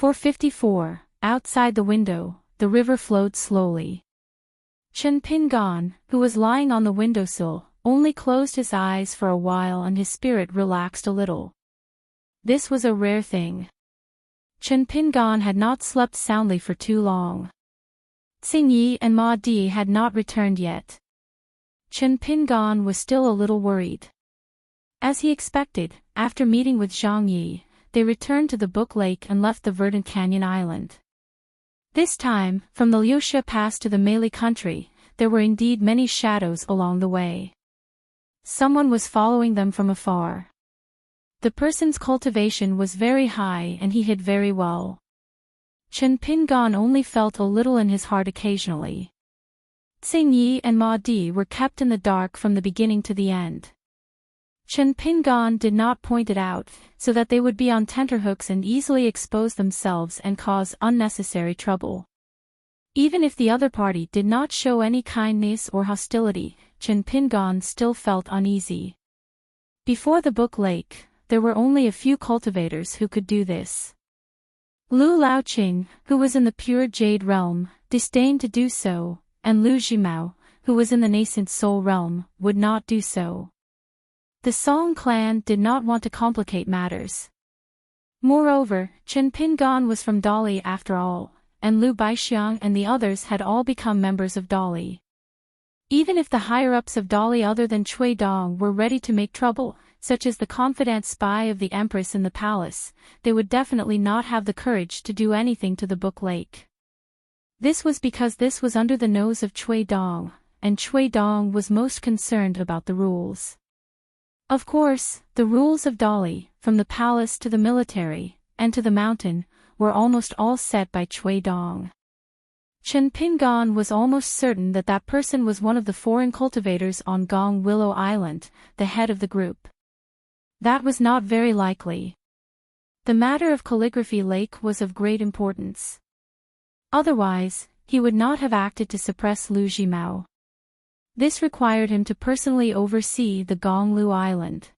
454. Outside the window, the river flowed slowly. Chen Pingan, who was lying on the windowsill, only closed his eyes for a while and his spirit relaxed a little. This was a rare thing. Chen Pingan had not slept soundly for too long. Xing Yi and Ma Di had not returned yet. Chen Pingan was still a little worried. As he expected, after meeting with Zhang Yi, they returned to the Book Lake and left the verdant canyon island. This time, from the Liuxia Pass to the Meili country, there were indeed many shadows along the way. Someone was following them from afar. The person's cultivation was very high and he hid very well. Chen Pingan only felt a little in his heart occasionally. Xing Yi and Ma Di were kept in the dark from the beginning to the end. Chen Pingan did not point it out, so that they would be on tenterhooks and easily expose themselves and cause unnecessary trouble. Even if the other party did not show any kindness or hostility, Chen Pingan still felt uneasy. Before the Book Lake, there were only a few cultivators who could do this. Lu Laoqing, who was in the pure jade realm, disdained to do so, and Lu Jimao, who was in the nascent soul realm, would not do so. The Song clan did not want to complicate matters. Moreover, Chen Pingan was from Dali after all, and Lu Baixiang and the others had all become members of Dali. Even if the higher-ups of Dali other than Cui Dong were ready to make trouble, such as the confidant spy of the Empress in the palace, they would definitely not have the courage to do anything to the Book Lake. This was because this was under the nose of Cui Dong, and Cui Dong was most concerned about the rules. Of course, the rules of Dali, from the palace to the military, and to the mountain, were almost all set by Cui Dong. Chen Pingan was almost certain that that person was one of the foreign cultivators on Gong Willow Island, the head of the group. That was not very likely. The matter of Calligraphy Lake was of great importance. Otherwise, he would not have acted to suppress Lu Jimao. This required him to personally oversee the Gonglu Island.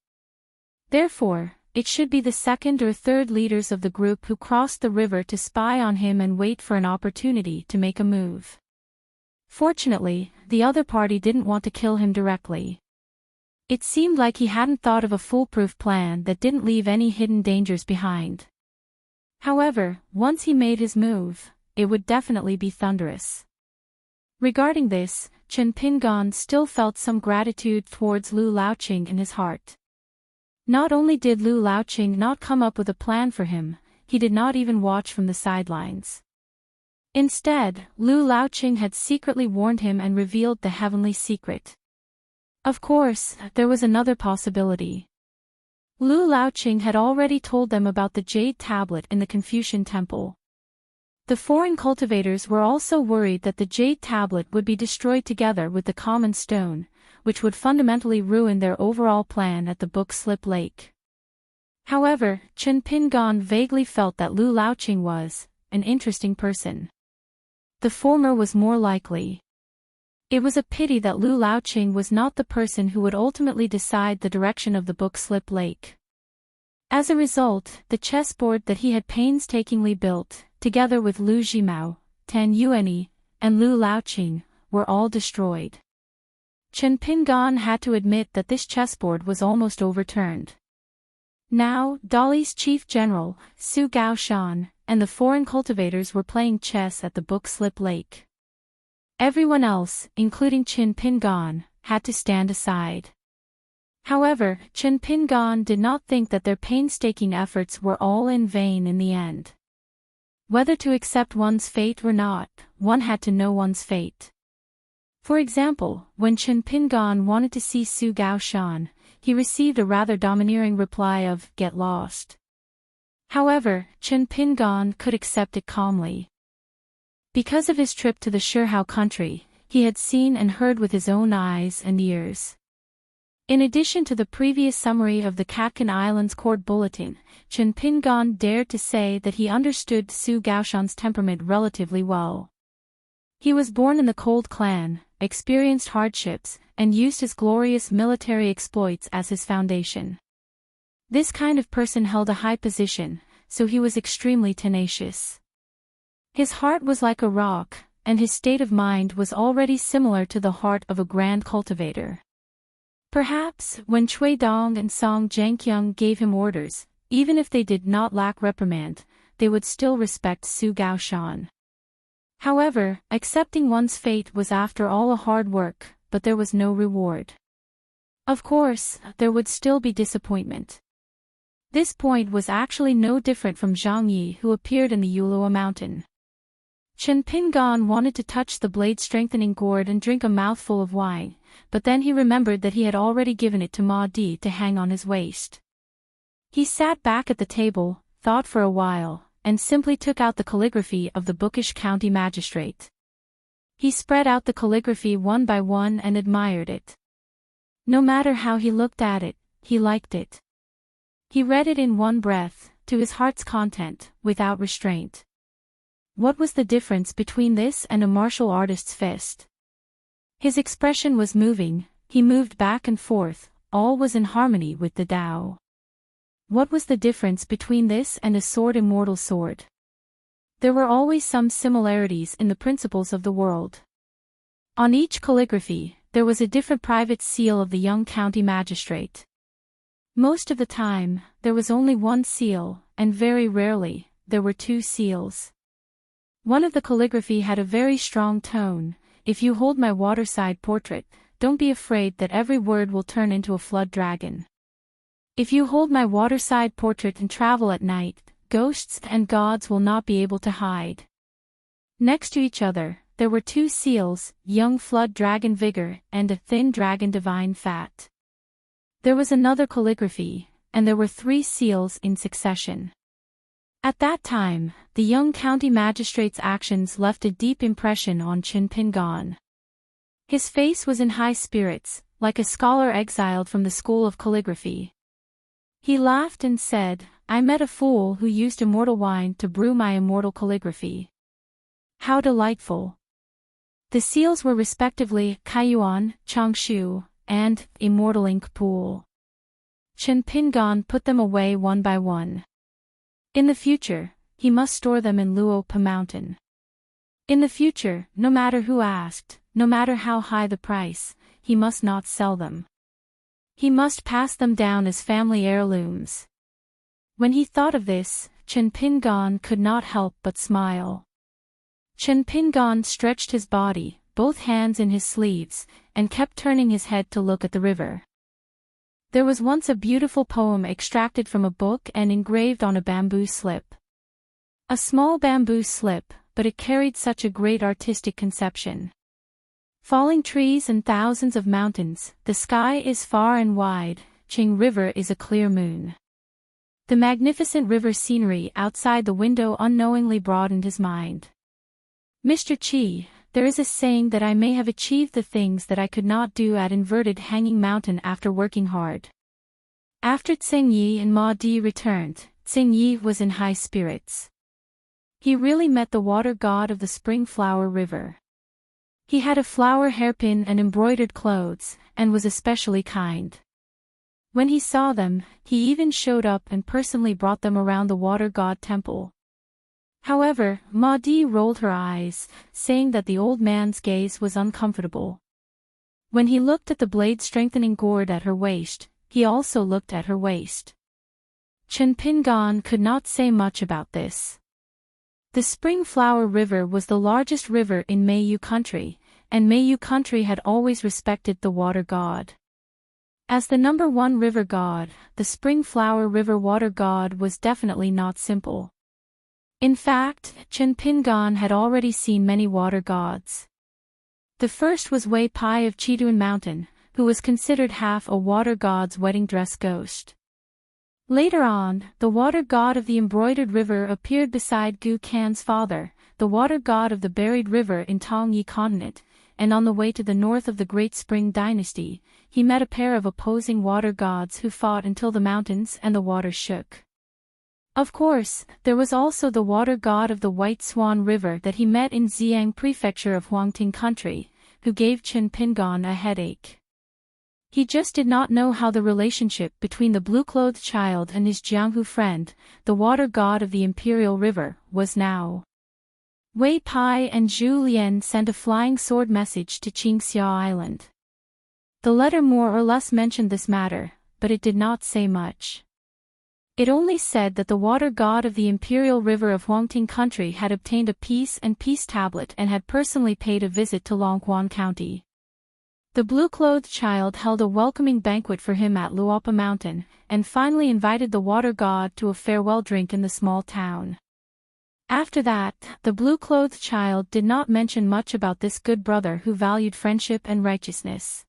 Therefore, it should be the second or third leaders of the group who crossed the river to spy on him and wait for an opportunity to make a move. Fortunately, the other party didn't want to kill him directly. It seemed like he hadn't thought of a foolproof plan that didn't leave any hidden dangers behind. However, once he made his move, it would definitely be thunderous. Regarding this, Chen Pingan still felt some gratitude towards Lu Laoqing in his heart. Not only did Lu Laoqing not come up with a plan for him, he did not even watch from the sidelines. Instead, Lu Laoqing had secretly warned him and revealed the heavenly secret. Of course, there was another possibility. Lu Laoqing had already told them about the jade tablet in the Confucian temple. The foreign cultivators were also worried that the jade tablet would be destroyed together with the common stone, which would fundamentally ruin their overall plan at the Book Slip Lake. However, Chen Pingan vaguely felt that Lu Laoqing was an interesting person. The former was more likely. It was a pity that Lu Laoqing was not the person who would ultimately decide the direction of the Book Slip Lake. As a result, the chessboard that he had painstakingly built, together with Lu Jimao, Tan Yuanyi, and Lu Laoqing, were all destroyed. Chen Pingan had to admit that this chessboard was almost overturned. Now, Dali's chief general, Su Gaoshan, and the foreign cultivators were playing chess at the Book Slip Lake. Everyone else, including Chen Pingan, had to stand aside. However, Chen Pingan did not think that their painstaking efforts were all in vain in the end. Whether to accept one's fate or not, one had to know one's fate. For example, when Chen Pingan wanted to see Su Gaoshan, he received a rather domineering reply of, "Get lost." However, Chen Pingan could accept it calmly. Because of his trip to the Shihao country, he had seen and heard with his own eyes and ears. In addition to the previous summary of the Katkan Islands court bulletin, Chen Pingan dared to say that he understood Su Gaoshan's temperament relatively well. He was born in the Cold Clan, experienced hardships, and used his glorious military exploits as his foundation. This kind of person held a high position, so he was extremely tenacious. His heart was like a rock, and his state of mind was already similar to the heart of a grand cultivator. Perhaps, when Cui Dong and Song Jianqiang gave him orders, even if they did not lack reprimand, they would still respect Su Gaoshan. However, accepting one's fate was after all a hard work, but there was no reward. Of course, there would still be disappointment. This point was actually no different from Zhang Yi, who appeared in the Yulua mountain. Chen Pingan wanted to touch the blade-strengthening gourd and drink a mouthful of wine, but then he remembered that he had already given it to Ma Di to hang on his waist. He sat back at the table, thought for a while, and simply took out the calligraphy of the bookish county magistrate. He spread out the calligraphy one by one and admired it. No matter how he looked at it, he liked it. He read it in one breath, to his heart's content, without restraint. What was the difference between this and a martial artist's fist? His expression was moving, he moved back and forth, all was in harmony with the Tao. What was the difference between this and a sword, immortal sword? There were always some similarities in the principles of the world. On each calligraphy, there was a different private seal of the young county magistrate. Most of the time, there was only one seal, and very rarely, there were two seals. One of the calligraphy had a very strong tone. If you hold my waterside portrait, don't be afraid that every word will turn into a flood dragon. If you hold my waterside portrait and travel at night, ghosts and gods will not be able to hide. Next to each other, there were two seals, young flood dragon vigor and a thin dragon divine fat. There was another calligraphy, and there were three seals in succession. At that time, the young county magistrate's actions left a deep impression on Qin Pingan. His face was in high spirits, like a scholar exiled from the school of calligraphy. He laughed and said, "I met a fool who used immortal wine to brew my immortal calligraphy. How delightful!" The seals were respectively Kaiyuan, Changshu, and Immortal Ink Pool. Qin Pingan put them away one by one. In the future, he must store them in Luopa Mountain. In the future, no matter who asked, no matter how high the price, he must not sell them. He must pass them down as family heirlooms. When he thought of this, Qin Pingan could not help but smile. Qin Pingan stretched his body, both hands in his sleeves, and kept turning his head to look at the river. There was once a beautiful poem extracted from a book and engraved on a bamboo slip. A small bamboo slip, but it carried such a great artistic conception. Falling trees and thousands of mountains, the sky is far and wide, Qing River is a clear moon. The magnificent river scenery outside the window unknowingly broadened his mind. "Mr. Qi, there is a saying that I may have achieved the things that I could not do at inverted hanging mountain after working hard." After Tsing Yi and Ma Di returned, Tsing Yi was in high spirits. He really met the water god of the spring flower river. He had a flower hairpin and embroidered clothes, and was especially kind. When he saw them, he even showed up and personally brought them around the water god temple. However, Ma Di rolled her eyes, saying that the old man's gaze was uncomfortable. When he looked at the blade-strengthening gourd at her waist, he also looked at her waist. Qin Pingan could not say much about this. The Spring Flower River was the largest river in Meiyu country, and Meiyu country had always respected the water god. As the number one river god, the Spring Flower River water god was definitely not simple. In fact, Qin Pingan had already seen many water gods. The first was Wei Pai of Chiduan Mountain, who was considered half a water god's wedding dress ghost. Later on, the water god of the embroidered river appeared beside Gu Kan's father, the water god of the buried river in Tongyi continent, and on the way to the north of the Great Spring dynasty, he met a pair of opposing water gods who fought until the mountains and the water shook. Of course, there was also the water god of the White Swan River that he met in Xiang Prefecture of Huangting Country, who gave Qin Pingan a headache. He just did not know how the relationship between the blue-clothed child and his Jianghu friend, the water god of the imperial river, was now. Wei Pai and Zhu Lian sent a flying sword message to Qingxiao Island. The letter more or less mentioned this matter, but it did not say much. It only said that the water god of the imperial river of Huangting country had obtained a peace tablet and had personally paid a visit to Longquan County. The blue-clothed child held a welcoming banquet for him at Luopa Mountain, and finally invited the water god to a farewell drink in the small town. After that, the blue-clothed child did not mention much about this good brother who valued friendship and righteousness.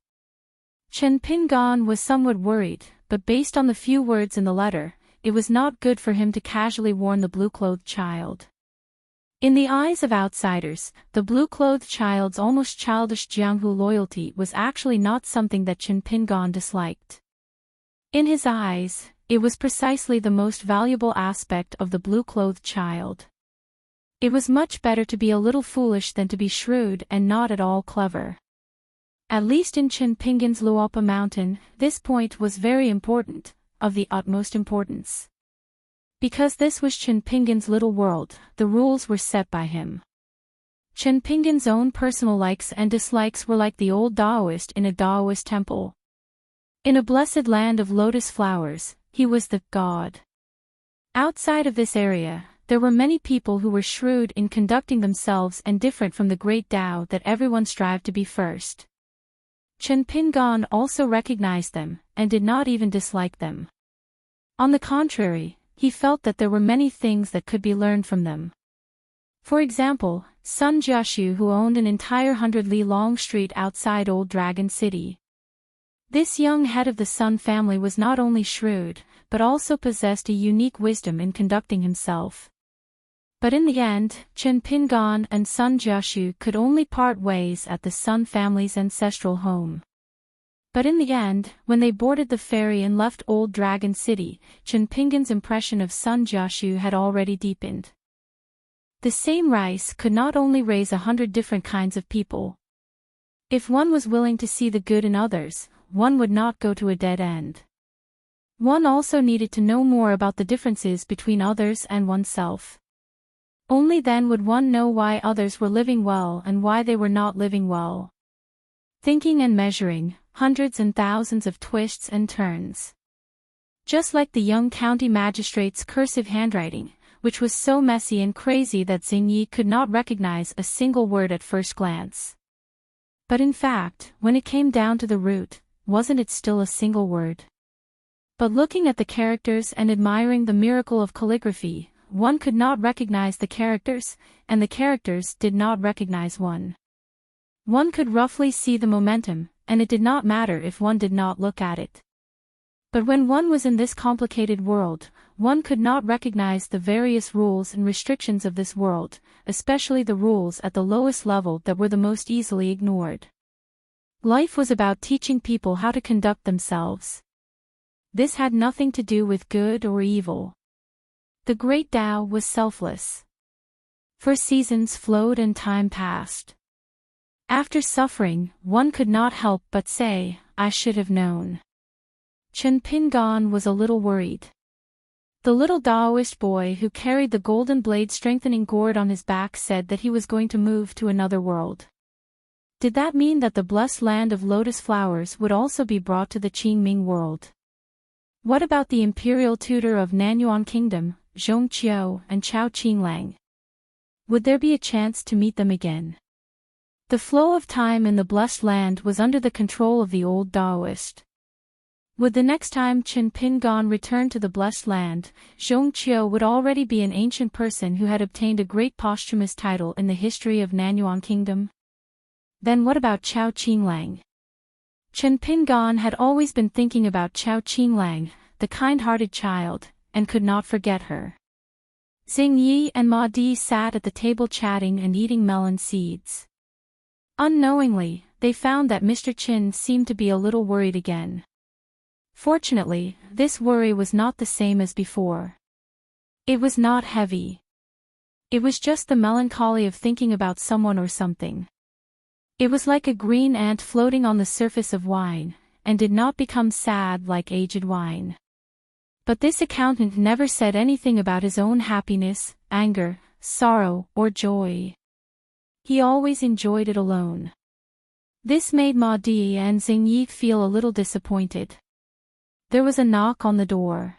Chen Pingan was somewhat worried, but based on the few words in the letter, it was not good for him to casually warn the blue-clothed child. In the eyes of outsiders, the blue-clothed child's almost childish Jianghu loyalty was actually not something that Chen Pingan disliked. In his eyes, it was precisely the most valuable aspect of the blue-clothed child. It was much better to be a little foolish than to be shrewd and not at all clever. At least in Chen Pingan's Luopa Mountain, this point was very important, of the utmost importance. Because this was Chen Pingan's little world, the rules were set by him. Chen Pingan's own personal likes and dislikes were like the old Taoist in a Taoist temple. In a blessed land of lotus flowers, he was the god. Outside of this area, there were many people who were shrewd in conducting themselves and different from the great Tao that everyone strived to be first. Chen Pingan also recognized them, and did not even dislike them. On the contrary, he felt that there were many things that could be learned from them. For example, Sun Jiashu, who owned an entire 100-li-long street outside Old Dragon City. This young head of the Sun family was not only shrewd, but also possessed a unique wisdom in conducting himself. But in the end, Chen Pingan and Sun Jiashu could only part ways at the Sun family's ancestral home. But in the end, when they boarded the ferry and left Old Dragon City, Chen Pingan's impression of Sun Jiashu had already deepened. The same rice could not only raise 100 different kinds of people. If one was willing to see the good in others, one would not go to a dead end. One also needed to know more about the differences between others and oneself. Only then would one know why others were living well and why they were not living well. Thinking and measuring, hundreds and thousands of twists and turns. Just like the young county magistrate's cursive handwriting, which was so messy and crazy that Xing Yi could not recognize a single word at first glance. But in fact, when it came down to the root, wasn't it still a single word? But looking at the characters and admiring the miracle of calligraphy, one could not recognize the characters, and the characters did not recognize one. One could roughly see the momentum, and it did not matter if one did not look at it. But when one was in this complicated world, one could not recognize the various rules and restrictions of this world, especially the rules at the lowest level that were the most easily ignored. Life was about teaching people how to conduct themselves. This had nothing to do with good or evil. The great Tao was selfless. For seasons flowed and time passed. After suffering, one could not help but say, "I should have known." Chen Pingan was a little worried. The little Taoist boy who carried the golden blade strengthening gourd on his back said that he was going to move to another world. Did that mean that the blessed land of lotus flowers would also be brought to the Qingming world? What about the imperial tutor of Nanyuan Kingdom, Zhong Qiu and Chao Qinglang? Would there be a chance to meet them again? The flow of time in the blessed land was under the control of the old Taoist. Would the next time Chen Pingan returned to the blessed land, Zhong Qiu would already be an ancient person who had obtained a great posthumous title in the history of Nanyuan Kingdom? Then what about Chao Qinglang? Chen Pingan had always been thinking about Chao Qinglang, the kind-hearted child, and could not forget her. Xing Yi and Ma Di sat at the table chatting and eating melon seeds. Unknowingly, they found that Mr. Qin seemed to be a little worried again. Fortunately, this worry was not the same as before. It was not heavy. It was just the melancholy of thinking about someone or something. It was like a green ant floating on the surface of wine, and did not become sad like aged wine. But this accountant never said anything about his own happiness, anger, sorrow, or joy. He always enjoyed it alone. This made Ma Di and Xing Yi feel a little disappointed. There was a knock on the door.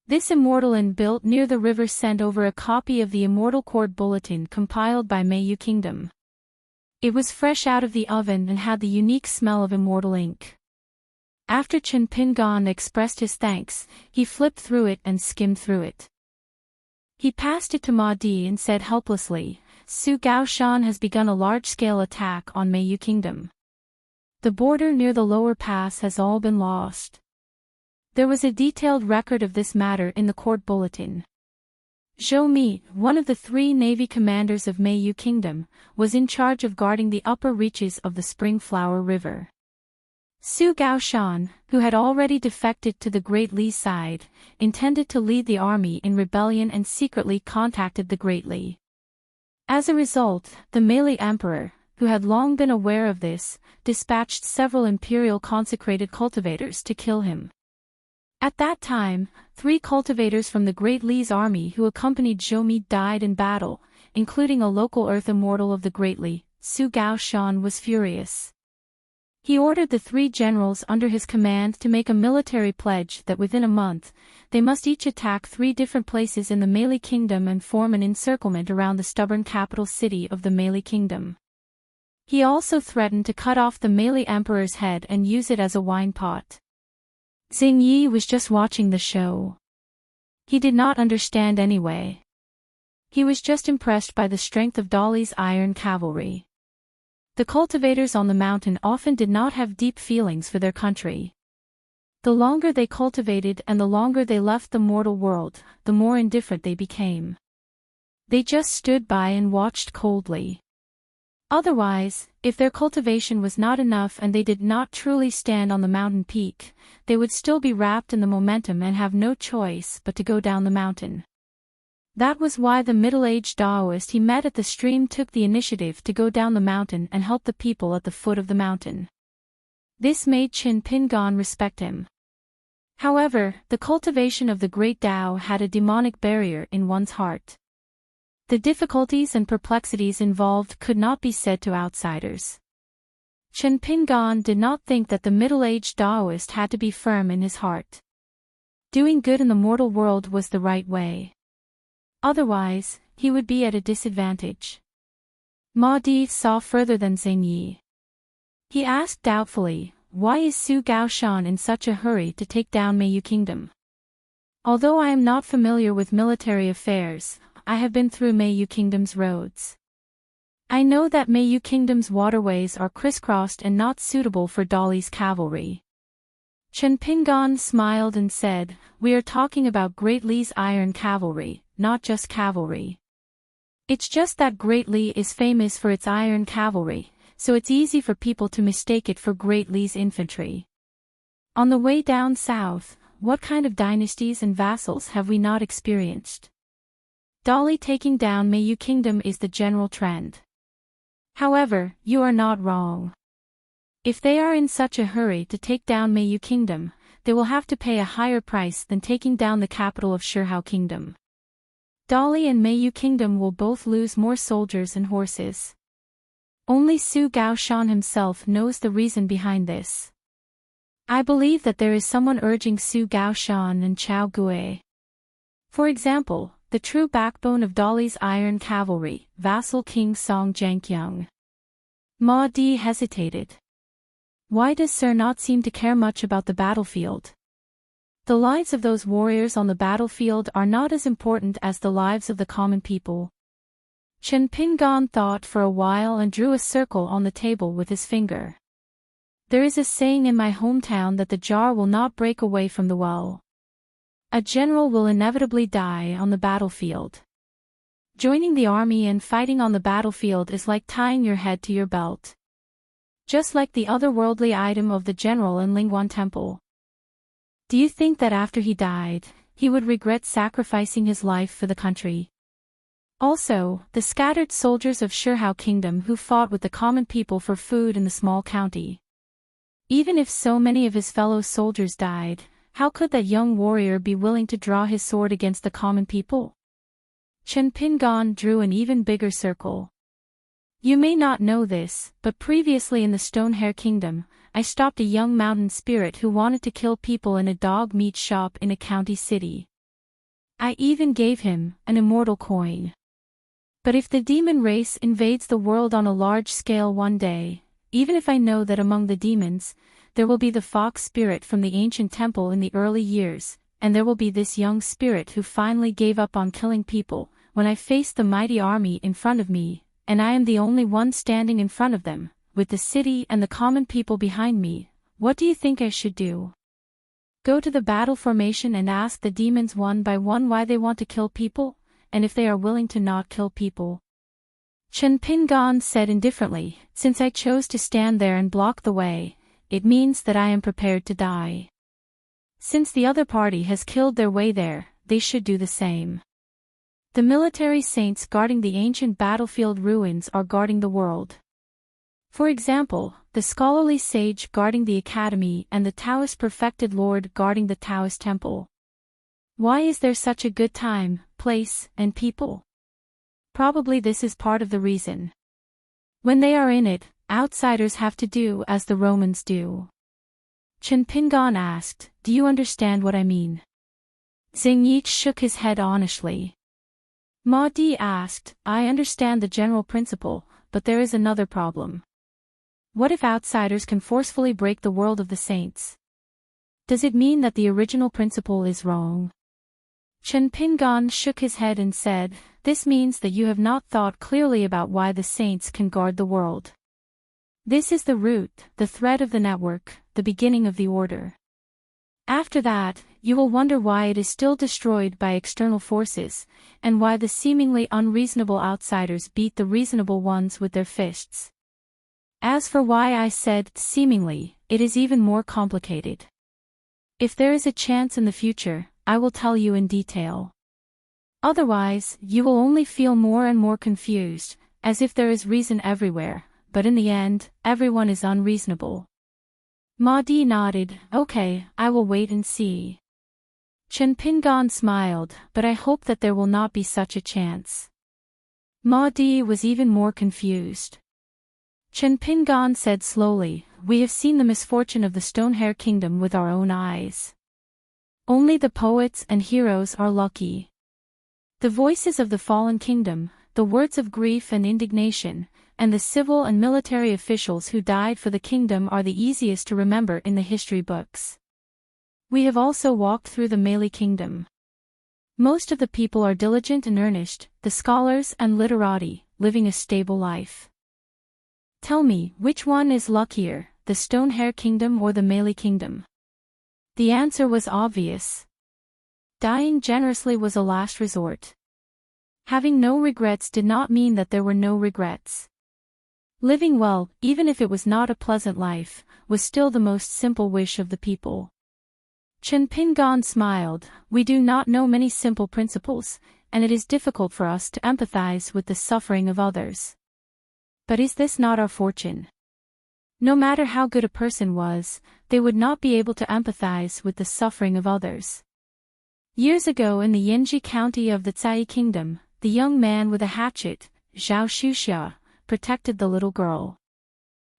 This immortal inn built near the river sent over a copy of the Immortal Court Bulletin compiled by Meiyu Kingdom. It was fresh out of the oven and had the unique smell of immortal ink. After Chen Pingan expressed his thanks, he flipped through it and skimmed through it. He passed it to Ma Di and said helplessly, Su Gaoshan has begun a large-scale attack on Meiyu Kingdom. The border near the lower pass has all been lost. There was a detailed record of this matter in the court bulletin. Zhou Mi, one of the 3 navy commanders of Meiyu Kingdom, was in charge of guarding the upper reaches of the Spring Flower River. Su Gaoshan, who had already defected to the Great Li side, intended to lead the army in rebellion and secretly contacted the Great Li. As a result, the Meili Emperor, who had long been aware of this, dispatched several imperial consecrated cultivators to kill him. At that time, 3 cultivators from the Great Li's army who accompanied Zhou Mi died in battle, including a local earth immortal of the Great Li. Su Gaoshan was furious. He ordered the 3 generals under his command to make a military pledge that within a month, they must each attack 3 different places in the Meili Kingdom and form an encirclement around the stubborn capital city of the Meili Kingdom. He also threatened to cut off the Meili Emperor's head and use it as a wine pot. Xing Yi was just watching the show. He did not understand anyway. He was just impressed by the strength of Dali's iron cavalry. The cultivators on the mountain often did not have deep feelings for their country. The longer they cultivated and the longer they left the mortal world, the more indifferent they became. They just stood by and watched coldly. Otherwise, if their cultivation was not enough and they did not truly stand on the mountain peak, they would still be wrapped in the momentum and have no choice but to go down the mountain. That was why the middle-aged Taoist he met at the stream took the initiative to go down the mountain and help the people at the foot of the mountain. This made Qin Pingan respect him. However, the cultivation of the great Tao had a demonic barrier in one's heart. The difficulties and perplexities involved could not be said to outsiders. Chen Pingan did not think that the middle-aged Taoist had to be firm in his heart. Doing good in the mortal world was the right way. Otherwise, he would be at a disadvantage. Ma Di saw further than Xing Yi. He asked doubtfully, why is Su Gaoshan in such a hurry to take down Meiyu Kingdom? Although I am not familiar with military affairs, I have been through Meiyu Kingdom's roads. I know that Meiyu Kingdom's waterways are crisscrossed and not suitable for Dali's cavalry. Chen Pingan smiled and said, we are talking about Great Li's iron cavalry, not just cavalry. It's just that Great Li is famous for its iron cavalry, so it's easy for people to mistake it for Great Li's infantry. On the way down south, what kind of dynasties and vassals have we not experienced? Dali taking down Meiyu Kingdom is the general trend. However, you are not wrong. If they are in such a hurry to take down Meiyu Kingdom, they will have to pay a higher price than taking down the capital of Shihao Kingdom. Dali and Meiyu Kingdom will both lose more soldiers and horses. Only Su Gaoshan himself knows the reason behind this. I believe that there is someone urging Su Gaoshan and Chao Gue. For example, the true backbone of Dali's iron cavalry, vassal King Song Jianqiang. Ma Di hesitated. Why does Sir not seem to care much about the battlefield? The lives of those warriors on the battlefield are not as important as the lives of the common people. Chen Pingan thought for a while and drew a circle on the table with his finger. There is a saying in my hometown that the jar will not break away from the well. A general will inevitably die on the battlefield. Joining the army and fighting on the battlefield is like tying your head to your belt. Just like the otherworldly item of the general in Lingguan Temple. Do you think that after he died, he would regret sacrificing his life for the country? Also, the scattered soldiers of Shihao Kingdom who fought with the common people for food in the small county. Even if so many of his fellow soldiers died, how could that young warrior be willing to draw his sword against the common people? Chen Pingan drew an even bigger circle. You may not know this, but previously in the Stonehair Kingdom, I stopped a young mountain spirit who wanted to kill people in a dog meat shop in a county city. I even gave him an immortal coin. But if the demon race invades the world on a large scale one day, even if I know that among the demons, there will be the fox spirit from the ancient temple in the early years, and there will be this young spirit who finally gave up on killing people, when I face the mighty army in front of me, and I am the only one standing in front of them, with the city and the common people behind me, what do you think I should do? Go to the battle formation and ask the demons one by one why they want to kill people, and if they are willing to not kill people. Chen Pingan said indifferently, since I chose to stand there and block the way, it means that I am prepared to die. Since the other party has killed their way there, they should do the same. The military saints guarding the ancient battlefield ruins are guarding the world. For example, the scholarly sage guarding the academy and the Taoist perfected lord guarding the Taoist temple. Why is there such a good time, place, and people? Probably this is part of the reason. When they are in it, outsiders have to do as the Romans do. Chen Pingan asked, do you understand what I mean? Xing Yi shook his head honestly. Ma Di asked, I understand the general principle, but there is another problem. What if outsiders can forcefully break the world of the saints? Does it mean that the original principle is wrong? Chen Pingan shook his head and said, this means that you have not thought clearly about why the saints can guard the world. This is the root, the thread of the network, the beginning of the order. After that, you will wonder why it is still destroyed by external forces, and why the seemingly unreasonable outsiders beat the reasonable ones with their fists. As for why I said seemingly, it is even more complicated. If there is a chance in the future, I will tell you in detail. Otherwise, you will only feel more and more confused, as if there is reason everywhere, but in the end, everyone is unreasonable. Ma Di nodded, okay, I will wait and see. Chen Pingan smiled, but I hope that there will not be such a chance. Ma Di was even more confused. Chen Pingan said slowly, we have seen the misfortune of the Stonehair Kingdom with our own eyes. Only the poets and heroes are lucky. The voices of the fallen kingdom, the words of grief and indignation, and the civil and military officials who died for the kingdom are the easiest to remember in the history books. We have also walked through the Malay kingdom. Most of the people are diligent and earnest, the scholars and literati, living a stable life. Tell me, which one is luckier, the Stonehair Kingdom or the Malay kingdom? The answer was obvious. Dying generously was a last resort. Having no regrets did not mean that there were no regrets. Living well, even if it was not a pleasant life, was still the most simple wish of the people. Chen Pingan smiled, we do not know many simple principles, and it is difficult for us to empathize with the suffering of others. But is this not our fortune? No matter how good a person was, they would not be able to empathize with the suffering of others. Years ago in the Yinji county of the Cai kingdom, the young man with a hatchet, Zhao Shuxia, protected the little girl.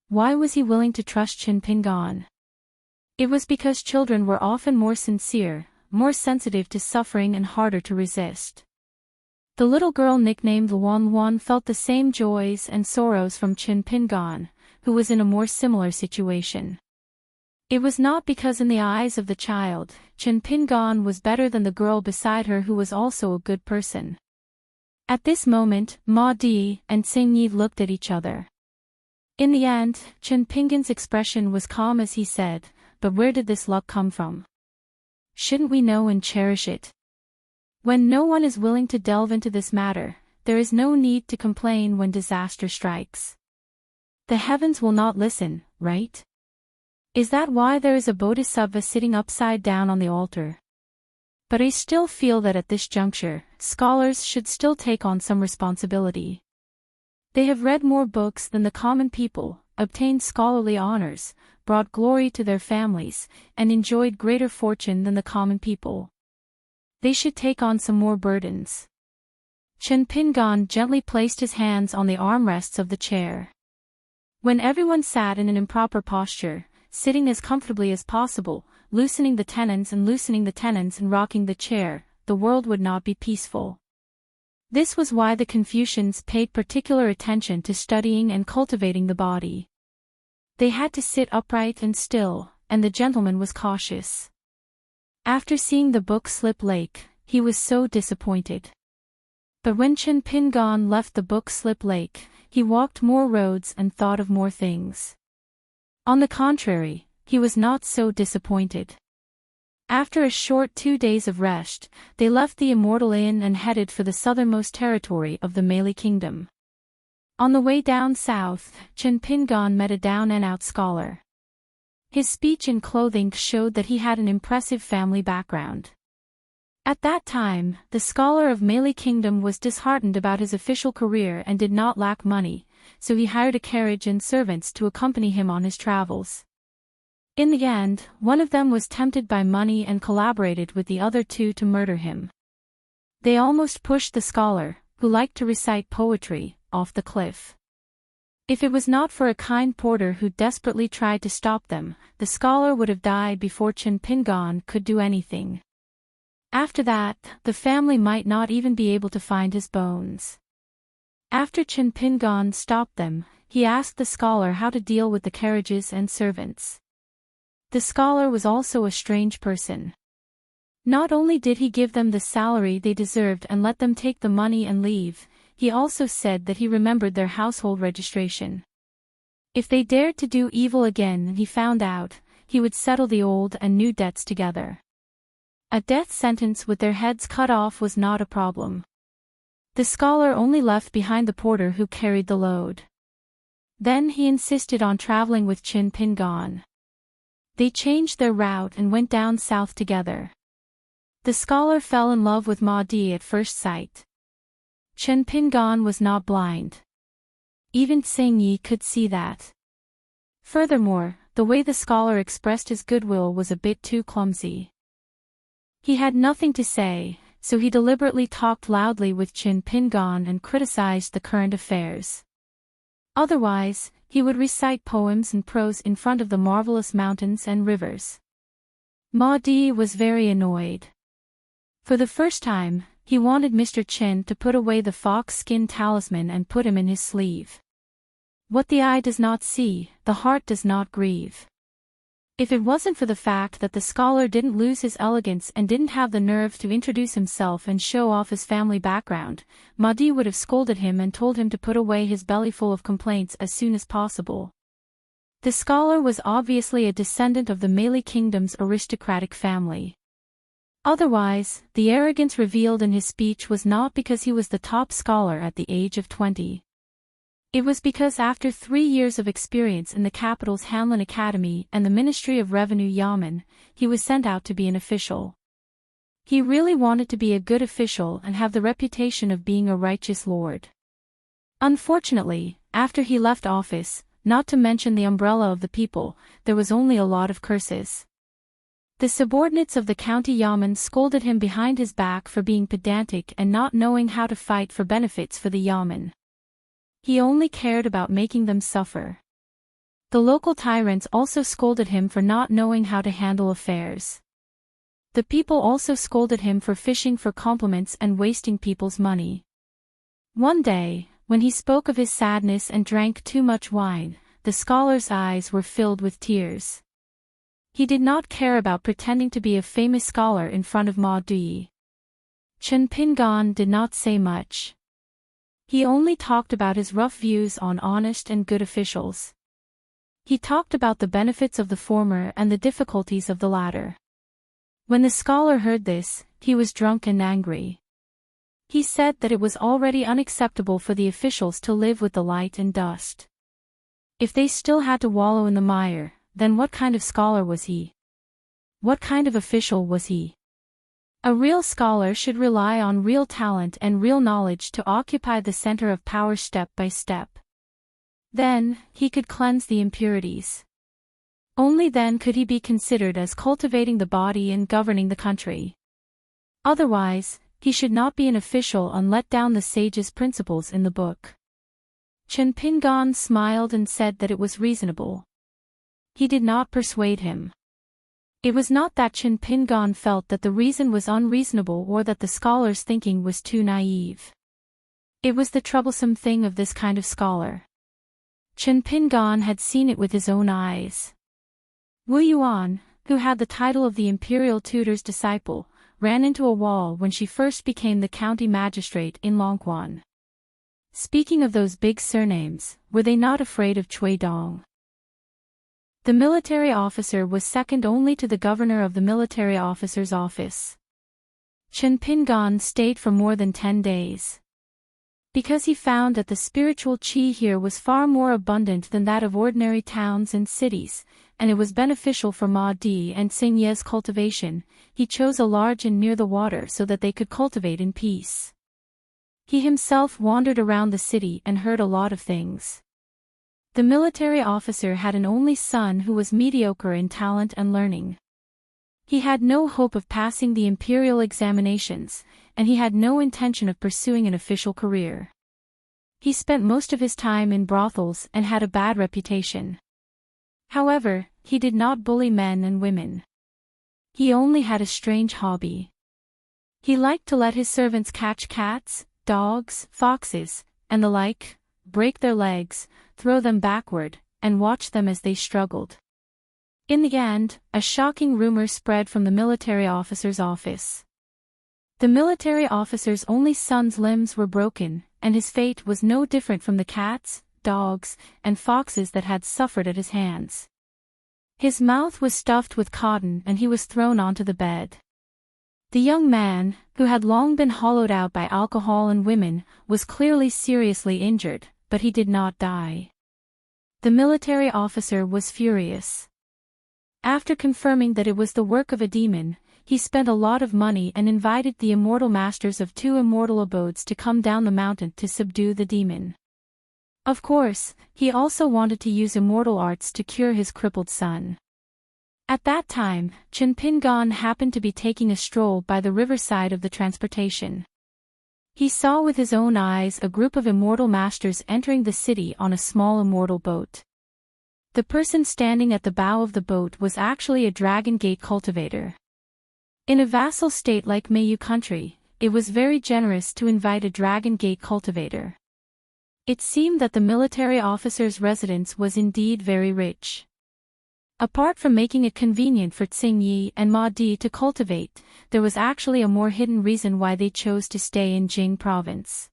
Why was he willing to trust Chen Pingan? It was because children were often more sincere, more sensitive to suffering and harder to resist. The little girl nicknamed Luan Luan felt the same joys and sorrows from Chen Pingan, who was in a more similar situation. It was not because in the eyes of the child, Chen Pingan was better than the girl beside her who was also a good person. At this moment, Ma Di and Xing Yi looked at each other. In the end, Chen Pingan's expression was calm as he said, but where did this luck come from? Shouldn't we know and cherish it? When no one is willing to delve into this matter, there is no need to complain when disaster strikes. The heavens will not listen, right? Is that why there is a bodhisattva sitting upside down on the altar? But I still feel that at this juncture, scholars should still take on some responsibility. They have read more books than the common people, obtained scholarly honors, brought glory to their families, and enjoyed greater fortune than the common people. They should take on some more burdens. Chen Pingan gently placed his hands on the armrests of the chair. When everyone sat in an improper posture, sitting as comfortably as possible, loosening the tenons and rocking the chair, the world would not be peaceful. This was why the Confucians paid particular attention to studying and cultivating the body. They had to sit upright and still, and the gentleman was cautious. After seeing the book slip lake, he was so disappointed. But when Chen Pingan left the book slip lake, he walked more roads and thought of more things. On the contrary, he was not so disappointed. After a short 2 days of rest, they left the Immortal Inn and headed for the southernmost territory of the Malay Kingdom. On the way down south, Chen Pingan met a down-and-out scholar. His speech and clothing showed that he had an impressive family background. At that time, the scholar of Malay Kingdom was disheartened about his official career and did not lack money, so he hired a carriage and servants to accompany him on his travels. In the end, one of them was tempted by money and collaborated with the other two to murder him. They almost pushed the scholar, who liked to recite poetry, off the cliff. If it was not for a kind porter who desperately tried to stop them, the scholar would have died before Chen Pingan could do anything. After that, the family might not even be able to find his bones. After Chen Pingan stopped them, he asked the scholar how to deal with the carriages and servants. The scholar was also a strange person. Not only did he give them the salary they deserved and let them take the money and leave, he also said that he remembered their household registration. If they dared to do evil again and he found out, he would settle the old and new debts together. A death sentence with their heads cut off was not a problem. The scholar only left behind the porter who carried the load. Then he insisted on traveling with Chen Pingan. They changed their route and went down south together. The scholar fell in love with Ma Di at first sight. Chen Pingan was not blind. Even Tsing Yi could see that. Furthermore, the way the scholar expressed his goodwill was a bit too clumsy. He had nothing to say, so he deliberately talked loudly with Chen Pingan and criticized the current affairs. Otherwise, he would recite poems and prose in front of the marvelous mountains and rivers. Ma Di was very annoyed. For the first time, he wanted Mr. Chen to put away the fox skin talisman and put him in his sleeve. What the eye does not see, the heart does not grieve. If it wasn't for the fact that the scholar didn't lose his elegance and didn't have the nerve to introduce himself and show off his family background, Ma Di would have scolded him and told him to put away his bellyful of complaints as soon as possible. The scholar was obviously a descendant of the Malay Kingdom's aristocratic family. Otherwise, the arrogance revealed in his speech was not because he was the top scholar at the age of 20. It was because after 3 years of experience in the capital's Hanlin Academy and the Ministry of Revenue Yamen, he was sent out to be an official. He really wanted to be a good official and have the reputation of being a righteous lord. Unfortunately, after he left office, not to mention the umbrella of the people, there was only a lot of curses. The subordinates of the county Yamen scolded him behind his back for being pedantic and not knowing how to fight for benefits for the Yamen. He only cared about making them suffer. The local tyrants also scolded him for not knowing how to handle affairs. The people also scolded him for fishing for compliments and wasting people's money. One day, when he spoke of his sadness and drank too much wine, the scholar's eyes were filled with tears. He did not care about pretending to be a famous scholar in front of Ma Di. Chen Pingan did not say much. He only talked about his rough views on honest and good officials. He talked about the benefits of the former and the difficulties of the latter. When the scholar heard this, he was drunk and angry. He said that it was already unacceptable for the officials to live with the light and dust. If they still had to wallow in the mire, then what kind of scholar was he? What kind of official was he? A real scholar should rely on real talent and real knowledge to occupy the center of power step by step. Then, he could cleanse the impurities. Only then could he be considered as cultivating the body and governing the country. Otherwise, he should not be an official and let down the sage's principles in the book. Chen Pingan smiled and said that it was reasonable. He did not persuade him. It was not that Chen Pingan felt that the reason was unreasonable or that the scholar's thinking was too naive. It was the troublesome thing of this kind of scholar. Chen Pingan had seen it with his own eyes. Wu Yuan, who had the title of the imperial tutor's disciple, ran into a wall when she first became the county magistrate in Longquan. Speaking of those big surnames, were they not afraid of Cui Dong? The military officer was second only to the governor of the military officer's office. Chen Pingan stayed for more than 10 days. Because he found that the spiritual qi here was far more abundant than that of ordinary towns and cities, and it was beneficial for Ma Di and Xing Ye's cultivation, he chose a large inn near the water so that they could cultivate in peace. He himself wandered around the city and heard a lot of things. The military officer had an only son who was mediocre in talent and learning. He had no hope of passing the imperial examinations, and he had no intention of pursuing an official career. He spent most of his time in brothels and had a bad reputation. However, he did not bully men and women. He only had a strange hobby. He liked to let his servants catch cats, dogs, foxes, and the like, break their legs, throw them backward, and watch them as they struggled. In the end, a shocking rumor spread from the military officer's office. The military officer's only son's limbs were broken, and his fate was no different from the cats, dogs, and foxes that had suffered at his hands. His mouth was stuffed with cotton and he was thrown onto the bed. The young man, who had long been hollowed out by alcohol and women, was clearly seriously injured, but he did not die. The military officer was furious. After confirming that it was the work of a demon, he spent a lot of money and invited the immortal masters of 2 immortal abodes to come down the mountain to subdue the demon. Of course, he also wanted to use immortal arts to cure his crippled son. At that time, Chen Pingan happened to be taking a stroll by the riverside of the transportation. He saw with his own eyes a group of immortal masters entering the city on a small immortal boat. The person standing at the bow of the boat was actually a Dragon Gate cultivator. In a vassal state like Meiyu country, it was very generous to invite a Dragon Gate cultivator. It seemed that the military officer's residence was indeed very rich. Apart from making it convenient for Xing Yi and Ma Di to cultivate, there was actually a more hidden reason why they chose to stay in Jing province.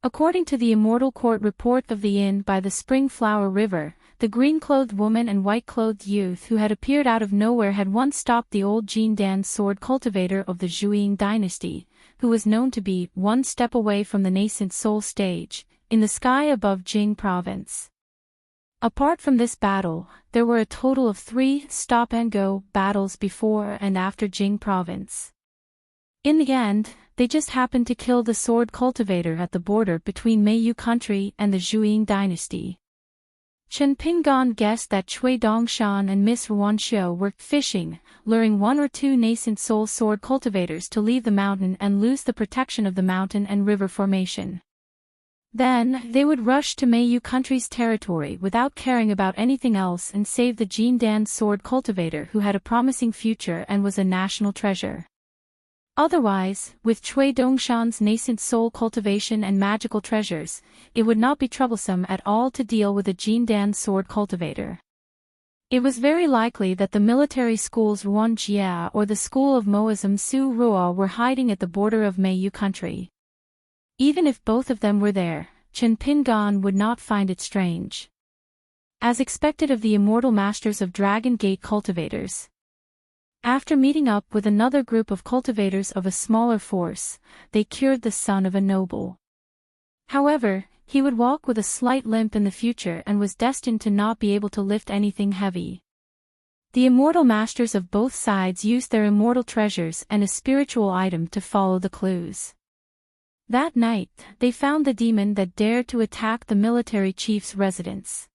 According to the Immortal Court report of the inn by the Spring Flower River, the green-clothed woman and white-clothed youth who had appeared out of nowhere had once stopped the old Jin Dan sword cultivator of the Zhuiying dynasty, who was known to be one step away from the nascent soul stage, in the sky above Jing province. Apart from this battle, there were a total of 3 stop-and-go battles before and after Jing province. In the end, they just happened to kill the sword cultivator at the border between Meiyu country and the Zhuiying dynasty. Chen Pingan guessed that Cui Dongshan and Miss Ruanxiu were fishing, luring 1 or 2 nascent soul sword cultivators to leave the mountain and lose the protection of the mountain and river formation. Then, they would rush to Meiyu country's territory without caring about anything else and save the Jin Dan sword cultivator who had a promising future and was a national treasure. Otherwise, with Cui Dongshan's nascent soul cultivation and magical treasures, it would not be troublesome at all to deal with a Jin Dan sword cultivator. It was very likely that the military schools Ruanjia or the school of Moism Su Rua were hiding at the border of Meiyu country. Even if both of them were there, Chen Pingan would not find it strange. As expected of the immortal masters of Dragon Gate cultivators. After meeting up with another group of cultivators of a smaller force, they cured the son of a noble. However, he would walk with a slight limp in the future and was destined to not be able to lift anything heavy. The immortal masters of both sides used their immortal treasures and a spiritual item to follow the clues. That night, they found the demon that dared to attack the military chief's residence.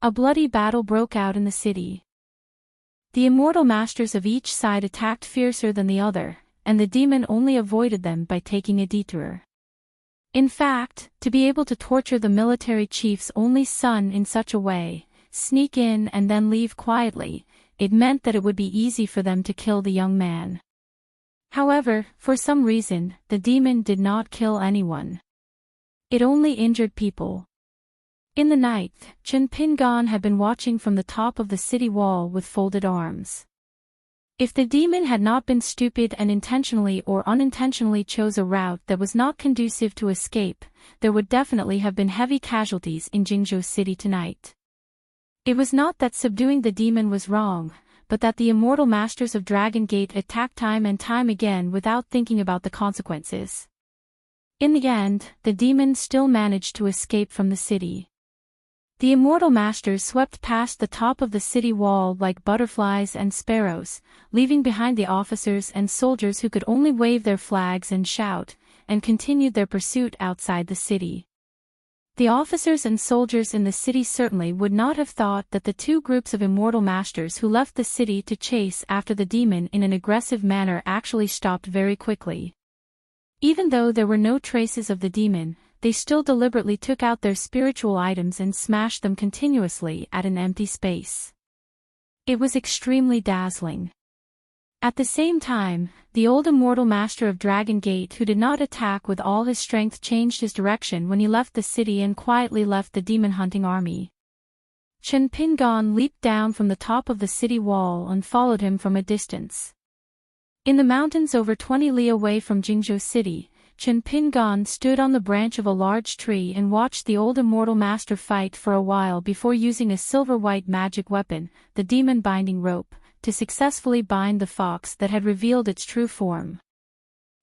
A bloody battle broke out in the city. The immortal masters of each side attacked fiercer than the other, and the demon only avoided them by taking a detour. In fact, to be able to torture the military chief's only son in such a way, sneak in and then leave quietly, it meant that it would be easy for them to kill the young man. However, for some reason, the demon did not kill anyone. It only injured people. In the night, Chen Pingan had been watching from the top of the city wall with folded arms. If the demon had not been stupid and intentionally or unintentionally chose a route that was not conducive to escape, there would definitely have been heavy casualties in Jingzhou City tonight. It was not that subduing the demon was wrong, but that the immortal masters of Dragon Gate attacked time and time again without thinking about the consequences. In the end, the demon still managed to escape from the city. The immortal masters swept past the top of the city wall like butterflies and sparrows, leaving behind the officers and soldiers who could only wave their flags and shout, and continued their pursuit outside the city. The officers and soldiers in the city certainly would not have thought that the two groups of immortal masters who left the city to chase after the demon in an aggressive manner actually stopped very quickly. Even though there were no traces of the demon, they still deliberately took out their spiritual items and smashed them continuously at an empty space. It was extremely dazzling. At the same time, the old immortal master of Dragon Gate who did not attack with all his strength changed his direction when he left the city and quietly left the demon-hunting army. Chen Pingan leaped down from the top of the city wall and followed him from a distance. In the mountains over 20 li away from Jingzhou City, Chen Pingan stood on the branch of a large tree and watched the old immortal master fight for a while before using a silver-white magic weapon, the demon binding rope, to successfully bind the fox that had revealed its true form.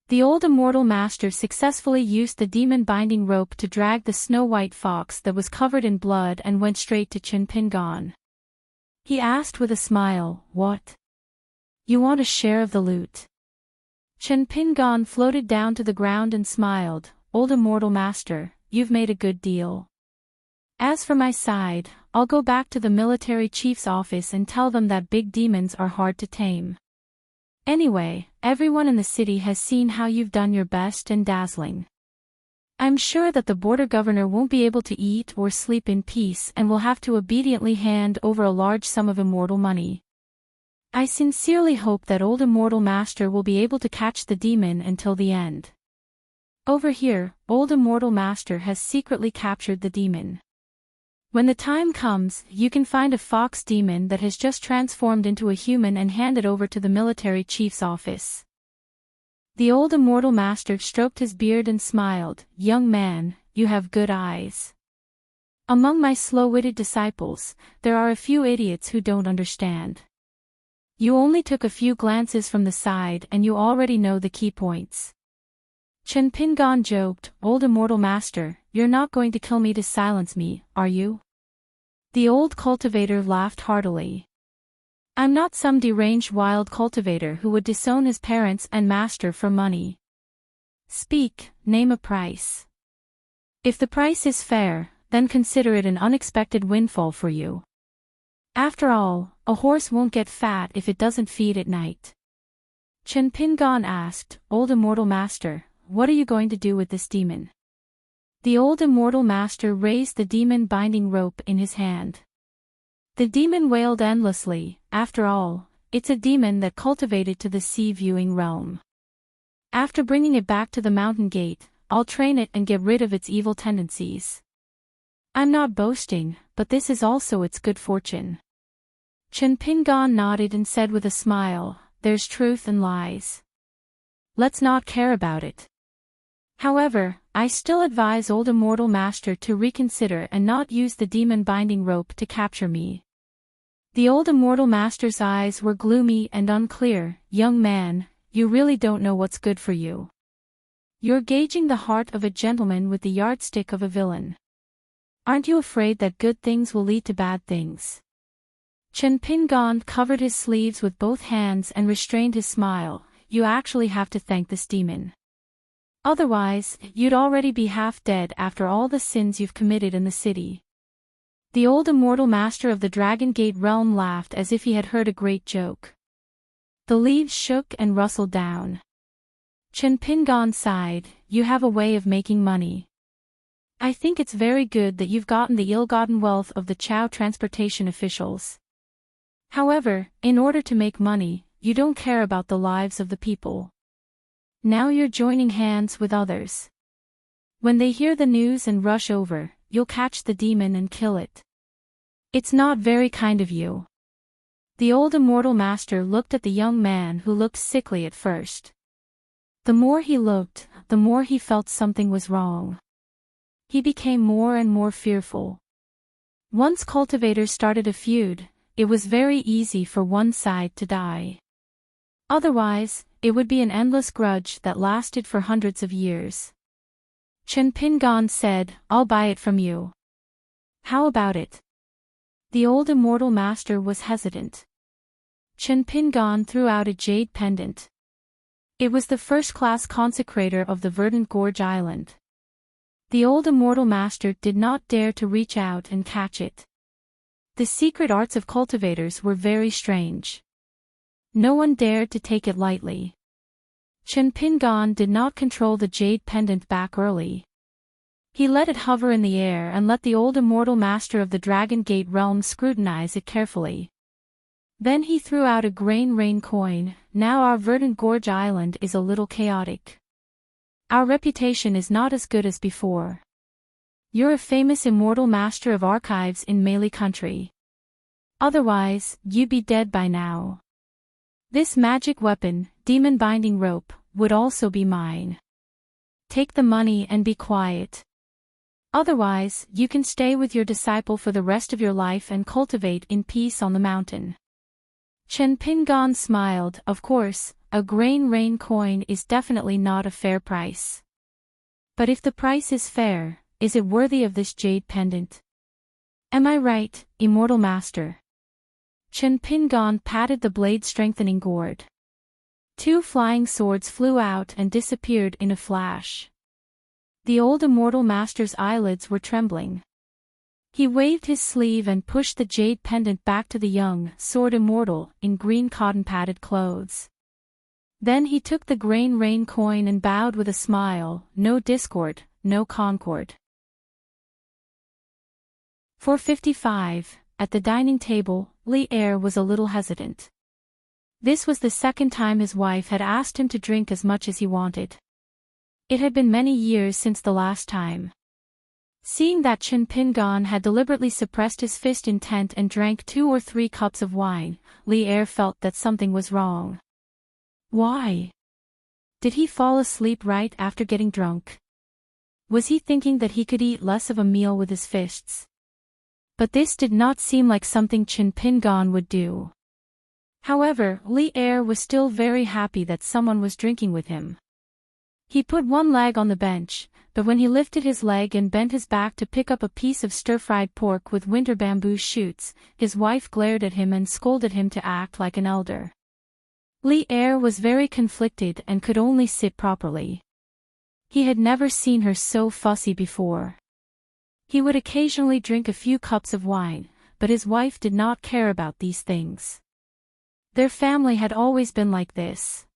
The old immortal master successfully used the demon binding rope to drag the snow-white fox that was covered in blood and went straight to Chen Pingan. He asked with a smile, "What? You want a share of the loot?" Chen Pingan floated down to the ground and smiled, "Old immortal master, you've made a good deal. As for my side, I'll go back to the military chief's office and tell them that big demons are hard to tame. Anyway, everyone in the city has seen how you've done your best and dazzling. I'm sure that the border governor won't be able to eat or sleep in peace and will have to obediently hand over a large sum of immortal money. I sincerely hope that old immortal master will be able to catch the demon until the end. Over here, old immortal master has secretly captured the demon. When the time comes, you can find a fox demon that has just transformed into a human and hand it over to the military chief's office." The old immortal master stroked his beard and smiled, "Young man, you have good eyes. Among my slow-witted disciples, there are a few idiots who don't understand. You only took a few glances from the side and you already know the key points." Chen Pingan joked, "Old immortal master, you're not going to kill me to silence me, are you?" The old cultivator laughed heartily. "I'm not some deranged wild cultivator who would disown his parents and master for money. Speak, name a price. If the price is fair, then consider it an unexpected windfall for you. After all, a horse won't get fat if it doesn't feed at night." Chen Pingan asked, "Old immortal master, what are you going to do with this demon?" The old immortal master raised the demon binding rope in his hand. The demon wailed endlessly, "After all, it's a demon that cultivated to the sea-viewing realm. After bringing it back to the mountain gate, I'll train it and get rid of its evil tendencies. I'm not boasting, but this is also its good fortune." Chen Pingan nodded and said with a smile, "There's truth and lies. Let's not care about it. However, I still advise old immortal master to reconsider and not use the demon binding rope to capture me." The old immortal master's eyes were gloomy and unclear. "Young man, you really don't know what's good for you. You're gauging the heart of a gentleman with the yardstick of a villain. Aren't you afraid that good things will lead to bad things?" Chen Pingan covered his sleeves with both hands and restrained his smile. "You actually have to thank this demon. Otherwise, you'd already be half dead after all the sins you've committed in the city." The old immortal master of the Dragon Gate realm laughed as if he had heard a great joke. The leaves shook and rustled down. Chen Pingon sighed, "You have a way of making money. I think it's very good that you've gotten the ill-gotten wealth of the Chao transportation officials. However, in order to make money, you don't care about the lives of the people. Now you're joining hands with others. When they hear the news and rush over, you'll catch the demon and kill it. It's not very kind of you." The old immortal master looked at the young man who looked sickly at first. The more he looked, the more he felt something was wrong. He became more and more fearful. Once cultivators started a feud, it was very easy for one side to die. Otherwise, it would be an endless grudge that lasted for hundreds of years. Chen Pingon said, "I'll buy it from you." "How about it?" The old immortal master was hesitant. Chen Pingon threw out a jade pendant. It was the first-class consecrator of the Verdant Gorge Island. The old immortal master did not dare to reach out and catch it. The secret arts of cultivators were very strange. No one dared to take it lightly. Chen Pingon did not control the jade pendant back early. He let it hover in the air and let the old immortal master of the Dragon Gate realm scrutinize it carefully. Then he threw out a grain rain coin. "Now our Verdant Gorge Island is a little chaotic. Our reputation is not as good as before. You're a famous immortal master of archives in Melee country. Otherwise, you'd be dead by now. This magic weapon, demon binding rope, would also be mine. Take the money and be quiet. Otherwise, you can stay with your disciple for the rest of your life and cultivate in peace on the mountain." Chen Pingon smiled. "Of course, a grain rain coin is definitely not a fair price. But if the price is fair, is it worthy of this jade pendant? Am I right, immortal master?" Chen Pingon patted the blade-strengthening gourd. Two flying swords flew out and disappeared in a flash. The old immortal master's eyelids were trembling. He waved his sleeve and pushed the jade pendant back to the young sword immortal in green cotton-padded clothes. Then he took the grain rain coin and bowed with a smile. "No discord, no concord." 455. At the dining table, Li Er was a little hesitant. This was the second time his wife had asked him to drink as much as he wanted. It had been many years since the last time. Seeing that Chen Pingon had deliberately suppressed his fist intent and drank 2 or 3 cups of wine, Li Er felt that something was wrong. Why? Did he fall asleep right after getting drunk? Was he thinking that he could eat less of a meal with his fists? But this did not seem like something Chen Pingon would do. However, Li Er was still very happy that someone was drinking with him. He put one leg on the bench, but when he lifted his leg and bent his back to pick up a piece of stir-fried pork with winter bamboo shoots, his wife glared at him and scolded him to act like an elder. Li Er was very conflicted and could only sit properly. He had never seen her so fussy before. He would occasionally drink a few cups of wine, but his wife did not care about these things. Their family had always been like this.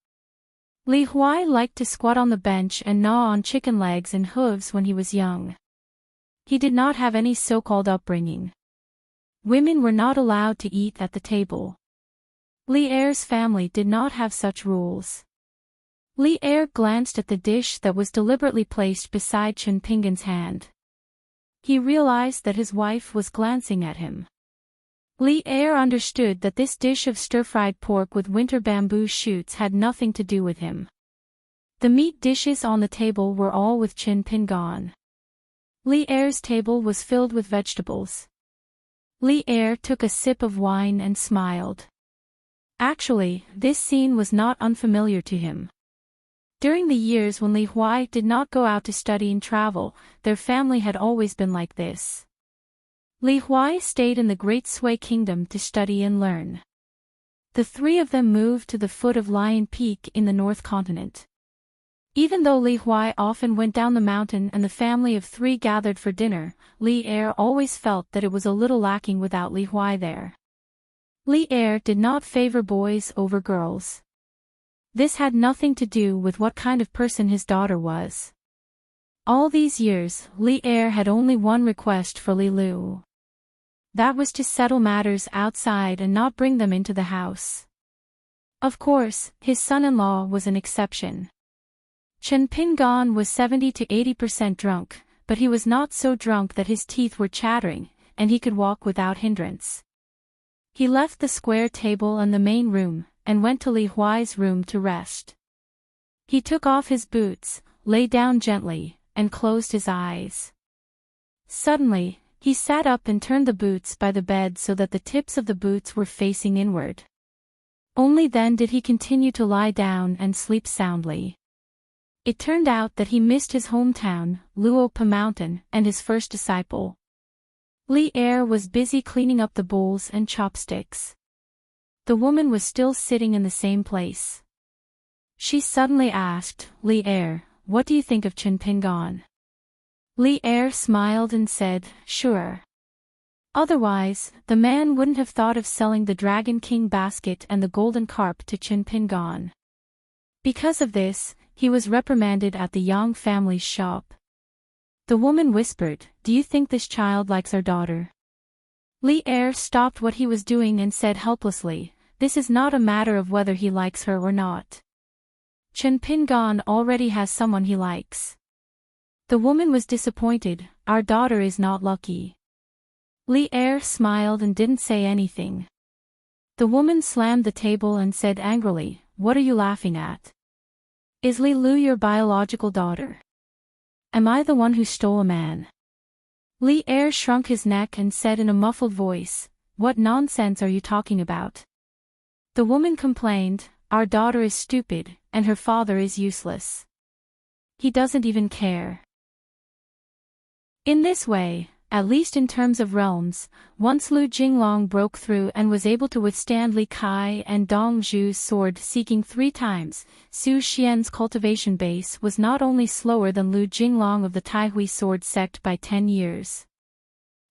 Li Huai liked to squat on the bench and gnaw on chicken legs and hooves when he was young. He did not have any so-called upbringing. Women were not allowed to eat at the table. Li Er's family did not have such rules. Li Er glanced at the dish that was deliberately placed beside Chen Pingon's hand. He realized that his wife was glancing at him. Li Er understood that this dish of stir-fried pork with winter bamboo shoots had nothing to do with him. The meat dishes on the table were all with Chen Pingon. Li Er's table was filled with vegetables. Li Er took a sip of wine and smiled. Actually, this scene was not unfamiliar to him. During the years when Li Huai did not go out to study and travel, their family had always been like this. Li Huai stayed in the Great Sui Kingdom to study and learn. The 3 of them moved to the foot of Lion Peak in the North Continent. Even though Li Huai often went down the mountain and the family of three gathered for dinner, Li Er always felt that it was a little lacking without Li Huai there. Li Er did not favor boys over girls. This had nothing to do with what kind of person his daughter was. All these years, Li Er had only one request for Li Lu. That was to settle matters outside and not bring them into the house. Of course, his son-in-law was an exception. Chen Pingan was 70 to 80% drunk, but he was not so drunk that his teeth were chattering, and he could walk without hindrance. He left the square table and the main room, and went to Li Huai's room to rest. He took off his boots, lay down gently, and closed his eyes. Suddenly, he sat up and turned the boots by the bed so that the tips of the boots were facing inward. Only then did he continue to lie down and sleep soundly. It turned out that he missed his hometown, Luopa Mountain, and his first disciple. Li Er was busy cleaning up the bowls and chopsticks. The woman was still sitting in the same place. She suddenly asked, "Li Er, what do you think of Chen Pingan?" Li Er smiled and said, "Sure. Otherwise, the man wouldn't have thought of selling the Dragon King basket and the golden carp to Chen Pingan." Because of this, he was reprimanded at the Yang family's shop. The woman whispered, "Do you think this child likes our daughter?" Li Er stopped what he was doing and said helplessly, "This is not a matter of whether he likes her or not. Chen Pingan already has someone he likes." The woman was disappointed, "Our daughter is not lucky." Li Er smiled and didn't say anything. The woman slammed the table and said angrily, "What are you laughing at? Is Li Lu your biological daughter? Am I the one who stole a man?" Li Er shrunk his neck and said in a muffled voice, "What nonsense are you talking about?" The woman complained, "Our daughter is stupid, and her father is useless. He doesn't even care." In this way, at least in terms of realms, once Lu Jinglong broke through and was able to withstand Li Kai and Dong Zhu's sword seeking 3 times, Su Xian's cultivation base was not only slower than Lu Jinglong of the Taihui sword sect by 10 years.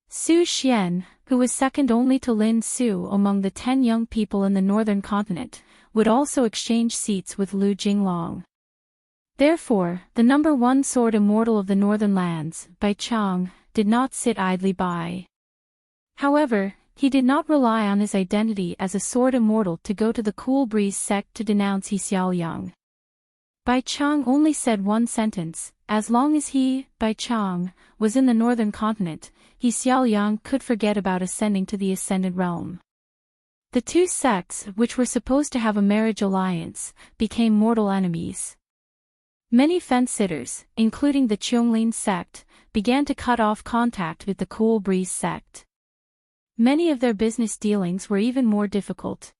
Su Xian, who was second only to Lin Su among the 10 young people in the northern continent, would also exchange seats with Lu Jinglong. Therefore, the number 1 sword immortal of the northern lands, Bai Chang, did not sit idly by. However, he did not rely on his identity as a sword immortal to go to the Cool Breeze sect to denounce He Xiaoliang. Bai Chang only said one sentence: as long as he, Bai Chang, was in the northern continent, He Xiaoliang could forget about ascending to the ascendant realm. The 2 sects, which were supposed to have a marriage alliance, became mortal enemies. Many fence-sitters, including the Qianglin sect, began to cut off contact with the Cool Breeze sect. Many of their business dealings were even more difficult.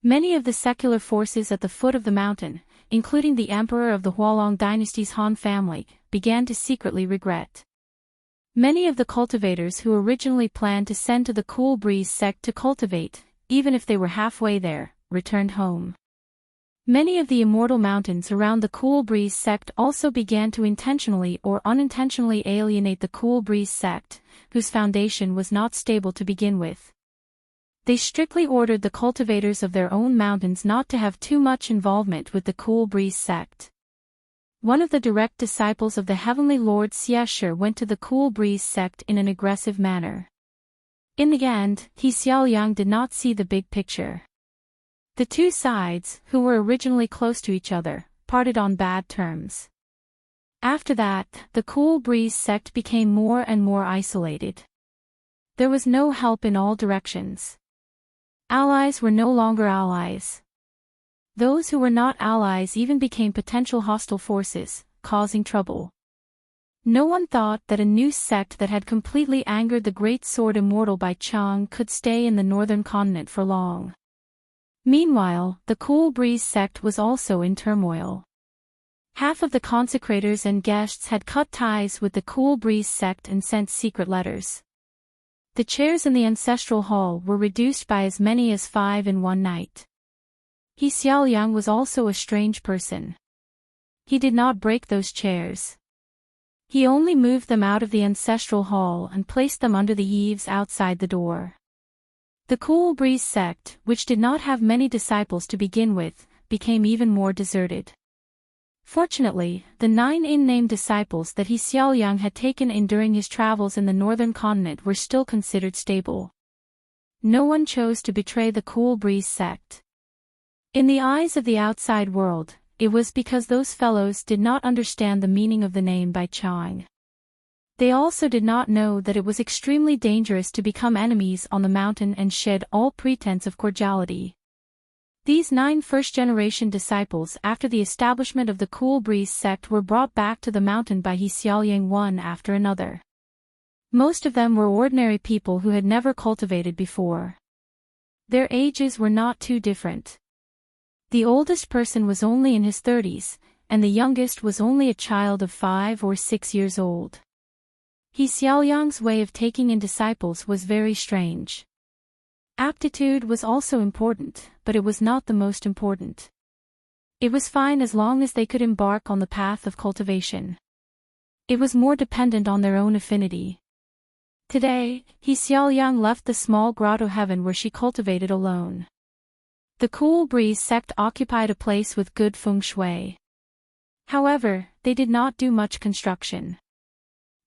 Many of the secular forces at the foot of the mountain, including the emperor of the Hualong dynasty's Han family, began to secretly regret. Many of the cultivators who originally planned to send to the Cool Breeze sect to cultivate, even if they were halfway there, returned home. Many of the immortal mountains around the Cool Breeze sect also began to intentionally or unintentionally alienate the Cool Breeze sect, whose foundation was not stable to begin with. They strictly ordered the cultivators of their own mountains not to have too much involvement with the Cool Breeze sect. One of the direct disciples of the Heavenly Lord Xiashi went to the Cool Breeze sect in an aggressive manner. In the end, He Xiaoliang did not see the big picture. The 2 sides, who were originally close to each other, parted on bad terms. After that, the Cool Breeze sect became more and more isolated. There was no help in all directions. Allies were no longer allies. Those who were not allies even became potential hostile forces, causing trouble. No one thought that a new sect that had completely angered the great sword immortal Bai Chang could stay in the northern continent for long. Meanwhile, the Cool Breeze sect was also in turmoil. Half of the consecrators and guests had cut ties with the Cool Breeze sect and sent secret letters. The chairs in the ancestral hall were reduced by as many as 5 in one night. He Xiaoliang was also a strange person. He did not break those chairs. He only moved them out of the ancestral hall and placed them under the eaves outside the door. The Cool Breeze sect, which did not have many disciples to begin with, became even more deserted. Fortunately, the 9 unnamed disciples that He Xiaoyang had taken in during his travels in the northern continent were still considered stable. No one chose to betray the Cool Breeze sect. In the eyes of the outside world, it was because those fellows did not understand the meaning of the name Bai Chang. They also did not know that it was extremely dangerous to become enemies on the mountain and shed all pretense of cordiality. These 9 first-generation disciples after the establishment of the Cool Breeze sect were brought back to the mountain by He Xiaoyang one after another. Most of them were ordinary people who had never cultivated before. Their ages were not too different. The oldest person was only in his 30s, and the youngest was only a child of 5 or 6 years old. He Xiaoyang's way of taking in disciples was very strange. Aptitude was also important, but it was not the most important. It was fine as long as they could embark on the path of cultivation. It was more dependent on their own affinity. Today, He Xiaoyang left the small grotto heaven where she cultivated alone. The Cool Breeze sect occupied a place with good feng shui. However, they did not do much construction.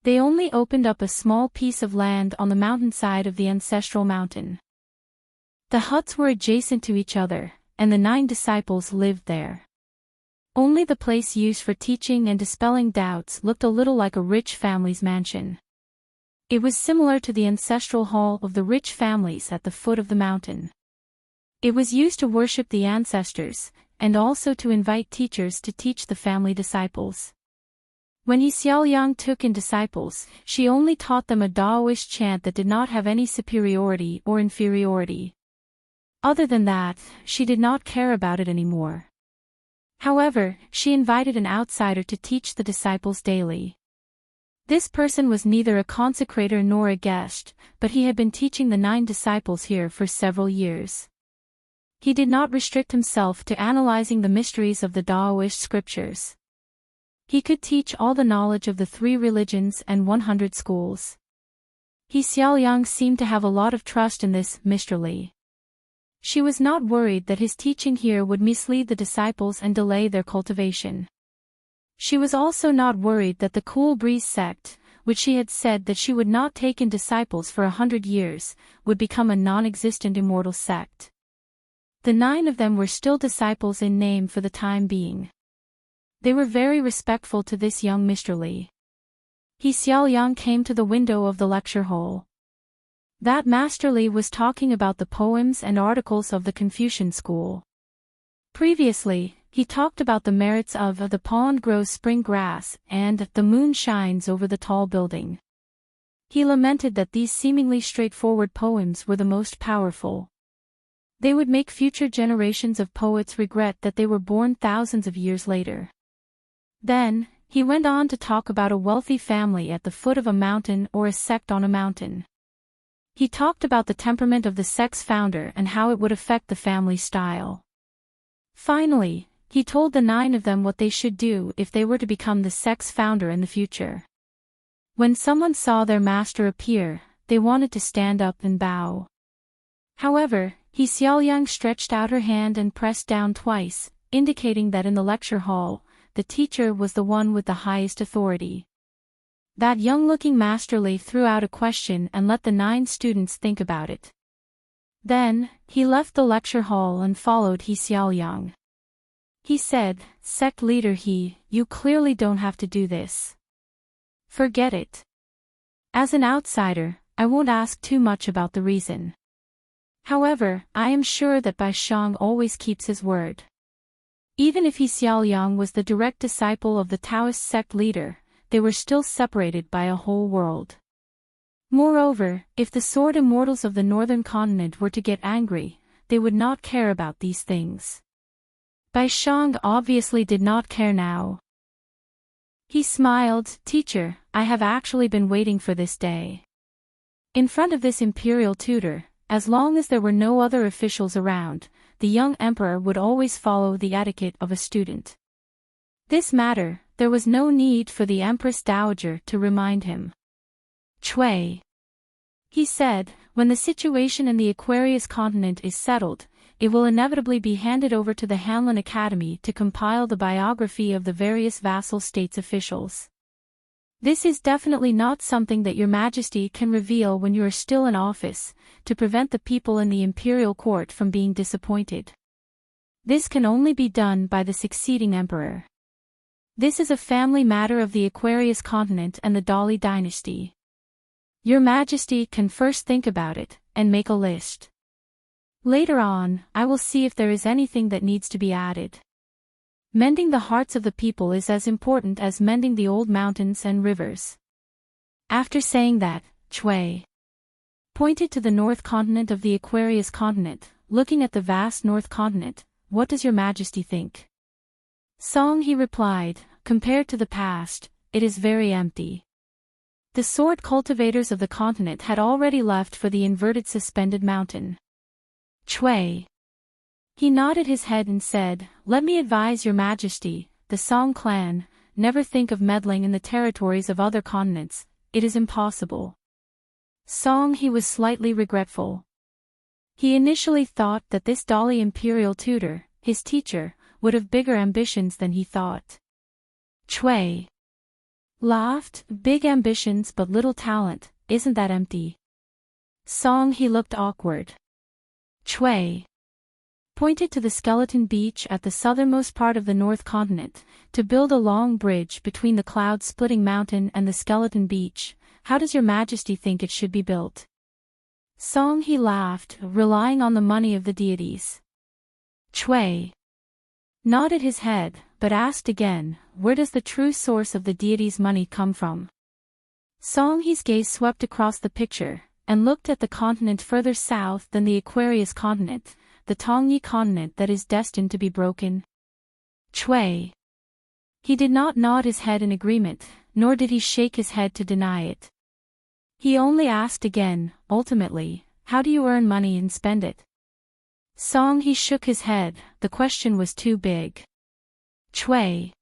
They only opened up a small piece of land on the mountainside of the ancestral mountain. The huts were adjacent to each other, and the 9 disciples lived there. Only the place used for teaching and dispelling doubts looked a little like a rich family's mansion. It was similar to the ancestral hall of the rich families at the foot of the mountain. It was used to worship the ancestors, and also to invite teachers to teach the family disciples. When He Xiaoyang took in disciples, she only taught them a Taoist chant that did not have any superiority or inferiority. Other than that, she did not care about it anymore. However, she invited an outsider to teach the disciples daily. This person was neither a consecrator nor a guest, but he had been teaching the 9 disciples here for several years. He did not restrict himself to analyzing the mysteries of the Taoist scriptures. He could teach all the knowledge of the 3 religions and 100 schools. He Xiaoyang seemed to have a lot of trust in this Mr. Li. She was not worried that his teaching here would mislead the disciples and delay their cultivation. She was also not worried that the Cool Breeze sect, which she had said that she would not take in disciples for 100 years, would become a non-existent immortal sect. The 9 of them were still disciples in name for the time being. They were very respectful to this young Mr. Li. He Xiaoyang came to the window of the lecture hall. That Master Li was talking about the poems and articles of the Confucian school. Previously, he talked about the merits of the pond grows spring grass and the moon shines over the tall building. He lamented that these seemingly straightforward poems were the most powerful. They would make future generations of poets regret that they were born thousands of years later. Then, he went on to talk about a wealthy family at the foot of a mountain or a sect on a mountain. He talked about the temperament of the sect's founder and how it would affect the family style. Finally, he told the 9 of them what they should do if they were to become the sect's founder in the future. When someone saw their master appear, they wanted to stand up and bow. However, He Xiaoyang stretched out her hand and pressed down twice, indicating that in the lecture hall, the teacher was the one with the highest authority. That young-looking Master Li threw out a question and let the 9 students think about it. Then, he left the lecture hall and followed He Xiaoyang. He said, "Sect leader He, you clearly don't have to do this. Forget it. As an outsider, I won't ask too much about the reason. However, I am sure that Bai Shang always keeps his word." Even if He Xiaoyang was the direct disciple of the Taoist sect leader, they were still separated by a whole world. Moreover, if the sword immortals of the northern continent were to get angry, they would not care about these things. Bai Shang obviously did not care now. He smiled, "Teacher, I have actually been waiting for this day." In front of this imperial tutor, as long as there were no other officials around, the young emperor would always follow the etiquette of a student. This matter, there was no need for the Empress Dowager to remind him. Chui, he said, when the situation in the Aquarius continent is settled, it will inevitably be handed over to the Hanlin Academy to compile the biography of the various vassal states' officials. This is definitely not something that Your Majesty can reveal when you are still in office, to prevent the people in the imperial court from being disappointed. This can only be done by the succeeding emperor. This is a family matter of the Aquarius continent and the Dali dynasty. Your Majesty can first think about it, and make a list. Later on, I will see if there is anything that needs to be added. Mending the hearts of the people is as important as mending the old mountains and rivers. After saying that, Chui pointed to the north continent of the Aquarius continent, looking at the vast north continent. What does Your Majesty think? Song, he replied, compared to the past, it is very empty. The sword cultivators of the continent had already left for the inverted suspended mountain. Chui. He nodded his head and said, let me advise Your Majesty, the Song clan, never think of meddling in the territories of other continents, it is impossible. Song, he was slightly regretful. He initially thought that this Dali imperial tutor, his teacher, would have bigger ambitions than he thought. Chui laughed, big ambitions but little talent, isn't that empty? Song, he looked awkward. Chui pointed to the skeleton beach at the southernmost part of the North Continent, to build a long bridge between the cloud-splitting mountain and the skeleton beach. How does Your Majesty think it should be built? Song, he laughed, relying on the money of the deities. Chui nodded his head, but asked again, where does the true source of the deities' money come from? Song, his gaze swept across the picture, and looked at the continent further south than the Aquarius continent, the Tongyi continent that is destined to be broken. Chui. He did not nod his head in agreement, nor did he shake his head to deny it. He only asked again, ultimately, how do you earn money and spend it? Song, he shook his head, the question was too big. Chui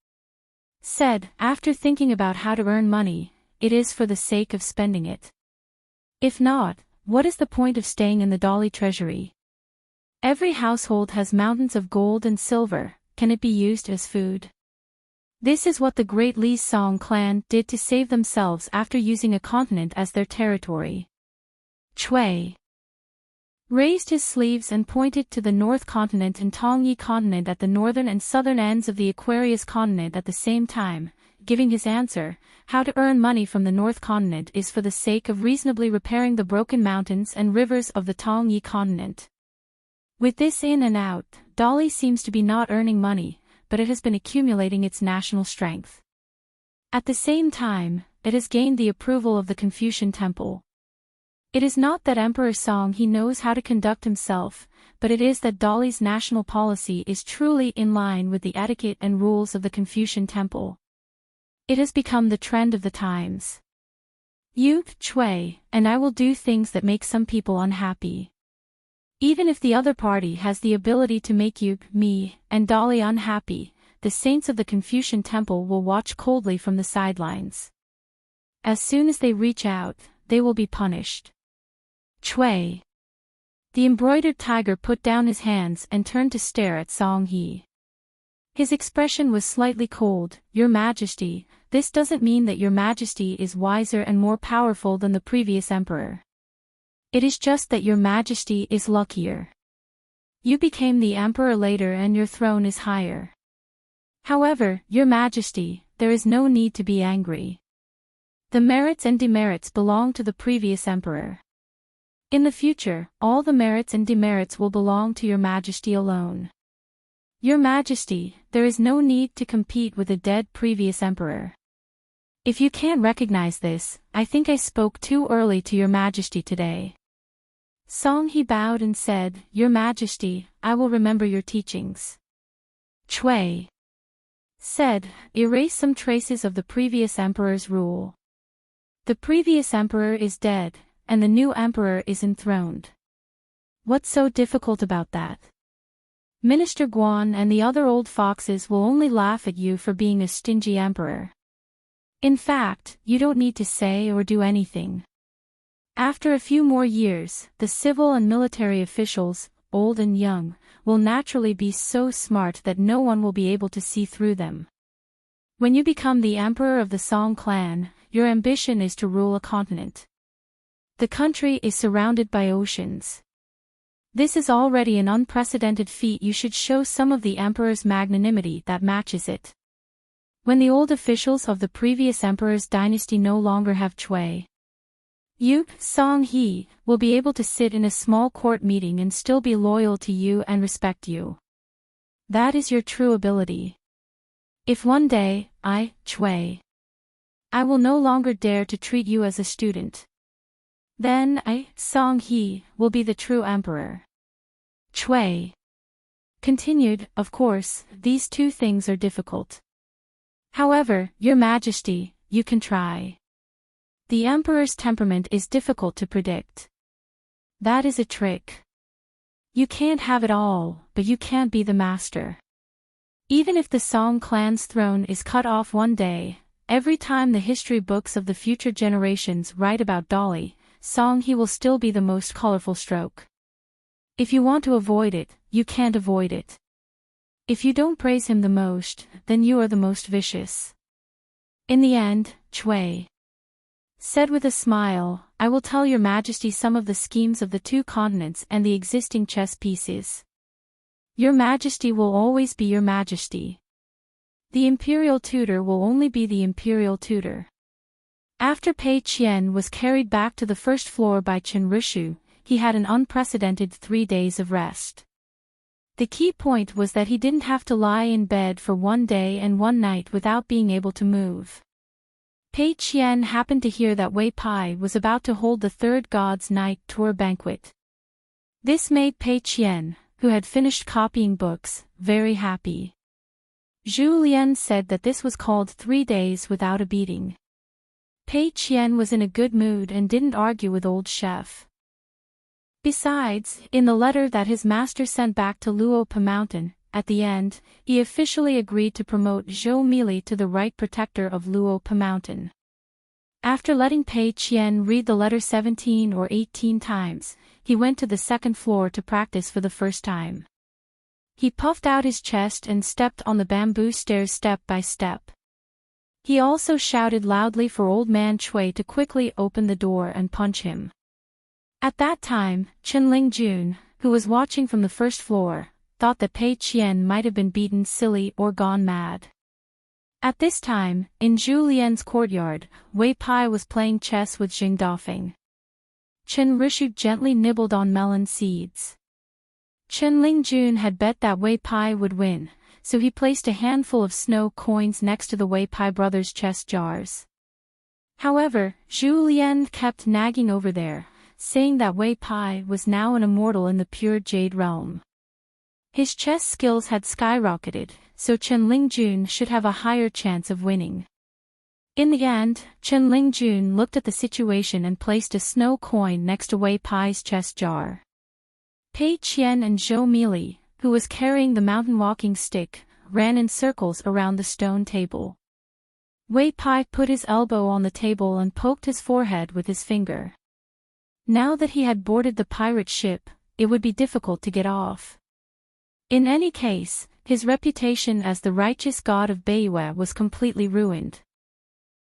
said, after thinking about how to earn money, it is for the sake of spending it. If not, what is the point of staying in the Dali treasury? Every household has mountains of gold and silver, can it be used as food? This is what the great Li Song clan did to save themselves after using a continent as their territory. Chui raised his sleeves and pointed to the North Continent and Tongyi Continent at the northern and southern ends of the Aquarius Continent at the same time, giving his answer, how to earn money from the North Continent is for the sake of reasonably repairing the broken mountains and rivers of the Tongyi Continent. With this in and out, Dali seems to be not earning money, but it has been accumulating its national strength. At the same time, it has gained the approval of the Confucian Temple. It is not that Emperor Song he knows how to conduct himself, but it is that Dali's national policy is truly in line with the etiquette and rules of the Confucian Temple. It has become the trend of the times. You, Chui, and I will do things that make some people unhappy. Even if the other party has the ability to make you, me, and Dali unhappy, the saints of the Confucian Temple will watch coldly from the sidelines. As soon as they reach out, they will be punished. Chui. The embroidered tiger put down his hands and turned to stare at Song He. His expression was slightly cold. Your Majesty, this doesn't mean that Your Majesty is wiser and more powerful than the previous emperor. It is just that Your Majesty is luckier. You became the emperor later and your throne is higher. However, Your Majesty, there is no need to be angry. The merits and demerits belong to the previous emperor. In the future, all the merits and demerits will belong to Your Majesty alone. Your Majesty, there is no need to compete with a dead previous emperor. If you can't recognize this, I think I spoke too early to Your Majesty today. Song He bowed and said, Your Majesty, I will remember your teachings. Chui said, erase some traces of the previous emperor's rule. The previous emperor is dead, and the new emperor is enthroned. What's so difficult about that? Minister Guan and the other old foxes will only laugh at you for being a stingy emperor. In fact, you don't need to say or do anything. After a few more years, the civil and military officials, old and young, will naturally be so smart that no one will be able to see through them. When you become the emperor of the Song clan, your ambition is to rule a continent. The country is surrounded by oceans. This is already an unprecedented feat. You should show some of the emperor's magnanimity that matches it. When the old officials of the previous emperor's dynasty no longer have sway, you, Song He, will be able to sit in a small court meeting and still be loyal to you and respect you. That is your true ability. If one day, I will no longer dare to treat you as a student, then I, Song He, will be the true emperor. Chui. Continued, of course, these two things are difficult. However, Your Majesty, you can try. The emperor's temperament is difficult to predict. That is a trick. You can't have it all, but you can't be the master. Even if the Song clan's throne is cut off one day, every time the history books of the future generations write about Dolly, Song He will still be the most colorful stroke. If you want to avoid it, you can't avoid it. If you don't praise him the most, then you are the most vicious. In the end, Chui said with a smile, I will tell Your Majesty some of the schemes of the two continents and the existing chess pieces. Your Majesty will always be Your Majesty. The imperial tutor will only be the imperial tutor. After Pei Qian was carried back to the first floor by Chen Rishu, he had an unprecedented 3 days of rest. The key point was that he didn't have to lie in bed for 1 day and 1 night without being able to move. Pei Qian happened to hear that Wei Pai was about to hold the Third God's Night tour banquet. This made Pei Qian, who had finished copying books, very happy. Zhu Lian said that this was called 3 days without a beating. Pei Qian was in a good mood and didn't argue with old chef. Besides, in the letter that his master sent back to Luopa Mountain, at the end, he officially agreed to promote Zhou Mili to the right protector of Luopa Mountain. After letting Pei Qian read the letter 17 or 18 times, he went to the second floor to practice for the first time. He puffed out his chest and stepped on the bamboo stairs step by step. He also shouted loudly for Old Man Chui to quickly open the door and punch him. At that time, Chen Lingjun, who was watching from the first floor, thought that Pei Qian might have been beaten silly or gone mad. At this time, in Zhu Lian's courtyard, Wei Pai was playing chess with Jing Dafeng. Chen Rishu gently nibbled on melon seeds. Chen Lingjun had bet that Wei Pai would win, so he placed a handful of snow coins next to the Wei Pai brothers' chest jars. However, Zhu Lian kept nagging over there, saying that Wei Pai was now an immortal in the pure jade realm. His chess skills had skyrocketed, so Chen Lingjun should have a higher chance of winning. In the end, Chen Lingjun looked at the situation and placed a snow coin next to Wei Pai's chest jar. Pei Qian and Zhou Mili, who was carrying the mountain walking stick, ran in circles around the stone table. Wei Pai put his elbow on the table and poked his forehead with his finger. Now that he had boarded the pirate ship, it would be difficult to get off. In any case, his reputation as the righteous god of Beiyue was completely ruined.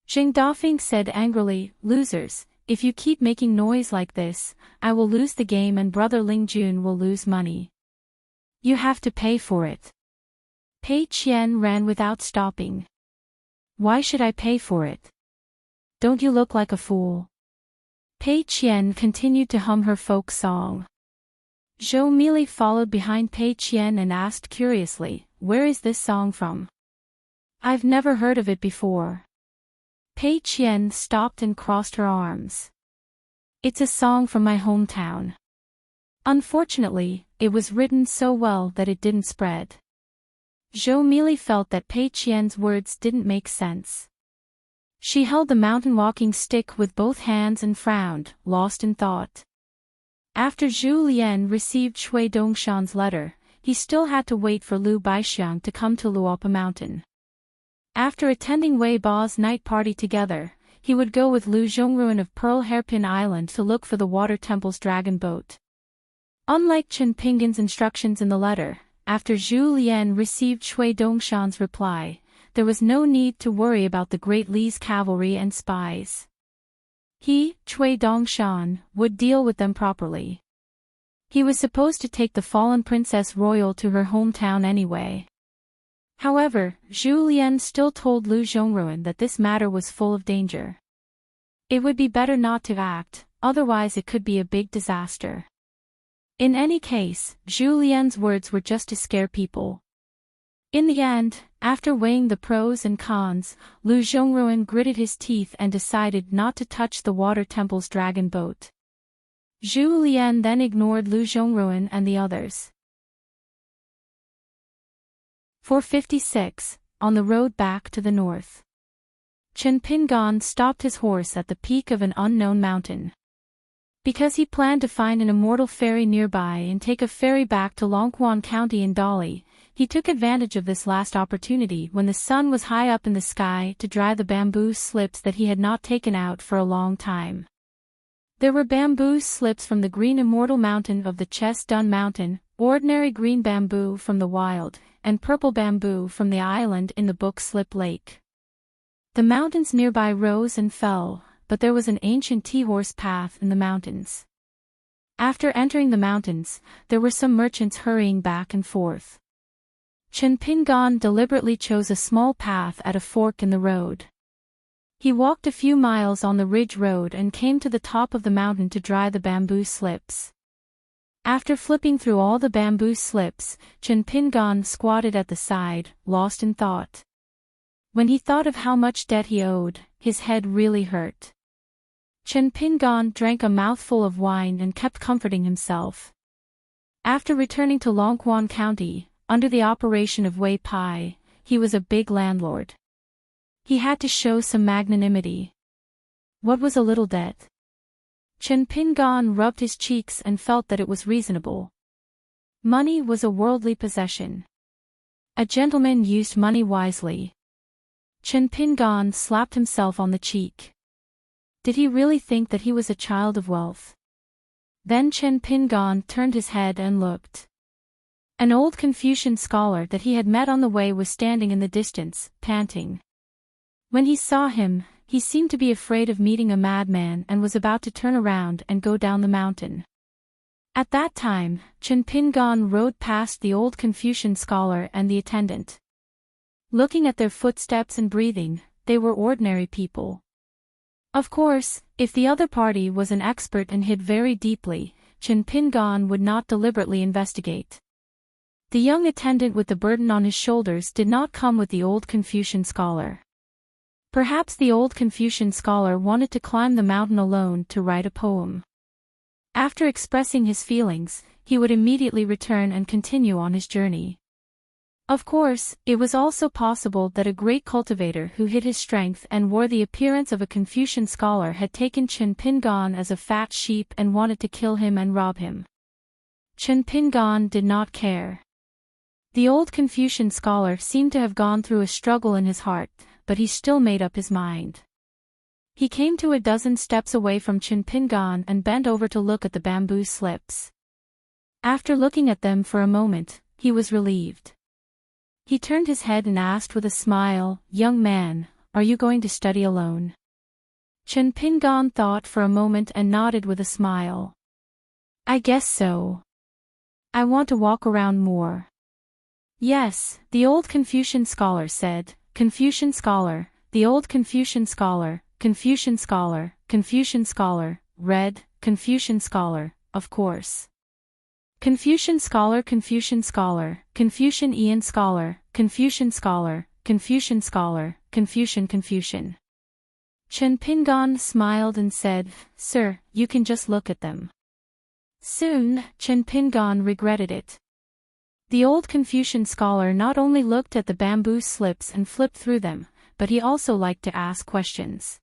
Jing Dafeng said angrily, "Losers, if you keep making noise like this, I will lose the game and Brother Lingjun will lose money. You have to pay for it." Pei Qian ran without stopping. "Why should I pay for it? Don't you look like a fool?" Pei Qian continued to hum her folk song. Zhou Mili followed behind Pei Qian and asked curiously, "Where is this song from? I've never heard of it before." Pei Qian stopped and crossed her arms. "It's a song from my hometown. Unfortunately, it was written so well that it didn't spread." Zhou Mili felt that Pei Qian's words didn't make sense. She held the mountain walking stick with both hands and frowned, lost in thought. After Zhu Lian received Shui Dongshan's letter, he still had to wait for Liu Baixiang to come to Luopa Mountain. After attending Wei Bao's night party together, he would go with Liu Zhongruan of Pearl Hairpin Island to look for the Water Temple's dragon boat. Unlike Chen Pinggan's instructions in the letter, after Zhu Lian received Shui Dongshan's reply, there was no need to worry about the Great Li's cavalry and spies. He, Shui Dongshan, would deal with them properly. He was supposed to take the fallen Princess Royal to her hometown anyway. However, Zhu Lian still told Liu Zhongruan that this matter was full of danger. It would be better not to act, otherwise it could be a big disaster. In any case, Zhu Lian's words were just to scare people. In the end, after weighing the pros and cons, Liu Zhongruan gritted his teeth and decided not to touch the Water Temple's dragon boat. Zhu Lian then ignored Liu Zhongruan and the others. 456, on the road back to the north. Chen Pinggan stopped his horse at the peak of an unknown mountain. Because he planned to find an immortal fairy nearby and take a ferry back to Longquan County in Dali, he took advantage of this last opportunity when the sun was high up in the sky to dry the bamboo slips that he had not taken out for a long time. There were bamboo slips from the green immortal mountain of the Chess-Dun Mountain, ordinary green bamboo from the wild, and purple bamboo from the island in the Book Slip Lake. The mountains nearby rose and fell, but there was an ancient tea-horse path in the mountains. After entering the mountains, there were some merchants hurrying back and forth. Chen Pinggan deliberately chose a small path at a fork in the road. He walked a few miles on the ridge road and came to the top of the mountain to dry the bamboo slips. After flipping through all the bamboo slips, Chen Pinggan squatted at the side, lost in thought. When he thought of how much debt he owed, his head really hurt. Chen Pinggan drank a mouthful of wine and kept comforting himself. After returning to Longquan County, under the operation of Wei Pai, he was a big landlord. He had to show some magnanimity. What was a little debt? Chen Pinggan rubbed his cheeks and felt that it was reasonable. Money was a worldly possession. A gentleman used money wisely. Chen Pinggan slapped himself on the cheek. Did he really think that he was a child of wealth? Then Chen Pinggan turned his head and looked. An old Confucian scholar that he had met on the way was standing in the distance, panting. When he saw him, he seemed to be afraid of meeting a madman and was about to turn around and go down the mountain. At that time, Chen Pinggan rode past the old Confucian scholar and the attendant. Looking at their footsteps and breathing, they were ordinary people. Of course, if the other party was an expert and hid very deeply, Chen Pinggan would not deliberately investigate. The young attendant with the burden on his shoulders did not come with the old Confucian scholar. Perhaps the old Confucian scholar wanted to climb the mountain alone to write a poem. After expressing his feelings, he would immediately return and continue on his journey. Of course, it was also possible that a great cultivator who hid his strength and wore the appearance of a Confucian scholar had taken Chen Pinggan as a fat sheep and wanted to kill him and rob him. Chen Pinggan did not care. The old Confucian scholar seemed to have gone through a struggle in his heart, but he still made up his mind. He came to a dozen steps away from Chen Pinggan and bent over to look at the bamboo slips. After looking at them for a moment, he was relieved. He turned his head and asked with a smile, "Young man, are you going to study alone?" Chen Pinggan thought for a moment and nodded with a smile. "I guess so. I want to walk around more." "Yes," the old Confucian scholar said. Confucian scholar, the old Confucian scholar, Confucian scholar, Confucian scholar, read, Confucian scholar, of course. Confucian scholar, Confucian scholar, Confucian Ian scholar, Confucian scholar, Confucian scholar, Confucian Confucian. Chen Pinggan smiled and said, "Sir, you can just look at them." Soon, Chen Pinggan regretted it. The old Confucian scholar not only looked at the bamboo slips and flipped through them, but he also liked to ask questions.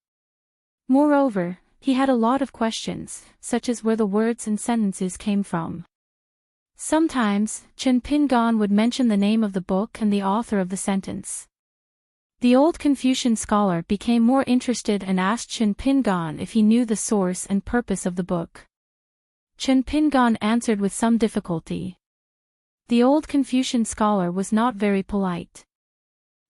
Moreover, he had a lot of questions, such as where the words and sentences came from. Sometimes, Chen Pingan would mention the name of the book and the author of the sentence. The old Confucian scholar became more interested and asked Chen Pingan if he knew the source and purpose of the book. Chen Pingan answered with some difficulty. The old Confucian scholar was not very polite.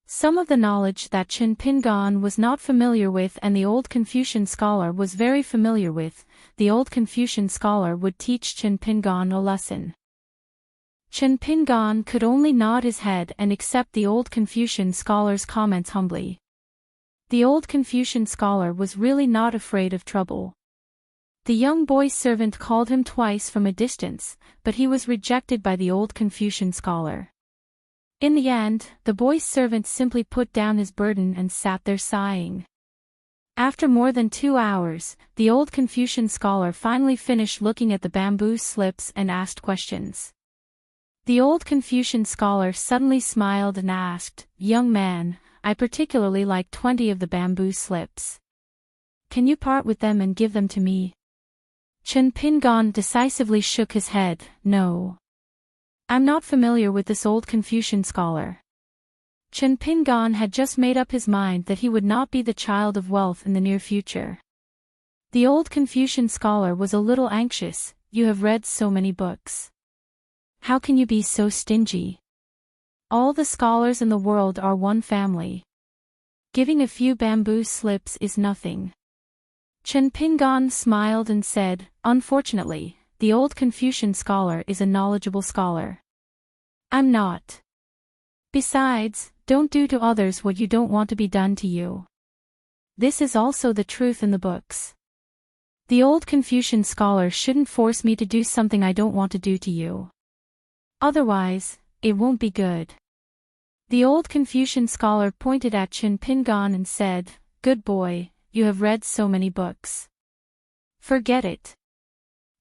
Some of the knowledge that Chen Pingan was not familiar with and the old Confucian scholar was very familiar with, the old Confucian scholar would teach Chen Pingan a lesson. Chen Pingan could only nod his head and accept the old Confucian scholar's comments humbly. The old Confucian scholar was really not afraid of trouble. The young boy's servant called him twice from a distance, but he was rejected by the old Confucian scholar. In the end, the boy's servant simply put down his burden and sat there sighing. After more than 2 hours, the old Confucian scholar finally finished looking at the bamboo slips and asked questions. The old Confucian scholar suddenly smiled and asked, "Young man, I particularly like 20 of the bamboo slips. Can you part with them and give them to me?" Chen Pingan decisively shook his head, "No. I'm not familiar with this old Confucian scholar." Chen Pingan had just made up his mind that he would not be the child of wealth in the near future. The old Confucian scholar was a little anxious. "You have read so many books. How can you be so stingy? All the scholars in the world are one family. Giving a few bamboo slips is nothing." Chen Pingan smiled and said, "Unfortunately, the old Confucian scholar is a knowledgeable scholar. I'm not. Besides, don't do to others what you don't want to be done to you. This is also the truth in the books. The old Confucian scholar shouldn't force me to do something I don't want to do to you. Otherwise, it won't be good." The old Confucian scholar pointed at Chen Pingan and said, "Good boy, you have read so many books. Forget it.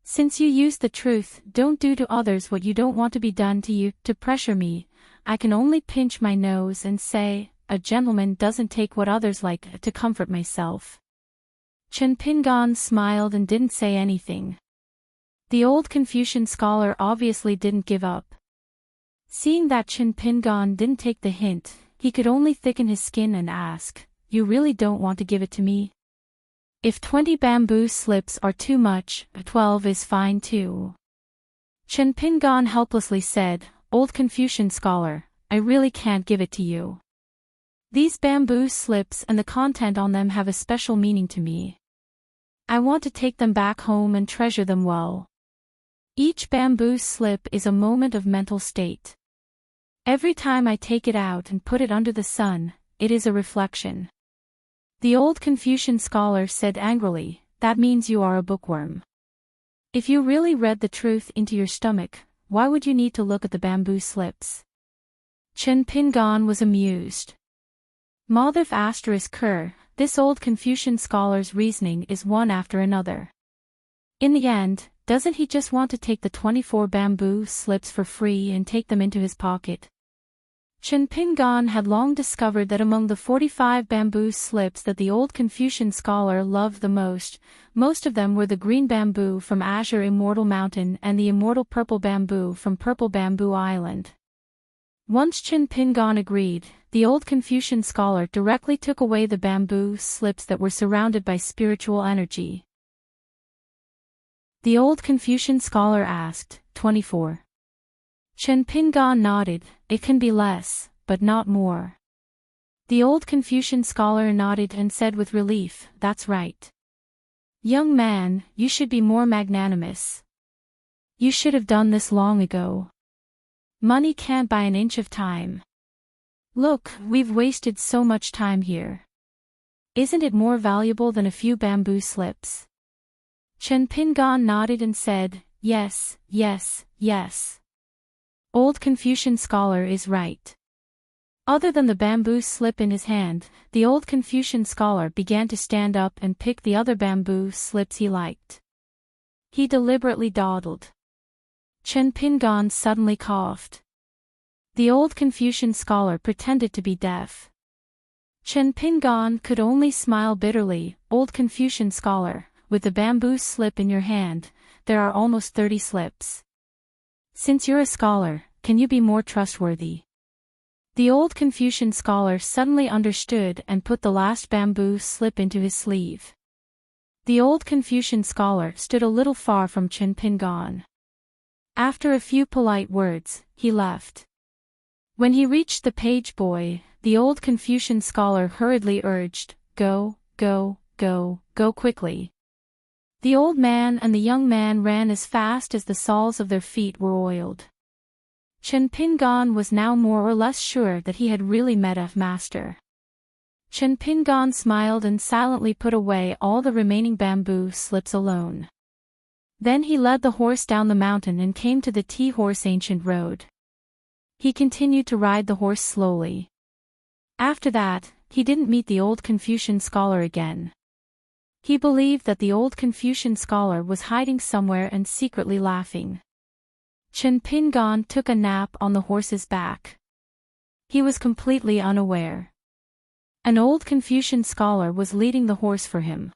Since you use the truth, don't do to others what you don't want to be done to you. To pressure me, I can only pinch my nose and say, a gentleman doesn't take what others like to comfort myself." Chen Pingan smiled and didn't say anything. The old Confucian scholar obviously didn't give up. Seeing that Chen Pingan didn't take the hint, he could only thicken his skin and ask, "You really don't want to give it to me? If 20 bamboo slips are too much, 12 is fine too." Chen Pingan helplessly said, "Old Confucian scholar, I really can't give it to you. These bamboo slips and the content on them have a special meaning to me. I want to take them back home and treasure them well. Each bamboo slip is a moment of mental state. Every time I take it out and put it under the sun, it is a reflection." The old Confucian scholar said angrily, "That means you are a bookworm. If you really read the truth into your stomach, why would you need to look at the bamboo slips?" Chen Pingan was amused. Madhav *Ker, this old Confucian scholar's reasoning is one after another. In the end, doesn't he just want to take the 24 bamboo slips for free and take them into his pocket? Chen Pingan had long discovered that among the 45 bamboo slips that the old Confucian scholar loved the most of them were the green bamboo from Azure Immortal Mountain and the immortal purple bamboo from Purple Bamboo Island. Once Chen Pingan agreed, the old Confucian scholar directly took away the bamboo slips that were surrounded by spiritual energy. The old Confucian scholar asked, 24. Chen Pingan nodded, "It can be less, but not more." The old Confucian scholar nodded and said with relief, "That's right. Young man, you should be more magnanimous. You should have done this long ago. Money can't buy an inch of time. Look, we've wasted so much time here. Isn't it more valuable than a few bamboo slips?" Chen Pingan nodded and said, "Yes, yes, yes. Old Confucian scholar is right." Other than the bamboo slip in his hand, the old Confucian scholar began to stand up and pick the other bamboo slips he liked. He deliberately dawdled. Chen Pingan suddenly coughed. The old Confucian scholar pretended to be deaf. Chen Pingan could only smile bitterly. "Old Confucian scholar, with the bamboo slip in your hand, there are almost 30 slips. Since you're a scholar, can you be more trustworthy? The old Confucian scholar suddenly understood and put the last bamboo slip into his sleeve. The old Confucian scholar stood a little far from Chen Pingan. After a few polite words, he left. When he reached the page boy, the old Confucian scholar hurriedly urged, "Go, go, go, go quickly." The old man and the young man ran as fast as the soles of their feet were oiled. Chen Pingan was now more or less sure that he had really met a master. Chen Pingan smiled and silently put away all the remaining bamboo slips alone. Then he led the horse down the mountain and came to the Tea-Horse Ancient Road. He continued to ride the horse slowly. After that, he didn't meet the old Confucian scholar again. He believed that the old Confucian scholar was hiding somewhere and secretly laughing. Chen Pingan took a nap on the horse's back. He was completely unaware. An old Confucian scholar was leading the horse for him.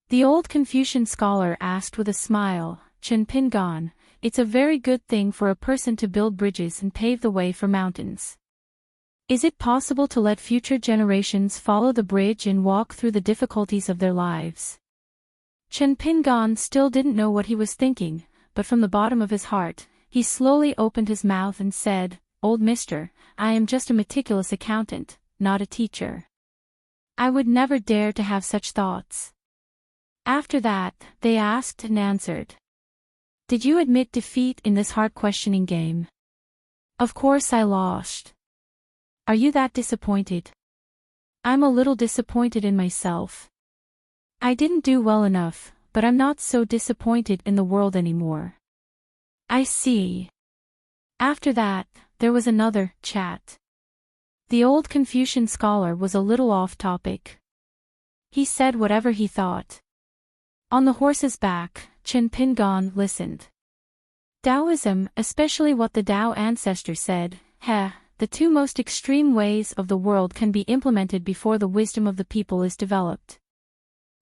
The old Confucian scholar asked with a smile, "Chen Pingan, it's a very good thing for a person to build bridges and pave the way for mountains. Is it possible to let future generations follow the bridge and walk through the difficulties of their lives?" Chen Pingan still didn't know what he was thinking, but from the bottom of his heart, he slowly opened his mouth and said, "Old mister, I am just a meticulous accountant, not a teacher. I would never dare to have such thoughts." After that, they asked and answered. "Did you admit defeat in this heart-questioning game?" "Of course I lost." "Are you that disappointed?" "I'm a little disappointed in myself. I didn't do well enough, but I'm not so disappointed in the world anymore." "I see." After that, there was another chat. The old Confucian scholar was a little off topic. He said whatever he thought. On the horse's back, Chen Pingan listened. Taoism, especially what the Tao ancestors said, the two most extreme ways of the world can be implemented before the wisdom of the people is developed.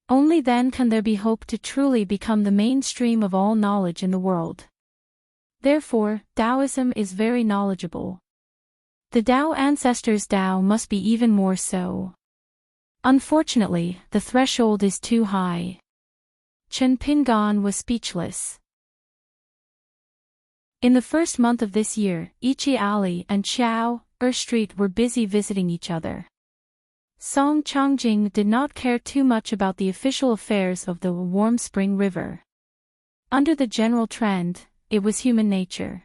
Only then can there be hope to truly become the mainstream of all knowledge in the world. Therefore, Taoism is very knowledgeable. The Tao ancestors' Tao must be even more so. Unfortunately, the threshold is too high. Chen Pingan was speechless. In the first month of this year, Ichi Alley and Xiao Street were busy visiting each other. Song Changjing did not care too much about the official affairs of the Warm Spring River. Under the general trend, it was human nature.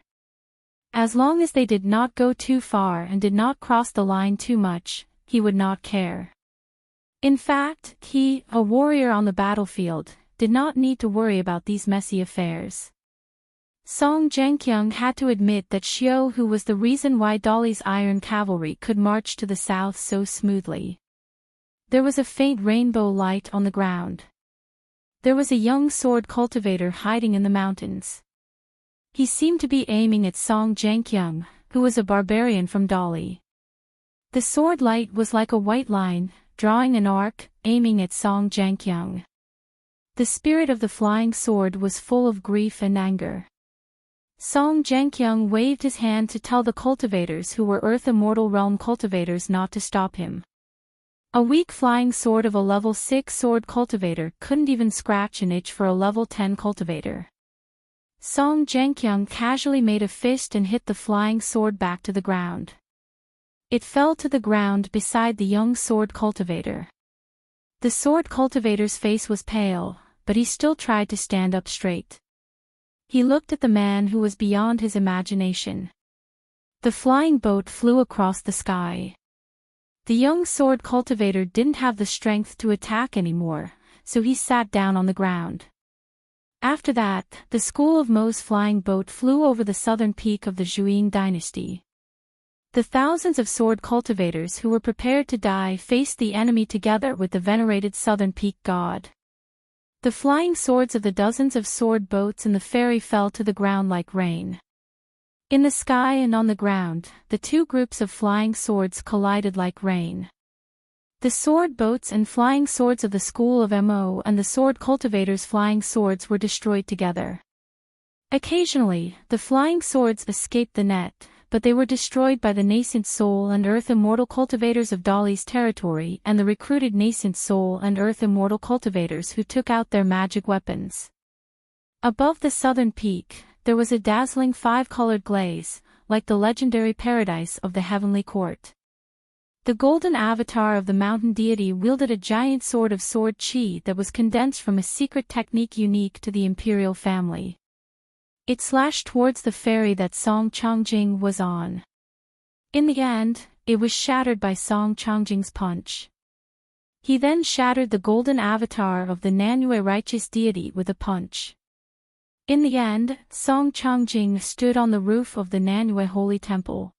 As long as they did not go too far and did not cross the line too much, he would not care. In fact, he, a warrior on the battlefield, did not need to worry about these messy affairs. Song Zhengqiang had to admit that Xiao Hu was the reason why Dali's iron cavalry could march to the south so smoothly. There was a faint rainbow light on the ground. There was a young sword cultivator hiding in the mountains. He seemed to be aiming at Song Zhengqiang, who was a barbarian from Dali. The sword light was like a white line, drawing an arc, aiming at Song Zhengqiang. The spirit of the flying sword was full of grief and anger. Song Zhengqiang waved his hand to tell the cultivators who were Earth Immortal Realm cultivators not to stop him. A weak flying sword of a level 6 sword cultivator couldn't even scratch an itch for a level 10 cultivator. Song Zhengqiang casually made a fist and hit the flying sword back to the ground. It fell to the ground beside the young sword cultivator. The sword cultivator's face was pale, but he still tried to stand up straight. He looked at the man who was beyond his imagination. The flying boat flew across the sky. The young sword cultivator didn't have the strength to attack anymore, so he sat down on the ground. After that, the school of Mo's flying boat flew over the southern peak of the Zhuang dynasty. The thousands of sword cultivators who were prepared to die faced the enemy together with the venerated southern peak god. The flying swords of the dozens of sword boats in the ferry fell to the ground like rain. In the sky and on the ground, the two groups of flying swords collided like rain. The sword boats and flying swords of the school of Mo and the sword cultivators' flying swords were destroyed together. Occasionally, the flying swords escaped the net, but they were destroyed by the nascent soul and earth immortal cultivators of Dolly's territory and the recruited nascent soul and earth immortal cultivators who took out their magic weapons. Above the southern peak, there was a dazzling five-colored glaze, like the legendary paradise of the heavenly court. The golden avatar of the mountain deity wielded a giant sword of sword chi that was condensed from a secret technique unique to the imperial family. It slashed towards the ferry that Song Changjing was on. In the end, it was shattered by Song Changjing's punch. He then shattered the golden avatar of the Nanyue righteous deity with a punch. In the end, Song Changjing stood on the roof of the Nanyue holy temple.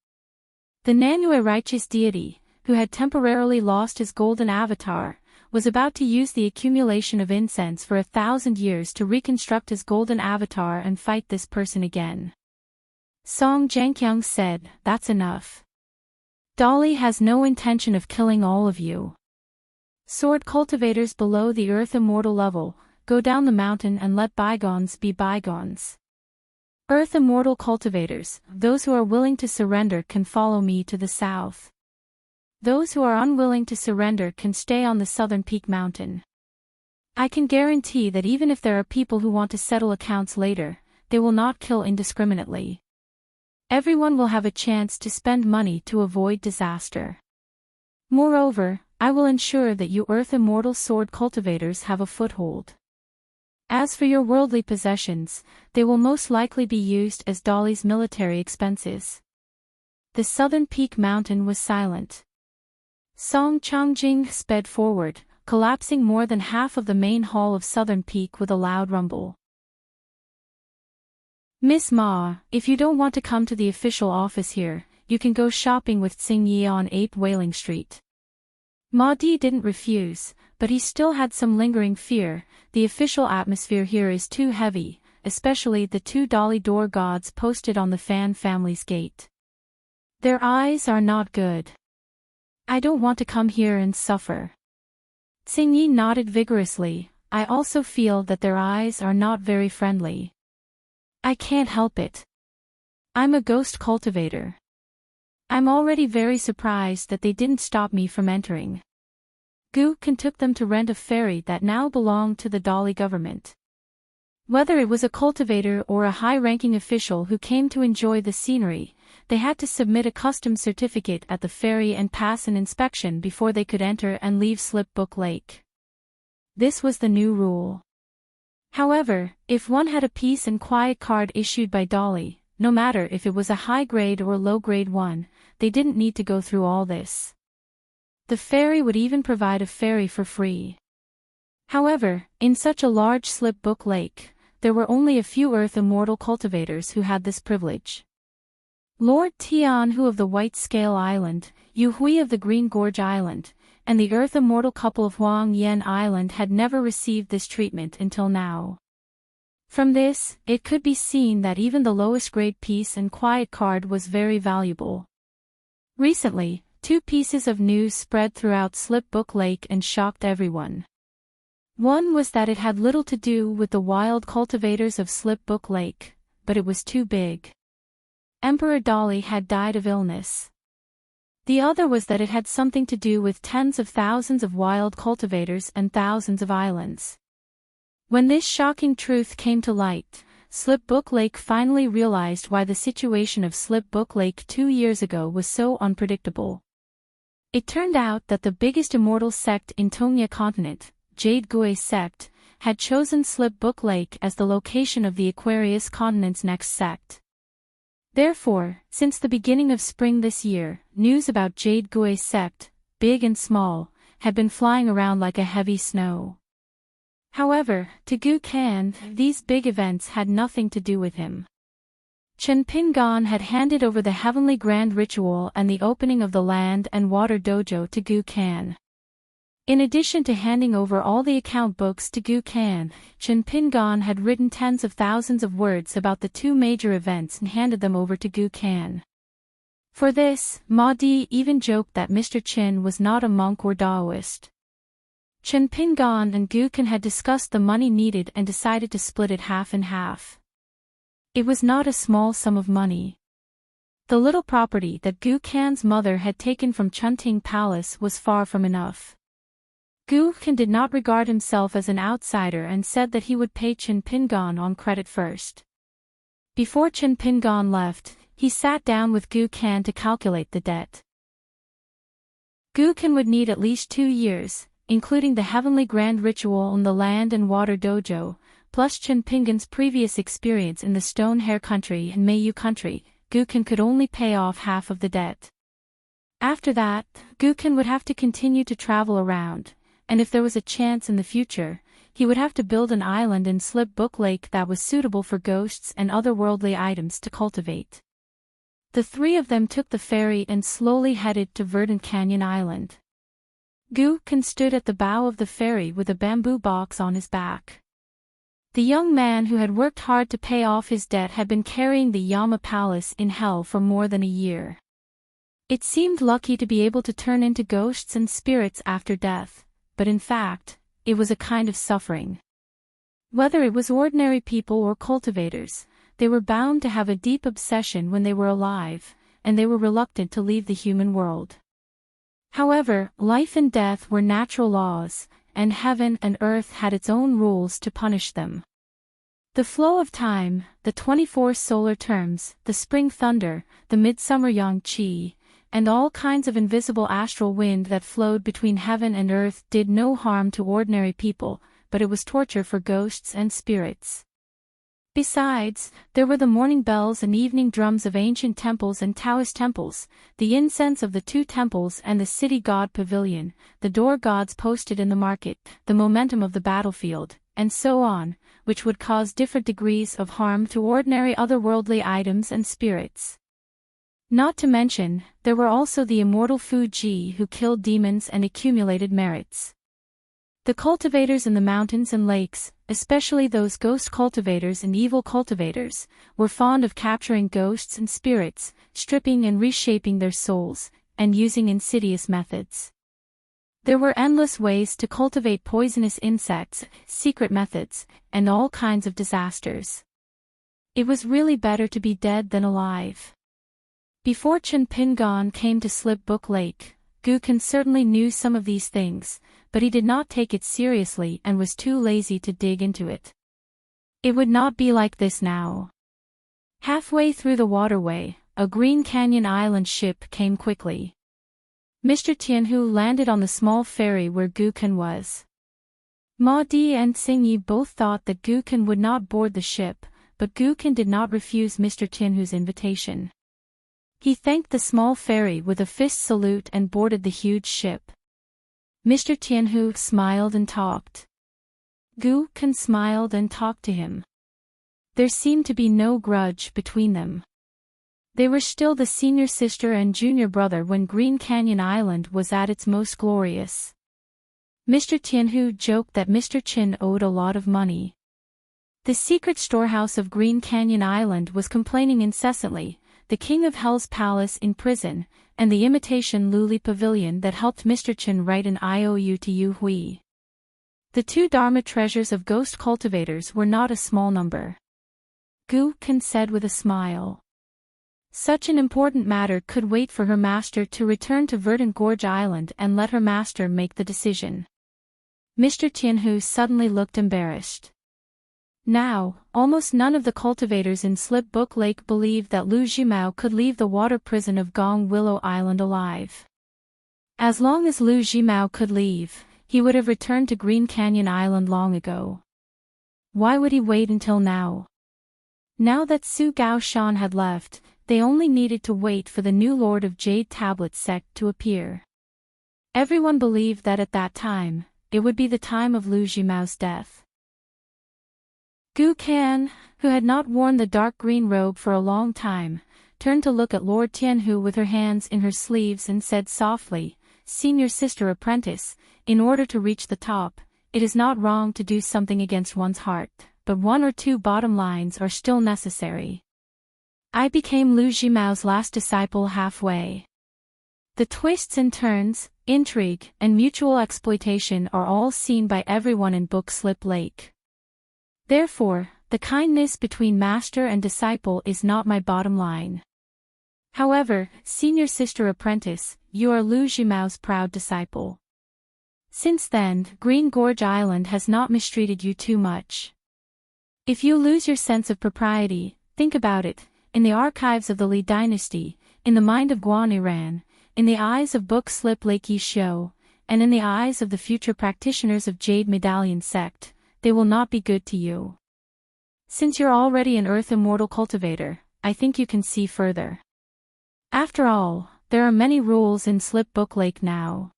The Nanyue righteous deity, who had temporarily lost his golden avatar, was about to use the accumulation of incense for 1,000 years to reconstruct his golden avatar and fight this person again. Song Zhangqiang said, "That's enough. Dolly has no intention of killing all of you. Sword cultivators below the earth immortal level, go down the mountain and let bygones be bygones. Earth immortal cultivators, those who are willing to surrender can follow me to the south. Those who are unwilling to surrender can stay on the southern peak mountain. I can guarantee that even if there are people who want to settle accounts later, they will not kill indiscriminately. Everyone will have a chance to spend money to avoid disaster. Moreover, I will ensure that you earth immortal sword cultivators have a foothold. As for your worldly possessions, they will most likely be used as Dolly's military expenses." The southern peak mountain was silent. Song Changjing sped forward, collapsing more than half of the main hall of Southern Peak with a loud rumble. "Miss Ma, if you don't want to come to the official office here, you can go shopping with Tsing Yi on 8 Wailing Street." Ma Di didn't refuse, but he still had some lingering fear. The official atmosphere here is too heavy, especially the 2 Dolly door gods posted on the Fan family's gate. Their eyes are not good. I don't want to come here and suffer. Tsing Yi nodded vigorously. I also feel that their eyes are not very friendly. I can't help it. I'm a ghost cultivator. I'm already very surprised that they didn't stop me from entering. Gu Kan took them to rent a ferry that now belonged to the Dolly government. Whether it was a cultivator or a high-ranking official who came to enjoy the scenery, they had to submit a customs certificate at the ferry and pass an inspection before they could enter and leave Slipbook Lake. This was the new rule. However, if one had a peace and quiet card issued by Dolly, no matter if it was a high-grade or low-grade one, they didn't need to go through all this. The ferry would even provide a ferry for free. However, in such a large Slipbook Lake, there were only a few Earth Immortal cultivators who had this privilege. Lord Tianhu of the White Scale Island, Yu Hui of the Green Gorge Island, and the Earth Immortal couple of Huang Yen Island had never received this treatment until now. From this, it could be seen that even the lowest grade peace and quiet card was very valuable. Recently, 2 pieces of news spread throughout Slipbook Lake and shocked everyone. One was that it had little to do with the wild cultivators of Slipbook Lake, but it was too big. Emperor Dolly had died of illness. The other was that it had something to do with tens of thousands of wild cultivators and thousands of islands. When this shocking truth came to light, Slipbook Lake finally realized why the situation of Slipbook Lake 2 years ago was so unpredictable. It turned out that the biggest immortal sect in Tongya continent, Jade Gui sect, had chosen Slipbook Lake as the location of the Aquarius continent's next sect. Therefore, since the beginning of spring this year, news about Jade Gui sect, big and small, had been flying around like a heavy snow. However, to Gu Kan, these big events had nothing to do with him. Chen Pingan had handed over the Heavenly Grand Ritual and the opening of the Land and Water Dojo to Gu Kan. In addition to handing over all the account books to Gu Kan, Chen Pingan had written tens of thousands of words about the 2 major events and handed them over to Gu Kan. For this, Ma Di even joked that Mr. Chen was not a monk or Taoist. Chen Pingan and Gu Kan had discussed the money needed and decided to split it half and half. It was not a small sum of money. The little property that Gu Kan's mother had taken from Chunting Palace was far from enough. Gu Kan did not regard himself as an outsider and said that he would pay Chin Pingan on credit first. Before Chin Pingan left, he sat down with Gu Kan to calculate the debt. Gu Kan would need at least 2 years, including the heavenly grand ritual in the land and water dojo, plus Chin Pingan's previous experience in the Stone Hair country and Mayu country. Gu Kan could only pay off half of the debt. After that, Gu Kan would have to continue to travel around, and if there was a chance in the future, he would have to build an island in Slip Book Lake that was suitable for ghosts and otherworldly items to cultivate. The three of them took the ferry and slowly headed to Verdant Canyon Island. Gu Kan stood at the bow of the ferry with a bamboo box on his back. The young man who had worked hard to pay off his debt had been carrying the Yama Palace in hell for more than a year. It seemed lucky to be able to turn into ghosts and spirits after death, but in fact, it was a kind of suffering. Whether it was ordinary people or cultivators, they were bound to have a deep obsession when they were alive, and they were reluctant to leave the human world. However, life and death were natural laws, and heaven and earth had its own rules to punish them. The flow of time, the 24 solar terms, the spring thunder, the midsummer yang qi, and all kinds of invisible astral wind that flowed between heaven and earth did no harm to ordinary people, but it was torture for ghosts and spirits. Besides, there were the morning bells and evening drums of ancient temples and Taoist temples, the incense of the 2 temples and the city god pavilion, the door gods posted in the market, the momentum of the battlefield, and so on, which would cause different degrees of harm to ordinary otherworldly items and spirits. Not to mention, there were also the immortal Fu Ji who killed demons and accumulated merits. The cultivators in the mountains and lakes, especially those ghost cultivators and evil cultivators, were fond of capturing ghosts and spirits, stripping and reshaping their souls, and using insidious methods. There were endless ways to cultivate poisonous insects, secret methods, and all kinds of disasters. It was really better to be dead than alive. Before Chin Pingan came to Slip Book Lake, Gu Kan certainly knew some of these things, but he did not take it seriously and was too lazy to dig into it. It would not be like this now. Halfway through the waterway, a Green Canyon Island ship came quickly. Mr. Tianhu landed on the small ferry where Gu Kan was. Ma Di and Xing Yi both thought that Gu Kan would not board the ship, but Gu Kan did not refuse Mr. Tianhu's invitation. He thanked the small ferry with a fist salute and boarded the huge ship. Mr. Tianhu smiled and talked. Gu Kan smiled and talked to him. There seemed to be no grudge between them. They were still the senior sister and junior brother when Green Canyon Island was at its most glorious. Mr. Tianhu joked that Mr. Chin owed a lot of money. The secret storehouse of Green Canyon Island was complaining incessantly, the King of Hell's palace in prison, and the imitation Luli Pavilion that helped Mr. Chin write an IOU to Yu Hui. The 2 Dharma treasures of ghost cultivators were not a small number. Gu Kan said with a smile. Such an important matter could wait for her master to return to Verdant Gorge Island and let her master make the decision. Mr. Tianhu suddenly looked embarrassed. Now, almost none of the cultivators in Slip Book Lake believed that Lu Jimao could leave the water prison of Gong Willow Island alive. As long as Lu Jimao could leave, he would have returned to Green Canyon Island long ago. Why would he wait until now? Now that Su Gao Shan had left, they only needed to wait for the new Lord of Jade Tablet sect to appear. Everyone believed that at that time, it would be the time of Lu Jimao's death. Gu Kan, who had not worn the dark green robe for a long time, turned to look at Lord Tianhu with her hands in her sleeves and said softly, "Senior sister apprentice, in order to reach the top, it is not wrong to do something against one's heart, but 1 or 2 bottom lines are still necessary. I became Lu Jimao's last disciple halfway. The twists and turns, intrigue, and mutual exploitation are all seen by everyone in Book Slip Lake. Therefore, The kindness between master and disciple is not my bottom line. However, senior sister apprentice, you are Lu Jimao's proud disciple. Since then, Green Gorge Island has not mistreated you too much. If you lose your sense of propriety, think about it, in the archives of the Li dynasty, in the mind of Guan Iran, in the eyes of Book Slip Lake Show, and in the eyes of the future practitioners of Jade Medallion sect, they will not be good to you. Since you're already an earth immortal cultivator, I think you can see further. After all, there are many rules in Slip Book Lake now.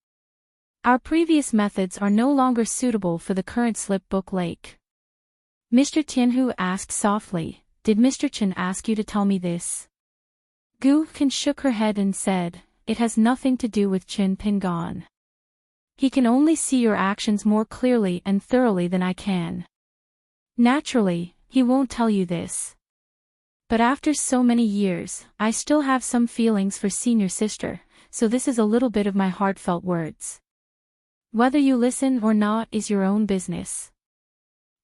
Our previous methods are no longer suitable for the current Slip Book Lake. Mr. Tianhu asked softly, "Did Mr. Chen ask you to tell me this?" Gu Kan shook her head and said, "It has nothing to do with Chen Pingan. He can only see your actions more clearly and thoroughly than I can. Naturally, he won't tell you this. But after so many years, I still have some feelings for senior sister, so this is a little bit of my heartfelt words. Whether you listen or not is your own business.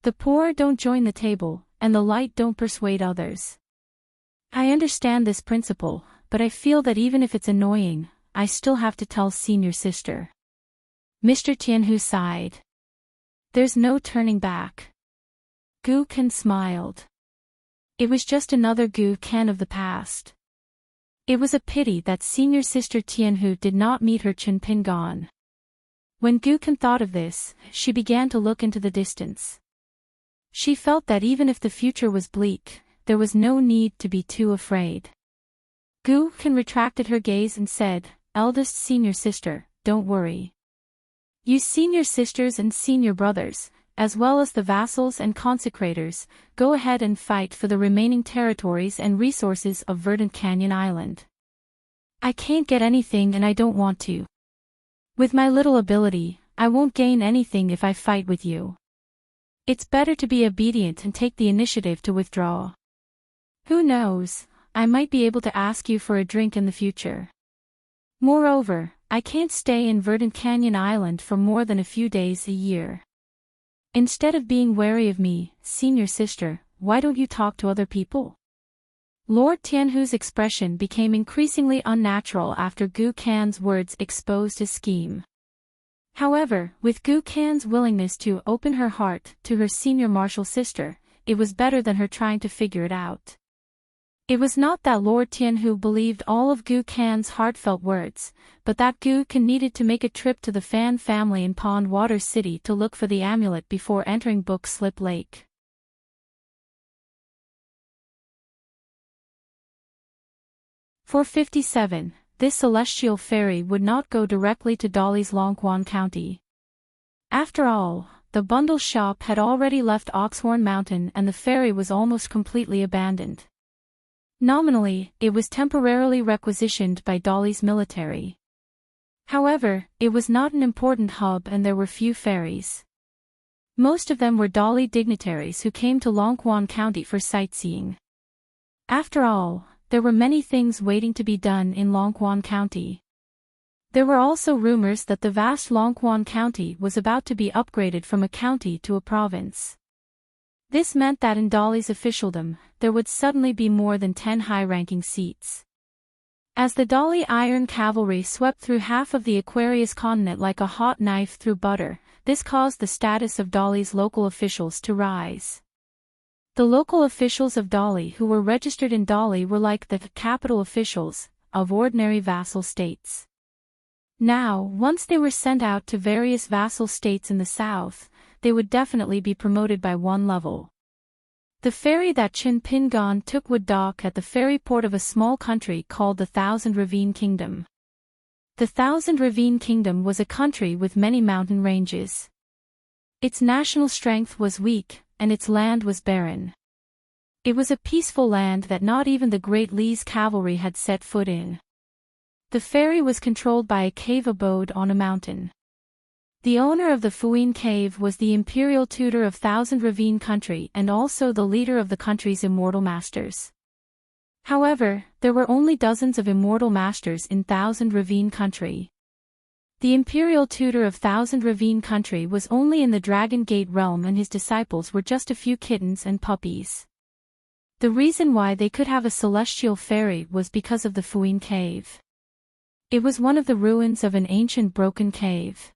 The poor don't join the table, and the light don't persuade others. I understand this principle, but I feel that even if it's annoying, I still have to tell senior sister." Mr. Tianhu sighed. "There's no turning back." Gu Kan smiled. It was just another Gu Kan of the past. It was a pity that senior sister Tianhu did not meet her Chen Pingan. When Gu Kan thought of this, she began to look into the distance. She felt that even if the future was bleak, there was no need to be too afraid. Gu Kan retracted her gaze and said, "Eldest senior sister, don't worry. You senior sisters and senior brothers, as well as the vassals and consecrators, go ahead and fight for the remaining territories and resources of Verdant Canyon Island. I can't get anything and I don't want to. With my little ability, I won't gain anything if I fight with you. It's better to be obedient and take the initiative to withdraw. Who knows, I might be able to ask you for a drink in the future. Moreover, I can't stay in Verdant Canyon Island for more than a few days a year. Instead of being wary of me, senior sister, why don't you talk to other people?" Lord Tianhu's expression became increasingly unnatural after Gu Kan's words exposed his scheme. However, with Gu Kan's willingness to open her heart to her senior martial sister, it was better than her trying to figure it out. It was not that Lord Tianhu believed all of Gu Kan's heartfelt words, but that Gu Kan needed to make a trip to the Fan family in Pond Water City to look for the amulet before entering Book Slip Lake. 457. This celestial ferry would not go directly to Dolly's Longquan County. After all, the bundle shop had already left Oxhorn Mountain and the ferry was almost completely abandoned. Nominally, it was temporarily requisitioned by Dolly's military. However, it was not an important hub and there were few ferries. Most of them were Dolly dignitaries who came to Longquan County for sightseeing. After all, there were many things waiting to be done in Longquan County. There were also rumors that the vast Longquan County was about to be upgraded from a county to a province. This meant that in Dolly's officialdom, there would suddenly be more than 10 high-ranking seats. As the Dolly Iron Cavalry swept through half of the Aquarius continent like a hot knife through butter, this caused the status of Dolly's local officials to rise. The local officials of Dolly who were registered in Dolly were like the capital officials of ordinary vassal states. Now, once they were sent out to various vassal states in the south, they would definitely be promoted by one level. The ferry that Chen Pingan took would dock at the ferry port of a small country called the Thousand Ravine Kingdom. The Thousand Ravine Kingdom was a country with many mountain ranges. Its national strength was weak, and its land was barren. It was a peaceful land that not even the Great Li's cavalry had set foot in. The ferry was controlled by a cave abode on a mountain. The owner of the Fuyin Cave was the imperial tutor of Thousand Ravine Country and also the leader of the country's immortal masters. However, there were only dozens of immortal masters in Thousand Ravine Country. The imperial tutor of Thousand Ravine Country was only in the Dragon Gate realm, and his disciples were just a few kittens and puppies. The reason why they could have a celestial fairy was because of the Fuin Cave. It was one of the ruins of an ancient broken cave.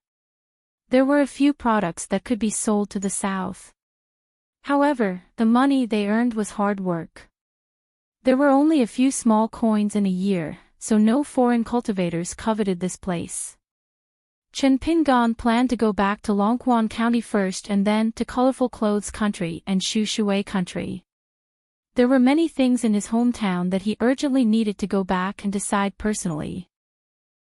There were a few products that could be sold to the south. However, the money they earned was hard work. There were only a few small coins in a year, so no foreign cultivators coveted this place. Chen Pingan planned to go back to Longquan County first and then to Colorful Clothes Country and Shu Shui Country. There were many things in his hometown that he urgently needed to go back and decide personally.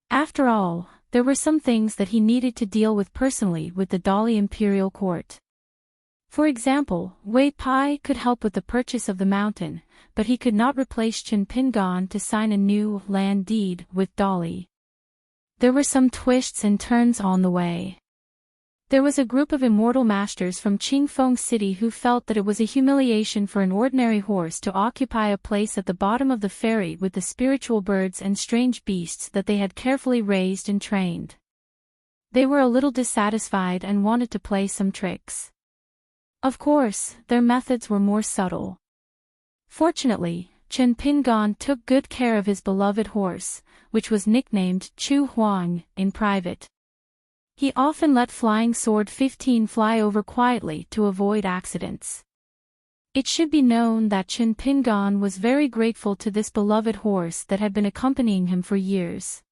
After all, there were some things that he needed to deal with personally with the Dali Imperial Court. For example, Wei Pai could help with the purchase of the mountain, but he could not replace Chen Pingan to sign a new land deed with Dali. There were some twists and turns on the way. There was a group of immortal masters from Qingfeng City who felt that it was a humiliation for an ordinary horse to occupy a place at the bottom of the ferry with the spiritual birds and strange beasts that they had carefully raised and trained. They were a little dissatisfied and wanted to play some tricks. Of course, their methods were more subtle. Fortunately, Chen Pingan took good care of his beloved horse, which was nicknamed Chu Huang, in private. He often let Flying Sword 15 fly over quietly to avoid accidents. It should be known that Chen Pingan was very grateful to this beloved horse that had been accompanying him for years.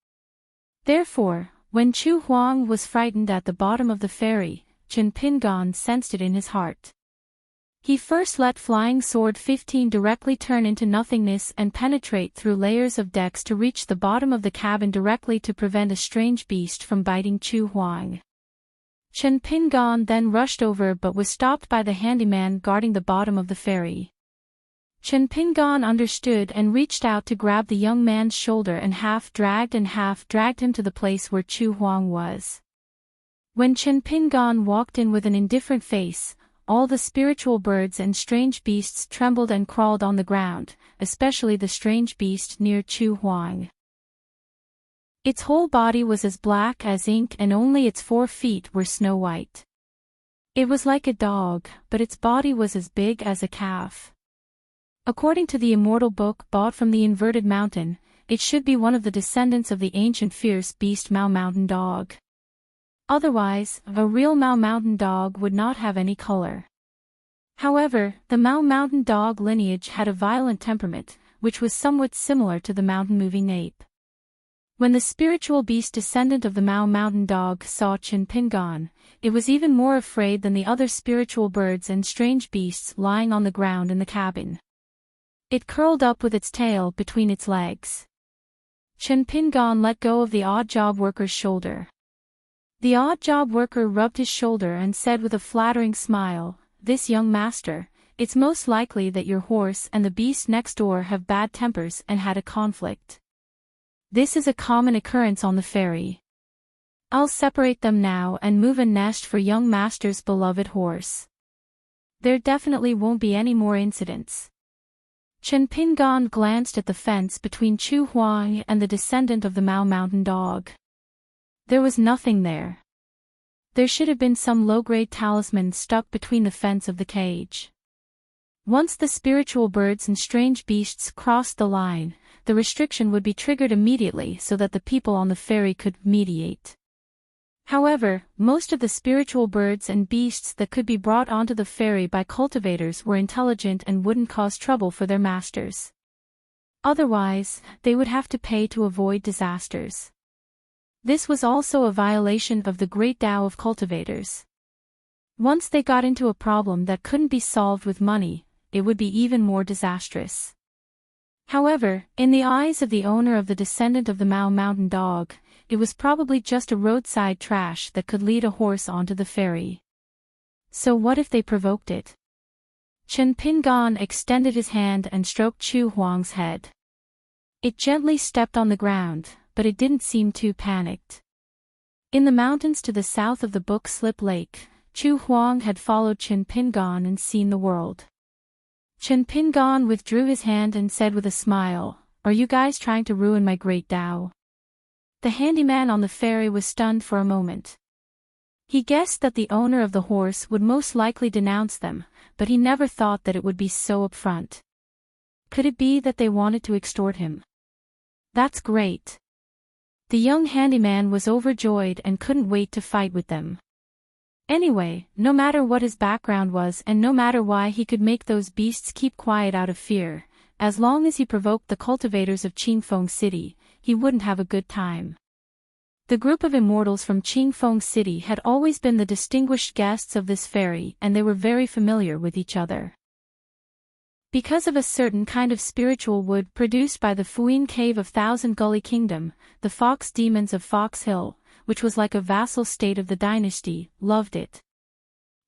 Therefore, when Chu Huang was frightened at the bottom of the ferry, Chen Pingan sensed it in his heart. He first let Flying Sword 15 directly turn into nothingness and penetrate through layers of decks to reach the bottom of the cabin directly to prevent a strange beast from biting Chu Huang. Chen Pingan then rushed over but was stopped by the handyman guarding the bottom of the ferry. Chen Pingan understood and reached out to grab the young man's shoulder and half dragged him to the place where Chu Huang was. When Chen Pingan walked in with an indifferent face, all the spiritual birds and strange beasts trembled and crawled on the ground, especially the strange beast near Chu Huang. Its whole body was as black as ink and only its 4 feet were snow white. It was like a dog, but its body was as big as a calf. According to the immortal book bought from the inverted mountain, it should be one of the descendants of the ancient fierce beast Mao Mountain Dog. Otherwise, a real Mao Mountain Dog would not have any color. However, the Mao Mountain Dog lineage had a violent temperament, which was somewhat similar to the mountain-moving ape. When the spiritual beast descendant of the Mao Mountain Dog saw Chen Pingan, it was even more afraid than the other spiritual birds and strange beasts lying on the ground in the cabin. It curled up with its tail between its legs. Chen Pingan let go of the odd job worker's shoulder. The odd job worker rubbed his shoulder and said with a flattering smile, "This young master, it's most likely that your horse and the beast next door have bad tempers and had a conflict. This is a common occurrence on the ferry. I'll separate them now and move a nest for young master's beloved horse. There definitely won't be any more incidents." Chen Pingan glanced at the fence between Chu Huang and the descendant of the Mao Mountain Dog. There was nothing there. There should have been some low-grade talisman stuck between the fence of the cage. Once the spiritual birds and strange beasts crossed the line, the restriction would be triggered immediately so that the people on the ferry could mediate. However, most of the spiritual birds and beasts that could be brought onto the ferry by cultivators were intelligent and wouldn't cause trouble for their masters. Otherwise, they would have to pay to avoid disasters. This was also a violation of the Great Tao of cultivators. Once they got into a problem that couldn't be solved with money, it would be even more disastrous. However, in the eyes of the owner of the descendant of the Mao Mountain Dog, it was probably just a roadside trash that could lead a horse onto the ferry. So what if they provoked it? Chen Pingan extended his hand and stroked Chu Huang's head. It gently stepped on the ground, but it didn't seem too panicked. In the mountains to the south of the Book Slip Lake, Chu Huang had followed Chen Pingan and seen the world. Chen Pingan withdrew his hand and said with a smile, "Are you guys trying to ruin my great Tao?" The handyman on the ferry was stunned for a moment. He guessed that the owner of the horse would most likely denounce them, but he never thought that it would be so upfront. Could it be that they wanted to extort him? That's great. The young handyman was overjoyed and couldn't wait to fight with them. Anyway, no matter what his background was and no matter why he could make those beasts keep quiet out of fear, as long as he provoked the cultivators of Qingfeng City, he wouldn't have a good time. The group of immortals from Qingfeng City had always been the distinguished guests of this ferry and they were very familiar with each other. Because of a certain kind of spiritual wood produced by the Fuyin Cave of Thousand Gully Kingdom, the fox demons of Fox Hill, which was like a vassal state of the dynasty, loved it.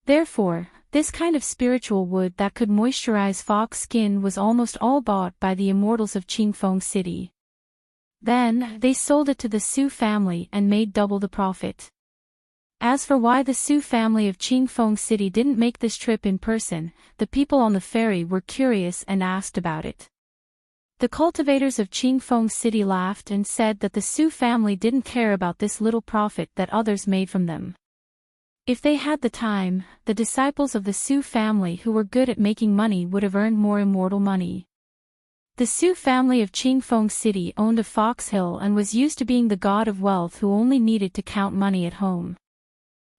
Therefore, this kind of spiritual wood that could moisturize fox skin was almost all bought by the immortals of Qingfeng City. Then, they sold it to the Su family and made double the profit. As for why the Su family of Qingfeng City didn't make this trip in person, the people on the ferry were curious and asked about it. The cultivators of Qingfeng City laughed and said that the Su family didn't care about this little profit that others made from them. If they had the time, the disciples of the Su family who were good at making money would have earned more immortal money. The Su family of Qingfeng City owned a fox hill and was used to being the god of wealth who only needed to count money at home.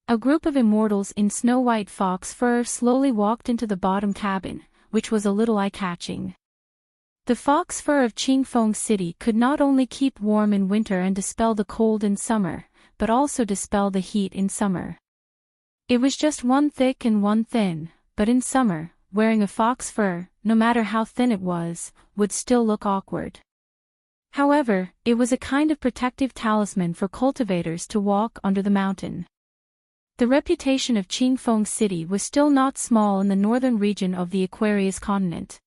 A group of immortals in snow-white fox fur slowly walked into the bottom cabin, which was a little eye-catching. The fox fur of Qingfeng City could not only keep warm in winter and dispel the cold in summer, but also dispel the heat in summer. It was just one thick and one thin, but in summer, wearing a fox fur, no matter how thin it was, would still look awkward. However, it was a kind of protective talisman for cultivators to walk under the mountain. The reputation of Qingfeng City was still not small in the northern region of the Aquarius continent.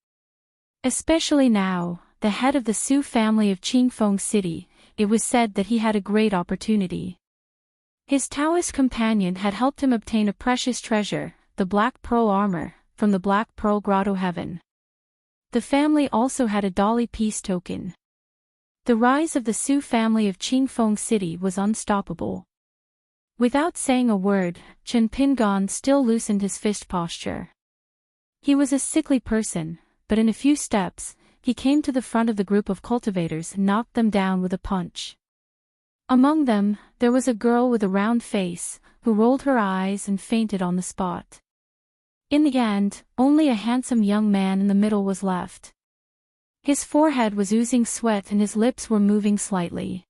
Especially now, the head of the Su family of Qingfeng City, it was said that he had a great opportunity. His Taoist companion had helped him obtain a precious treasure, the Black Pearl armor, from the Black Pearl Grotto Heaven. The family also had a Dolly peace token. The rise of the Su family of Qingfeng City was unstoppable. Without saying a word, Chen Pingon still loosened his fist posture. He was a sickly person, but in a few steps, he came to the front of the group of cultivators and knocked them down with a punch. Among them, there was a girl with a round face, who rolled her eyes and fainted on the spot. In the end, only a handsome young man in the middle was left. His forehead was oozing sweat and his lips were moving slightly.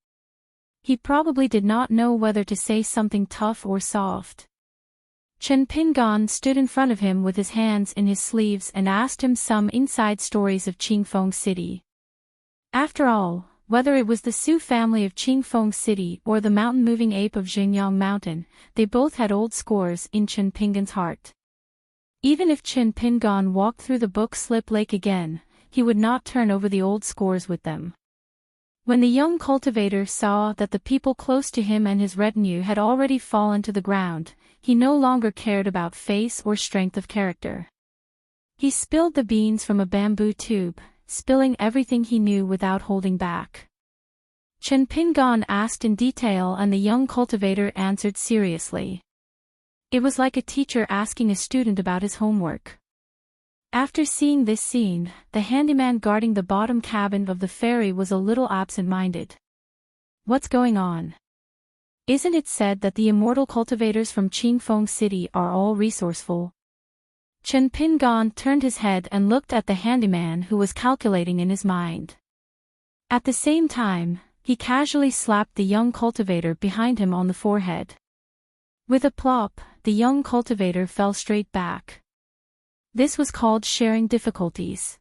He probably did not know whether to say something tough or soft. Chen Pingon stood in front of him with his hands in his sleeves and asked him some inside stories of Qingfeng City. After all, whether it was the Su family of Qingfeng City or the mountain-moving ape of Xingyang Mountain, they both had old scores in Chen Pingon's heart. Even if Chen Pingon walked through the book Slip Lake again, he would not turn over the old scores with them. When the young cultivator saw that the people close to him and his retinue had already fallen to the ground, he no longer cared about face or strength of character. He spilled the beans from a bamboo tube, spilling everything he knew without holding back. Chen Pingon asked in detail and the young cultivator answered seriously. It was like a teacher asking a student about his homework. After seeing this scene, the handyman guarding the bottom cabin of the ferry was a little absent-minded. What's going on? Isn't it said that the immortal cultivators from Qingfeng City are all resourceful? Chen Pingon turned his head and looked at the handyman who was calculating in his mind. At the same time, he casually slapped the young cultivator behind him on the forehead. With a plop, the young cultivator fell straight back. This was called sharing difficulties.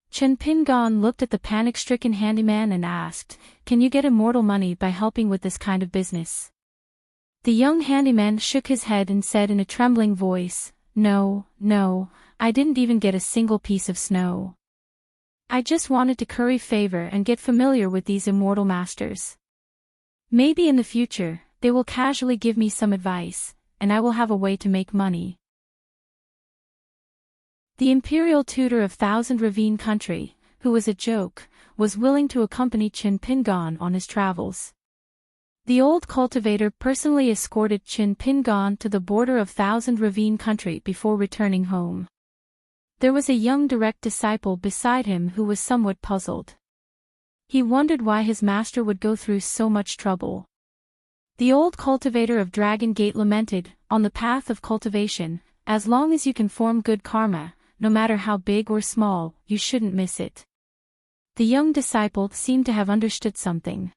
Chen Pingon looked at the panic-stricken handyman and asked, "Can you get immortal money by helping with this kind of business?" The young handyman shook his head and said in a trembling voice, No, I didn't even get a single piece of snow. I just wanted to curry favor and get familiar with these immortal masters. Maybe in the future, they will casually give me some advice, and I will have a way to make money." The imperial tutor of Thousand Ravine Country, who was a joke, was willing to accompany Chen Pingon on his travels. The old cultivator personally escorted Chin Pingon to the border of Thousand Ravine country before returning home. There was a young direct disciple beside him who was somewhat puzzled. He wondered why his master would go through so much trouble. The old cultivator of Dragon Gate lamented, on the path of cultivation, as long as you can form good karma, no matter how big or small, you shouldn't miss it. The young disciple seemed to have understood something.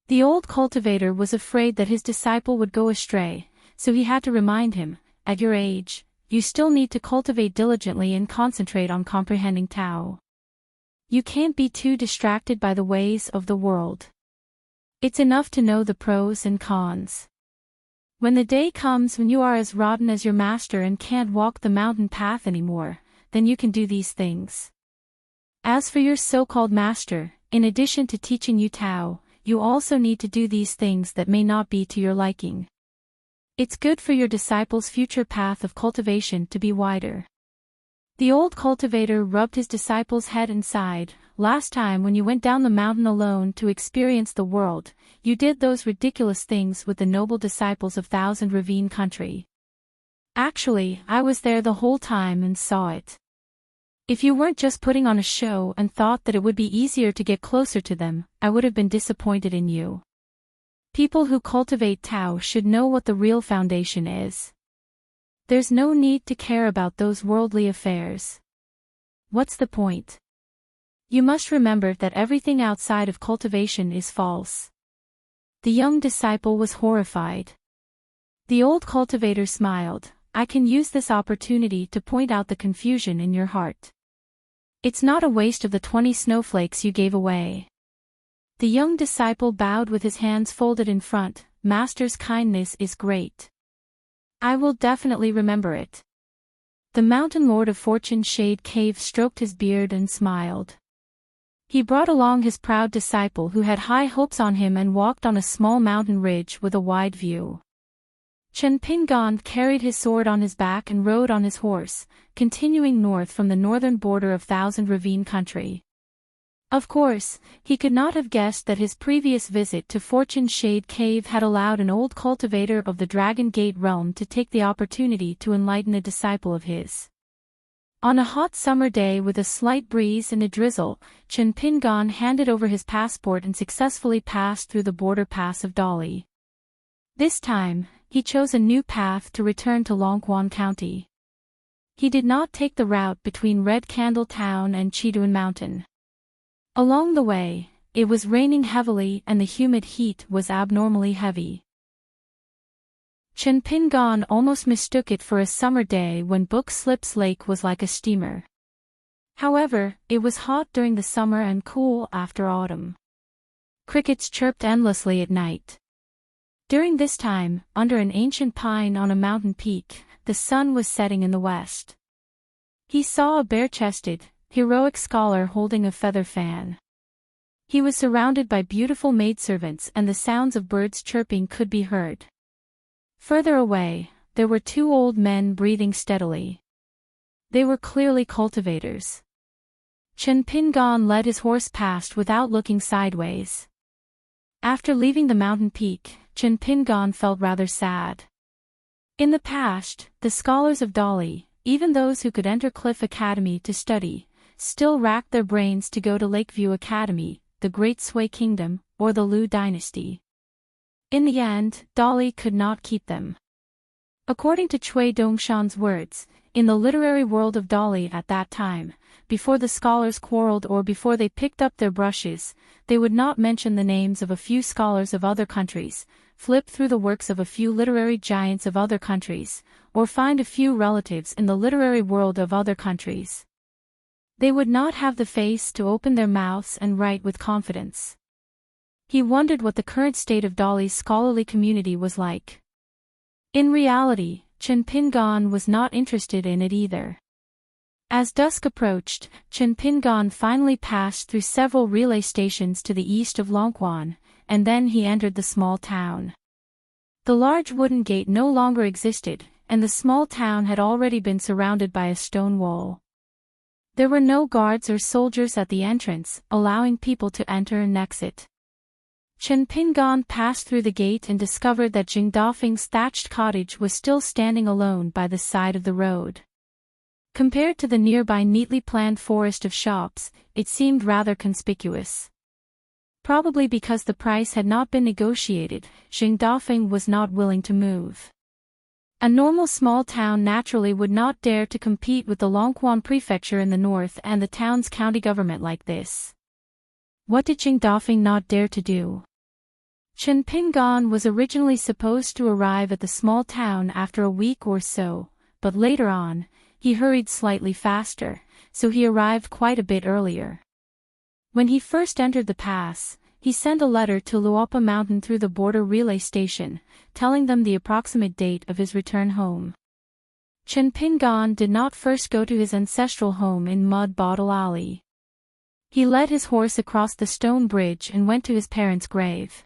The old cultivator was afraid that his disciple would go astray, so he had to remind him, at your age, you still need to cultivate diligently and concentrate on comprehending Tao. You can't be too distracted by the ways of the world. It's enough to know the pros and cons. When the day comes when you are as rotten as your master and can't walk the mountain path anymore, then you can do these things. As for your so-called master, in addition to teaching you Tao, you also need to do these things that may not be to your liking. It's good for your disciple's future path of cultivation to be wider. The old cultivator rubbed his disciple's head and sighed. Last time when you went down the mountain alone to experience the world, you did those ridiculous things with the noble disciples of Thousand Ravine country. Actually, I was there the whole time and saw it. If you weren't just putting on a show and thought that it would be easier to get closer to them, I would have been disappointed in you. People who cultivate Tao should know what the real foundation is. There's no need to care about those worldly affairs. What's the point? You must remember that everything outside of cultivation is false. The young disciple was horrified. The old cultivator smiled. I can use this opportunity to point out the confusion in your heart. It's not a waste of the 20 snowflakes you gave away. The young disciple bowed with his hands folded in front. Master's kindness is great. I will definitely remember it. The mountain lord of Fortune Shade Cave stroked his beard and smiled. He brought along his proud disciple who had high hopes on him and walked on a small mountain ridge with a wide view. Chen Pingon carried his sword on his back and rode on his horse, continuing north from the northern border of Thousand Ravine country. Of course, he could not have guessed that his previous visit to Fortune Shade Cave had allowed an old cultivator of the Dragon Gate realm to take the opportunity to enlighten a disciple of his. On a hot summer day with a slight breeze and a drizzle, Chen Pingon handed over his passport and successfully passed through the border pass of Dali. This time, he chose a new path to return to Longquan County. He did not take the route between Red Candle Town and Chiduan Mountain. Along the way, it was raining heavily and the humid heat was abnormally heavy. Chen Pingon almost mistook it for a summer day when Book Slips Lake was like a steamer. However, it was hot during the summer and cool after autumn. Crickets chirped endlessly at night. During this time, under an ancient pine on a mountain peak, the sun was setting in the west. He saw a bare-chested, heroic scholar holding a feather fan. He was surrounded by beautiful maidservants and the sounds of birds chirping could be heard. Further away, there were two old men breathing steadily. They were clearly cultivators. Chen Pingon led his horse past without looking sideways. After leaving the mountain peak, Chen Pingon felt rather sad. In the past, the scholars of Dali, even those who could enter Cliff Academy to study, still racked their brains to go to Lakeview Academy, the Great Sui Kingdom, or the Lu Dynasty. In the end, Dali could not keep them. According to Cui Dongshan's words, in the literary world of Dali at that time, before the scholars quarreled or before they picked up their brushes, they would not mention the names of a few scholars of other countries, flip through the works of a few literary giants of other countries, or find a few relatives in the literary world of other countries. They would not have the face to open their mouths and write with confidence. He wondered what the current state of Dali's scholarly community was like. In reality, Chen Pingon was not interested in it either. As dusk approached, Chen Pingon finally passed through several relay stations to the east of Longquan, and then he entered the small town. The large wooden gate no longer existed, and the small town had already been surrounded by a stone wall. There were no guards or soldiers at the entrance, allowing people to enter and exit. Chen Pingan passed through the gate and discovered that Jing Dafeng's thatched cottage was still standing alone by the side of the road. Compared to the nearby neatly planned forest of shops, it seemed rather conspicuous. Probably because the price had not been negotiated, Jing Dafeng was not willing to move. A normal small town naturally would not dare to compete with the Longquan prefecture in the north and the town's county government like this. What did Jing Dafeng not dare to do? Chen Pingan was originally supposed to arrive at the small town after a week or so, but later on, he hurried slightly faster, so he arrived quite a bit earlier. When he first entered the pass, he sent a letter to Luopa Mountain through the border relay station, telling them the approximate date of his return home. Chen Pingan did not first go to his ancestral home in Mud Bottle Alley. He led his horse across the stone bridge and went to his parents' grave.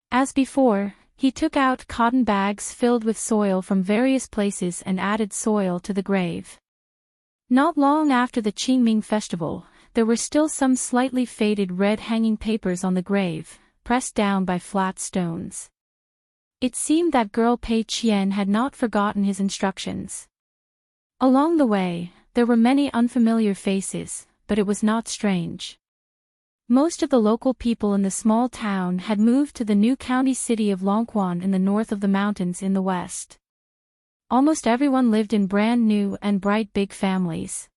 As before, he took out cotton bags filled with soil from various places and added soil to the grave. Not long after the Qingming festival, there were still some slightly faded red hanging papers on the grave, pressed down by flat stones. It seemed that girl Pei Qian had not forgotten his instructions. Along the way, there were many unfamiliar faces, but it was not strange. Most of the local people in the small town had moved to the new county city of Longquan in the north of the mountains in the west. Almost everyone lived in brand new and bright big families.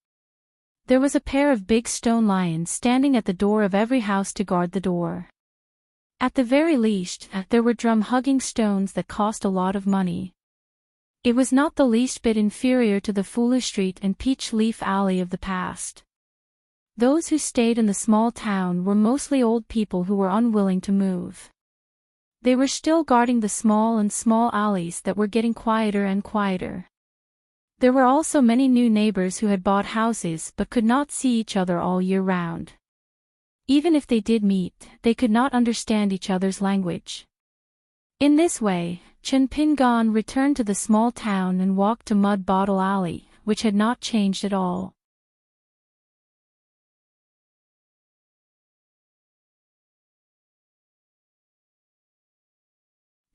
There was a pair of big stone lions standing at the door of every house to guard the door. At the very least, there were drum-hugging stones that cost a lot of money. It was not the least bit inferior to the Fulu Street and Peach Leaf Alley of the past. Those who stayed in the small town were mostly old people who were unwilling to move. They were still guarding the small alleys that were getting quieter and quieter. There were also many new neighbors who had bought houses but could not see each other all year round. Even if they did meet, they could not understand each other's language. In this way, Chen Pingan returned to the small town and walked to Mud Bottle Alley, which had not changed at all.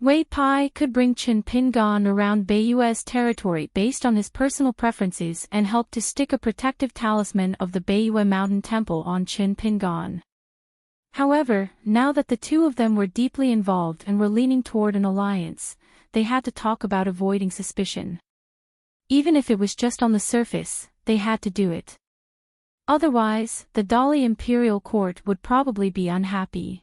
Wei Pai could bring Chen Pingan around Beiyue's territory based on his personal preferences and helped to stick a protective talisman of the Beiyue Mountain Temple on Chen Pingan. However, now that the two of them were deeply involved and were leaning toward an alliance, they had to talk about avoiding suspicion. Even if it was just on the surface, they had to do it. Otherwise, the Dali imperial court would probably be unhappy.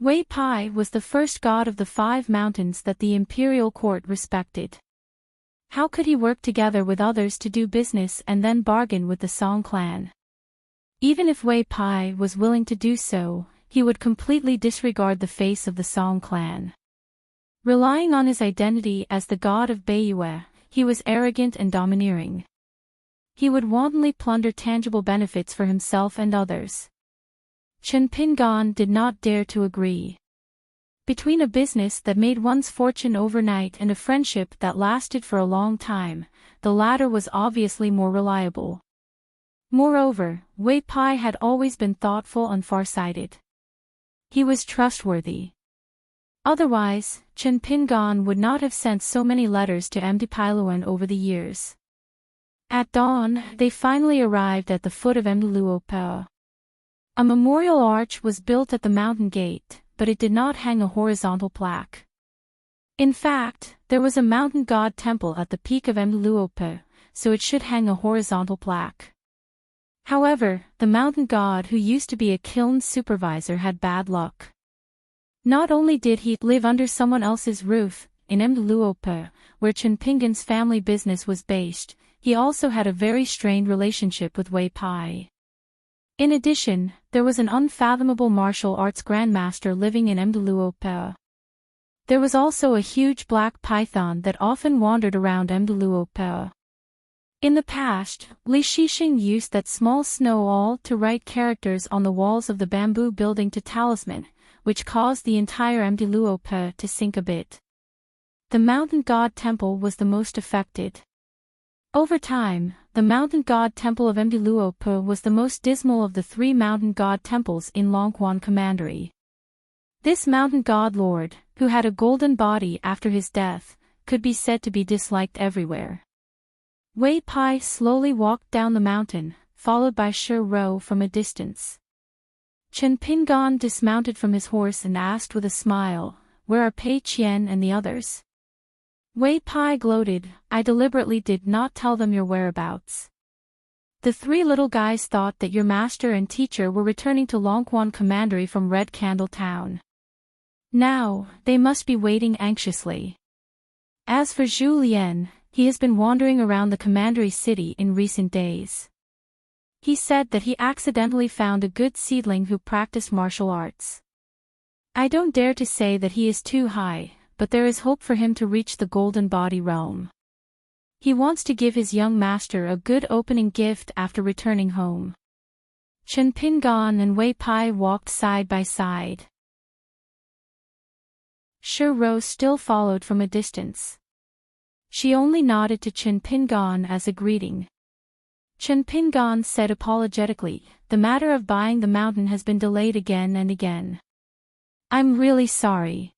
Wei Pai was the first god of the 5 mountains that the imperial court respected. How could he work together with others to do business and then bargain with the Song clan? Even if Wei Pai was willing to do so, he would completely disregard the face of the Song clan. Relying on his identity as the god of Beiyue, he was arrogant and domineering. He would wantonly plunder tangible benefits for himself and others. Chen Pingan did not dare to agree. Between a business that made one's fortune overnight and a friendship that lasted for a long time, the latter was obviously more reliable. Moreover, Wei Pai had always been thoughtful and far-sighted. He was trustworthy. Otherwise, Chen Pingan would not have sent so many letters to MD Pailuan over the years. At dawn, they finally arrived at the foot of Mluopa. A memorial arch was built at the mountain gate, but it did not hang a horizontal plaque. In fact, there was a mountain god temple at the peak of Mluopa, so it should hang a horizontal plaque. However, the mountain god who used to be a kiln supervisor had bad luck. Not only did he live under someone else's roof, in Mluopa, where Chen Pingan's family business was based, he also had a very strained relationship with Wei Pai. In addition, there was an unfathomable martial arts grandmaster living in Mluopa. There was also a huge black python that often wandered around Mluopa. In the past, Li Shixing used that small snow all to write characters on the walls of the bamboo building to talisman, which caused the entire Mluopa to sink a bit. The mountain god temple was the most affected. Over time, the mountain god temple of Mluopa was the most dismal of the 3 mountain god temples in Longquan Commandery. This mountain god lord, who had a golden body after his death, could be said to be disliked everywhere. Wei Pai slowly walked down the mountain, followed by Shi Rou from a distance. Chen Pingan dismounted from his horse and asked with a smile, "Where are Pei Qian and the others?" Wei Pai gloated, "I deliberately did not tell them your whereabouts. The three little guys thought that your master and teacher were returning to Longquan Commandery from Red Candle Town. Now, they must be waiting anxiously. As for Zhu Lian, he has been wandering around the commandery city in recent days. He said that he accidentally found a good seedling who practiced martial arts. I don't dare to say that he is too high, but there is hope for him to reach the golden body realm. He wants to give his young master a good opening gift after returning home." Chen Pingan and Wei Pai walked side by side. Shi Rou still followed from a distance. She only nodded to Chen Pingan as a greeting. Chen Pingan said apologetically, "The matter of buying the mountain has been delayed again and again. I'm really sorry."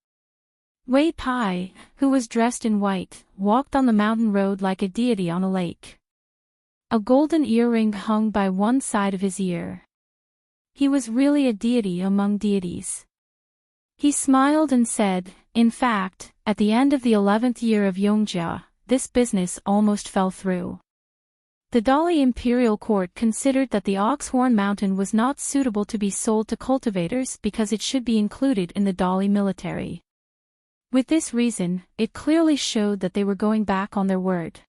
Wei Pai, who was dressed in white, walked on the mountain road like a deity on a lake. A golden earring hung by one side of his ear. He was really a deity among deities. He smiled and said, "In fact, at the end of the 11th year of Yongjia, this business almost fell through. The Dali imperial court considered that the Oxhorn Mountain was not suitable to be sold to cultivators because it should be included in the Dali military. With this reason, it clearly showed that they were going back on their word.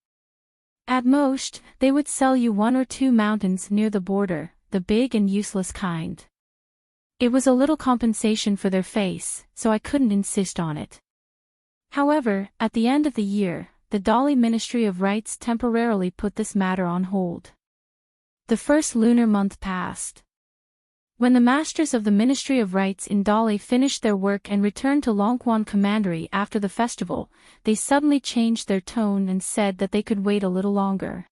At most, they would sell you 1 or 2 mountains near the border, the big and useless kind. It was a little compensation for their face, so I couldn't insist on it. However, at the end of the year, the Dali Ministry of Rights temporarily put this matter on hold. The first lunar month passed. When the masters of the Ministry of Rights in Dali finished their work and returned to Longquan Commandery after the festival, they suddenly changed their tone and said that they could wait a little longer.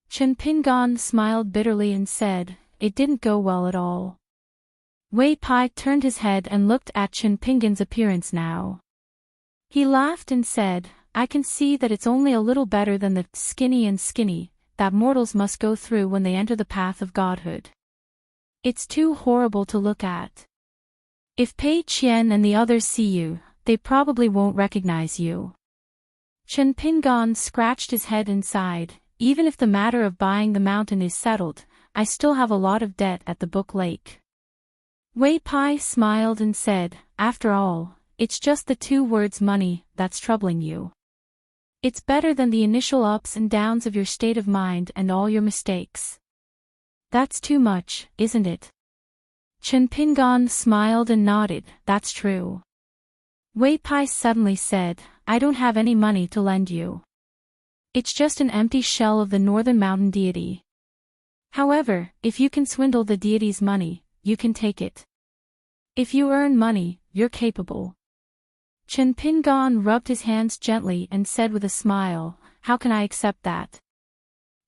Chen Pingan smiled bitterly and said, "It didn't go well at all." Wei Pai turned his head and looked at Chen Pingan's appearance now. He laughed and said, "I can see that it's only a little better than the skinny that mortals must go through when they enter the path of godhood. It's too horrible to look at. If Pei Qian and the others see you, they probably won't recognize you." Chen Pingan scratched his head and sighed, "Even if the matter of buying the mountain is settled, I still have a lot of debt at the Book Lake." Wei Pai smiled and said, "After all, it's just the 2 words money that's troubling you. It's better than the initial ups and downs of your state of mind and all your mistakes." "That's too much, isn't it?" Chen Pingan smiled and nodded, "That's true." Wei Pai suddenly said, "I don't have any money to lend you. It's just an empty shell of the Northern Mountain deity. However, if you can swindle the deity's money, you can take it. If you earn money, you're capable." Chen Pingan rubbed his hands gently and said with a smile, "How can I accept that?"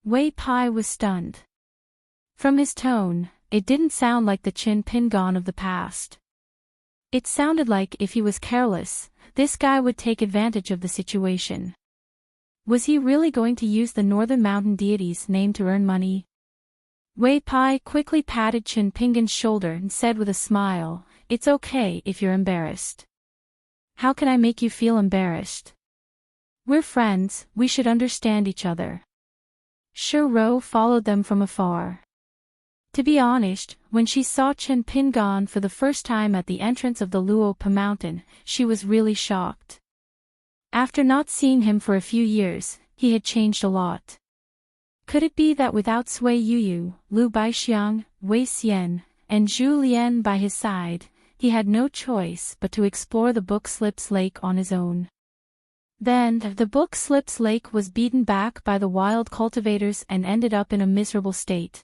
Wei Pai was stunned. From his tone, it didn't sound like the Chen Pingan of the past. It sounded like if he was careless, this guy would take advantage of the situation. Was he really going to use the Northern Mountain deity's name to earn money? Wei Pai quickly patted Chen Pingan's shoulder and said with a smile, "It's okay if you're embarrassed." "How can I make you feel embarrassed? We're friends, we should understand each other." Shi Rou followed them from afar. To be honest, when she saw Chen Pingan for the first time at the entrance of the Luopa mountain, she was really shocked. After not seeing him for a few years, he had changed a lot. Could it be that without Sui Yuyu, Lu Baixiang, Wei Xian, and Zhu Lian by his side, he had no choice but to explore the Book Slips Lake on his own? Then, the Book Slips Lake was beaten back by the wild cultivators and ended up in a miserable state.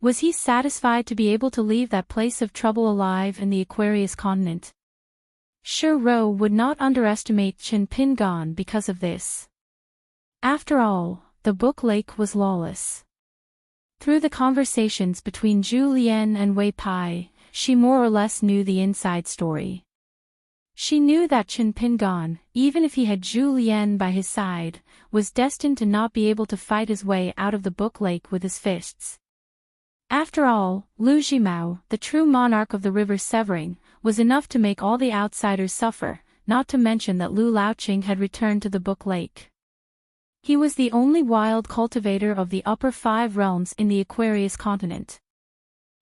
Was he satisfied to be able to leave that place of trouble alive in the Aquarius continent? Shi Rou would not underestimate Chen Pingan because of this. After all, the Book Lake was lawless. Through the conversations between Zhu Lian and Wei Pai, she more or less knew the inside story. She knew that Chen Pingan, even if he had Zhu Lian by his side, was destined to not be able to fight his way out of the Book Lake with his fists. After all, Lu Jimao, the true monarch of the River Severing, was enough to make all the outsiders suffer, not to mention that Lu Laoqing had returned to the Book Lake. He was the only wild cultivator of the upper 5 realms in the Aquarius continent.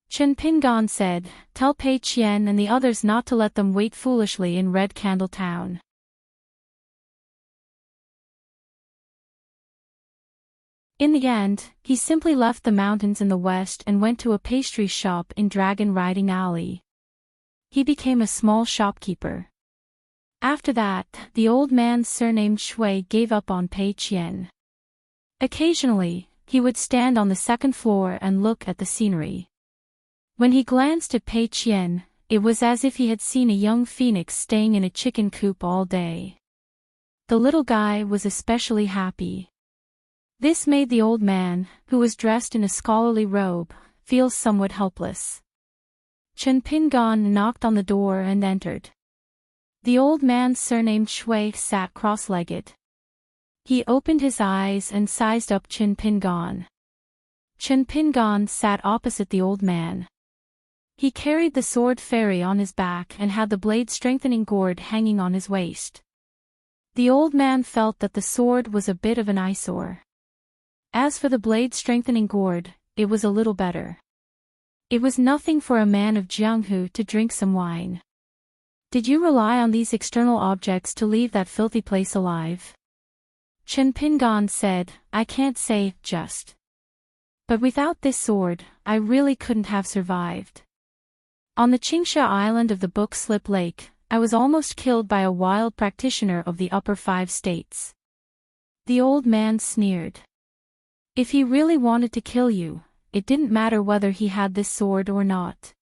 Chen Pingan said, "Tell Pei Qian and the others not to let them wait foolishly in Red Candle Town." In the end, he simply left the mountains in the west and went to a pastry shop in Dragon Riding Alley. He became a small shopkeeper. After that, the old man surnamed Shui gave up on Pei Qian. Occasionally, he would stand on the second floor and look at the scenery. When he glanced at Pei Qian, it was as if he had seen a young phoenix staying in a chicken coop all day. The little guy was especially happy. This made the old man, who was dressed in a scholarly robe, feel somewhat helpless. Chen Pingan knocked on the door and entered. The old man surnamed Shui sat cross-legged. He opened his eyes and sized up Chen Pingan. Chen Pingan sat opposite the old man. He carried the sword fairy on his back and had the blade-strengthening gourd hanging on his waist. The old man felt that the sword was a bit of an eyesore. As for the blade-strengthening gourd, it was a little better. It was nothing for a man of Jianghu to drink some wine. Did you rely on these external objects to leave that filthy place alive? Chen Pingan said, "I can't say, just. But without this sword, I really couldn't have survived. On the Qingsha island of the Book Slip Lake, I was almost killed by a wild practitioner of the upper 5 states." The old man sneered. If he really wanted to kill you, it didn't matter whether he had this sword or not.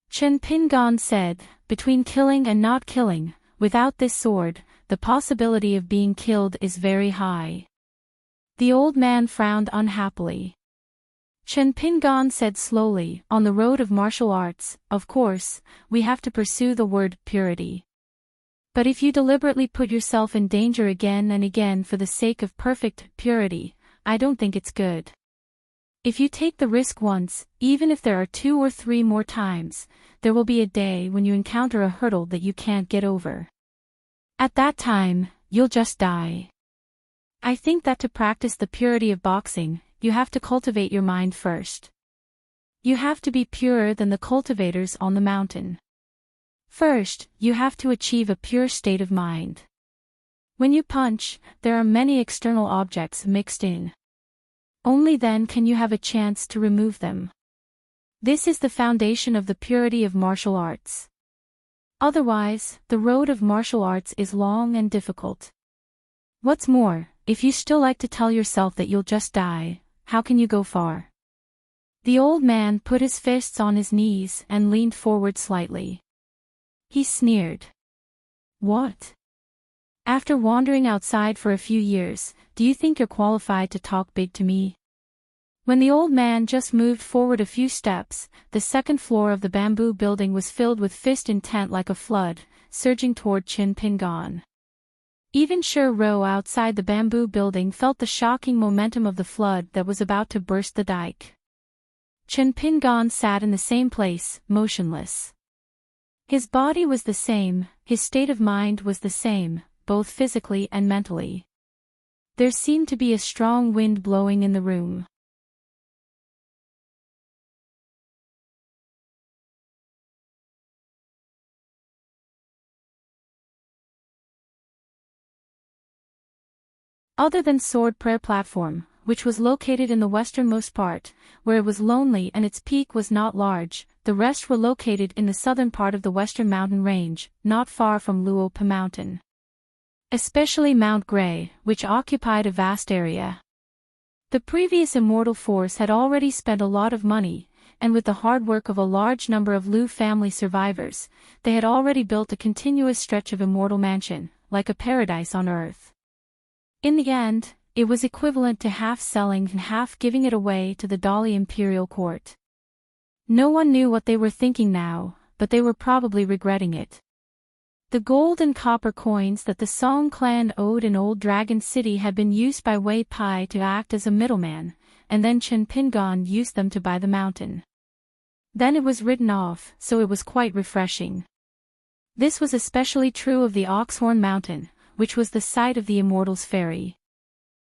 Chen Pingan said, "Between killing and not killing, without this sword, the possibility of being killed is very high." The old man frowned unhappily. Chen Pingan said slowly, "On the road of martial arts, of course, we have to pursue the word purity. But if you deliberately put yourself in danger again and again for the sake of perfect purity, I don't think it's good. If you take the risk once, even if there are 2 or 3 more times, there will be a day when you encounter a hurdle that you can't get over. At that time, you'll just die. I think that to practice the purity of boxing, you have to cultivate your mind first. You have to be purer than the cultivators on the mountain. First, you have to achieve a pure state of mind. When you punch, there are many external objects mixed in. Only then can you have a chance to remove them. This is the foundation of the purity of martial arts. Otherwise, the road of martial arts is long and difficult. What's more, if you still like to tell yourself that you'll just die, how can you go far?" The old man put his fists on his knees and leaned forward slightly. He sneered. "What? After wandering outside for a few years, do you think you're qualified to talk big to me?" When the old man just moved forward a few steps, the second floor of the bamboo building was filled with fist intent like a flood, surging toward Chen Pingan. Even Shi Ro outside the bamboo building felt the shocking momentum of the flood that was about to burst the dike. Chen Pingan sat in the same place, motionless. His body was the same, his state of mind was the same, both physically and mentally. There seemed to be a strong wind blowing in the room. Other than Sword Prayer Platform, which was located in the westernmost part, where it was lonely and its peak was not large, the rest were located in the southern part of the western mountain range, not far from Luopa Mountain. Especially Mount Grey, which occupied a vast area. The previous Immortal Force had already spent a lot of money, and with the hard work of a large number of Lu family survivors, they had already built a continuous stretch of Immortal Mansion, like a paradise on Earth. In the end, it was equivalent to half selling and half giving it away to the Dali Imperial Court. No one knew what they were thinking now, but they were probably regretting it. The gold and copper coins that the Song clan owed in Old Dragon City had been used by Wei Pai to act as a middleman, and then Chen Pingon used them to buy the mountain. Then it was written off, so it was quite refreshing. This was especially true of the Oxhorn Mountain, which was the site of the Immortals Ferry.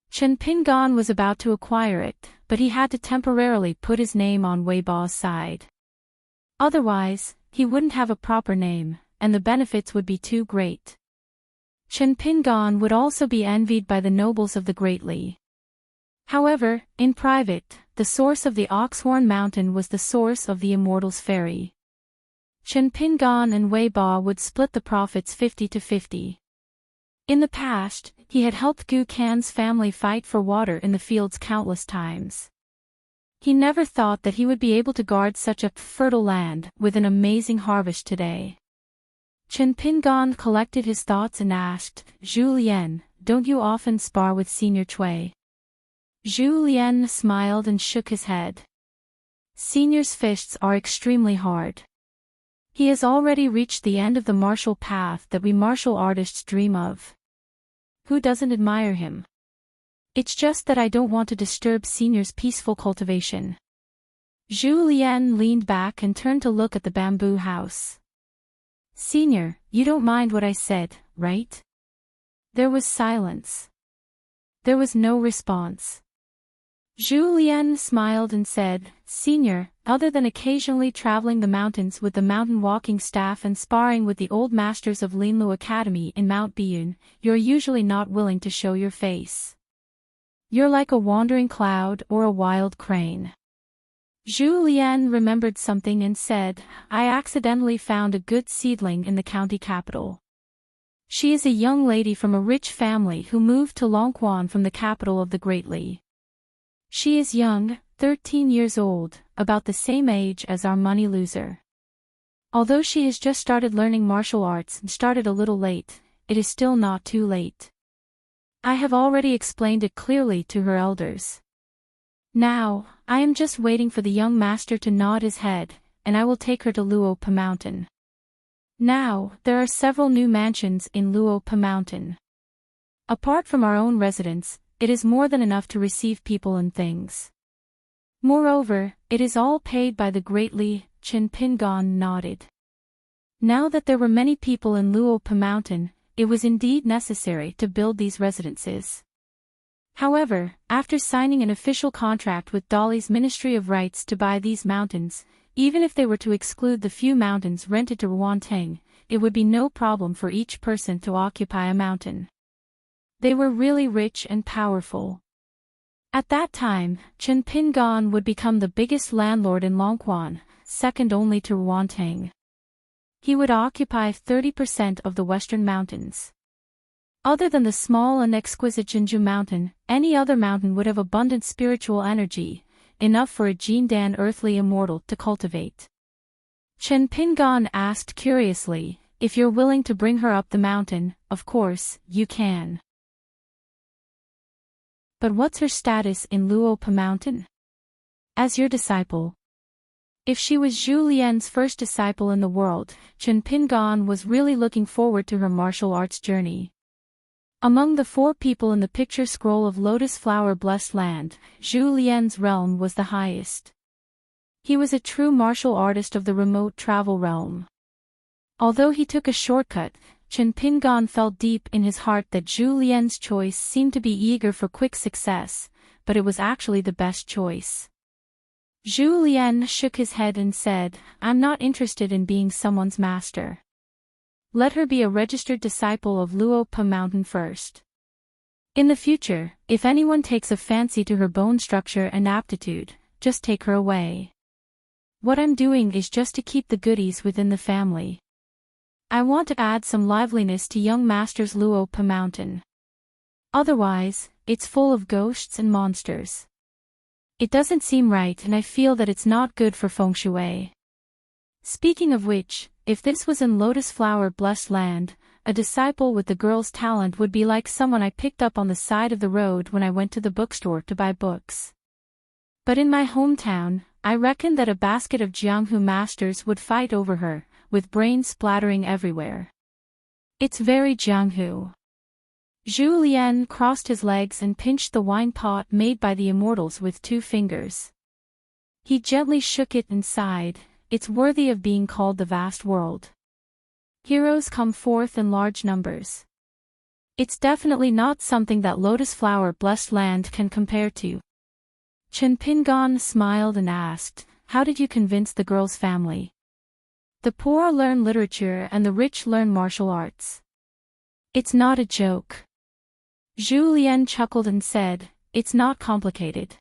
Chen Pingon was about to acquire it, but he had to temporarily put his name on Wei Bao's side. Otherwise, he wouldn't have a proper name, and the benefits would be too great. Chen Pingon would also be envied by the nobles of the Great Li. However, in private, the source of the Oxhorn Mountain was the source of the Immortals Ferry. Chen Pingon and Wei Bao would split the profits 50-50. In the past, he had helped Gu Kan's family fight for water in the fields countless times. He never thought that he would be able to guard such a fertile land with an amazing harvest today. Chen Pingon collected his thoughts and asked, "Zhu Lian, don't you often spar with Senior Cui?" Zhu Lian smiled and shook his head. Senior's fists are extremely hard. He has already reached the end of the martial path that we martial artists dream of. Who doesn't admire him? It's just that I don't want to disturb Senior's peaceful cultivation. Zhu Lian leaned back and turned to look at the bamboo house. "Senior, you don't mind what I said, right?" There was silence. There was no response. Zhu Lian smiled and said, "Senior, other than occasionally traveling the mountains with the mountain walking staff and sparring with the old masters of Linlu Academy in Mount Biyun, you're usually not willing to show your face. You're like a wandering cloud or a wild crane." Zhu Lian remembered something and said, "I accidentally found a good seedling in the county capital. She is a young lady from a rich family who moved to Longquan from the capital of the Great Li. She is young, 13 years old, about the same age as our money loser. Although she has just started learning martial arts and started a little late, it is still not too late. I have already explained it clearly to her elders. Now, I am just waiting for the young master to nod his head, and I will take her to Luopa Mountain. Now, there are several new mansions in Luopa Mountain. Apart from our own residence, it is more than enough to receive people and things. Moreover, it is all paid by the Great Li." Chen Pingon nodded. Now that there were many people in Luopa Mountain, it was indeed necessary to build these residences. However, after signing an official contract with Dolly's Ministry of Rights to buy these mountains, even if they were to exclude the few mountains rented to Ruanteng, it would be no problem for each person to occupy a mountain. They were really rich and powerful. At that time, Chen Pingon would become the biggest landlord in Longquan, second only to Ruanteng. He would occupy 30% of the western mountains. Other than the small and exquisite Jinju Mountain, any other mountain would have abundant spiritual energy, enough for a Jindan earthly immortal to cultivate. Chen Pingon asked curiously, "If you're willing to bring her up the mountain, of course, you can. But what's her status in Luopa Mountain?" "As your disciple." If she was Zhu Lian's first disciple in the world, Chen Pingon was really looking forward to her martial arts journey. Among the 4 people in the picture scroll of Lotus Flower Blessed Land, Zhu Lian's realm was the highest. He was a true martial artist of the remote travel realm. Although he took a shortcut, Chen Pingon felt deep in his heart that Zhu Lian's choice seemed to be eager for quick success, but it was actually the best choice. Zhu Lian shook his head and said, "I'm not interested in being someone's master. Let her be a registered disciple of Luopa Mountain first. In the future, if anyone takes a fancy to her bone structure and aptitude, just take her away. What I'm doing is just to keep the goodies within the family. I want to add some liveliness to young master's Luopa Mountain. Otherwise, it's full of ghosts and monsters. It doesn't seem right and I feel that it's not good for feng shui. Speaking of which, if this was in Lotus Flower Blessed Land, a disciple with the girl's talent would be like someone I picked up on the side of the road when I went to the bookstore to buy books. But in my hometown, I reckon that a basket of Jianghu masters would fight over her, with brains splattering everywhere. It's very Jianghu. Zhu Lian crossed his legs and pinched the wine pot made by the immortals with 2 fingers. He gently shook it and sighed, it's worthy of being called the vast world. Heroes come forth in large numbers. It's definitely not something that lotus flower-blessed land can compare to. Chen Pingan smiled and asked, how did you convince the girl's family? The poor learn literature and the rich learn martial arts. It's not a joke. Zhu Lian chuckled and said, it's not complicated.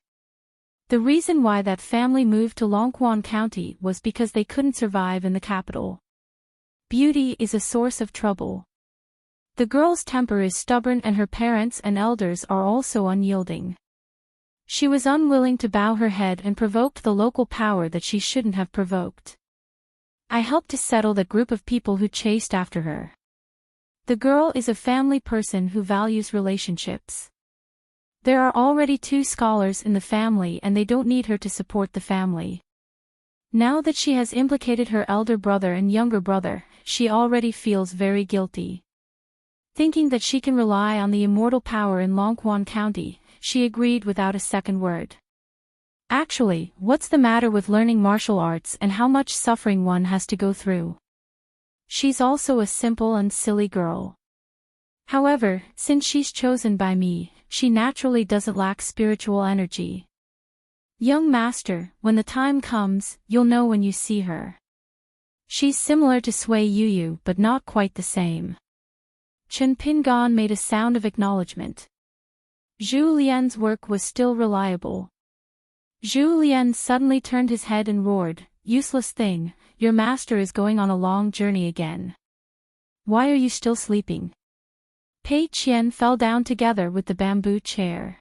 The reason why that family moved to Longquan County was because they couldn't survive in the capital. Beauty is a source of trouble. The girl's temper is stubborn and her parents and elders are also unyielding. She was unwilling to bow her head and provoked the local power that she shouldn't have provoked. I helped to settle the group of people who chased after her. The girl is a family person who values relationships. There are already 2 scholars in the family and they don't need her to support the family. Now that she has implicated her elder brother and younger brother, she already feels very guilty. Thinking that she can rely on the immortal power in Longquan County, she agreed without a second word. Actually, what's the matter with learning martial arts and how much suffering one has to go through? She's also a simple and silly girl. However, since she's chosen by me, she naturally doesn't lack spiritual energy. Young master, when the time comes, you'll know when you see her. She's similar to Sui Yuyu but not quite the same. Chen Pingan made a sound of acknowledgement. Zhu Lian's work was still reliable. Zhu Lian suddenly turned his head and roared, useless thing, your master is going on a long journey again. Why are you still sleeping? Pei Qian fell down together with the bamboo chair.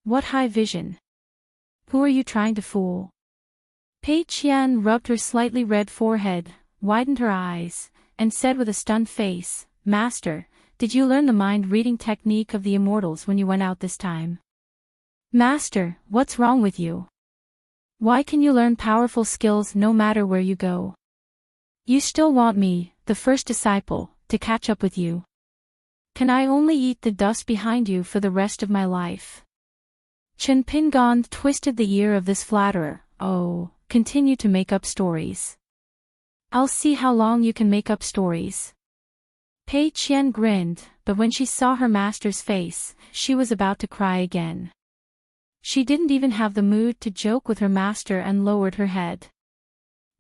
What high vision? Who are you trying to fool? Pei Qian rubbed her slightly red forehead, widened her eyes, and said with a stunned face, Master, did you learn the mind-reading technique of the immortals when you went out this time? Master, what's wrong with you? Why can you learn powerful skills no matter where you go? You still want me, the first disciple, to catch up with you? Can I only eat the dust behind you for the rest of my life? Chen Pingan twisted the ear of this flatterer. Oh, continue to make up stories. I'll see how long you can make up stories. Pei Qian grinned, but when she saw her master's face, she was about to cry again. She didn't even have the mood to joke with her master and lowered her head.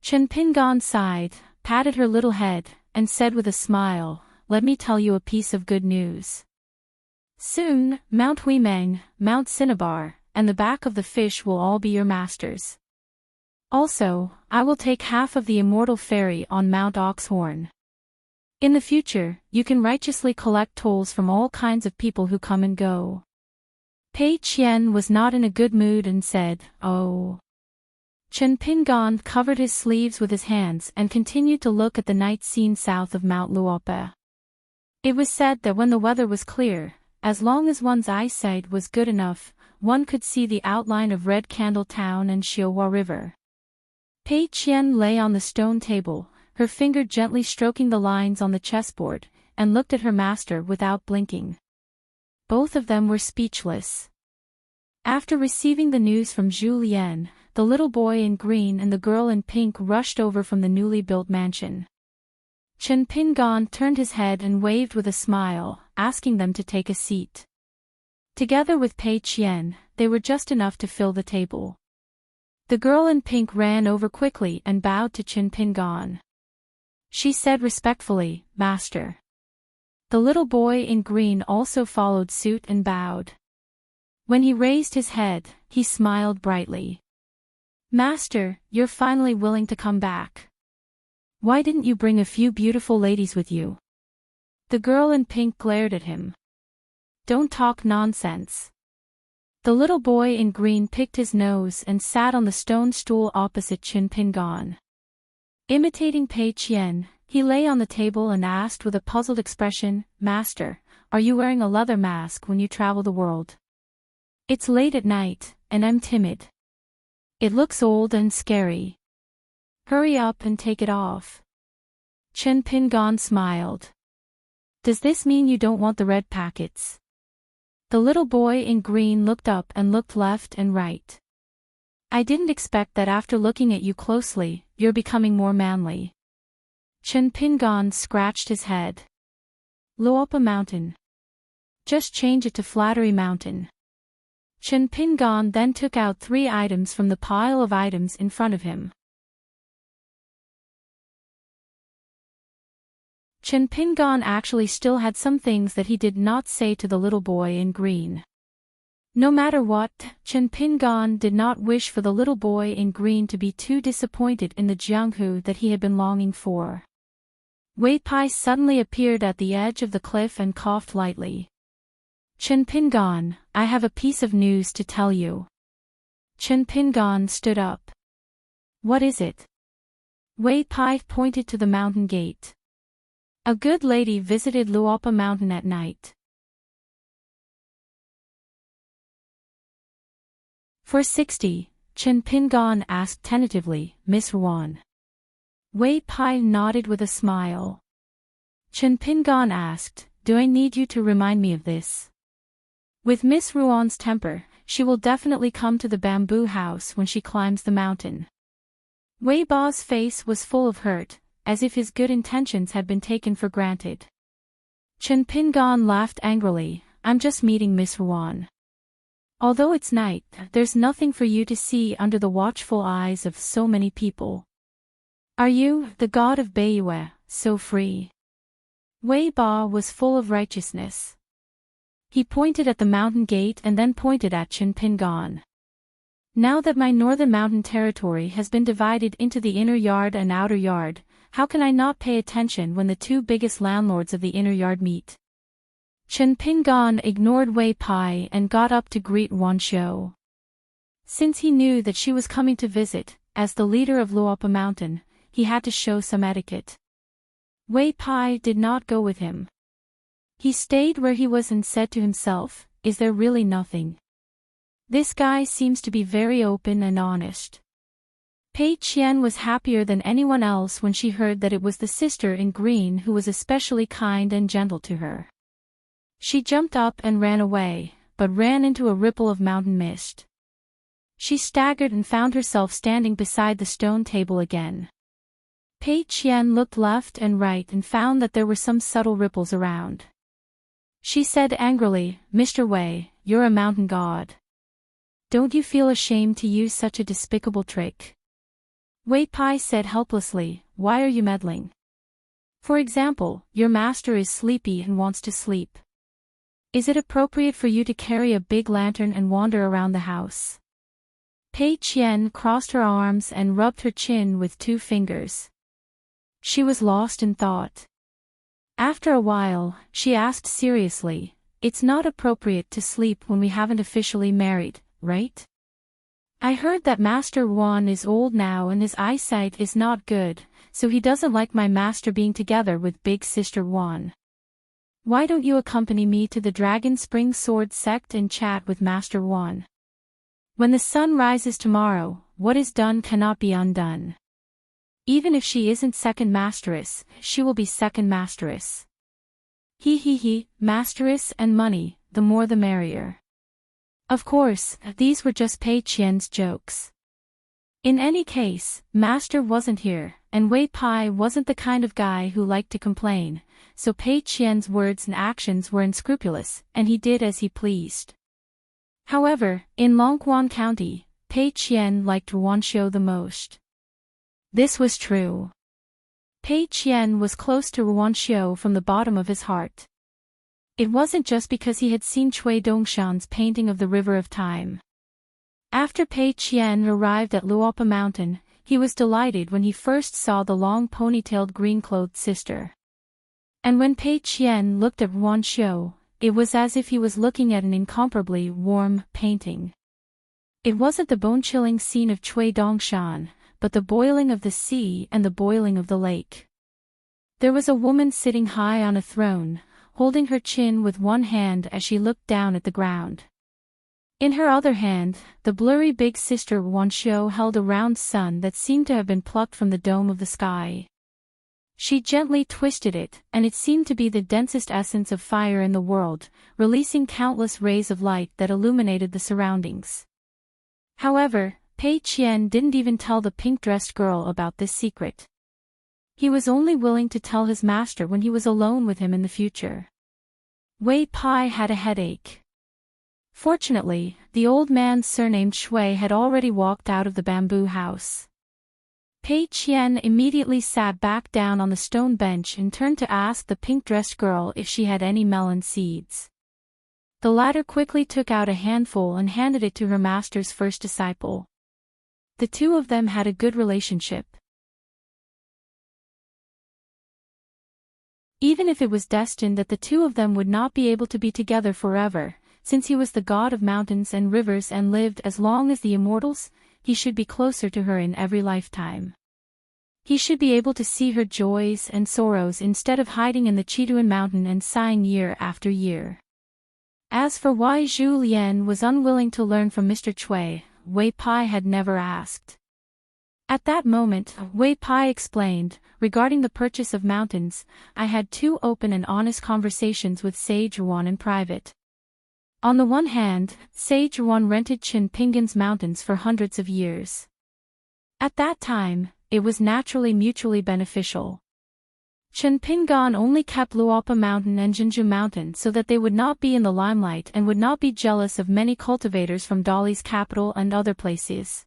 Chen Pingan sighed, patted her little head, and said with a smile, let me tell you a piece of good news. Soon, Mount Huimeng, Mount Cinnabar, and the back of the fish will all be your masters. Also, I will take half of the immortal fairy on Mount Oxhorn. In the future, you can righteously collect tolls from all kinds of people who come and go. Pei Qian was not in a good mood and said, oh. Chen Pingan covered his sleeves with his hands and continued to look at the night scene south of Mount Luope. It was said that when the weather was clear, as long as one's eyesight was good enough, one could see the outline of Red Candle Town and Xiuhua River. Pei Qian lay on the stone table, her finger gently stroking the lines on the chessboard, and looked at her master without blinking. Both of them were speechless. After receiving the news from Zhu Lian, the little boy in green and the girl in pink rushed over from the newly built mansion. Chen Pingan turned his head and waved with a smile, asking them to take a seat. Together with Pei Qian, they were just enough to fill the table. The girl in pink ran over quickly and bowed to Chen Pingan. She said respectfully, Master. The little boy in green also followed suit and bowed. When he raised his head, he smiled brightly. Master, you're finally willing to come back. Why didn't you bring a few beautiful ladies with you? The girl in pink glared at him. Don't talk nonsense. The little boy in green picked his nose and sat on the stone stool opposite Chen Pingan. Imitating Pei Qian, he lay on the table and asked with a puzzled expression, Master, are you wearing a leather mask when you travel the world? It's late at night, and I'm timid. It looks old and scary. Hurry up and take it off. Chen Pingon smiled. Does this mean you don't want the red packets? The little boy in green looked up and looked left and right. I didn't expect that after looking at you closely, you're becoming more manly. Chen Pingon scratched his head. Luopa Mountain. Just change it to Flattery Mountain. Chen Pingon then took out 3 items from the pile of items in front of him. Chen Pingon actually still had some things that he did not say to the little boy in green. No matter what, Chen Pingon did not wish for the little boy in green to be too disappointed in the Jianghu that he had been longing for. Wei Pai suddenly appeared at the edge of the cliff and coughed lightly. Chen Pingon, I have a piece of news to tell you. Chen Pingon stood up. What is it? Wei Pai pointed to the mountain gate. A good lady visited Luopa Mountain at night. For 60, Chen Pingon asked tentatively, Miss Ruan. Wei Pai nodded with a smile. Chen Pingon asked, do I need you to remind me of this? With Miss Ruan's temper, she will definitely come to the bamboo house when she climbs the mountain. Wei Ba's face was full of hurt, as if his good intentions had been taken for granted. Chen Pingon laughed angrily, I'm just meeting Miss Ruan. Although it's night, there's nothing for you to see under the watchful eyes of so many people. Are you, the god of Beiyue, so free? Wei Ba was full of righteousness. He pointed at the mountain gate and then pointed at Chen Pingon. Now that my northern mountain territory has been divided into the inner yard and outer yard, how can I not pay attention when the 2 biggest landlords of the inner yard meet? Chen Pingon ignored Wei Pai and got up to greet Wan Xiu. Since he knew that she was coming to visit, as the leader of Luopa Mountain, he had to show some etiquette. Wei Pai did not go with him. He stayed where he was and said to himself, is there really nothing? This guy seems to be very open and honest. Pei Qian was happier than anyone else when she heard that it was the sister in green who was especially kind and gentle to her. She jumped up and ran away, but ran into a ripple of mountain mist. She staggered and found herself standing beside the stone table again. Pei Qian looked left and right and found that there were some subtle ripples around. She said angrily, Mr. Wei, you're a mountain god. Don't you feel ashamed to use such a despicable trick? Wei Pai said helplessly, why are you meddling? For example, your master is sleepy and wants to sleep. Is it appropriate for you to carry a big lantern and wander around the house? Pei Qian crossed her arms and rubbed her chin with 2 fingers. She was lost in thought. After a while, she asked seriously, it's not appropriate to sleep when we haven't officially married, right? I heard that Master Wan is old now and his eyesight is not good, so he doesn't like my master being together with big sister Wan. Why don't you accompany me to the Dragon Spring Sword sect and chat with Master Wan? When the sun rises tomorrow, what is done cannot be undone. Even if she isn't second masteress, she will be second masteress. He, masteress and money, the more the merrier. Of course, these were just Pei Qian's jokes. In any case, master wasn't here, and Wei Pai wasn't the kind of guy who liked to complain, so Pei Qian's words and actions were unscrupulous, and he did as he pleased. However, in Longquan County, Pei Qian liked Wan Xiu the most. This was true. Pei Qian was close to Wan Xiu from the bottom of his heart. It wasn't just because he had seen Cui Dongshan's painting of the River of Time. After Pei Qian arrived at Luopa Mountain, he was delighted when he first saw the long ponytailed green-clothed sister. And when Pei Qian looked at Wan Xiu, it was as if he was looking at an incomparably warm painting. It wasn't the bone-chilling scene of Cui Dongshan, but the boiling of the sea and the boiling of the lake. There was a woman sitting high on a throne, holding her chin with one hand as she looked down at the ground. In her other hand, the blurry big sister Wanshio held a round sun that seemed to have been plucked from the dome of the sky. She gently twisted it, and it seemed to be the densest essence of fire in the world, releasing countless rays of light that illuminated the surroundings. However, Pei Qian didn't even tell the pink-dressed girl about this secret. He was only willing to tell his master when he was alone with him in the future. Wei Pai had a headache. Fortunately, the old man surnamed Shui had already walked out of the bamboo house. Pei Qian immediately sat back down on the stone bench and turned to ask the pink-dressed girl if she had any melon seeds. The latter quickly took out a handful and handed it to her master's first disciple. The two of them had a good relationship. Even if it was destined that the two of them would not be able to be together forever, since he was the god of mountains and rivers and lived as long as the immortals, he should be closer to her in every lifetime. He should be able to see her joys and sorrows instead of hiding in the Chiduan mountain and sighing year after year. As for why Zhu Lian was unwilling to learn from Mr. Cui, Wei Pai had never asked. At that moment, Wei Pai explained, regarding the purchase of mountains, I had 2 open and honest conversations with Sage Ruan in private. On the one hand, Sage Ruan rented Qin Pingan's mountains for hundreds of years. At that time, it was naturally mutually beneficial. Qin Pingan only kept Luopa Mountain and Jinju Mountain so that they would not be in the limelight and would not be jealous of many cultivators from Dali's capital and other places.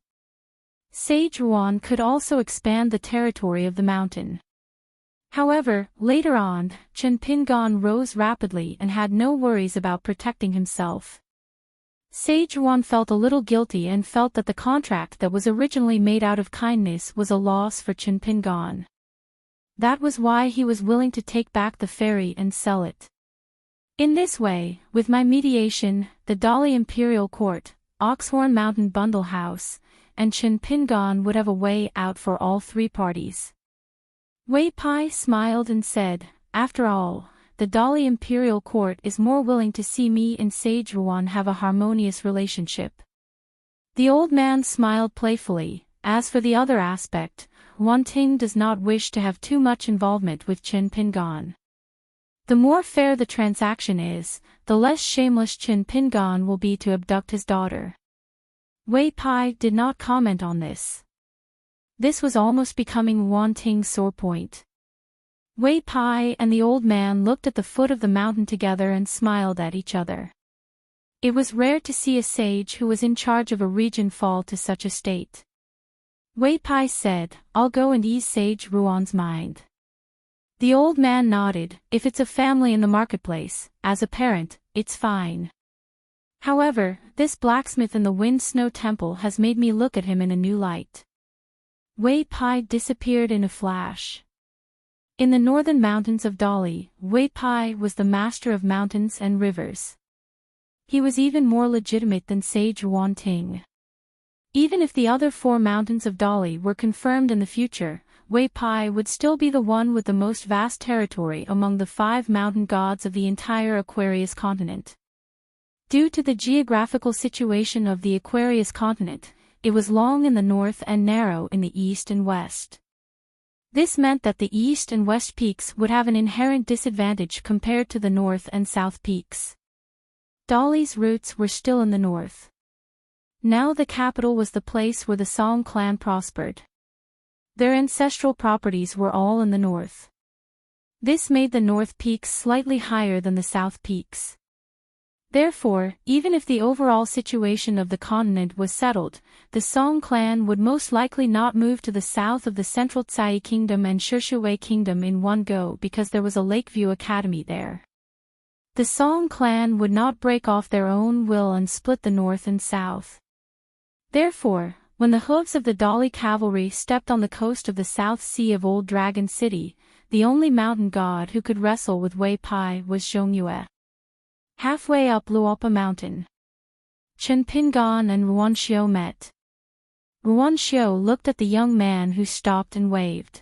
Sage Ruan could also expand the territory of the mountain. However, later on, Qin Pingan rose rapidly and had no worries about protecting himself. Sage Ruan felt a little guilty and felt that the contract that was originally made out of kindness was a loss for Qin Pingan. That was why he was willing to take back the ferry and sell it. In this way, with my mediation, the Dali Imperial Court, Oxhorn Mountain Bundle House, and Qin Pingan would have a way out for all 3 parties. Wei Pai smiled and said, after all, the Dali Imperial Court is more willing to see me and Sage Ruan have a harmonious relationship. The old man smiled playfully. As for the other aspect, Wan Ting does not wish to have too much involvement with Qin Pingan. The more fair the transaction is, the less shameless Qin Pingan will be to abduct his daughter. Wei Pai did not comment on this. This was almost becoming Wan Ting's sore point. Wei Pai and the old man looked at the foot of the mountain together and smiled at each other. It was rare to see a sage who was in charge of a region fall to such a state. Wei Pai said, I'll go and ease Sage Ruan's mind. The old man nodded, if it's a family in the marketplace, as a parent, it's fine. However, this blacksmith in the Wind Snow Temple has made me look at him in a new light. Wei Pai disappeared in a flash. In the northern mountains of Dali, Wei Pai was the master of mountains and rivers. He was even more legitimate than Sage Wan Ting. Even if the other 4 mountains of Dali were confirmed in the future, Wei Pai would still be the one with the most vast territory among the 5 mountain gods of the entire Aquarius continent. Due to the geographical situation of the Aquarius continent, it was long in the north and narrow in the east and west. This meant that the east and west peaks would have an inherent disadvantage compared to the north and south peaks. Dali's roots were still in the north. Now the capital was the place where the Song clan prospered. Their ancestral properties were all in the north. This made the north peaks slightly higher than the south peaks. Therefore, even if the overall situation of the continent was settled, the Song clan would most likely not move to the south of the Central Tsai Kingdom and Shishui Kingdom in one go because there was a Lakeview Academy there. The Song clan would not break off their own will and split the north and south. Therefore, when the hooves of the Dali cavalry stepped on the coast of the South Sea of Old Dragon City, the only mountain god who could wrestle with Wei Pai was Zhongyue. Halfway up Luopa Mountain, Qin Pingan and Ruanxiu met. Ruanxiu looked at the young man who stopped and waved.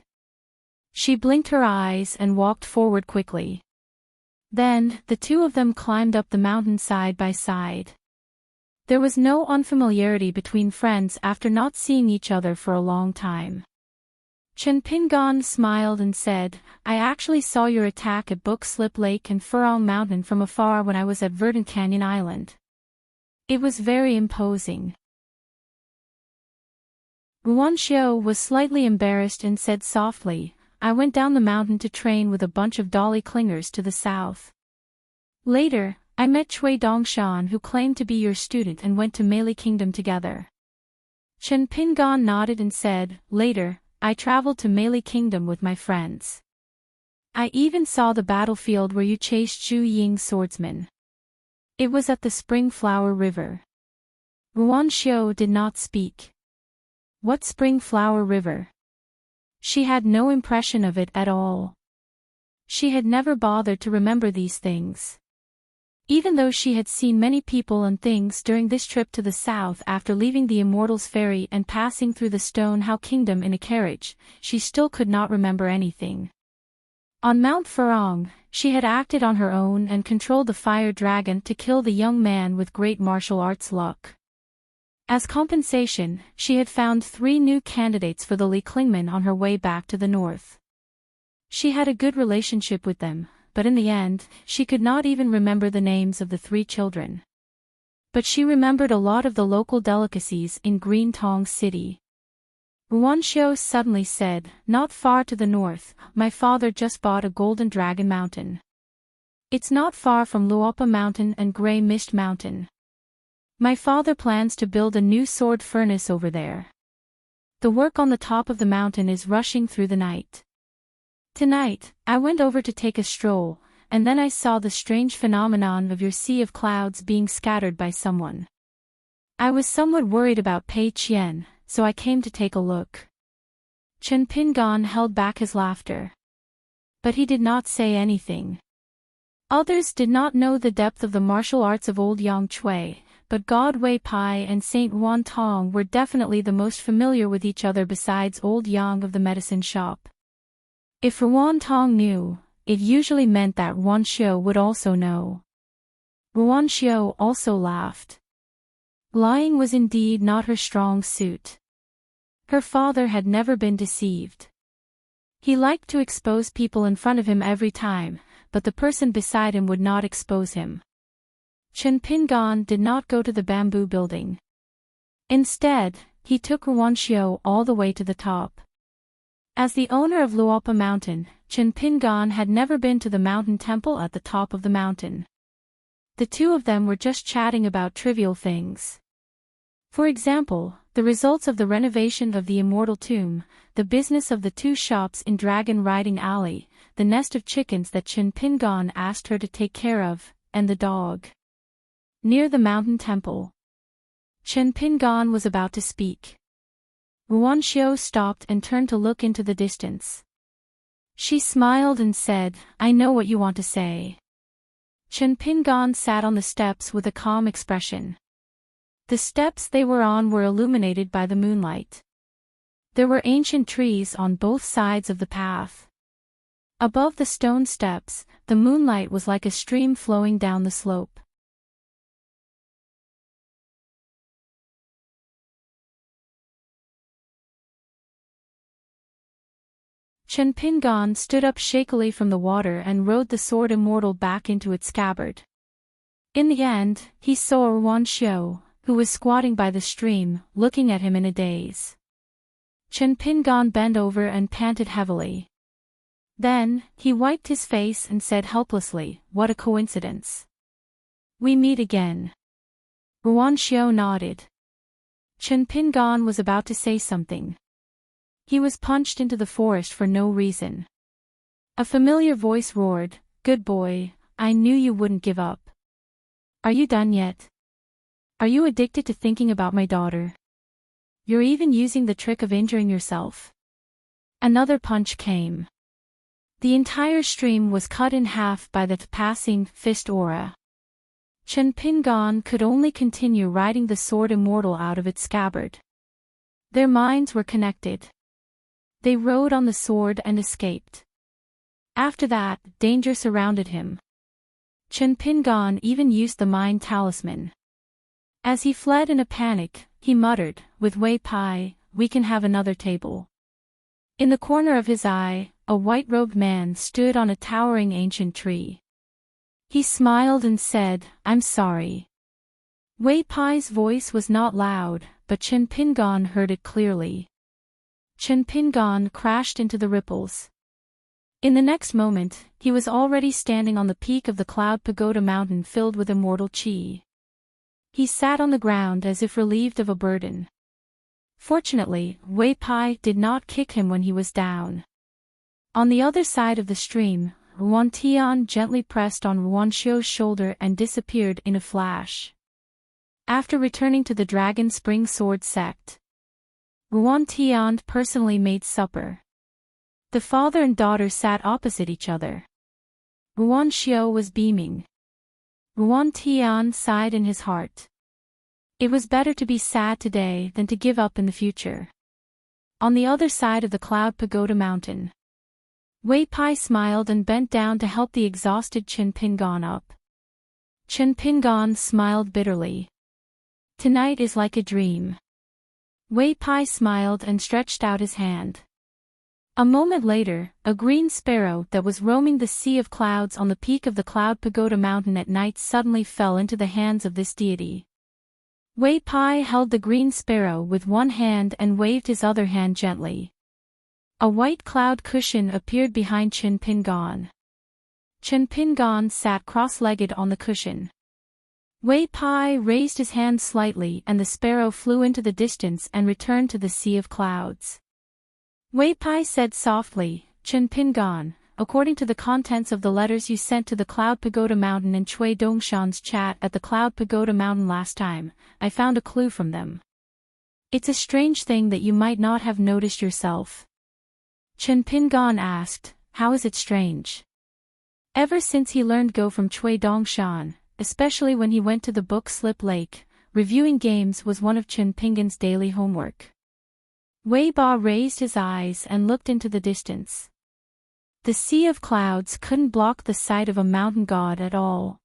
She blinked her eyes and walked forward quickly. Then, the two of them climbed up the mountain side by side. There was no unfamiliarity between friends after not seeing each other for a long time. Chen Pingan smiled and said, I actually saw your attack at Book Slip Lake and Furong Mountain from afar when I was at Verdant Canyon Island. It was very imposing. Ruan Xiao was slightly embarrassed and said softly, I went down the mountain to train with a bunch of dolly clingers to the south. Later, I met Cui Dongshan who claimed to be your student and went to Meili Kingdom together. Chen Pingan nodded and said, later, I traveled to Meili Kingdom with my friends. I even saw the battlefield where you chased Zhu Ying's swordsman. It was at the Spring Flower River. Ruan Xiao did not speak. What Spring Flower River? She had no impression of it at all. She had never bothered to remember these things. Even though she had seen many people and things during this trip to the south after leaving the Immortals Ferry and passing through the Stone How Kingdom in a carriage, she still could not remember anything. On Mount Furong, she had acted on her own and controlled the fire dragon to kill the young man with great martial arts luck. As compensation, she had found 3 new candidates for the Li Klingmen on her way back to the north. She had a good relationship with them, but in the end, she could not even remember the names of the 3 children. But she remembered a lot of the local delicacies in Green Tong City. Ruan Xiao suddenly said, not far to the north, my father just bought a Golden Dragon Mountain. It's not far from Luopa Mountain and Grey Mist Mountain. My father plans to build a new sword furnace over there. The work on the top of the mountain is rushing through the night. Tonight, I went over to take a stroll, and then I saw the strange phenomenon of your sea of clouds being scattered by someone. I was somewhat worried about Pei Qian, so I came to take a look. Chen Pingan held back his laughter. But he did not say anything. Others did not know the depth of the martial arts of old Yang Cui, but God Wei Pai and Saint Wan Tong were definitely the most familiar with each other besides old Yang of the medicine shop. If Ruan Tong knew, it usually meant that Ruan Xiao would also know. Ruan Xiao also laughed. Lying was indeed not her strong suit. Her father had never been deceived. He liked to expose people in front of him every time, but the person beside him would not expose him. Chen Pingan did not go to the bamboo building. Instead, he took Ruan Xiao all the way to the top. As the owner of Luopa Mountain, Chen Pingan had never been to the mountain temple at the top of the mountain. The 2 of them were just chatting about trivial things. For example, the results of the renovation of the Immortal Tomb, the business of the 2 shops in Dragon Riding Alley, the nest of chickens that Chen Pingan asked her to take care of, and the dog. Near the mountain temple. Chen Pingan was about to speak. Ruan Xiao stopped and turned to look into the distance. She smiled and said, I know what you want to say. Chen Pingan sat on the steps with a calm expression. The steps they were on were illuminated by the moonlight. There were ancient trees on both sides of the path. Above the stone steps, the moonlight was like a stream flowing down the slope. Chen Pingan stood up shakily from the water and rode the sword immortal back into its scabbard. In the end, he saw Ruan Xiao, who was squatting by the stream, looking at him in a daze. Chen Pingan bent over and panted heavily. Then, he wiped his face and said helplessly, what a coincidence. We meet again. Ruan Xiao nodded. Chen Pingan was about to say something. He was punched into the forest for no reason. A familiar voice roared, good boy, I knew you wouldn't give up. Are you done yet? Are you addicted to thinking about my daughter? You're even using the trick of injuring yourself. Another punch came. The entire stream was cut in half by the passing fist aura. Chen Pingan could only continue riding the sword immortal out of its scabbard. Their minds were connected. They rode on the sword and escaped. After that, danger surrounded him. Chen Pingan even used the mind talisman. As he fled in a panic, he muttered, "With Wei Pai, we can have another table." In the corner of his eye, a white-robed man stood on a towering ancient tree. He smiled and said, "I'm sorry." Wei Pai's voice was not loud, but Chen Pingon heard it clearly. Chen Pingon crashed into the ripples. In the next moment, he was already standing on the peak of the Cloud Pagoda mountain filled with immortal qi. He sat on the ground as if relieved of a burden. Fortunately, Wei Pai did not kick him when he was down. On the other side of the stream, Ruan Tian gently pressed on Ruan Xiu's shoulder and disappeared in a flash. After returning to the Dragon Spring Sword sect, Ruan Tian personally made supper. The father and daughter sat opposite each other. Ruan Xiu was beaming. Ruan Tian sighed in his heart. It was better to be sad today than to give up in the future. On the other side of the Cloud Pagoda mountain, Wei Pai smiled and bent down to help the exhausted Chen Pingon up. Chen Pingon smiled bitterly. Tonight is like a dream. Wei Pai smiled and stretched out his hand. A moment later, a green sparrow that was roaming the sea of clouds on the peak of the Cloud Pagoda mountain at night suddenly fell into the hands of this deity. Wei Pai held the green sparrow with one hand and waved his other hand gently. A white cloud cushion appeared behind Chen Pingon. Chen Pingon sat cross-legged on the cushion. Wei Pai raised his hand slightly and the sparrow flew into the distance and returned to the sea of clouds. Wei Pai said softly, "Chen Pingon, according to the contents of the letters you sent to the Cloud Pagoda Mountain and Chui Dongshan's chat at the Cloud Pagoda Mountain last time, I found a clue from them. It's a strange thing that you might not have noticed yourself." Chen Pingon asked, "How is it strange?" Ever since he learned Go from Chui Dongshan, especially when he went to the book Slip Lake, reviewing games was one of Chen Pingon's daily homework. Wei Ba raised his eyes and looked into the distance. The sea of clouds couldn't block the sight of a mountain god at all.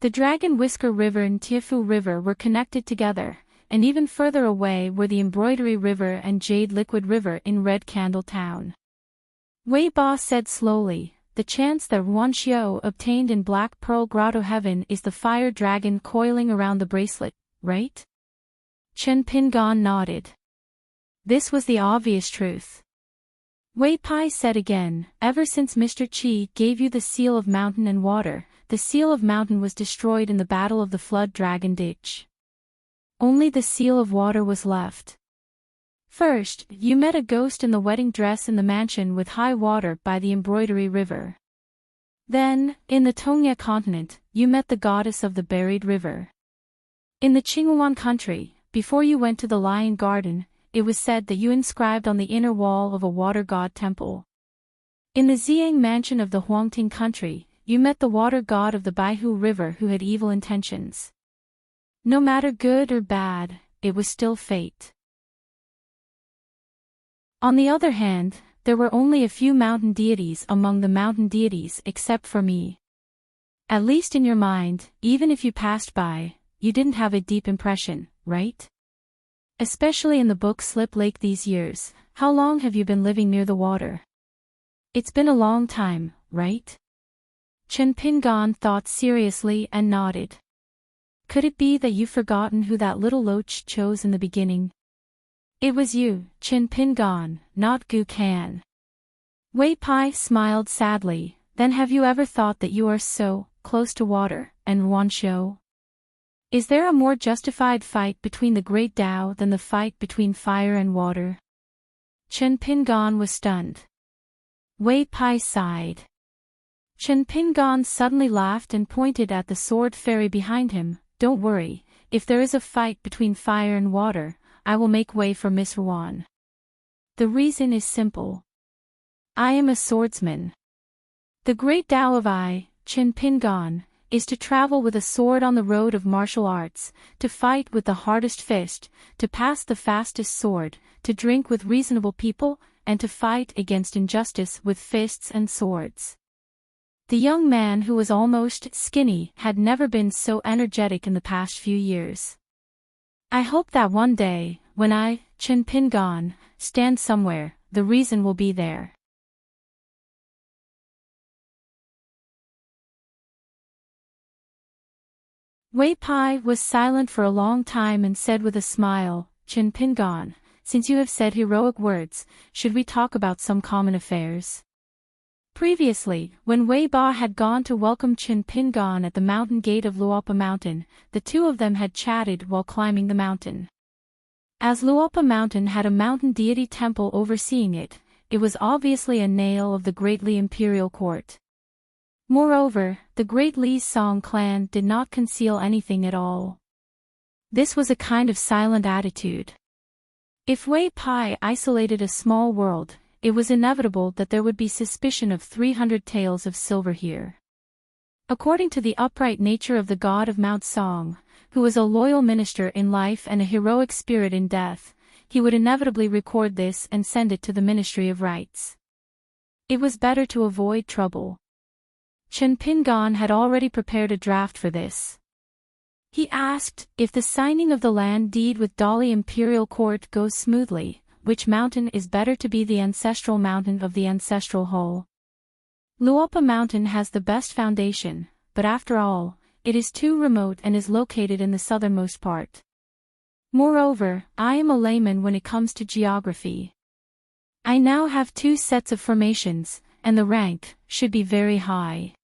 The Dragon Whisker River and Tiefu River were connected together, and even further away were the Embroidery River and Jade Liquid River in Red Candle Town. Wei Ba said slowly, "The chance that Ruan Xiu obtained in Black Pearl Grotto Heaven is the fire dragon coiling around the bracelet, right?" Chen Pingon nodded. This was the obvious truth. Wei Pai said again, "Ever since Mr. Qi gave you the Seal of Mountain and Water, the Seal of Mountain was destroyed in the Battle of the Flood Dragon Ditch. Only the Seal of Water was left. First, you met a ghost in the wedding dress in the mansion with high water by the Embroidery River. Then, in the Tongya continent, you met the goddess of the Buried River. In the Qingyuan country, before you went to the Lion Garden, it was said that you inscribed on the inner wall of a water god temple. In the Xiang mansion of the Huangting country, you met the water god of the Baihu River who had evil intentions. No matter good or bad, it was still fate. On the other hand, there were only a few mountain deities among the mountain deities except for me. At least in your mind, even if you passed by, you didn't have a deep impression, right? Especially in the book Slip Lake these years, how long have you been living near the water? It's been a long time, right?" Chen Pingon thought seriously and nodded. "Could it be that you've forgotten who that little loach chose in the beginning?" "It was you, Chen Pingon, not Gu Kan." Wei Pai smiled sadly. "Then have you ever thought that you are so close to water, and Ruan Xiu? Is there a more justified fight between the Great Tao than the fight between fire and water?" Chen Pingon was stunned. Wei Pai sighed. Chen Pingon suddenly laughed and pointed at the sword fairy behind him. "Don't worry, if there is a fight between fire and water, I will make way for Miss Ruan. The reason is simple. I am a swordsman. The great Tao of I, Chen Pingon, is to travel with a sword on the road of martial arts, to fight with the hardest fist, to pass the fastest sword, to drink with reasonable people, and to fight against injustice with fists and swords." The young man who was almost skinny had never been so energetic in the past few years. I hope that one day, when I, Chen Pingan, stand somewhere, the reason will be there. Wei Pai was silent for a long time and said with a smile, Chen Pingan, since you have said heroic words, should we talk about some common affairs? Previously, when Wei Ba had gone to welcome Chen Pingan at the mountain gate of Luopa Mountain, the two of them had chatted while climbing the mountain. As Luopa Mountain had a mountain deity temple overseeing it, it was obviously a nail of the Great Li imperial court. Moreover, the Great Li Song clan did not conceal anything at all. This was a kind of silent attitude. If Wei Pai isolated a small world, it was inevitable that there would be suspicion of 300 taels of silver here. According to the upright nature of the god of Mount Song, who was a loyal minister in life and a heroic spirit in death, he would inevitably record this and send it to the Ministry of Rites. It was better to avoid trouble. Chen Pingan had already prepared a draft for this. He asked, if the signing of the land deed with Dali Imperial Court goes smoothly, which mountain is better to be the ancestral mountain of the ancestral hall? Luopa Mountain has the best foundation, but after all, it is too remote and is located in the southernmost part. Moreover, I am a layman when it comes to geography. I now have 2 sets of formations, and the rank should be very high.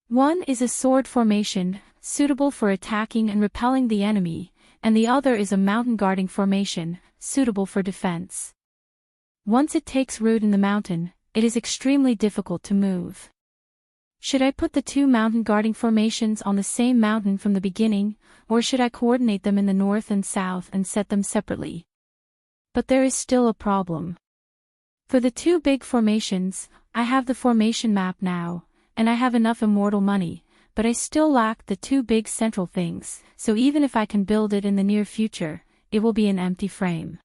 One is a sword formation, suitable for attacking and repelling the enemy, and the other is a mountain guarding formation, suitable for defense. Once it takes root in the mountain, it is extremely difficult to move. Should I put the 2 mountain guarding formations on the same mountain from the beginning, or should I coordinate them in the north and south and set them separately? But there is still a problem. For the 2 big formations, I have the formation map now, and I have enough immortal money, but I still lack the 2 big central things, so even if I can build it in the near future, it will be an empty frame.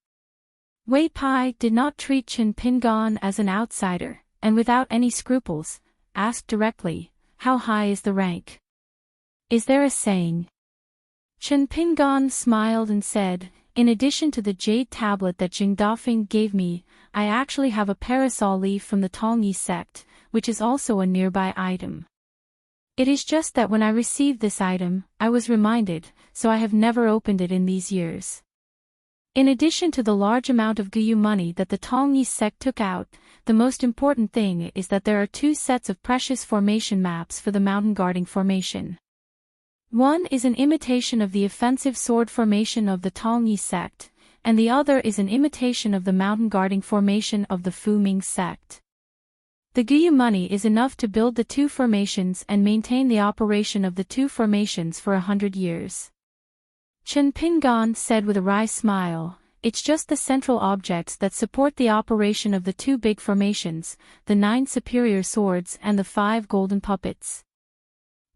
Wei Pai did not treat Chen Pingan as an outsider, and without any scruples, asked directly, how high is the rank? Is there a saying? Chen Pingan smiled and said, in addition to the jade tablet that Jing Dafeng gave me, I actually have a parasol leaf from the Tongyi sect, which is also a nearby item. It is just that when I received this item, I was reminded, so I have never opened it in these years. In addition to the large amount of Guyu money that the Tongyi sect took out, the most important thing is that there are 2 sets of precious formation maps for the mountain guarding formation. One is an imitation of the offensive sword formation of the Tongyi sect, and the other is an imitation of the mountain guarding formation of the Fu Ming sect. The Guyu money is enough to build the 2 formations and maintain the operation of the 2 formations for 100 years. Chen Pingan said with a wry smile, it's just the central objects that support the operation of the 2 big formations, the 9 superior swords and the 5 golden puppets.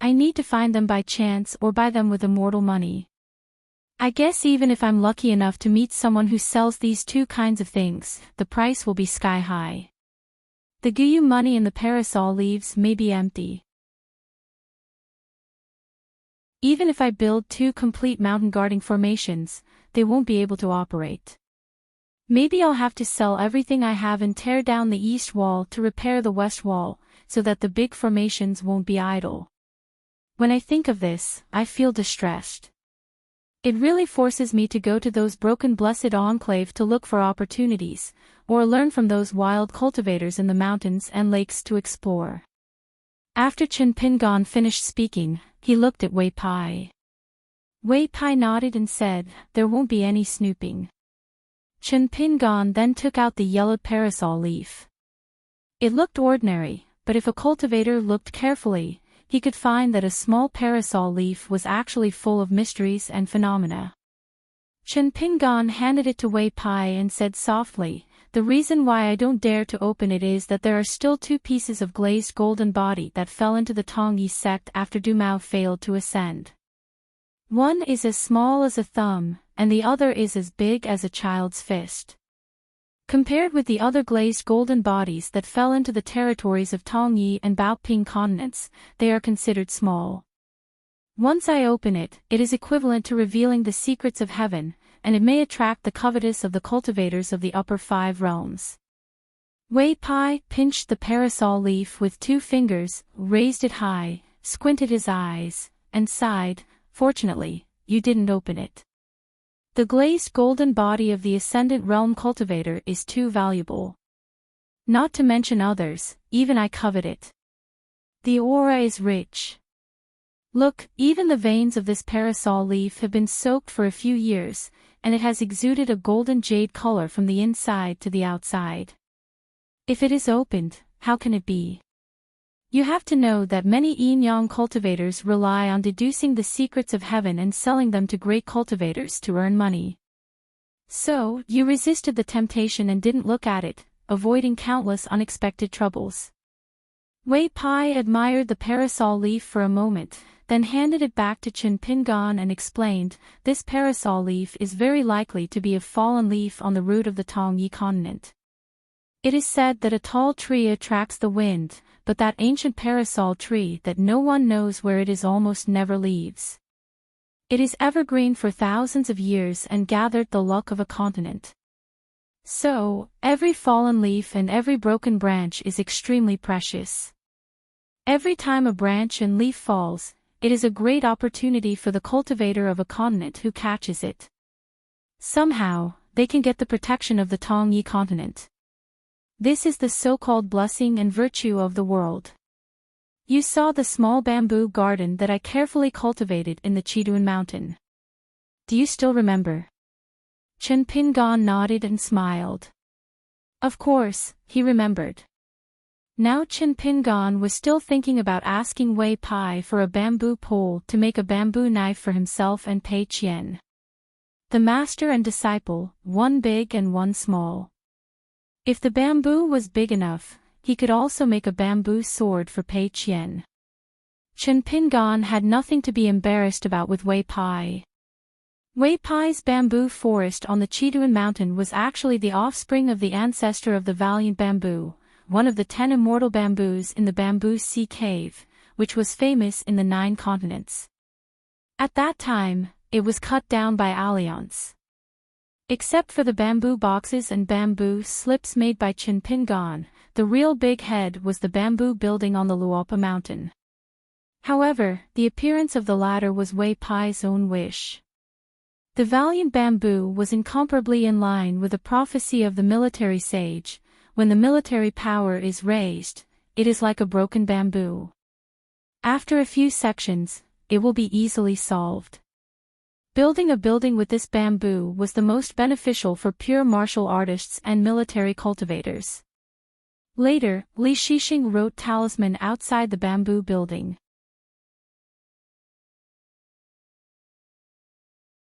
I need to find them by chance or buy them with immortal money. I guess even if I'm lucky enough to meet someone who sells these 2 kinds of things, the price will be sky high. The Guyu money and the parasol leaves may be empty. Even if I build 2 complete mountain guarding formations, they won't be able to operate. Maybe I'll have to sell everything I have and tear down the east wall to repair the west wall, so that the big formations won't be idle. When I think of this, I feel distressed. It really forces me to go to those broken blessed enclave to look for opportunities, or learn from those wild cultivators in the mountains and lakes to explore. After Chen Pingan finished speaking, he looked at Wei Pai. Wei Pai nodded and said, there won't be any snooping. Chen Pingan then took out the yellowed parasol leaf. It looked ordinary, but if a cultivator looked carefully, he could find that a small parasol leaf was actually full of mysteries and phenomena. Chen Pingan handed it to Wei Pai and said softly, the reason why I don't dare to open it is that there are still 2 pieces of glazed golden body that fell into the Tongyi sect after Du Mao failed to ascend. One is as small as a thumb, and the other is as big as a child's fist. Compared with the other glazed golden bodies that fell into the territories of Tongyi and Baoping continents, they are considered small. Once I open it, it is equivalent to revealing the secrets of heaven, and it may attract the covetous of the cultivators of the upper 5 realms. Wei Pai pinched the parasol leaf with 2 fingers, raised it high, squinted his eyes, and sighed, "Fortunately, you didn't open it. The glazed golden body of the Ascendant Realm cultivator is too valuable. Not to mention others, even I covet it. The aura is rich. Look, even the veins of this parasol leaf have been soaked for a few years, and it has exuded a golden jade color from the inside to the outside. If it is opened, how can it be? You have to know that many yin-yang cultivators rely on deducing the secrets of heaven and selling them to great cultivators to earn money. So, you resisted the temptation and didn't look at it, avoiding countless unexpected troubles." Wei Pai admired the parasol leaf for a moment, then handed it back to Chen Pingan and explained, "This parasol leaf is very likely to be a fallen leaf on the root of the Tongyi continent. It is said that a tall tree attracts the wind, but that ancient parasol tree that no one knows where it is almost never leaves. It is evergreen for thousands of years and gathered the luck of a continent. So, every fallen leaf and every broken branch is extremely precious. Every time a branch and leaf falls, it is a great opportunity for the cultivator of a continent who catches it. Somehow, they can get the protection of the Tongyi continent. This is the so-called blessing and virtue of the world. You saw the small bamboo garden that I carefully cultivated in the Chiduan mountain. Do you still remember?" Chen Pingan nodded and smiled. Of course, he remembered. Now Chen Pingan was still thinking about asking Wei Pai for a bamboo pole to make a bamboo knife for himself and Pei Qian. The master and disciple, one big and one small. If the bamboo was big enough, he could also make a bamboo sword for Pei Qian. Chen Pingan had nothing to be embarrassed about with Wei Pai. Wei Pai's bamboo forest on the Chiduan mountain was actually the offspring of the ancestor of the valiant bamboo, one of the 10 immortal bamboos in the Bamboo Sea Cave, which was famous in the 9 continents. At that time, it was cut down by Alliance. Except for the bamboo boxes and bamboo slips made by Chen Pingan, the real big head was the bamboo building on the Luopa mountain. However, the appearance of the latter was Wei Pai's own wish. The valiant bamboo was incomparably in line with the prophecy of the military sage: when the military power is raised, it is like a broken bamboo. After a few sections, it will be easily solved. Building a building with this bamboo was the most beneficial for pure martial artists and military cultivators. Later, Li Shixing wrote talisman outside the bamboo building.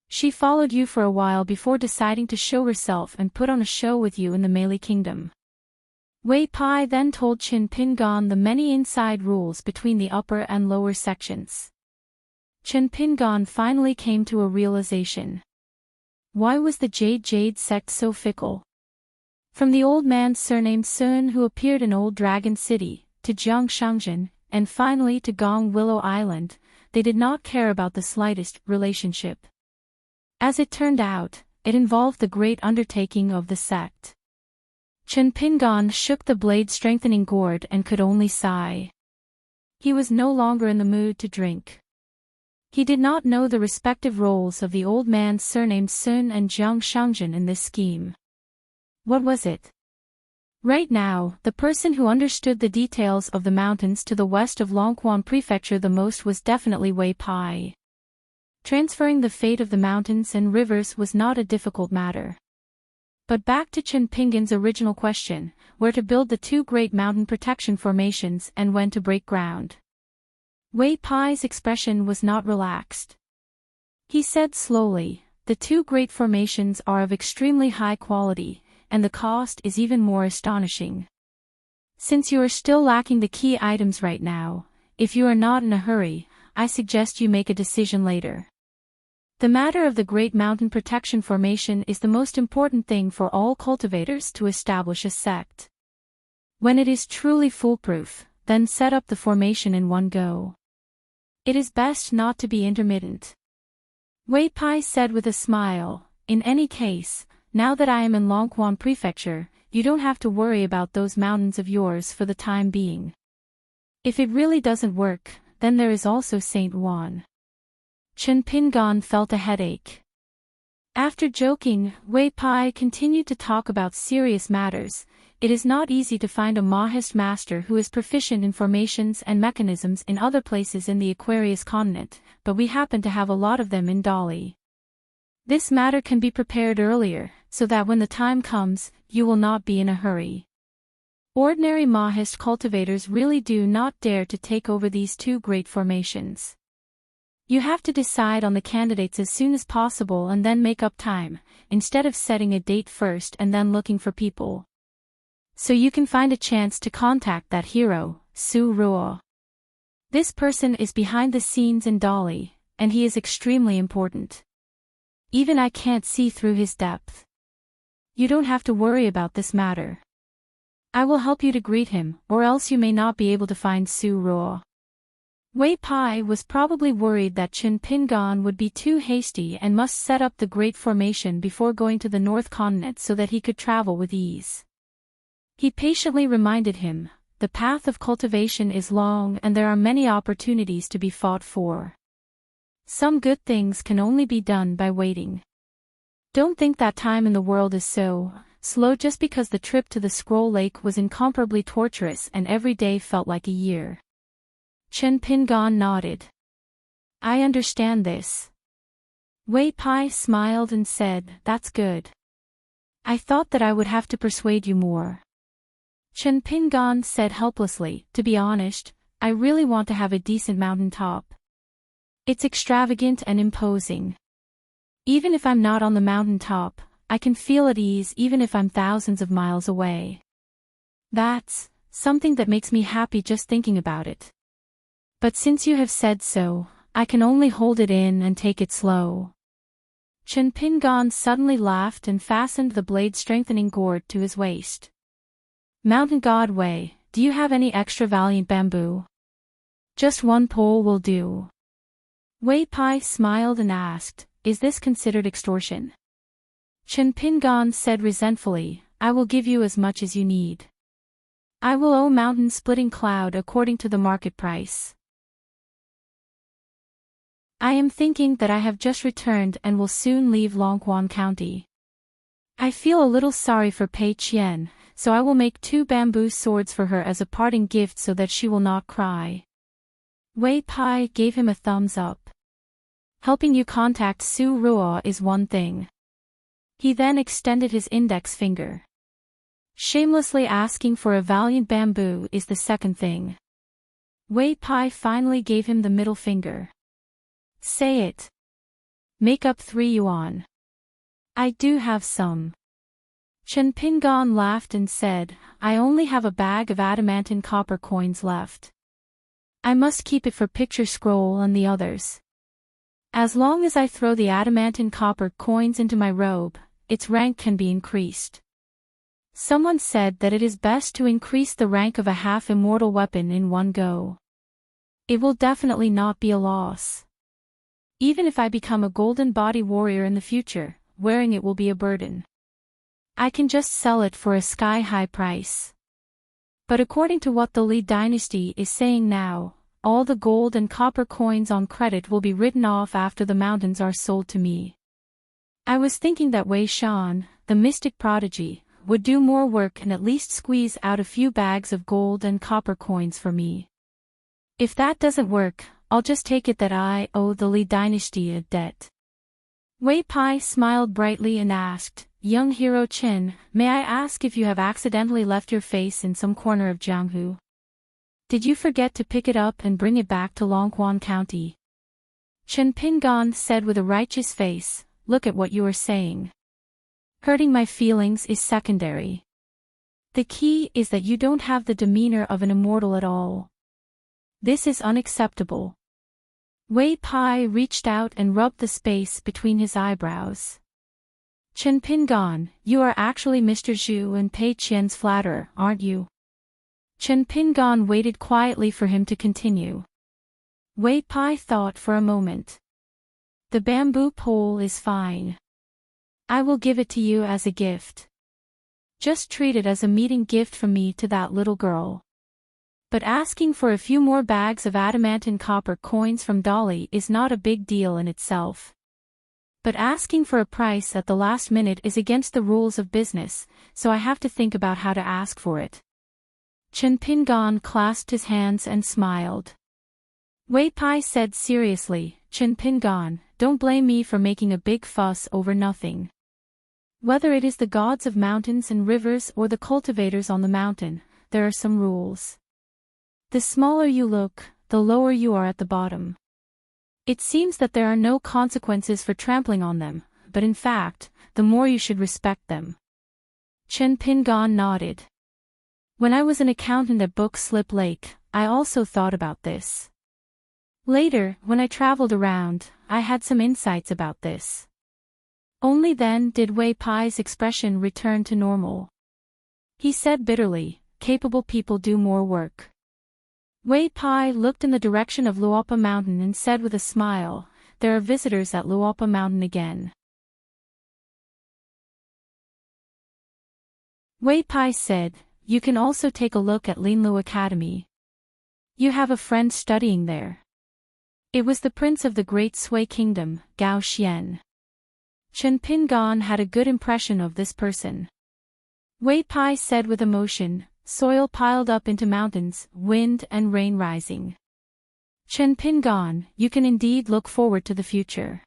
She followed you for a while before deciding to show herself and put on a show with you in the Meili Kingdom. Wei Pai then told Chen Pingan the many inside rules between the upper and lower sections. Chen Pingan finally came to a realization. Why was the Jade sect so fickle? From the old man surnamed Sun who appeared in Old Dragon City, to Jiang Shangjin, and finally to Gong Willow Island, they did not care about the slightest relationship. As it turned out, it involved the great undertaking of the sect. Chen Pingan shook the blade-strengthening gourd and could only sigh. He was no longer in the mood to drink. He did not know the respective roles of the old man surnamed Sun and Jiang Shangjin in this scheme. What was it? Right now, the person who understood the details of the mountains to the west of Longquan Prefecture the most was definitely Wei Pai. Transferring the fate of the mountains and rivers was not a difficult matter. But back to Chen Pingan's original question, where to build the 2 great mountain protection formations and when to break ground. Wei Pai's expression was not relaxed. He said slowly, "The 2 great formations are of extremely high quality, and the cost is even more astonishing. Since you are still lacking the key items right now, if you are not in a hurry, I suggest you make a decision later. The matter of the Great Mountain Protection Formation is the most important thing for all cultivators to establish a sect. When it is truly foolproof, then set up the formation in one go. It is best not to be intermittent. Wei Pai said with a smile, in any case, now that I am in Longquan Prefecture, you don't have to worry about those mountains of yours for the time being. If it really doesn't work, then there is also Saint Juan. Chen Pingan felt a headache. After joking, Wei Pai continued to talk about serious matters. It is not easy to find a Mahist master who is proficient in formations and mechanisms in other places in the Aquarius continent, but we happen to have a lot of them in Dali. This matter can be prepared earlier, so that when the time comes, you will not be in a hurry. Ordinary Mahist cultivators really do not dare to take over these two great formations. You have to decide on the candidates as soon as possible and then make up time, instead of setting a date first and then looking for people. So you can find a chance to contact that hero, Su Ruo. This person is behind the scenes in Dali, and he is extremely important. Even I can't see through his depth. You don't have to worry about this matter. I will help you to greet him, or else you may not be able to find Su Ruo. Wei Pai was probably worried that Chen Pingan would be too hasty and must set up the Great Formation before going to the North Continent so that he could travel with ease. He patiently reminded him, the path of cultivation is long and there are many opportunities to be fought for. Some good things can only be done by waiting. Don't think that time in the world is so slow just because the trip to the Scroll Lake was incomparably torturous and every day felt like a year. Chen Pingan nodded. I understand this. Wei Pai smiled and said, that's good. I thought that I would have to persuade you more. Chen Pingan said helplessly, to be honest, I really want to have a decent mountain top. It's extravagant and imposing. Even if I'm not on the mountain top, I can feel at ease even if I'm thousands of miles away. That's something that makes me happy just thinking about it. But since you have said so, I can only hold it in and take it slow. Chen Pingan suddenly laughed and fastened the blade-strengthening gourd to his waist. Mountain God Wei, do you have any extra valiant bamboo? Just one pole will do. Wei Pai smiled and asked, is this considered extortion? Chen Pingan said resentfully, I will give you as much as you need. I will owe Mountain Splitting Cloud according to the market price. I am thinking that I have just returned and will soon leave Longquan County. I feel a little sorry for Pei Qian, so I will make 2 bamboo swords for her as a parting gift so that she will not cry. Wei Pai gave him a thumbs up. Helping you contact Su Ruo is one thing. He then extended his index finger. Shamelessly asking for a valiant bamboo is the second thing. Wei Pai finally gave him the middle finger. Say it. Make up 3 yuan. I do have some. Chen Pingan laughed and said, I only have a bag of adamantine copper coins left. I must keep it for picture scroll and the others. As long as I throw the adamantine copper coins into my robe, its rank can be increased. Someone said that it is best to increase the rank of a half-immortal weapon in one go. It will definitely not be a loss. Even if I become a golden body warrior in the future, wearing it will be a burden. I can just sell it for a sky-high price. But according to what the Li dynasty is saying now, all the gold and copper coins on credit will be written off after the mountains are sold to me. I was thinking that Wei Shan, the mystic prodigy, would do more work and at least squeeze out a few bags of gold and copper coins for me. If that doesn't work, I'll just take it that I owe the Li dynasty a debt. Wei Pai smiled brightly and asked, Young hero Chen, may I ask if you have accidentally left your face in some corner of Jianghu? Did you forget to pick it up and bring it back to Longquan County? Chen Pingan said with a righteous face, look at what you are saying. Hurting my feelings is secondary. The key is that you don't have the demeanor of an immortal at all. This is unacceptable. Wei Pai reached out and rubbed the space between his eyebrows. Chen Pingan, you are actually Mr. Zhu and Pei Qian's flatterer, aren't you? Chen Pingan waited quietly for him to continue. Wei Pai thought for a moment. The bamboo pole is fine. I will give it to you as a gift. Just treat it as a meeting gift from me to that little girl. But asking for a few more bags of adamantine copper coins from Dolly is not a big deal in itself. But asking for a price at the last minute is against the rules of business, so I have to think about how to ask for it. Chen Pingan clasped his hands and smiled. Wei Pai said seriously, Chen Pingan, don't blame me for making a big fuss over nothing. Whether it is the gods of mountains and rivers or the cultivators on the mountain, there are some rules. The smaller you look, the lower you are at the bottom. It seems that there are no consequences for trampling on them, but in fact, the more you should respect them. Chen Pingan nodded. When I was an accountant at Book Slip Lake, I also thought about this. Later, when I traveled around, I had some insights about this. Only then did Wei Pai's expression return to normal. He said bitterly, capable people do more work. Wei Pai looked in the direction of Luopa Mountain and said with a smile, there are visitors at Luopa Mountain again. Wei Pai said, you can also take a look at Linlu Academy. You have a friend studying there. It was the prince of the Great Sui Kingdom, Gao Xian. Chen Pingan had a good impression of this person. Wei Pai said with emotion, soil piled up into mountains, wind and rain rising. Chen Pingan, you can indeed look forward to the future.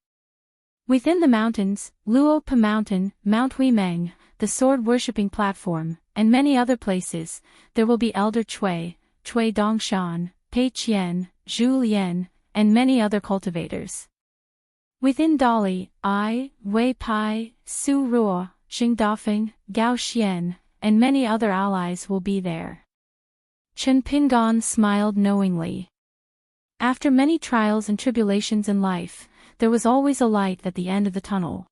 Within the mountains, Luopa Mountain, Mount Huimeng, the sword-worshipping platform, and many other places, there will be Elder Cui, Cui Dongshan, Pei Qian, Zhu Lian, and many other cultivators. Within Dolly, I, Wei Pai, Su Ruo, Xing Dafeng, Gao Xian, and many other allies will be there. Chen Pingan smiled knowingly. After many trials and tribulations in life, there was always a light at the end of the tunnel.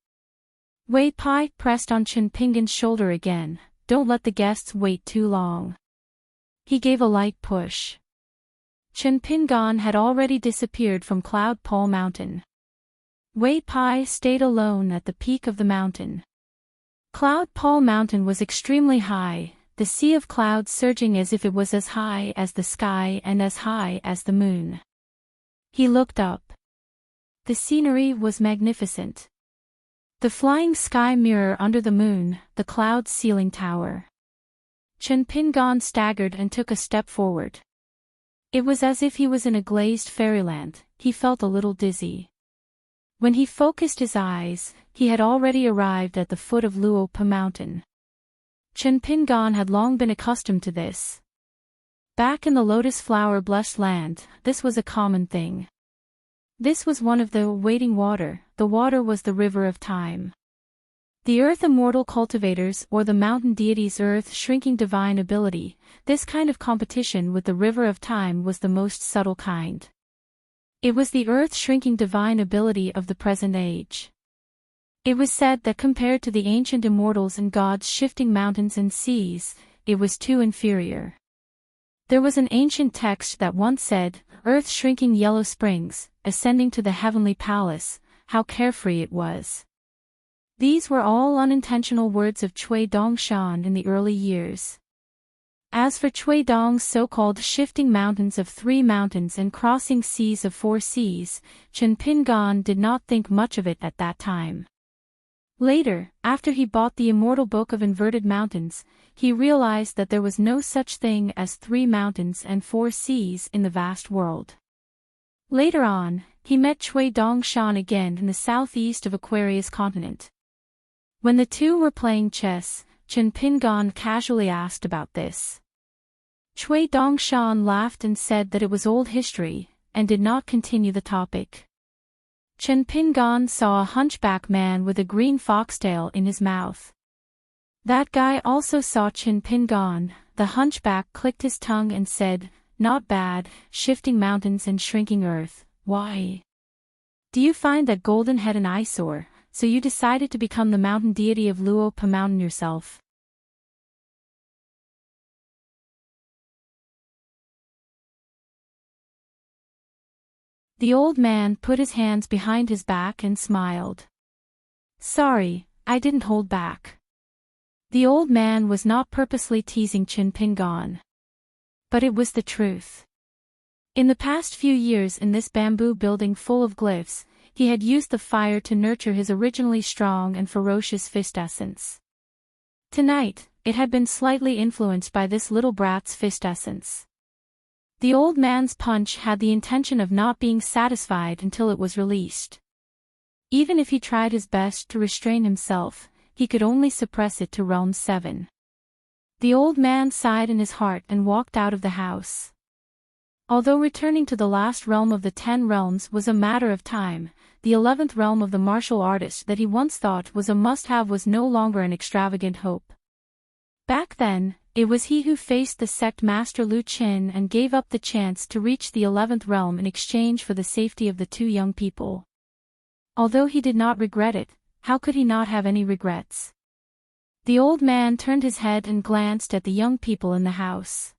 Wei Pai pressed on Chen Pingan's shoulder again, don't let the guests wait too long. He gave a light push. Chen Pingan had already disappeared from Cloud Pole Mountain. Wei Pai stayed alone at the peak of the mountain. Cloud Pole Mountain was extremely high, the sea of clouds surging as if it was as high as the sky and as high as the moon. He looked up. The scenery was magnificent. The flying sky mirror under the moon, the cloud ceiling tower. Chen Pingan staggered and took a step forward. It was as if he was in a glazed fairyland, he felt a little dizzy. When he focused his eyes, he had already arrived at the foot of Luopa Mountain. Chen Pingan had long been accustomed to this. Back in the lotus flower-blessed land, this was a common thing. This was one of the waiting water, the water was the river of time. The earth immortal cultivators or the mountain deity's earth-shrinking divine ability, this kind of competition with the river of time was the most subtle kind. It was the earth-shrinking divine ability of the present age. It was said that compared to the ancient immortals and gods shifting mountains and seas, it was too inferior. There was an ancient text that once said, earth-shrinking yellow springs, ascending to the heavenly palace, how carefree it was. These were all unintentional words of Cui Dongshan in the early years. As for Cui Dong's so-called shifting mountains of 3 mountains and crossing seas of 4 seas, Chen Pingan did not think much of it at that time. Later, after he bought the immortal Book of Inverted Mountains, he realized that there was no such thing as 3 mountains and 4 seas in the vast world. Later on, he met Cui Dongshan again in the southeast of Aquarius continent. When the two were playing chess, Chen Pingan casually asked about this. Cui Dongshan laughed and said that it was old history, and did not continue the topic. Chen Pingan saw a hunchback man with a green foxtail in his mouth. That guy also saw Chen Pingan. The hunchback clicked his tongue and said, not bad, shifting mountains and shrinking earth, why? Do you find that golden head an eyesore, so you decided to become the mountain deity of Luopa Mountain yourself? The old man put his hands behind his back and smiled. Sorry, I didn't hold back. The old man was not purposely teasing Chin Pingon. But it was the truth. In the past few years in this bamboo building full of glyphs, he had used the fire to nurture his originally strong and ferocious fist essence. Tonight, it had been slightly influenced by this little brat's fist essence. The old man's punch had the intention of not being satisfied until it was released. Even if he tried his best to restrain himself, he could only suppress it to realm 7. The old man sighed in his heart and walked out of the house. Although returning to the last realm of the 10 realms was a matter of time, the 11th realm of the martial artist that he once thought was a must-have was no longer an extravagant hope. Back then, it was he who faced the sect master Lu Qin and gave up the chance to reach the 11th realm in exchange for the safety of the 2 young people. Although he did not regret it, how could he not have any regrets? The old man turned his head and glanced at the young people in the house.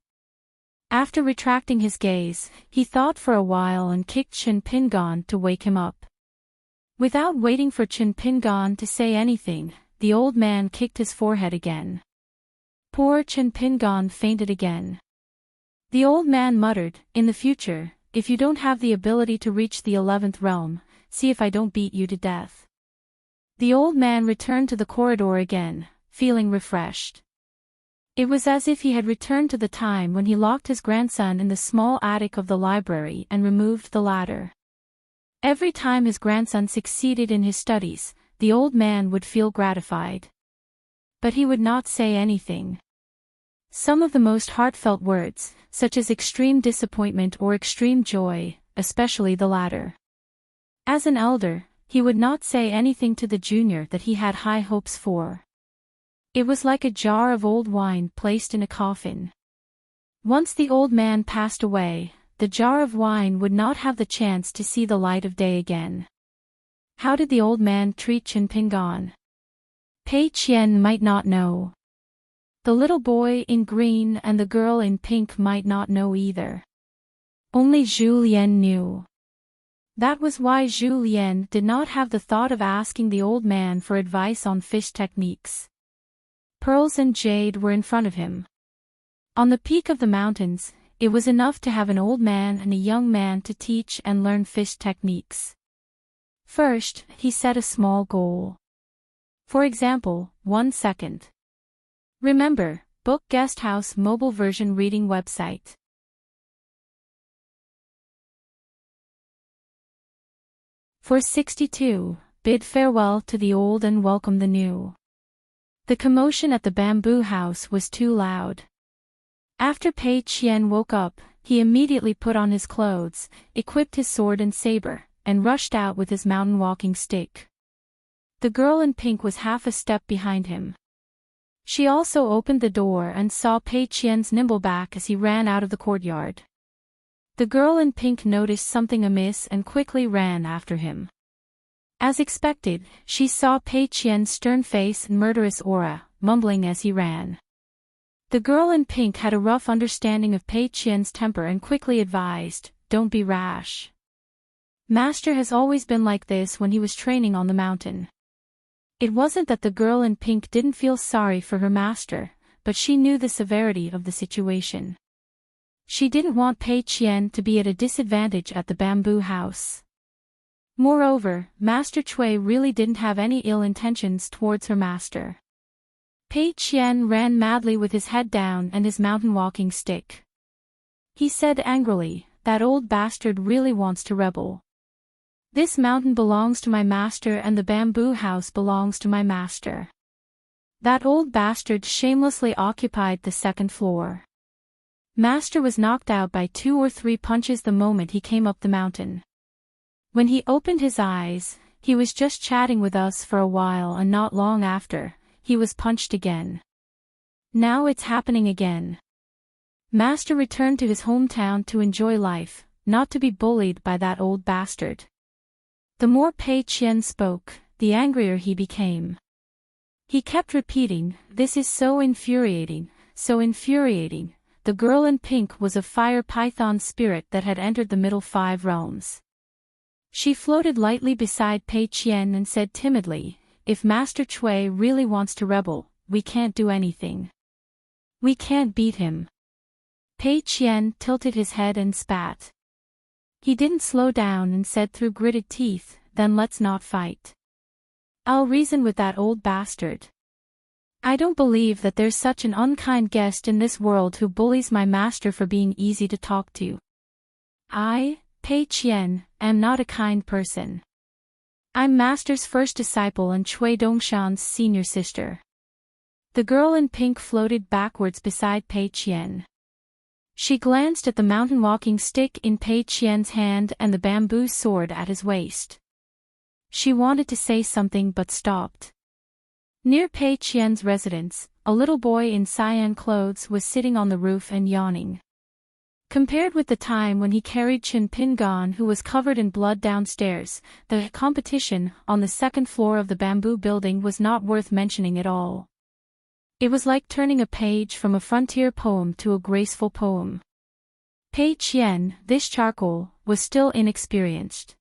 After retracting his gaze, he thought for a while and kicked Chin Pingon to wake him up. Without waiting for Chin Pingon to say anything, the old man kicked his forehead again. Poor Chin Pingon fainted again. The old man muttered, "In the future, if you don't have the ability to reach the 11th realm, see if I don't beat you to death." The old man returned to the corridor again, feeling refreshed. It was as if he had returned to the time when he locked his grandson in the small attic of the library and removed the ladder. Every time his grandson succeeded in his studies, the old man would feel gratified. But he would not say anything. Some of the most heartfelt words, such as extreme disappointment or extreme joy, especially the latter. As an elder, he would not say anything to the junior that he had high hopes for. It was like a jar of old wine placed in a coffin. Once the old man passed away, the jar of wine would not have the chance to see the light of day again. How did the old man treat Chin Pingon? Pei Qian might not know. The little boy in green and the girl in pink might not know either. Only Zhu Lian knew. That was why Zhu Lian did not have the thought of asking the old man for advice on fish techniques. Pearls and jade were in front of him. On the peak of the mountains, it was enough to have an old man and a young man to teach and learn fish techniques. First, he set a small goal. For example, 1 second. Remember, Book Guesthouse mobile version reading website. For 62, bid farewell to the old and welcome the new. The commotion at the bamboo house was too loud. After Pei Qian woke up, he immediately put on his clothes, equipped his sword and saber, and rushed out with his mountain walking stick. The girl in pink was half a step behind him. She also opened the door and saw Pei Qian's nimble back as he ran out of the courtyard. The girl in pink noticed something amiss and quickly ran after him. As expected, she saw Pei Qian's stern face and murderous aura, mumbling as he ran. The girl in pink had a rough understanding of Pei Qian's temper and quickly advised, "Don't be rash. Master has always been like this when he was training on the mountain." It wasn't that the girl in pink didn't feel sorry for her master, but she knew the severity of the situation. She didn't want Pei Qian to be at a disadvantage at the bamboo house. Moreover, Master Cui really didn't have any ill intentions towards her master. Pei Qian ran madly with his head down and his mountain walking stick. He said angrily, "That old bastard really wants to rebel. This mountain belongs to my master and the bamboo house belongs to my master. That old bastard shamelessly occupied the 2nd floor. Master was knocked out by 2 or 3 punches the moment he came up the mountain. When he opened his eyes, he was just chatting with us for a while and not long after, he was punched again. Now it's happening again. Master returned to his hometown to enjoy life, not to be bullied by that old bastard." The more Pei Qian spoke, the angrier he became. He kept repeating, "This is so infuriating, so infuriating." The girl in pink was a fire python spirit that had entered the middle 5 realms. She floated lightly beside Pei Qian and said timidly, "If Master Cui really wants to rebel, we can't do anything. We can't beat him." Pei Qian tilted his head and spat. He didn't slow down and said through gritted teeth, "Then let's not fight. I'll reason with that old bastard. I don't believe that there's such an unkind guest in this world who bullies my master for being easy to talk to. I, Pei Qian, am not a kind person. I'm master's first disciple and Cui Dongshan's senior sister." The girl in pink floated backwards beside Pei Qian. She glanced at the mountain walking stick in Pei Qian's hand and the bamboo sword at his waist. She wanted to say something but stopped. Near Pei Qian's residence, a little boy in cyan clothes was sitting on the roof and yawning. Compared with the time when he carried Chen Pingan, who was covered in blood downstairs, the competition on the second floor of the bamboo building was not worth mentioning at all. It was like turning a page from a frontier poem to a graceful poem. Pei Qian, this charcoal, was still inexperienced.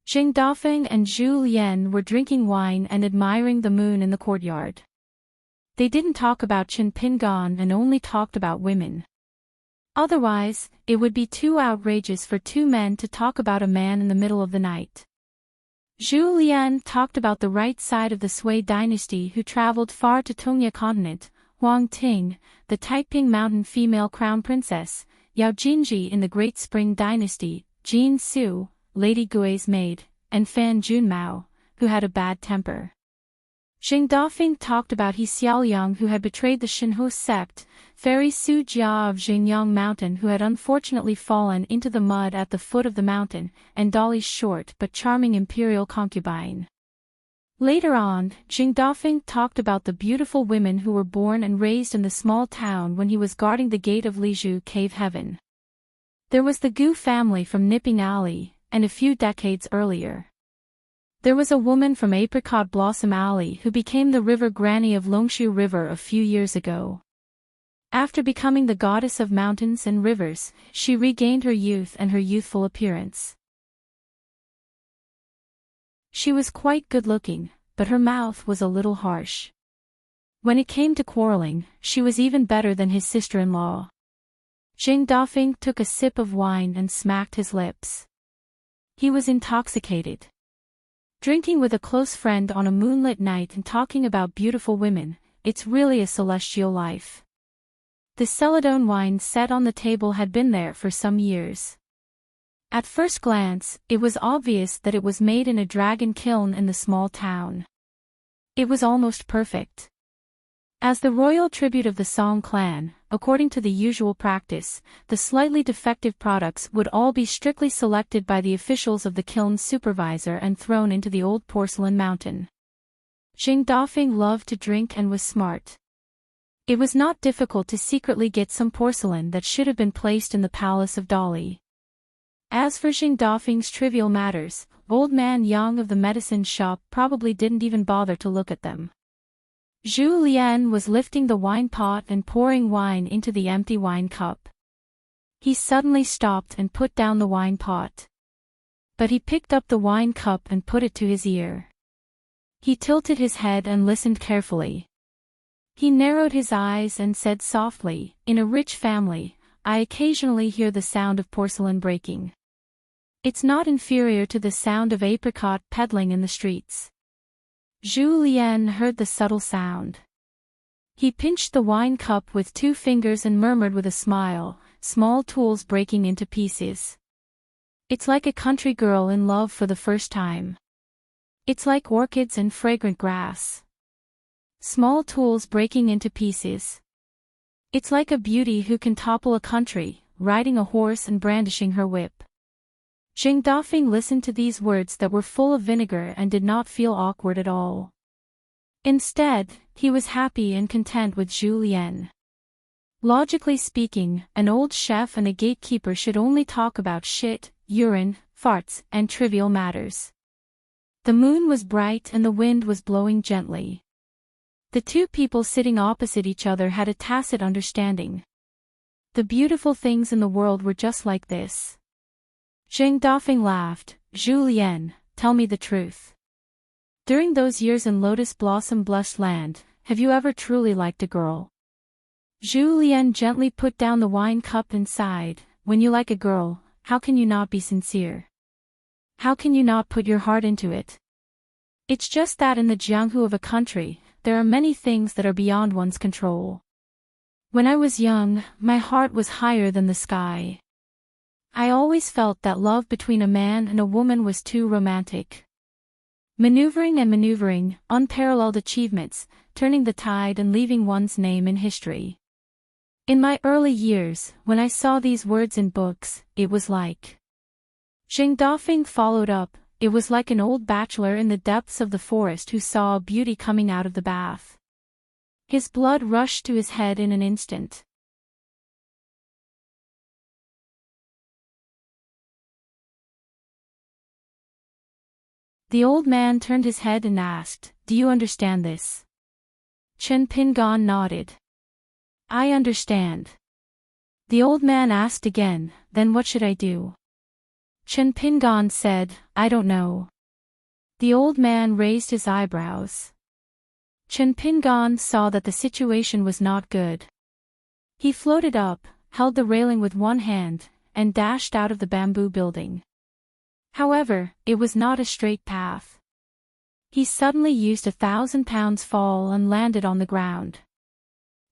Jing Dafeng and Zhu Lian were drinking wine and admiring the moon in the courtyard. They didn't talk about Chen Pingan and only talked about women. Otherwise, it would be too outrageous for two men to talk about a man in the middle of the night. Zhu Lian talked about the right side of the Sui dynasty who traveled far to Tongya continent, Huang Ting, the Taiping mountain female crown princess, Yao Jinji in the Great Spring dynasty, Jin Su, Lady Gui's maid, and Fan Junmao, who had a bad temper. Jing Dafeng talked about He Xiaoliang who had betrayed the Shinho sect, Fairy Su Jia of Jingyang Mountain who had unfortunately fallen into the mud at the foot of the mountain, and Dali's short but charming imperial concubine. Later on, Jing Dafeng talked about the beautiful women who were born and raised in the small town when he was guarding the gate of Lizhu Cave Heaven. There was the Gu family from Nipping Alley, and a few decades earlier, there was a woman from Apricot Blossom Alley who became the river granny of Longshu River a few years ago. After becoming the goddess of mountains and rivers, she regained her youth and her youthful appearance. She was quite good-looking, but her mouth was a little harsh. When it came to quarreling, she was even better than his sister-in-law. Jing Dafeng took a sip of wine and smacked his lips. He was intoxicated. Drinking with a close friend on a moonlit night and talking about beautiful women, it's really a celestial life. The Celadone wine set on the table had been there for some years. At first glance, it was obvious that it was made in a dragon kiln in the small town. It was almost perfect. As the royal tribute of the Song clan, according to the usual practice, the slightly defective products would all be strictly selected by the officials of the kiln's supervisor and thrown into the old porcelain mountain. Jing Dafeng loved to drink and was smart. It was not difficult to secretly get some porcelain that should have been placed in the palace of Dali. As for Jing Dafeng's trivial matters, old man Yang of the medicine shop probably didn't even bother to look at them. Zhu Lian was lifting the wine pot and pouring wine into the empty wine cup. He suddenly stopped and put down the wine pot. But he picked up the wine cup and put it to his ear. He tilted his head and listened carefully. He narrowed his eyes and said softly, "In a rich family, I occasionally hear the sound of porcelain breaking. It's not inferior to the sound of apricot peddling in the streets." Zhu Lian heard the subtle sound. He pinched the wine cup with 2 fingers and murmured with a smile, "Small tools breaking into pieces. It's like a country girl in love for the first time. It's like orchids and fragrant grass. Small tools breaking into pieces. It's like a beauty who can topple a country, riding a horse and brandishing her whip." Jing Dafeng listened to these words that were full of vinegar and did not feel awkward at all. Instead, he was happy and content with Zhu Lian. Logically speaking, an old chef and a gatekeeper should only talk about shit, urine, farts, and trivial matters. The moon was bright and the wind was blowing gently. The two people sitting opposite each other had a tacit understanding. The beautiful things in the world were just like this. Jing Dafeng laughed, Zhu Lian, tell me the truth. During those years in Lotus Blossom Blessed Land, have you ever truly liked a girl? Zhu Lian gently put down the wine cup and sighed. When you like a girl, how can you not be sincere? How can you not put your heart into it? It's just that in the Jianghu of a country, there are many things that are beyond one's control. When I was young, my heart was higher than the sky. I always felt that love between a man and a woman was too romantic. Maneuvering and maneuvering, unparalleled achievements, turning the tide and leaving one's name in history. In my early years, when I saw these words in books, it was like. Xing Dafeng followed up, it was like an old bachelor in the depths of the forest who saw a beauty coming out of the bath. His blood rushed to his head in an instant. The old man turned his head and asked, "Do you understand this?" Chen Pingan nodded. "I understand." The old man asked again, "Then what should I do?" Chen Pingan said, "I don't know." The old man raised his eyebrows. Chen Pingan saw that the situation was not good. He floated up, held the railing with one hand, and dashed out of the bamboo building. However, it was not a straight path. He suddenly used 1,000 pounds fall and landed on the ground.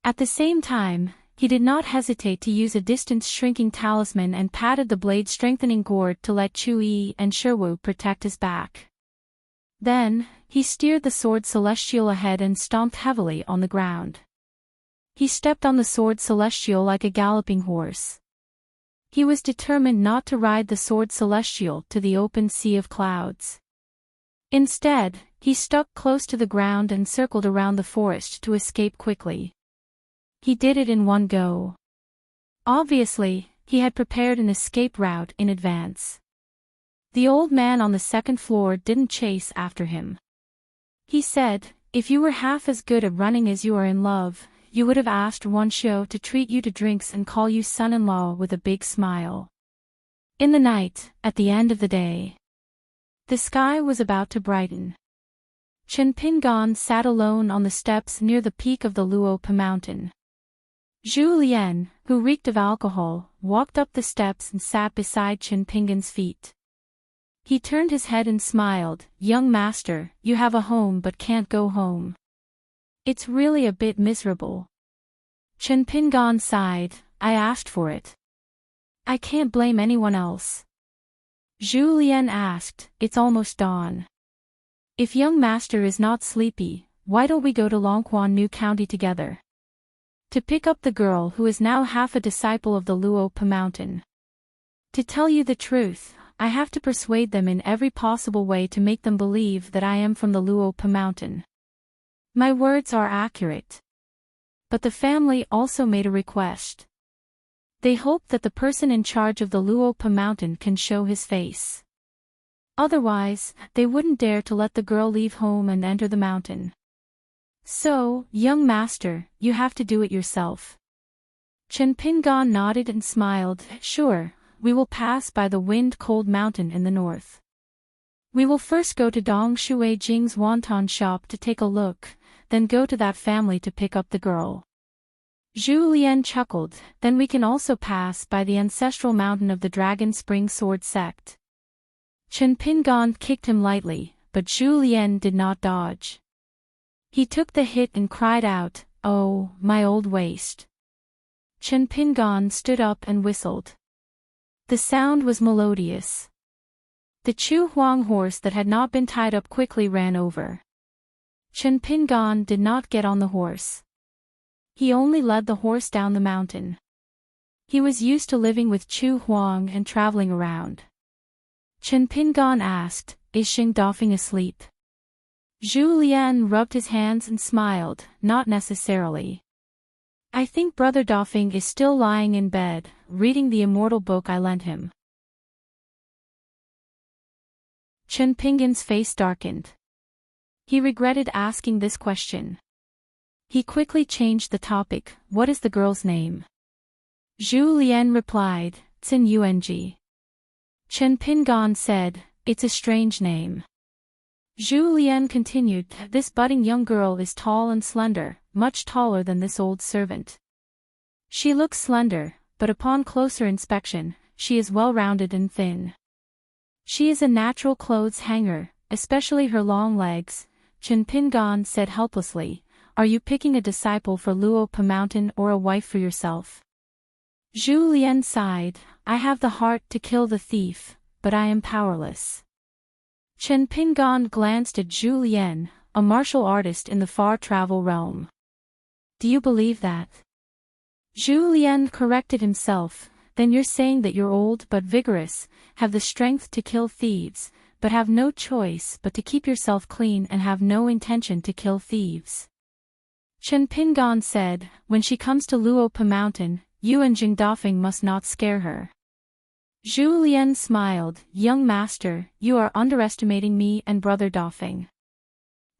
At the same time, he did not hesitate to use a distance-shrinking talisman and patted the blade-strengthening gourd to let Chu-Yi and Shiwu protect his back. Then, he steered the sword celestial ahead and stomped heavily on the ground. He stepped on the sword celestial like a galloping horse. He was determined not to ride the sword celestial to the open sea of clouds. Instead, he stuck close to the ground and circled around the forest to escape quickly. He did it in one go. Obviously, he had prepared an escape route in advance. The old man on the second floor didn't chase after him. He said, "If you were half as good at running as you are in love, you would have asked Wanshou to treat you to drinks and call you son-in-law with a big smile." In the night, at the end of the day, the sky was about to brighten. Chen Pingan sat alone on the steps near the peak of the Luope mountain. Zhu Lian, who reeked of alcohol, walked up the steps and sat beside Chen Pingan's feet. He turned his head and smiled, "Young master, you have a home but can't go home. It's really a bit miserable." Chen Pingan sighed, "I asked for it. I can't blame anyone else." Zhu Lian asked, "It's almost dawn. If young master is not sleepy, why don't we go to Longquan New County together? To pick up the girl who is now half a disciple of the Luope mountain. To tell you the truth, I have to persuade them in every possible way to make them believe that I am from the Luope mountain. My words are accurate. But the family also made a request. They hope that the person in charge of the Luope mountain can show his face. Otherwise, they wouldn't dare to let the girl leave home and enter the mountain. So, young master, you have to do it yourself." Chen Pingan nodded and smiled, "Sure, we will pass by the wind-cold mountain in the north. We will first go to Dong Shui Jing's wonton shop to take a look, then go to that family to pick up the girl." Zhu Lian chuckled, "Then we can also pass by the ancestral mountain of the Dragon Spring Sword sect." Chen Pingan kicked him lightly, but Zhu Lian did not dodge. He took the hit and cried out, "Oh, my old waist." Chen Pingan stood up and whistled. The sound was melodious. The Chu Huang horse that had not been tied up quickly ran over. Chen Pingan did not get on the horse. He only led the horse down the mountain. He was used to living with Chu Huang and traveling around. Chen Pingan asked, "Is Xing Dafeng asleep?" Zhu Lian rubbed his hands and smiled, "Not necessarily. I think Brother Dafeng is still lying in bed, reading the immortal book I lent him." Chen Pingan's face darkened. He regretted asking this question. He quickly changed the topic, "What is the girl's name?" Zhu Lian replied, "Tsin Yuanji." Chen Pingan said, It's a strange name. Zhu Lian continued, this budding young girl is tall and slender, much taller than this old servant. She looks slender, but upon closer inspection, she is well-rounded and thin. She is a natural clothes hanger, especially her long legs. Chen Pingan said helplessly, are you picking a disciple for Luo Pa Mountain or a wife for yourself? Zhu Lian sighed, I have the heart to kill the thief, but I am powerless. Chen Pingan glanced at Zhu Lian, a martial artist in the far travel realm. Do you believe that? Zhu Lian corrected himself, then you're saying that you're old but vigorous, have the strength to kill thieves, but have no choice but to keep yourself clean and have no intention to kill thieves. Chen Pingan said, when she comes to Luo Pa Mountain, you and Jing Dafeng must not scare her. Zhu Lian smiled, young master, you are underestimating me and brother Dafeng.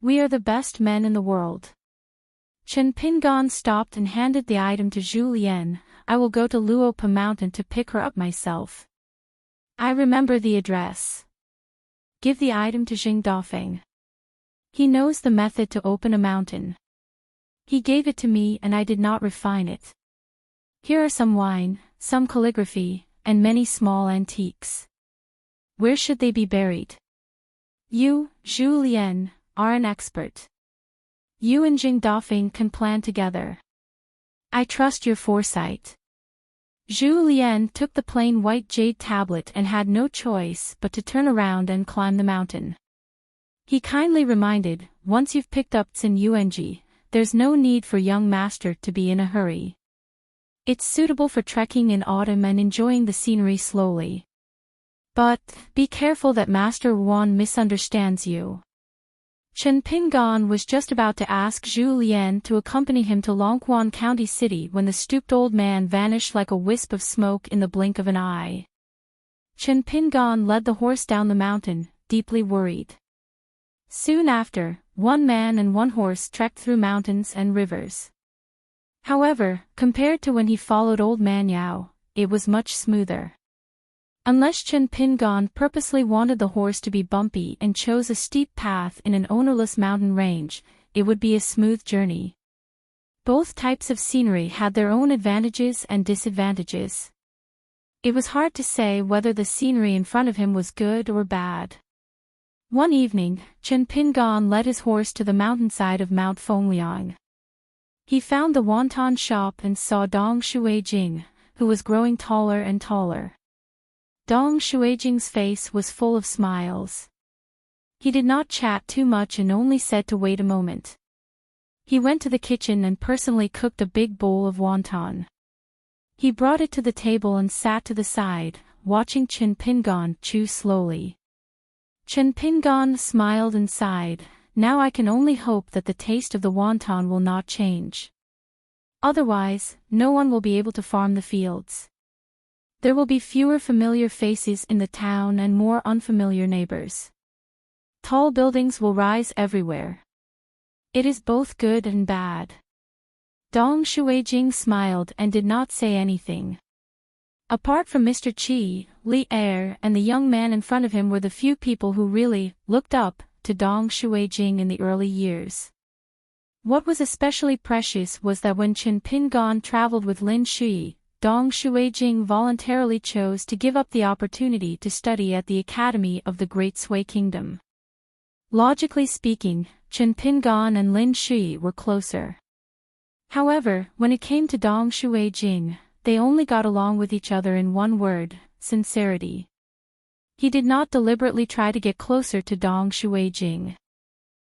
We are the best men in the world. Chen Pingan stopped and handed the item to Zhu Lian, I will go to Luo Pa Mountain to pick her up myself. I remember the address. Give the item to Jing Dafeng. He knows the method to open a mountain. He gave it to me and I did not refine it. Here are some wine, some calligraphy, and many small antiques. Where should they be buried? You, Zhu Lian, are an expert. You and Jing Dafeng can plan together. I trust your foresight. Zhu Lian took the plain white jade tablet and had no choice but to turn around and climb the mountain. He kindly reminded, once you've picked up Tsin Yuanji, there's no need for young master to be in a hurry. It's suitable for trekking in autumn and enjoying the scenery slowly. But, be careful that Master Wan misunderstands you. Chen Pingan was just about to ask Zhu Lian to accompany him to Longquan County City when the stooped old man vanished like a wisp of smoke in the blink of an eye. Chen Pingan led the horse down the mountain, deeply worried. Soon after, one man and one horse trekked through mountains and rivers. However, compared to when he followed old man Yao, it was much smoother. Unless Chen Pingan purposely wanted the horse to be bumpy and chose a steep path in an ownerless mountain range, it would be a smooth journey. Both types of scenery had their own advantages and disadvantages. It was hard to say whether the scenery in front of him was good or bad. One evening, Chen Pingan led his horse to the mountainside of Mount Fengliang. He found the wonton shop and saw Dong Shuijing, who was growing taller and taller. Dong Shuijing's face was full of smiles. He did not chat too much and only said to wait a moment. He went to the kitchen and personally cooked a big bowl of wonton. He brought it to the table and sat to the side, watching Chen Pingan chew slowly. Chen Pingan smiled and sighed, now I can only hope that the taste of the wonton will not change. Otherwise, no one will be able to farm the fields. There will be fewer familiar faces in the town and more unfamiliar neighbors. Tall buildings will rise everywhere. It is both good and bad. Dong Shuijing smiled and did not say anything. Apart from Mr. Qi, Li Er and the young man in front of him were the few people who really looked up to Dong Shuijing in the early years. What was especially precious was that when Chen Pingan traveled with Lin Shui, Dong Shuijing voluntarily chose to give up the opportunity to study at the Academy of the Great Sui Kingdom. Logically speaking, Chen Pingan and Lin Shui were closer. However, when it came to Dong Shuijing, they only got along with each other in one word, sincerity. He did not deliberately try to get closer to Dong Shuijing.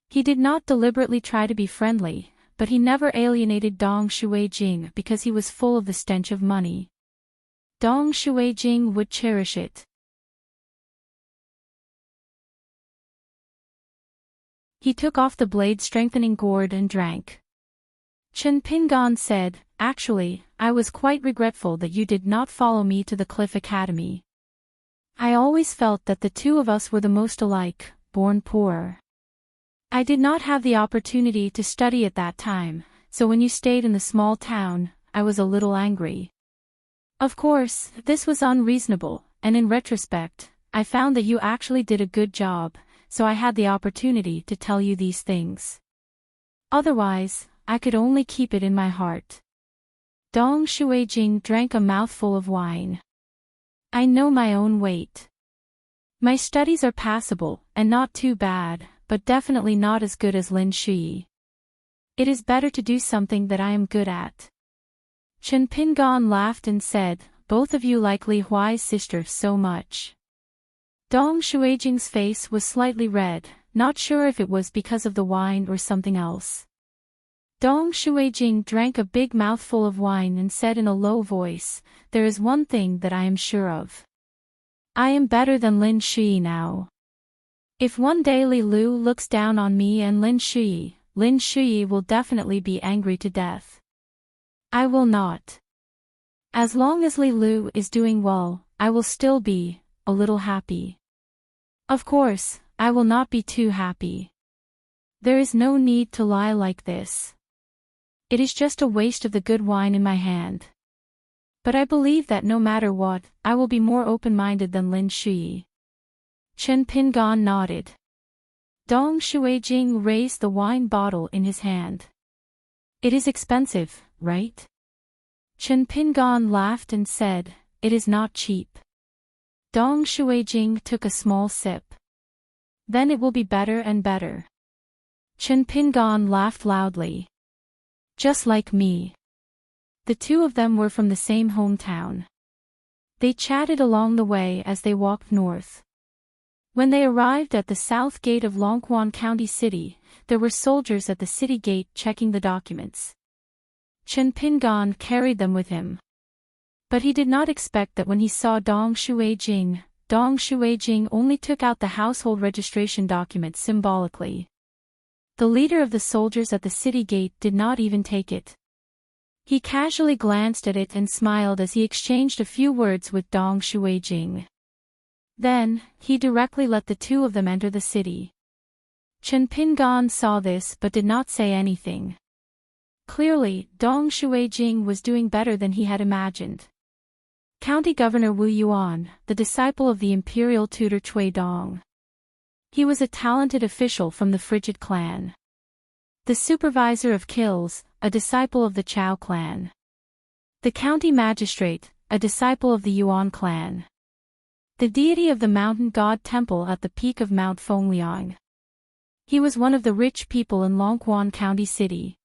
He did not deliberately try to be friendly, but he never alienated Dong Shuijing because he was full of the stench of money. Dong Shuijing would cherish it. He took off the blade-strengthening gourd and drank. Chen Pingan said, actually, I was quite regretful that you did not follow me to the Cliff Academy. I always felt that the two of us were the most alike, born poor. I did not have the opportunity to study at that time, so when you stayed in the small town, I was a little angry. Of course, this was unreasonable, and in retrospect, I found that you actually did a good job, so I had the opportunity to tell you these things. Otherwise, I could only keep it in my heart. Dong Shuijing drank a mouthful of wine. I know my own weight. My studies are passable, and not too bad, but definitely not as good as Lin Shui. It is better to do something that I am good at. Chen Pingan laughed and said, both of you like Li Huai's sister so much. Dong Shuijing's face was slightly red, not sure if it was because of the wine or something else. Dong Shuijing drank a big mouthful of wine and said in a low voice, there is one thing that I am sure of. I am better than Lin Shui now. If one day Li Lu looks down on me and Lin Shui will definitely be angry to death. I will not. As long as Li Lu is doing well, I will still be a little happy. Of course, I will not be too happy. There is no need to lie like this. It is just a waste of the good wine in my hand. But I believe that no matter what, I will be more open-minded than Lin Shui. Chen Pingan nodded. Dong Shuijing raised the wine bottle in his hand. It is expensive, right? Chen Pingan laughed and said, it is not cheap. Dong Shuijing took a small sip. Then it will be better and better. Chen Pingan laughed loudly. Just like me. The two of them were from the same hometown. They chatted along the way as they walked north. When they arrived at the south gate of Longquan County City, there were soldiers at the city gate checking the documents. Chen Pingan carried them with him. But he did not expect that when he saw Dong Shuijing only took out the household registration document symbolically. The leader of the soldiers at the city gate did not even take it. He casually glanced at it and smiled as he exchanged a few words with Dong Shuijing. Then, he directly let the two of them enter the city. Chen Pingan saw this but did not say anything. Clearly, Dong Shuijing was doing better than he had imagined. County Governor Wu Yuan, the disciple of the imperial tutor Cui Dong. He was a talented official from the Frigid clan. The supervisor of kills, a disciple of the Chao clan. The county magistrate, a disciple of the Yuan clan. The deity of the mountain god temple at the peak of Mount Fengliang. He was one of the rich people in Longquan County City.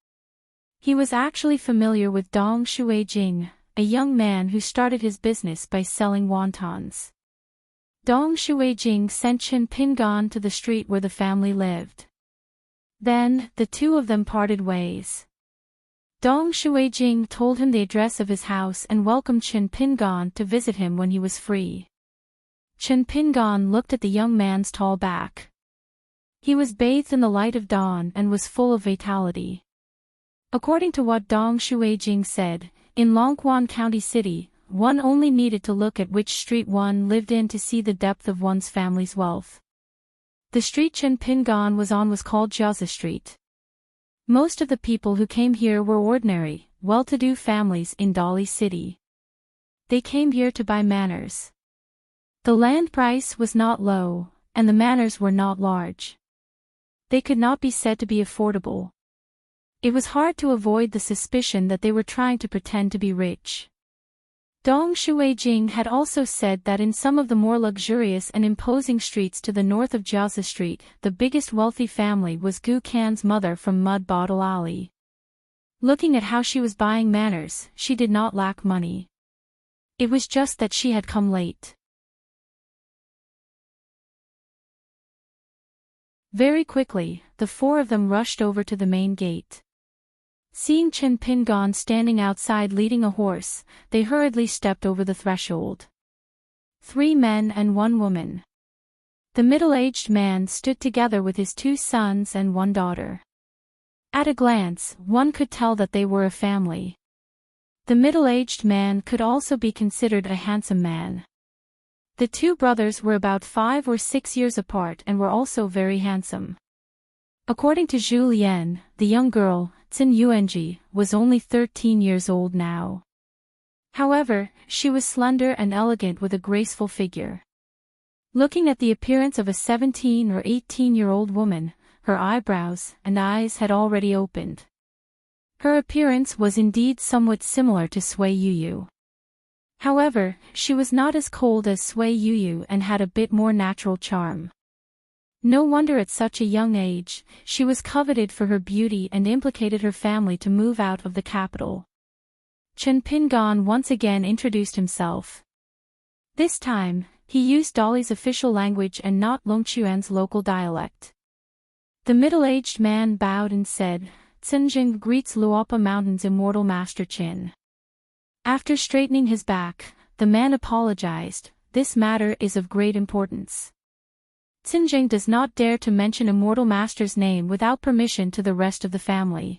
He was actually familiar with Dong Shuijing, a young man who started his business by selling wontons. Dong Shuijing sent Chen Pingan to the street where the family lived. Then, the two of them parted ways. Dong Shuijing told him the address of his house and welcomed Chen Pingan to visit him when he was free. Chen Pingan looked at the young man's tall back. He was bathed in the light of dawn and was full of vitality. According to what Dong Shuijing said, in Longquan County City, one only needed to look at which street one lived in to see the depth of one's family's wealth. The street Chen Pingan was on was called Jiazi Street. Most of the people who came here were ordinary, well-to-do families in Dali City. They came here to buy manors. The land price was not low, and the manors were not large. They could not be said to be affordable. It was hard to avoid the suspicion that they were trying to pretend to be rich. Dong Shuijing had also said that in some of the more luxurious and imposing streets to the north of Jiazi Street, the biggest wealthy family was Gu Kan's mother from Mud Bottle Alley. Looking at how she was buying manors, she did not lack money. It was just that she had come late. Very quickly, the four of them rushed over to the main gate. Seeing Chen Pingan standing outside leading a horse, they hurriedly stepped over the threshold. 3 men and 1 woman. The middle-aged man stood together with his 2 sons and 1 daughter. At a glance, one could tell that they were a family. The middle-aged man could also be considered a handsome man. The 2 brothers were about 5 or 6 years apart and were also very handsome. According to Zhu Lian, the young girl, Qin Yuanji, was only 13 years old now. However, she was slender and elegant with a graceful figure. Looking at the appearance of a 17 or 18-year-old woman, her eyebrows and eyes had already opened. Her appearance was indeed somewhat similar to Sui Yuyu. However, she was not as cold as Sui Yuyu and had a bit more natural charm. No wonder at such a young age, she was coveted for her beauty and implicated her family to move out of the capital. Chen Pingan once again introduced himself. This time, he used Dolly's official language and not Longchuan's local dialect. The middle-aged man bowed and said, "Tsinjing greets Luopa Mountain's immortal Master Qin." After straightening his back, the man apologized, "This matter is of great importance. Tsinjing does not dare to mention Immortal Master's name without permission to the rest of the family."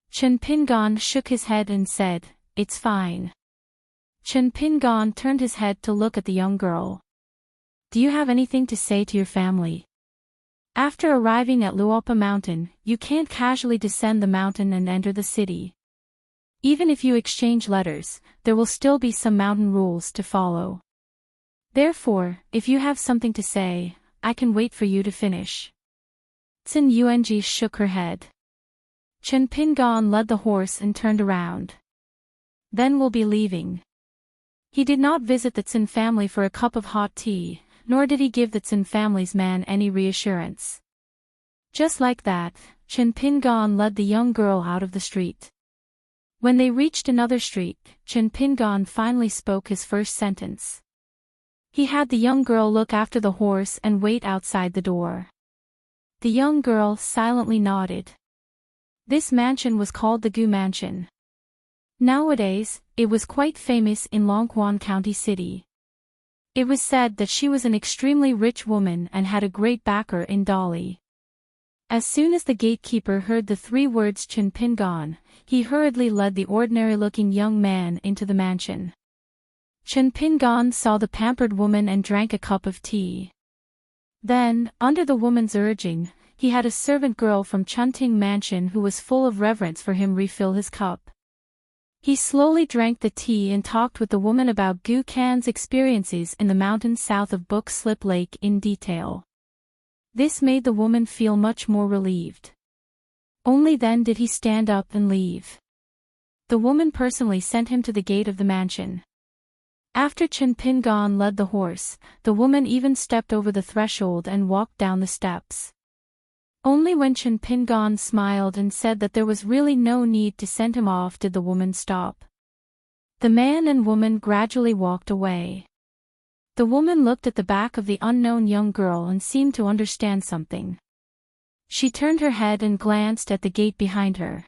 Chen Pingan shook his head and said, "It's fine." Chen Pingan turned his head to look at the young girl. "Do you have anything to say to your family? After arriving at Luopa Mountain, you can't casually descend the mountain and enter the city. Even if you exchange letters, there will still be some mountain rules to follow. Therefore, if you have something to say, I can wait for you to finish." Tsin Yuanji shook her head. Chen Pingan led the horse and turned around. "Then we'll be leaving." He did not visit the Tsin family for a cup of hot tea, nor did he give the Tsin family's man any reassurance. Just like that, Chen Pingan led the young girl out of the street. When they reached another street, Chen Pingan finally spoke his first sentence. He had the young girl look after the horse and wait outside the door. The young girl silently nodded. This mansion was called the Gu Mansion. Nowadays, it was quite famous in Longquan County City. It was said that she was an extremely rich woman and had a great backer in Dolly. As soon as the gatekeeper heard the 3 words Chen Pingan, he hurriedly led the ordinary-looking young man into the mansion. Chen Pingan saw the pampered woman and drank a cup of tea. Then, under the woman's urging, he had a servant girl from Chunting Mansion who was full of reverence for him refill his cup. He slowly drank the tea and talked with the woman about Gu Kan's experiences in the mountains south of Book Slip Lake in detail. This made the woman feel much more relieved. Only then did he stand up and leave. The woman personally sent him to the gate of the mansion. After Chen Pingan led the horse, the woman even stepped over the threshold and walked down the steps. Only when Chen Pingan smiled and said that there was really no need to send him off did the woman stop. The man and woman gradually walked away. The woman looked at the back of the unknown young girl and seemed to understand something. She turned her head and glanced at the gate behind her.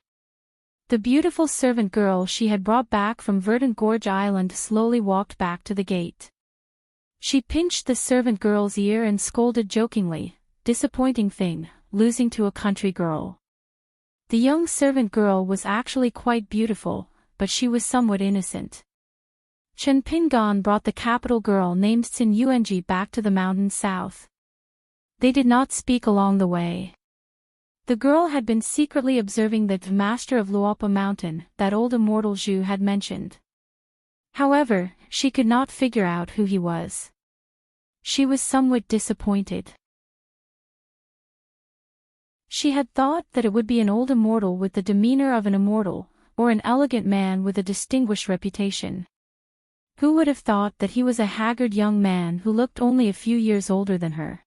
The beautiful servant girl she had brought back from Verdant Gorge Island slowly walked back to the gate. She pinched the servant girl's ear and scolded jokingly, "Disappointing thing, losing to a country girl." The young servant girl was actually quite beautiful, but she was somewhat innocent. Chen Pingan brought the capital girl named Tsin Yuanji back to the mountains south. They did not speak along the way. The girl had been secretly observing the master of Luopa Mountain, that old immortal Zhu had mentioned. However, she could not figure out who he was. She was somewhat disappointed. She had thought that it would be an old immortal with the demeanor of an immortal, or an elegant man with a distinguished reputation. Who would have thought that he was a haggard young man who looked only a few years older than her?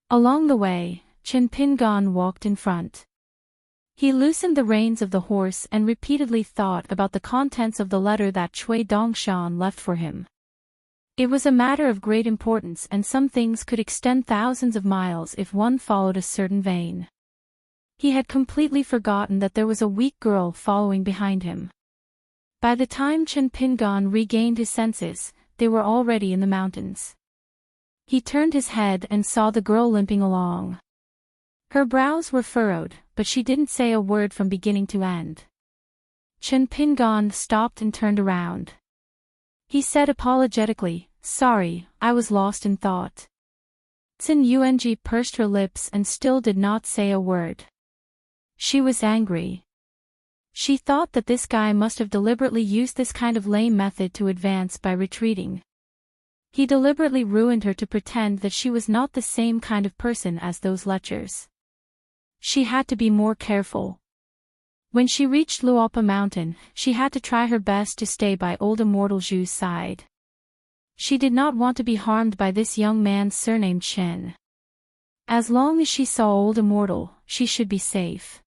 Along the way, Chen Pingan walked in front. He loosened the reins of the horse and repeatedly thought about the contents of the letter that Cui Dongshan left for him. It was a matter of great importance, and some things could extend thousands of miles if one followed a certain vein. He had completely forgotten that there was a weak girl following behind him. By the time Chen Pingan regained his senses, they were already in the mountains. He turned his head and saw the girl limping along. Her brows were furrowed, but she didn't say a word from beginning to end. Chen Pingan stopped and turned around. He said apologetically, "Sorry, I was lost in thought." Tsin Yuanji pursed her lips and still did not say a word. She was angry. She thought that this guy must have deliberately used this kind of lame method to advance by retreating. He deliberately ruined her to pretend that she was not the same kind of person as those lechers. She had to be more careful. When she reached Luopa Mountain, she had to try her best to stay by old immortal Zhu's side. She did not want to be harmed by this young man surnamed Chen. As long as she saw old immortal, she should be safe.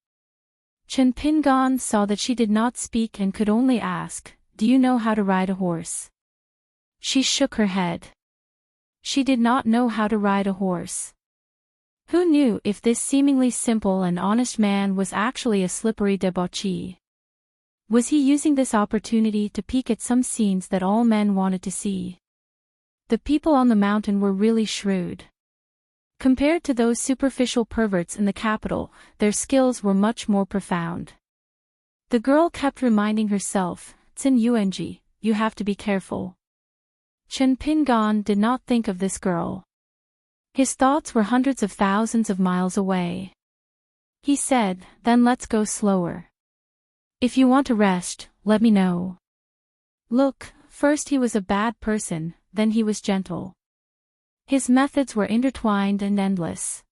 Chen Pingan saw that she did not speak and could only ask, "Do you know how to ride a horse?" She shook her head. She did not know how to ride a horse. Who knew if this seemingly simple and honest man was actually a slippery debauchee? Was he using this opportunity to peek at some scenes that all men wanted to see? The people on the mountain were really shrewd. Compared to those superficial perverts in the capital, their skills were much more profound. The girl kept reminding herself, "Tsin Yuanji, you have to be careful." Chen Pingan did not think of this girl. His thoughts were hundreds of thousands of miles away. He said, "Then let's go slower. If you want to rest, let me know." Look, first he was a bad person, then he was gentle. His methods were intertwined and endless.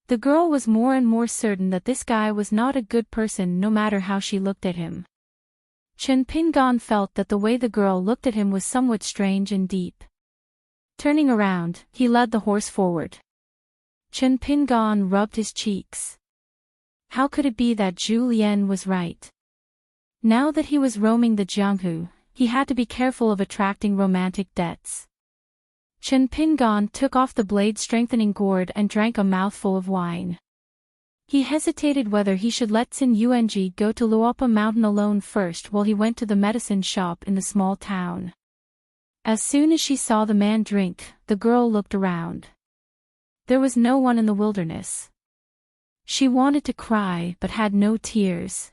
The girl was more and more certain that this guy was not a good person no matter how she looked at him. Chen Pingan felt that the way the girl looked at him was somewhat strange and deep. Turning around, he led the horse forward. Chen Pingan rubbed his cheeks. How could it be that Zhu Lian was right? Now that he was roaming the Jianghu, he had to be careful of attracting romantic debts. Chen Pingan took off the blade-strengthening gourd and drank a mouthful of wine. He hesitated whether he should let Tsin Yuanji go to Luopa Mountain alone first while he went to the medicine shop in the small town. As soon as she saw the man drink, the girl looked around. There was no one in the wilderness. She wanted to cry but had no tears.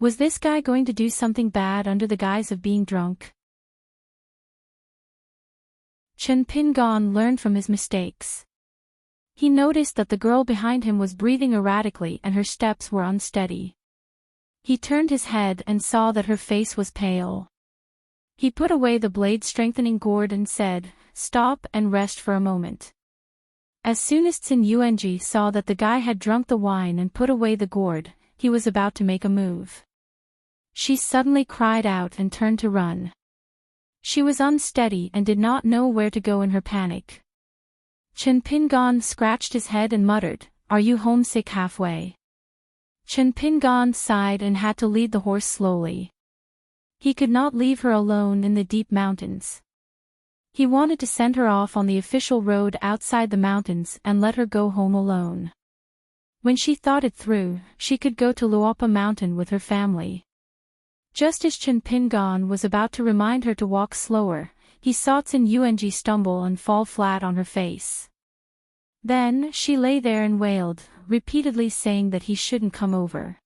Was this guy going to do something bad under the guise of being drunk? Chen Pingan learned from his mistakes. He noticed that the girl behind him was breathing erratically and her steps were unsteady. He turned his head and saw that her face was pale. He put away the blade-strengthening gourd and said, "Stop and rest for a moment." As soon as Tsin Yuanji saw that the guy had drunk the wine and put away the gourd, he was about to make a move. She suddenly cried out and turned to run. She was unsteady and did not know where to go in her panic. Chen Pingan scratched his head and muttered, "Are you homesick halfway?" Chen Pingan sighed and had to lead the horse slowly. He could not leave her alone in the deep mountains. He wanted to send her off on the official road outside the mountains and let her go home alone. When she thought it through, she could go to Luopa Mountain with her family. Just as Chen Pingan was about to remind her to walk slower, he saw Tsin Yuanji stumble and fall flat on her face. Then she lay there and wailed, repeatedly saying that he shouldn't come over.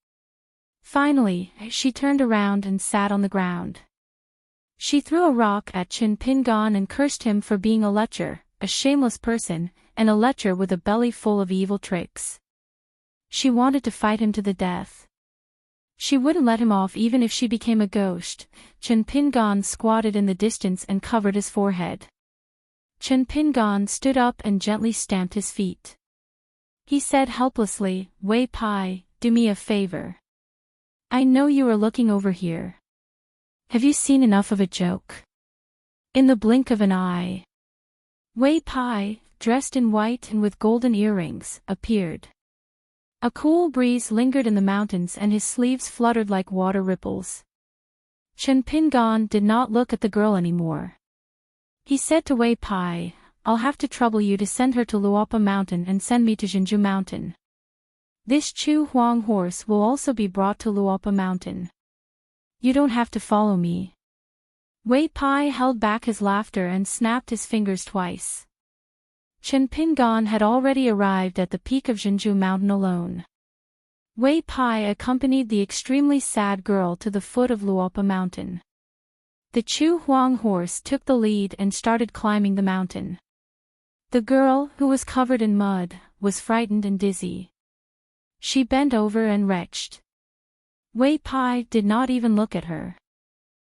Finally, she turned around and sat on the ground. She threw a rock at Chen Pingan and cursed him for being a lecher, a shameless person, and a lecher with a belly full of evil tricks. She wanted to fight him to the death. She wouldn't let him off even if she became a ghost. Chen Pingan squatted in the distance and covered his forehead. Chen Pingan stood up and gently stamped his feet. He said helplessly, "Wei Pai, do me a favor. I know you are looking over here. Have you seen enough of a joke?" In the blink of an eye, Wei Pai, dressed in white and with golden earrings, appeared. A cool breeze lingered in the mountains and his sleeves fluttered like water ripples. Chen Pingan did not look at the girl anymore. He said to Wei Pai, "I'll have to trouble you to send her to Luopa Mountain and send me to Jinju Mountain. This Chu Huang horse will also be brought to Luopa Mountain. You don't have to follow me." Wei Pai held back his laughter and snapped his fingers twice. Chen Pingan had already arrived at the peak of Jinju Mountain alone. Wei Pai accompanied the extremely sad girl to the foot of Luopa Mountain. The Chu Huang horse took the lead and started climbing the mountain. The girl, who was covered in mud, was frightened and dizzy. She bent over and retched. Wei Pai did not even look at her.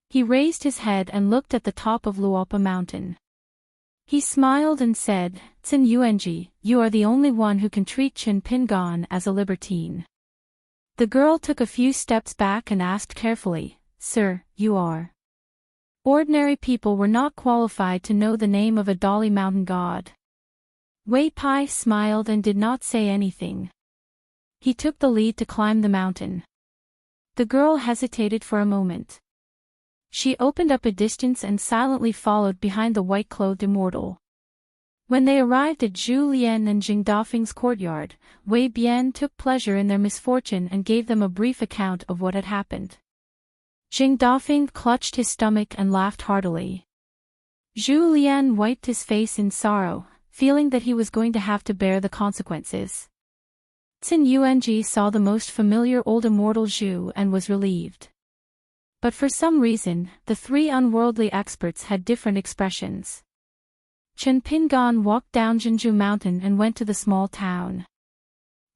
He raised his head and looked at the top of Luopa Mountain. He smiled and said, Tsin Yuanji, you are the only one who can treat Chen Pingan as a libertine. The girl took a few steps back and asked carefully, Sir, you are. Ordinary people were not qualified to know the name of a Dali mountain god. Wei Pai smiled and did not say anything. He took the lead to climb the mountain. The girl hesitated for a moment. She opened up a distance and silently followed behind the white-clothed immortal. When they arrived at Zhu Lian and Jing Dafeng's courtyard, Wei Bian took pleasure in their misfortune and gave them a brief account of what had happened. Jing Dafeng clutched his stomach and laughed heartily. Zhu Lian wiped his face in sorrow, feeling that he was going to have to bear the consequences. Tsin Yuanji saw the most familiar old immortal Zhu and was relieved. But for some reason, the three unworldly experts had different expressions. Chen Pingan walked down Jinju Mountain and went to the small town.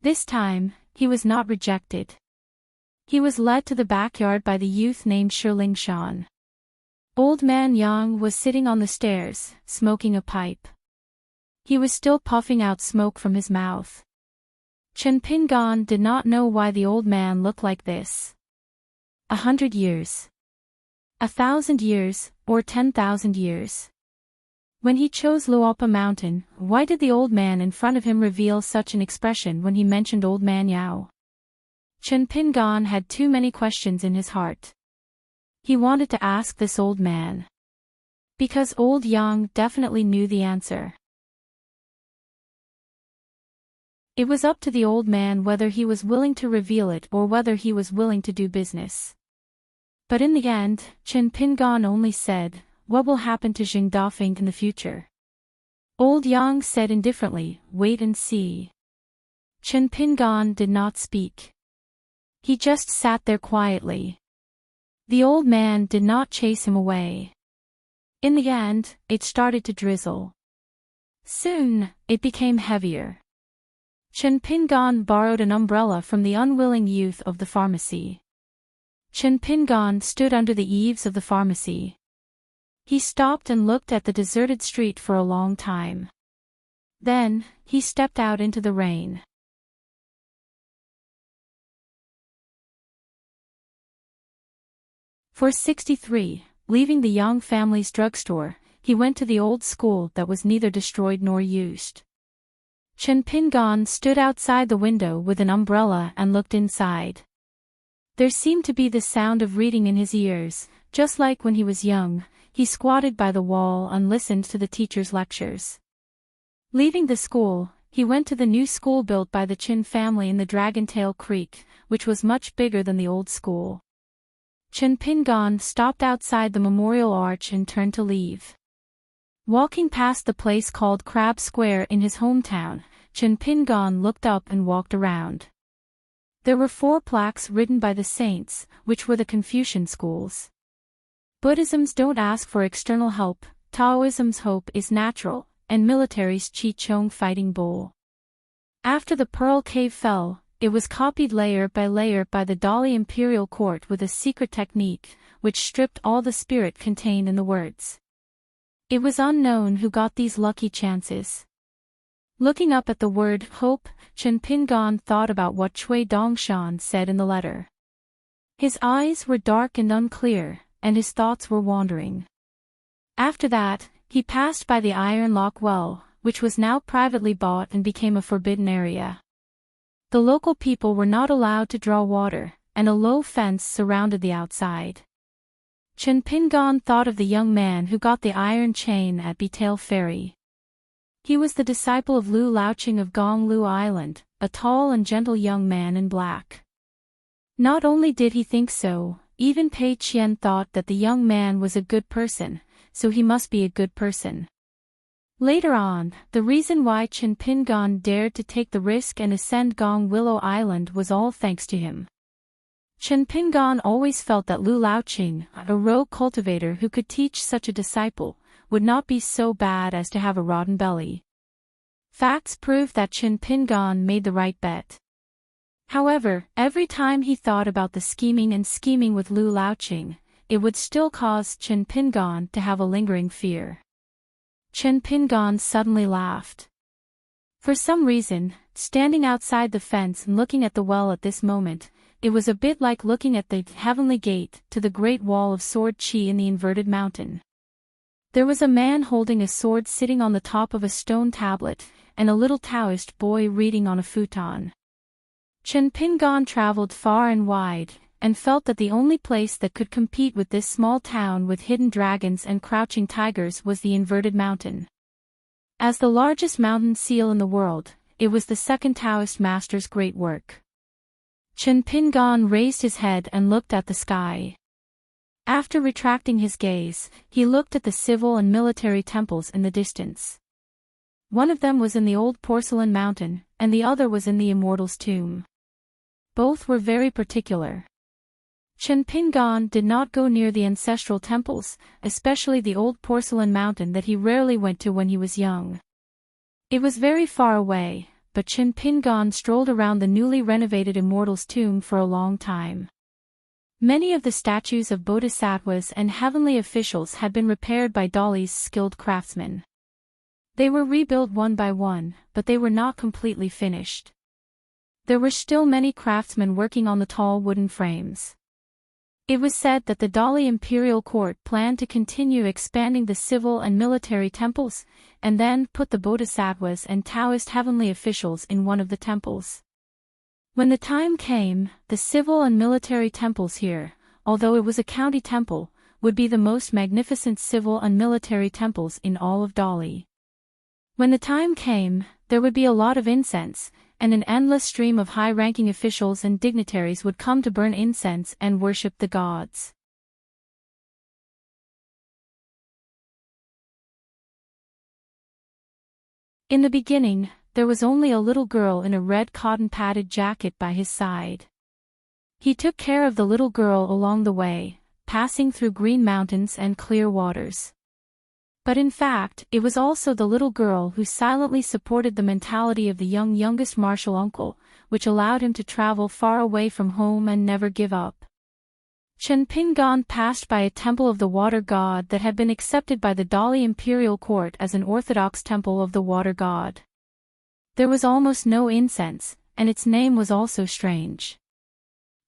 This time, he was not rejected. He was led to the backyard by the youth named Shirling Shan. Old man Yang was sitting on the stairs, smoking a pipe. He was still puffing out smoke from his mouth. Chen Pingan did not know why the old man looked like this. 100 years. 1,000 years, or 10,000 years. When he chose Luopa Mountain, why did the old man in front of him reveal such an expression when he mentioned old man Yao? Chen Pingan had too many questions in his heart. He wanted to ask this old man. Because old Yang definitely knew the answer. It was up to the old man whether he was willing to reveal it or whether he was willing to do business. But in the end, Chen Pingan only said, what will happen to Jing Dafeng in the future? Old Yang said indifferently, wait and see. Chen Pingan did not speak. He just sat there quietly. The old man did not chase him away. In the end, it started to drizzle. Soon, it became heavier. Chen Pingan borrowed an umbrella from the unwilling youth of the pharmacy. Chen Pingan stood under the eaves of the pharmacy. He stopped and looked at the deserted street for a long time. Then, he stepped out into the rain. For 63, leaving the Yang family's drugstore, he went to the old school that was neither destroyed nor used. Chen Pingan stood outside the window with an umbrella and looked inside. There seemed to be the sound of reading in his ears, just like when he was young. He squatted by the wall and listened to the teacher's lectures. Leaving the school, he went to the new school built by the Chin family in the Dragontail Creek, which was much bigger than the old school. Chen Pingan stopped outside the memorial arch and turned to leave. Walking past the place called Crab Square in his hometown, Chen Pingan looked up and walked around. There were 4 plaques written by the saints, which were the Confucian schools. Buddhism's don't ask for external help, Taoism's hope is natural, and military's Qi Chong fighting bull. After the Pearl Cave fell, it was copied layer by layer by the Dali imperial court with a secret technique, which stripped all the spirit contained in the words. It was unknown who got these lucky chances. Looking up at the word hope, Chen Pingan thought about what Cui Dongshan said in the letter. His eyes were dark and unclear, and his thoughts were wandering. After that, he passed by the Iron Lock Well, which was now privately bought and became a forbidden area. The local people were not allowed to draw water, and a low fence surrounded the outside. Chen Pingan thought of the young man who got the iron chain at Betail Ferry. He was the disciple of Lu Laoqing of Gonglu Island, a tall and gentle young man in black. Not only did he think so, even Pei Qian thought that the young man was a good person, so he must be a good person. Later on, the reason why Chen Pingan dared to take the risk and ascend Gong Willow Island was all thanks to him. Chen Pingan always felt that Lu Laoqing, a rogue cultivator who could teach such a disciple, would not be so bad as to have a rotten belly. Facts prove that Chen Pingan made the right bet. However, every time he thought about the scheming with Lu Laoqing, it would still cause Chen Pingan to have a lingering fear. Chen Pingon suddenly laughed. For some reason, standing outside the fence and looking at the well at this moment, it was a bit like looking at the heavenly gate to the great wall of sword Qi in the inverted mountain. There was a man holding a sword sitting on the top of a stone tablet, and a little Taoist boy reading on a futon. Chen Pingon traveled far and wide, and felt that the only place that could compete with this small town with hidden dragons and crouching tigers was the inverted mountain. As the largest mountain seal in the world, it was the second Taoist master's great work. Chen Pingon raised his head and looked at the sky. After retracting his gaze, he looked at the civil and military temples in the distance. One of them was in the old porcelain mountain, and the other was in the immortal's tomb. Both were very particular. Chen Pingon did not go near the ancestral temples, especially the old porcelain mountain that he rarely went to when he was young. It was very far away, but Chen Pingon strolled around the newly renovated immortal's tomb for a long time. Many of the statues of bodhisattvas and heavenly officials had been repaired by Dali's skilled craftsmen. They were rebuilt one by one, but they were not completely finished. There were still many craftsmen working on the tall wooden frames. It was said that the Dali imperial court planned to continue expanding the civil and military temples, and then put the bodhisattvas and Taoist heavenly officials in one of the temples. When the time came, the civil and military temples here, although it was a county temple, would be the most magnificent civil and military temples in all of Dali. When the time came, there would be a lot of incense, and an endless stream of high-ranking officials and dignitaries would come to burn incense and worship the gods. In the beginning, there was only a little girl in a red cotton-padded jacket by his side. He took care of the little girl along the way, passing through green mountains and clear waters. But in fact, it was also the little girl who silently supported the mentality of the youngest martial uncle, which allowed him to travel far away from home and never give up. Chen Pingon passed by a temple of the water god that had been accepted by the Dali imperial court as an orthodox temple of the water god. There was almost no incense, and its name was also strange.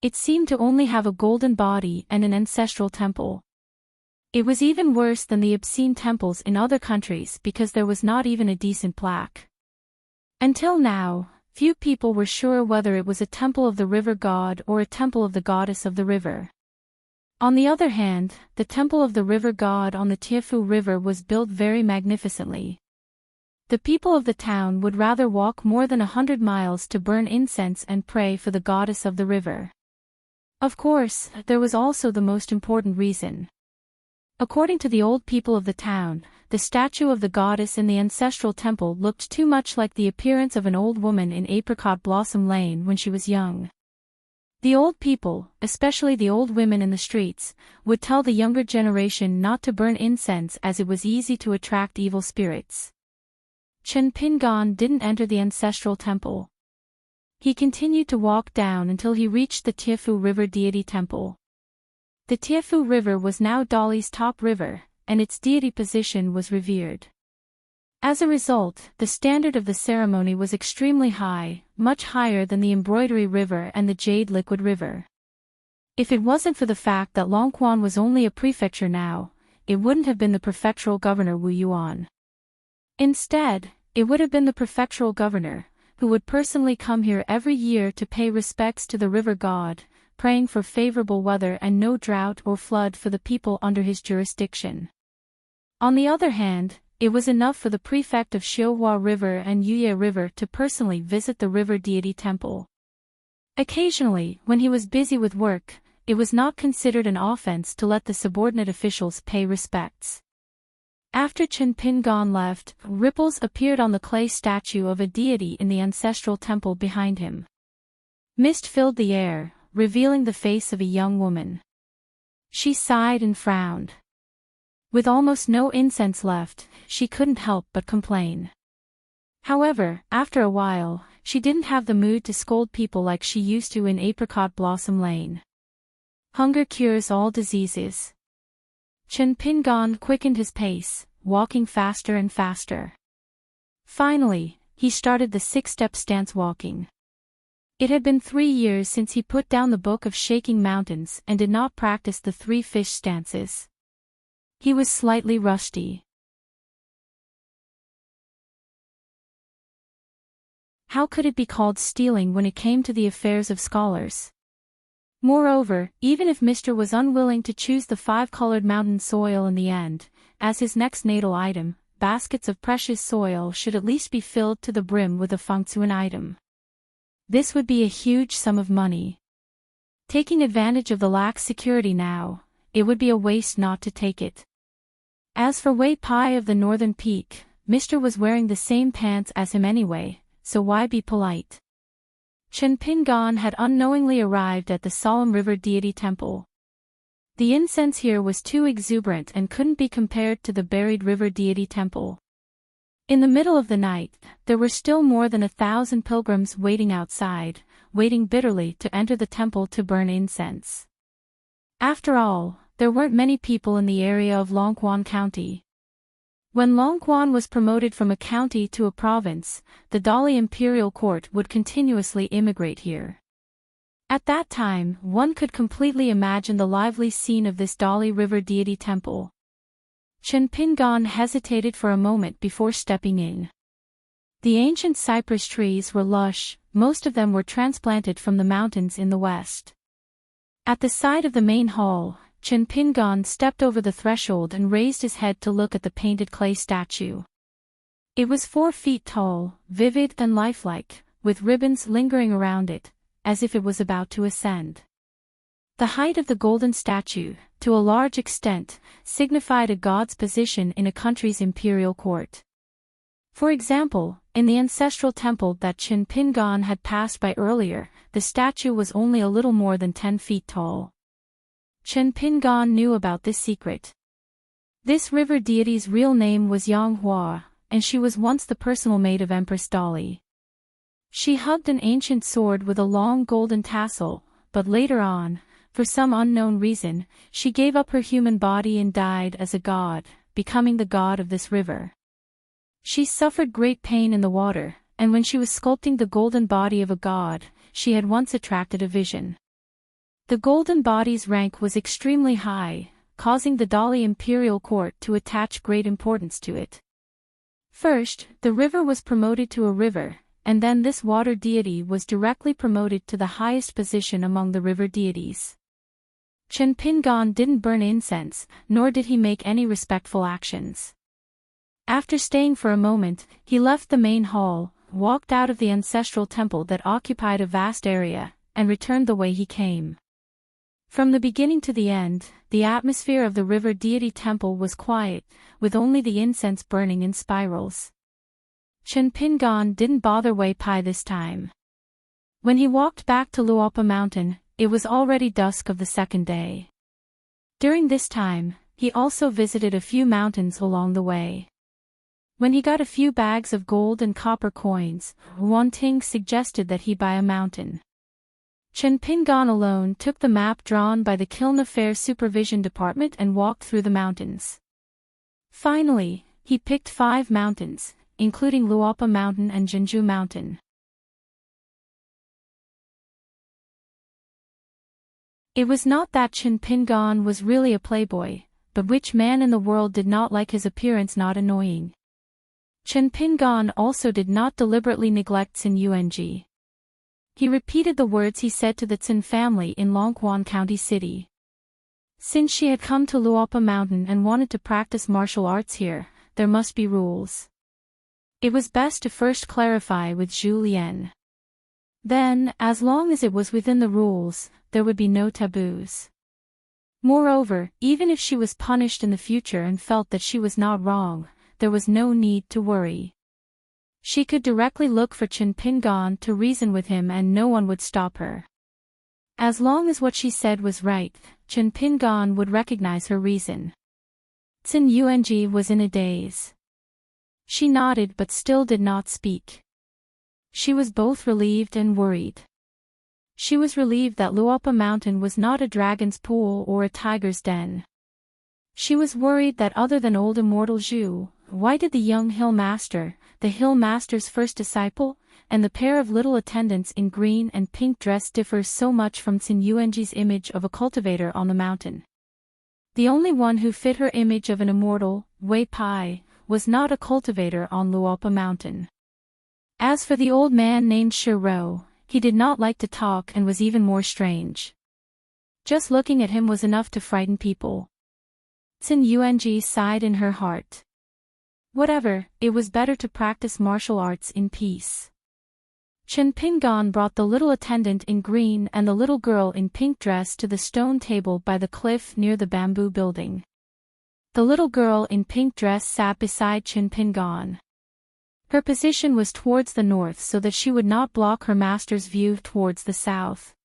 It seemed to only have a golden body and an ancestral temple. It was even worse than the obscene temples in other countries because there was not even a decent plaque. Until now, few people were sure whether it was a temple of the river god or a temple of the goddess of the river. On the other hand, the temple of the river god on the Tiefu River was built very magnificently. The people of the town would rather walk more than 100 miles to burn incense and pray for the goddess of the river. Of course, there was also the most important reason. According to the old people of the town, the statue of the goddess in the ancestral temple looked too much like the appearance of an old woman in Apricot Blossom Lane when she was young. The old people, especially the old women in the streets, would tell the younger generation not to burn incense as it was easy to attract evil spirits. Chen Pingon didn't enter the ancestral temple. He continued to walk down until he reached the Tiefu River deity temple. The Tiefu River was now Dali's top river, and its deity position was revered. As a result, the standard of the ceremony was extremely high, much higher than the Embroidery River and the Jade Liquid River. If it wasn't for the fact that Longquan was only a prefecture now, it wouldn't have been the prefectural governor Wu Yuan. Instead, it would have been the prefectural governor, who would personally come here every year to pay respects to the river god, praying for favorable weather and no drought or flood for the people under his jurisdiction. On the other hand, it was enough for the prefect of Xiuhua River and Yuye River to personally visit the river deity temple. Occasionally, when he was busy with work, it was not considered an offense to let the subordinate officials pay respects. After Chen Pingon left, ripples appeared on the clay statue of a deity in the ancestral temple behind him. Mist filled the air, revealing the face of a young woman. She sighed and frowned. With almost no incense left, she couldn't help but complain. However, after a while, she didn't have the mood to scold people like she used to in Apricot Blossom Lane. Hunger cures all diseases. Chen Pingon quickened his pace, walking faster and faster. Finally, he started the 6-step stance walking. It had been 3 years since he put down the book of shaking mountains and did not practice the 3 fish stances. He was slightly rusty. How could it be called stealing when it came to the affairs of scholars? Moreover, even if Mr. was unwilling to choose the 5-colored mountain soil in the end, as his next natal item, baskets of precious soil should at least be filled to the brim with a Fengtsuan item. This would be a huge sum of money. Taking advantage of the lax security now, it would be a waste not to take it. As for Wei Pai of the Northern Peak, Mr. was wearing the same pants as him anyway, so why be polite? Chen Pingan had unknowingly arrived at the solemn river deity temple. The incense here was too exuberant and couldn't be compared to the buried river deity temple. In the middle of the night, there were still more than 1,000 pilgrims waiting outside, waiting bitterly to enter the temple to burn incense. After all, there weren't many people in the area of Longquan County. When Longquan was promoted from a county to a province, the Dali imperial court would continuously immigrate here. At that time, one could completely imagine the lively scene of this Dali River deity temple. Chen Pingan hesitated for a moment before stepping in. The ancient cypress trees were lush, most of them were transplanted from the mountains in the west. At the side of the main hall, Chen Pingan stepped over the threshold and raised his head to look at the painted clay statue. It was 4 feet tall, vivid and lifelike, with ribbons lingering around it, as if it was about to ascend. The height of the golden statue, to a large extent, signified a god's position in a country's imperial court. For example, in the ancestral temple that Chen Pingan had passed by earlier, the statue was only a little more than 10 feet tall. Chen Pingan knew about this secret. This river deity's real name was Yang Hua, and she was once the personal maid of Empress Dali. She hugged an ancient sword with a long golden tassel, but later on, for some unknown reason, she gave up her human body and died as a god, becoming the god of this river. She suffered great pain in the water, and when she was sculpting the golden body of a god, she had once attracted a vision. The golden body's rank was extremely high, causing the Dali imperial court to attach great importance to it. First, the river was promoted to a river, and then this water deity was directly promoted to the highest position among the river deities. Chen Pingan didn't burn incense, nor did he make any respectful actions. After staying for a moment, he left the main hall, walked out of the ancestral temple that occupied a vast area, and returned the way he came. From the beginning to the end, the atmosphere of the river deity temple was quiet, with only the incense burning in spirals. Chen Pingan didn't bother Wei Pai this time. When he walked back to Luopa Mountain, it was already dusk of the second day. During this time, he also visited a few mountains along the way. When he got a few bags of gold and copper coins, Wan Ting suggested that he buy a mountain. Chen Pingan alone took the map drawn by the Kiln Affairs Supervision Department and walked through the mountains. Finally, he picked 5 mountains, including Luopa Mountain and Jinju Mountain. It was not that Chen Pingan was really a playboy, but which man in the world did not like his appearance not annoying? Chen Pingan also did not deliberately neglect Tsin Yung. He repeated the words he said to the Tsin family in Longquan County City. Since she had come to Luopa Mountain and wanted to practice martial arts here, there must be rules. It was best to first clarify with Zhu Lian. Then, as long as it was within the rules, there would be no taboos. Moreover, even if she was punished in the future and felt that she was not wrong, there was no need to worry. She could directly look for Chen Pingan to reason with him and no one would stop her. As long as what she said was right, Chen Pingan would recognize her reason. Tsin Yung was in a daze. She nodded but still did not speak. She was both relieved and worried. She was relieved that Luopa Mountain was not a dragon's pool or a tiger's den. She was worried that other than old immortal Zhu, why did the young hill master, the hill master's first disciple, and the pair of little attendants in green and pink dress differ so much from Qin Yuanji's image of a cultivator on the mountain? The only one who fit her image of an immortal, Wei Pai, was not a cultivator on Luopa Mountain. As for the old man named Shi Rou, he did not like to talk and was even more strange. Just looking at him was enough to frighten people. Qin Yuanji sighed in her heart. Whatever, it was better to practice martial arts in peace. Chen Pingan brought the little attendant in green and the little girl in pink dress to the stone table by the cliff near the bamboo building. The little girl in pink dress sat beside Chen Pingan. Her position was towards the north so that she would not block her master's view towards the south.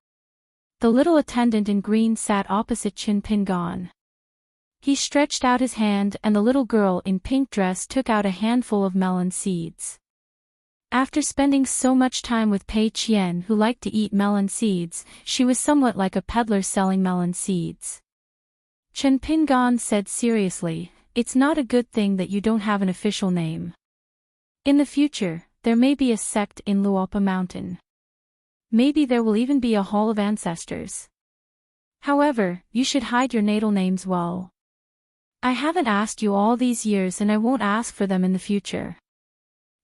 The little attendant in green sat opposite Chen Pingan. He stretched out his hand and the little girl in pink dress took out a handful of melon seeds. After spending so much time with Pei Qian who liked to eat melon seeds, she was somewhat like a peddler selling melon seeds. Chen Pingan said seriously, "It's not a good thing that you don't have an official name. In the future, there may be a sect in Luopa Mountain. Maybe there will even be a hall of ancestors. However, you should hide your natal names well. I haven't asked you all these years and I won't ask for them in the future.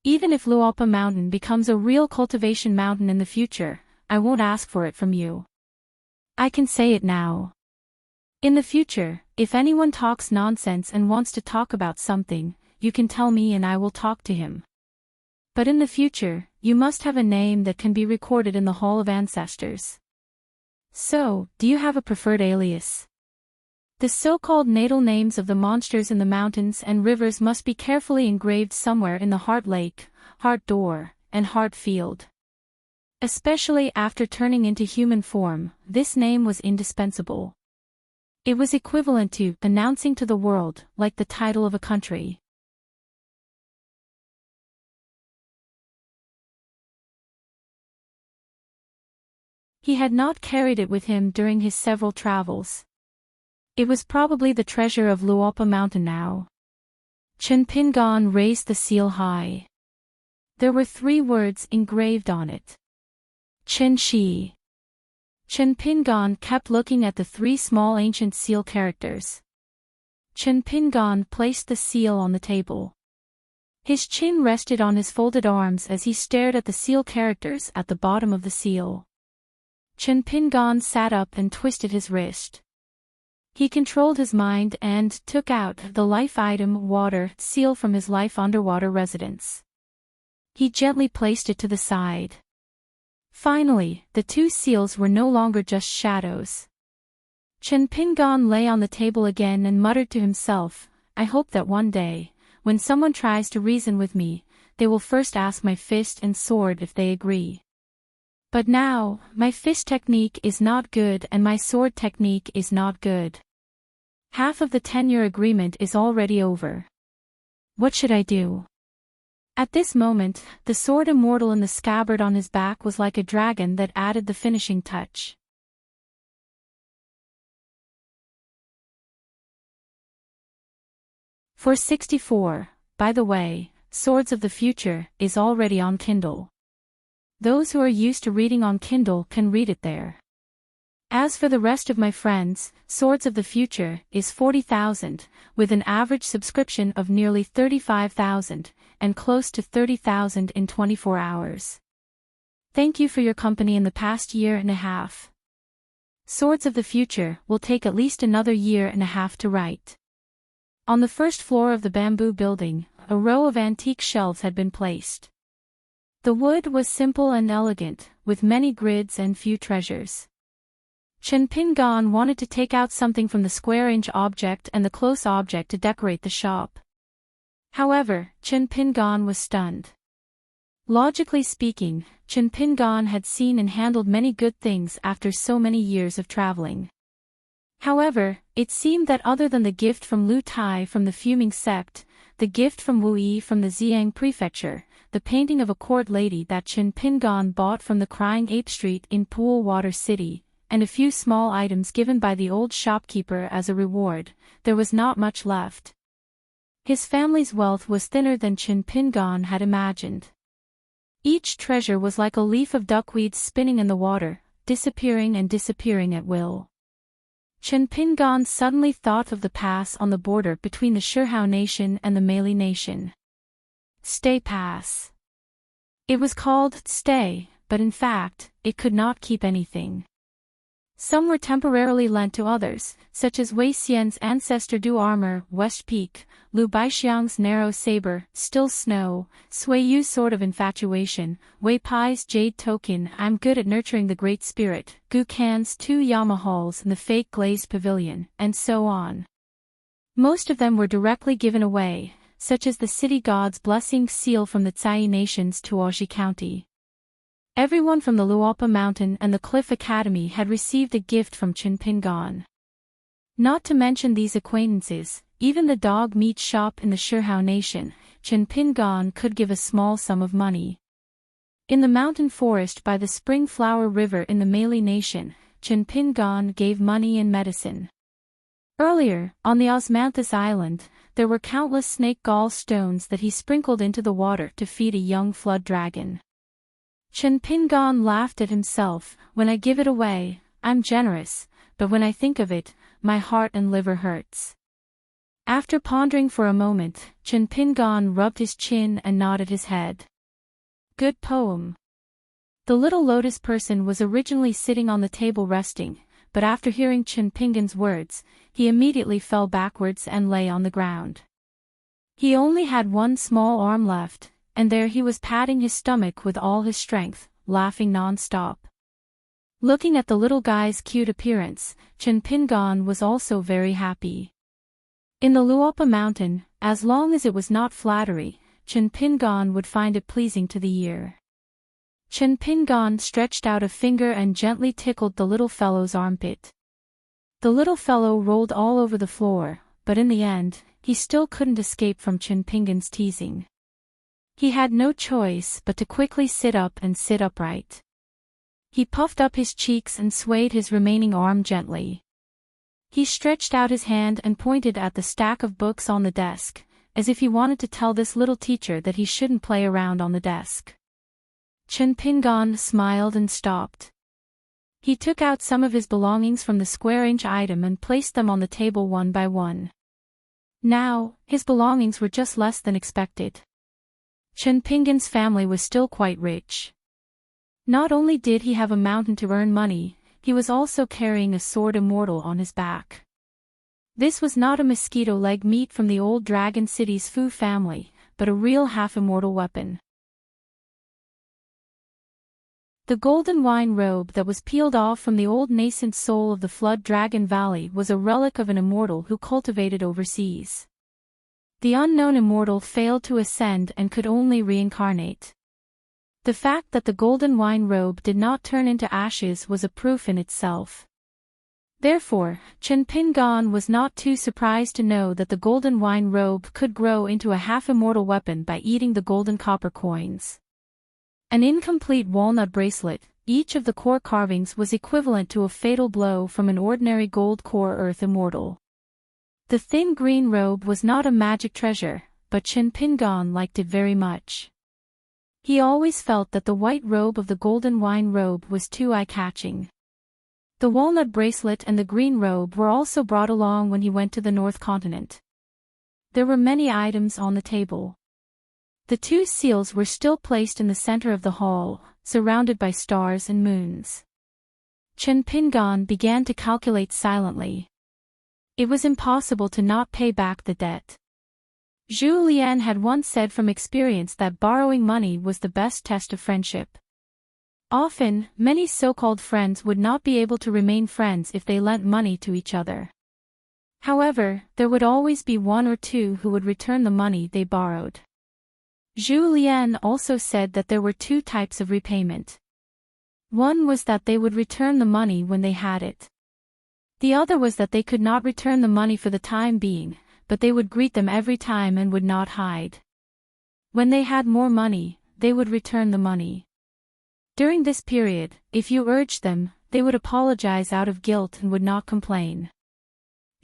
Even if Luopa Mountain becomes a real cultivation mountain in the future, I won't ask for it from you. I can say it now. In the future, if anyone talks nonsense and wants to talk about something, you can tell me and I will talk to him. But in the future, you must have a name that can be recorded in the Hall of Ancestors. So, do you have a preferred alias? The so-called natal names of the monsters in the mountains and rivers must be carefully engraved somewhere in the Heart Lake, Heart Door, and Heart Field. Especially after turning into human form, this name was indispensable. It was equivalent to announcing to the world, like the title of a country. He had not carried it with him during his several travels. It was probably the treasure of Luopa Mountain now. Chen Pingan raised the seal high. There were 3 words engraved on it. Chen Shi. Chen Pingan kept looking at the 3 small ancient seal characters. Chen Pingan placed the seal on the table. His chin rested on his folded arms as he stared at the seal characters at the bottom of the seal. Chen Pingan sat up and twisted his wrist. He controlled his mind and took out the life item water seal from his life underwater residence. He gently placed it to the side. Finally, the 2 seals were no longer just shadows. Chen Pingan lay on the table again and muttered to himself, "I hope that one day, when someone tries to reason with me, they will first ask my fist and sword if they agree. But now, my fist technique is not good and my sword technique is not good. Half of the 10-year agreement is already over. What should I do?" At this moment, the sword immortal in the scabbard on his back was like a dragon that added the finishing touch. For 64, by the way, Swords of the Future is already on Kindle. Those who are used to reading on Kindle can read it there. As for the rest of my friends, Swords of the Future is 40,000, with an average subscription of nearly 35,000, and close to 30,000 in 24 hours. Thank you for your company in the past year and a half. Swords of the Future will take at least another year and a half to write. On the first floor of the bamboo building, a row of antique shelves had been placed. The wood was simple and elegant, with many grids and few treasures. Chen Pingan wanted to take out something from the square-inch object and the close object to decorate the shop. However, Chen Pingan was stunned. Logically speaking, Chen Pingan had seen and handled many good things after so many years of traveling. However, it seemed that other than the gift from Lu Tai from the Fuming Sect, the gift from Wu Yi from the Xiang Prefecture, the painting of a court lady that Chen Pingan bought from the Crying Ape Street in Pool Water City, and a few small items given by the old shopkeeper as a reward, there was not much left. His family's wealth was thinner than Chin Pingan had imagined. Each treasure was like a leaf of duckweed spinning in the water, disappearing and disappearing at will. Chin Pingan suddenly thought of the pass on the border between the Shirhao nation and the Malay nation. Stay Pass. It was called Stay, but in fact, it could not keep anything. Some were temporarily lent to others, such as Wei Xian's ancestor Du Armor, West Peak, Lu Baixiang's narrow saber, Still Snow, Sui Yu's sword of infatuation, Wei Pai's jade token, I'm good at nurturing the great spirit, Gu Kan's 2 Yamahalls in the fake glazed pavilion, and so on. Most of them were directly given away, such as the city god's blessing seal from the Tsai nations to Tuoji County. Everyone from the Luopa Mountain and the Cliff Academy had received a gift from Chin Pingan. Not to mention these acquaintances, even the dog meat shop in the Shirhao nation, Chin Pingan could give a small sum of money. In the mountain forest by the Spring Flower River in the Malay nation, Chin Pingan gave money and medicine. Earlier, on the Osmanthus Island, there were countless snake gall stones that he sprinkled into the water to feed a young flood dragon. Chin Pingan laughed at himself, when I give it away, I'm generous, but when I think of it, my heart and liver hurts. After pondering for a moment, Chin Pingan rubbed his chin and nodded his head. Good poem. The little lotus person was originally sitting on the table resting, but after hearing Chin Pingan's words, he immediately fell backwards and lay on the ground. He only had one small arm left, and there he was patting his stomach with all his strength, laughing non-stop. Looking at the little guy's cute appearance, Chin Pingan was also very happy. In the Luopa mountain, as long as it was not flattery, Chin Pingan would find it pleasing to the ear. Chin Pingan stretched out a finger and gently tickled the little fellow's armpit. The little fellow rolled all over the floor, but in the end, he still couldn't escape from Chin Pingan's teasing. He had no choice but to quickly sit up and sit upright. He puffed up his cheeks and swayed his remaining arm gently. He stretched out his hand and pointed at the stack of books on the desk, as if he wanted to tell this little teacher that he shouldn't play around on the desk. Chin Pingan smiled and stopped. He took out some of his belongings from the square-inch item and placed them on the table one by one. Now, his belongings were just less than expected. Chin Pingan's family was still quite rich. Not only did he have a mountain to earn money, he was also carrying a sword immortal on his back. This was not a mosquito leg meat from the old Dragon City's Fu family, but a real half-immortal weapon. The golden wine robe that was peeled off from the old nascent soul of the Flood Dragon Valley was a relic of an immortal who cultivated overseas. The unknown immortal failed to ascend and could only reincarnate. The fact that the golden wine robe did not turn into ashes was a proof in itself. Therefore, Chin Pingan was not too surprised to know that the golden wine robe could grow into a half-immortal weapon by eating the golden copper coins. An incomplete walnut bracelet, each of the core carvings was equivalent to a fatal blow from an ordinary gold core earth immortal. The thin green robe was not a magic treasure, but Chin Pingan liked it very much. He always felt that the white robe of the golden wine robe was too eye-catching. The walnut bracelet and the green robe were also brought along when he went to the North Continent. There were many items on the table. The 2 seals were still placed in the center of the hall, surrounded by stars and moons. Chin Pingan began to calculate silently. It was impossible to not pay back the debt. Zhu Lian had once said from experience that borrowing money was the best test of friendship. Often, many so-called friends would not be able to remain friends if they lent money to each other. However, there would always be 1 or 2 who would return the money they borrowed. Zhu Lian also said that there were 2 types of repayment. One was that they would return the money when they had it. The other was that they could not return the money for the time being, but they would greet them every time and would not hide. When they had more money, they would return the money. During this period, if you urged them, they would apologize out of guilt and would not complain.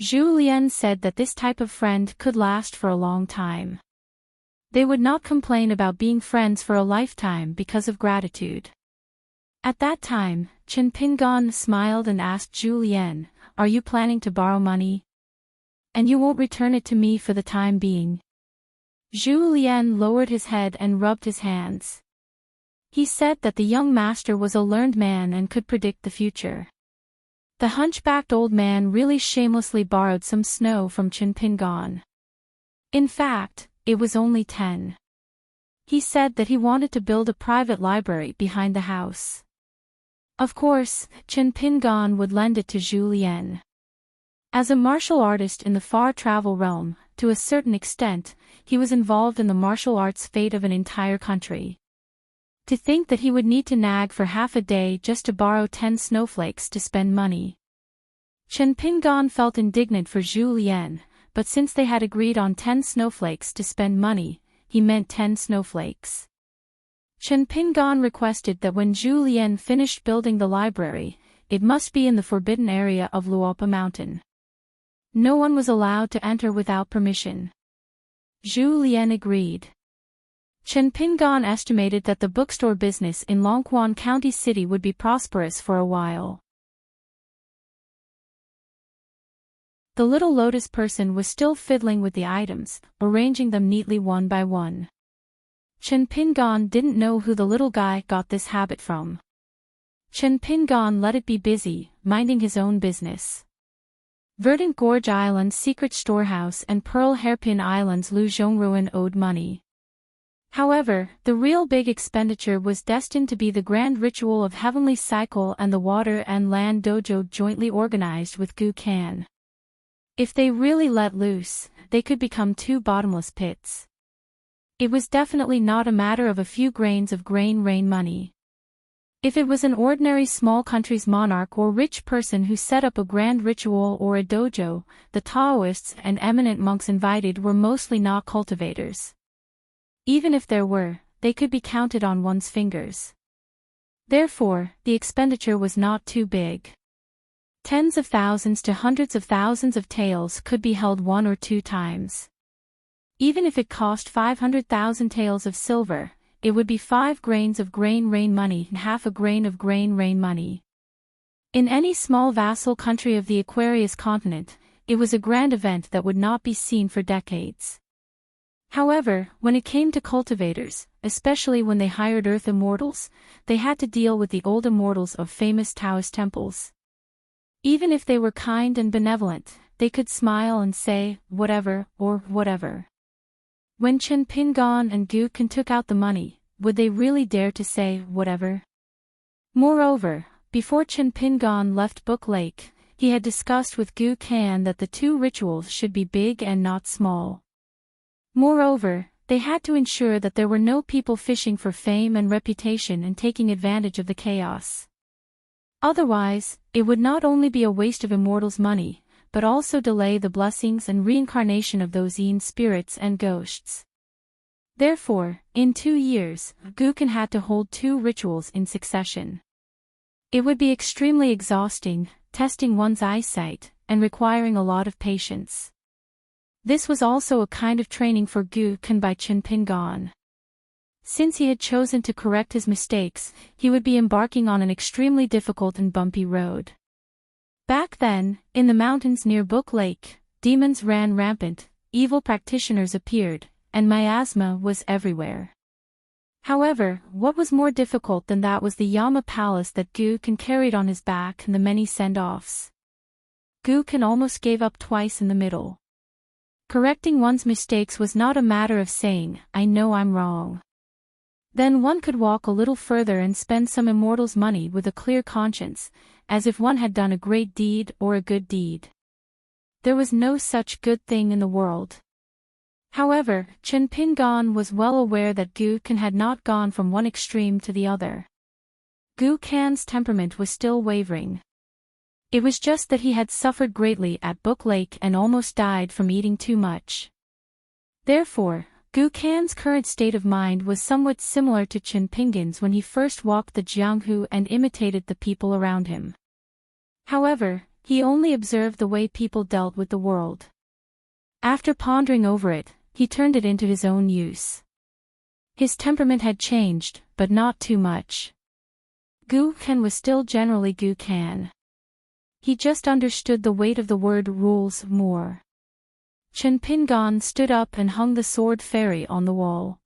Zhu Lian said that this type of friend could last for a long time. They would not complain about being friends for a lifetime because of gratitude. At that time, Chen Pingan smiled and asked Zhu Lian, "Are you planning to borrow money? And you won't return it to me for the time being?" Zhu Lian lowered his head and rubbed his hands. He said that the young master was a learned man and could predict the future. The hunchbacked old man really shamelessly borrowed some snow from Chen Pingan. In fact, it was only 10. He said that he wanted to build a private library behind the house. Of course, Chen Pingan would lend it to Zhu Lian. As a martial artist in the far travel realm, to a certain extent, he was involved in the martial arts fate of an entire country. To think that he would need to nag for half a day just to borrow 10 snowflakes to spend money. Chen Pingan felt indignant for Zhu Lian, but since they had agreed on 10 snowflakes to spend money, he meant 10 snowflakes. Chen Pingan requested that when Zhu Lian finished building the library, it must be in the forbidden area of Luopa Mountain. No one was allowed to enter without permission. Zhu Lian agreed. Chen Pingan estimated that the bookstore business in Longquan County City would be prosperous for a while. The little lotus person was still fiddling with the items, arranging them neatly one by one. Chen Pingan didn't know who the little guy got this habit from. Chen Pingan let it be busy, minding his own business. Verdant Gorge Island's secret storehouse and Pearl Hairpin Island's Lu Zhongruan owed money. However, the real big expenditure was destined to be the grand ritual of Heavenly Cycle and the Water and Land Dojo jointly organized with Gu Kan. If they really let loose, they could become 2 bottomless pits. It was definitely not a matter of a few grains of grain rain money. If it was an ordinary small country's monarch or rich person who set up a grand ritual or a dojo, the Taoists and eminent monks invited were mostly not cultivators. Even if there were, they could be counted on one's fingers. Therefore, the expenditure was not too big. Tens of thousands to hundreds of thousands of taels could be held 1 or 2 times. Even if it cost 500,000 taels of silver, it would be 5 grains of grain rain money and half a grain of grain rain money. In any small vassal country of the Aquarius continent, it was a grand event that would not be seen for decades. However, when it came to cultivators, especially when they hired earth immortals, they had to deal with the old immortals of famous Taoist temples. Even if they were kind and benevolent, they could smile and say, whatever, or whatever. When Chen Pingan and Gu Kan took out the money, would they really dare to say, whatever? Moreover, before Chen Pingan left Book Lake, he had discussed with Gu Kan that the 2 rituals should be big and not small. Moreover, they had to ensure that there were no people fishing for fame and reputation and taking advantage of the chaos. Otherwise, it would not only be a waste of immortals' money, but also delay the blessings and reincarnation of those Yin spirits and ghosts. Therefore, in 2 years, Gu Kan had to hold 2 rituals in succession. It would be extremely exhausting, testing one's eyesight, and requiring a lot of patience. This was also a kind of training for Gu Kan by Chen Pingan. Since he had chosen to correct his mistakes, he would be embarking on an extremely difficult and bumpy road. Back then, in the mountains near Book Lake, demons ran rampant, evil practitioners appeared, and miasma was everywhere. However, what was more difficult than that was the Yama palace that Gu Kan carried on his back and the many send-offs. Gu Kan almost gave up twice in the middle. Correcting one's mistakes was not a matter of saying, I know I'm wrong. Then one could walk a little further and spend some immortal's money with a clear conscience, as if one had done a great deed or a good deed. There was no such good thing in the world. However, Chen Pingan was well aware that Gu Kan had not gone from one extreme to the other. Gu Kan's temperament was still wavering. It was just that he had suffered greatly at Book Lake and almost died from eating too much. Therefore, Gu Kan's current state of mind was somewhat similar to Chen Pingan's when he first walked the Jianghu and imitated the people around him. However, he only observed the way people dealt with the world. After pondering over it, he turned it into his own use. His temperament had changed, but not too much. Gu Ken was still generally Gu Kan. He just understood the weight of the word rules more. Chen Pingon stood up and hung the sword fairy on the wall.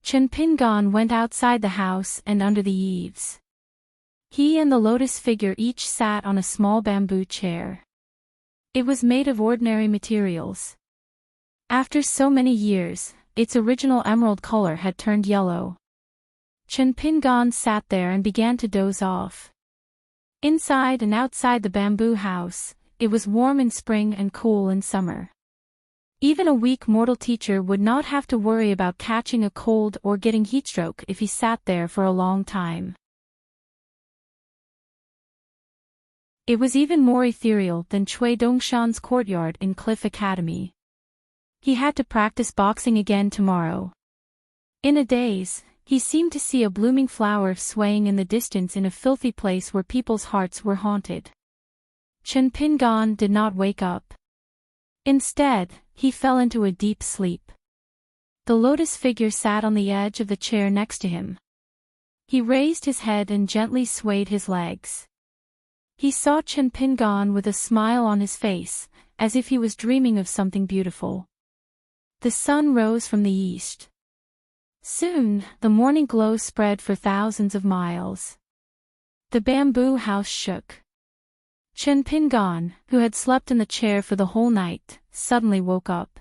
Chen Pingon went outside the house and under the eaves. He and the lotus figure each sat on a small bamboo chair. It was made of ordinary materials. After so many years, its original emerald color had turned yellow. Chen Pingon sat there and began to doze off. Inside and outside the bamboo house, it was warm in spring and cool in summer. Even a weak mortal teacher would not have to worry about catching a cold or getting heatstroke if he sat there for a long time. It was even more ethereal than Cui Dongshan's courtyard in Cliff Academy. He had to practice boxing again tomorrow. In a daze, he seemed to see a blooming flower swaying in the distance in a filthy place where people's hearts were haunted. Chen Pingon did not wake up. Instead, he fell into a deep sleep. The lotus figure sat on the edge of the chair next to him. He raised his head and gently swayed his legs. He saw Chen Pingon with a smile on his face, as if he was dreaming of something beautiful. The sun rose from the east. Soon, the morning glow spread for thousands of miles. The bamboo house shook. Chen Pingon, who had slept in the chair for the whole night, suddenly woke up.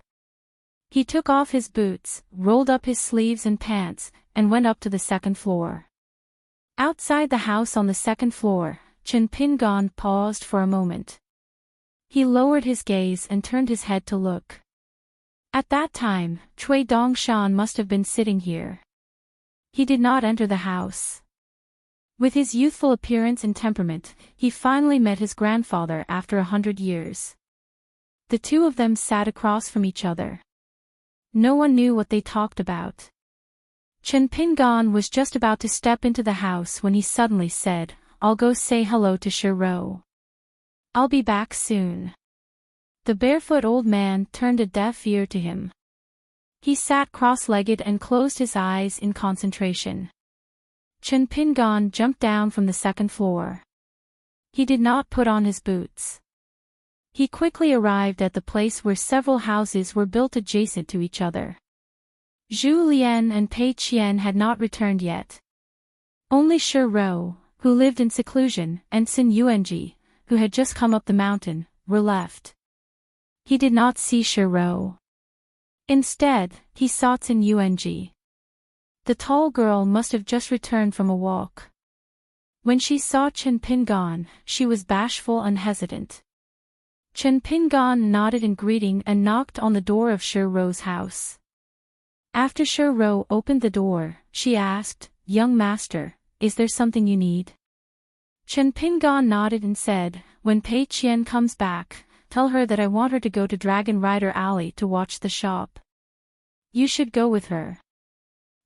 He took off his boots, rolled up his sleeves and pants, and went up to the second floor. Outside the house on the second floor, Chen Pingon paused for a moment. He lowered his gaze and turned his head to look. At that time, Cui Dongshan must have been sitting here. He did not enter the house. With his youthful appearance and temperament, he finally met his grandfather after 100 years. The two of them sat across from each other. No one knew what they talked about. Chen Pingon was just about to step into the house when he suddenly said, "I'll go say hello to Shiro. I'll be back soon." The barefoot old man turned a deaf ear to him. He sat cross-legged and closed his eyes in concentration. Chen Pingon jumped down from the second floor. He did not put on his boots. He quickly arrived at the place where several houses were built adjacent to each other. Zhu Lian and Pei Qian had not returned yet. Only Shi Rou, who lived in seclusion, and Xin Yuanji, who had just come up the mountain, were left. He did not see Shi Rou. Instead, he saw Xin Yuanji. The tall girl must have just returned from a walk. When she saw Chen Pingon, she was bashful and hesitant. Chen Pingon nodded in greeting and knocked on the door of Shi Rou's house. After Shi Rou opened the door, she asked, "Young master, is there something you need?" Chen Pingon nodded and said, "When Pei Qian comes back, tell her that I want her to go to Dragon Rider Alley to watch the shop. You should go with her.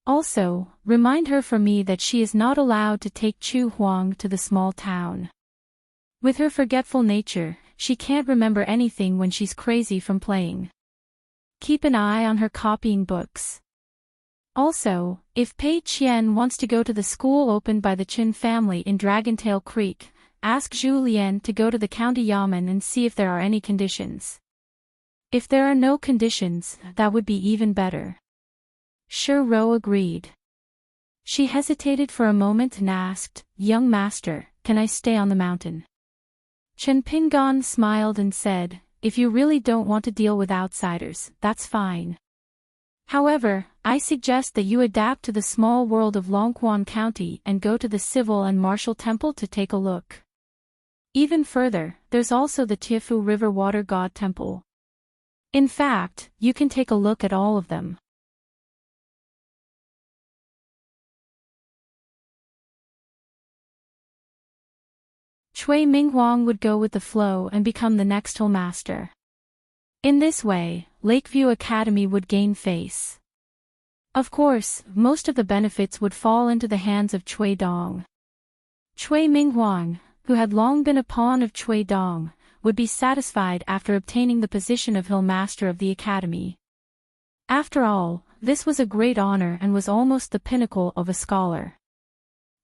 Also, remind her for me that she is not allowed to take Chu Huang to the small town. With her forgetful nature, she can't remember anything when she's crazy from playing. Keep an eye on her copying books. Also, if Pei Qian wants to go to the school opened by the Qin family in Dragontail Creek, ask Zhu Lian to go to the county yamen and see if there are any conditions. If there are no conditions, that would be even better." Shi Rou agreed. She hesitated for a moment and asked, "Young master, can I stay on the mountain?" Chen Pingon smiled and said, "If you really don't want to deal with outsiders, that's fine. However, I suggest that you adapt to the small world of Longquan County and go to the Civil and Martial Temple to take a look. Even further, there's also the Tiafu River Water God Temple. In fact, you can take a look at all of them." Cui Minghuang would go with the flow and become the next Whole Master. In this way, Lakeview Academy would gain face. Of course, most of the benefits would fall into the hands of Cui Dong. Cui Minghuang, who had long been a pawn of Cui Dong, would be satisfied after obtaining the position of Hill Master of the Academy. After all, this was a great honor and was almost the pinnacle of a scholar.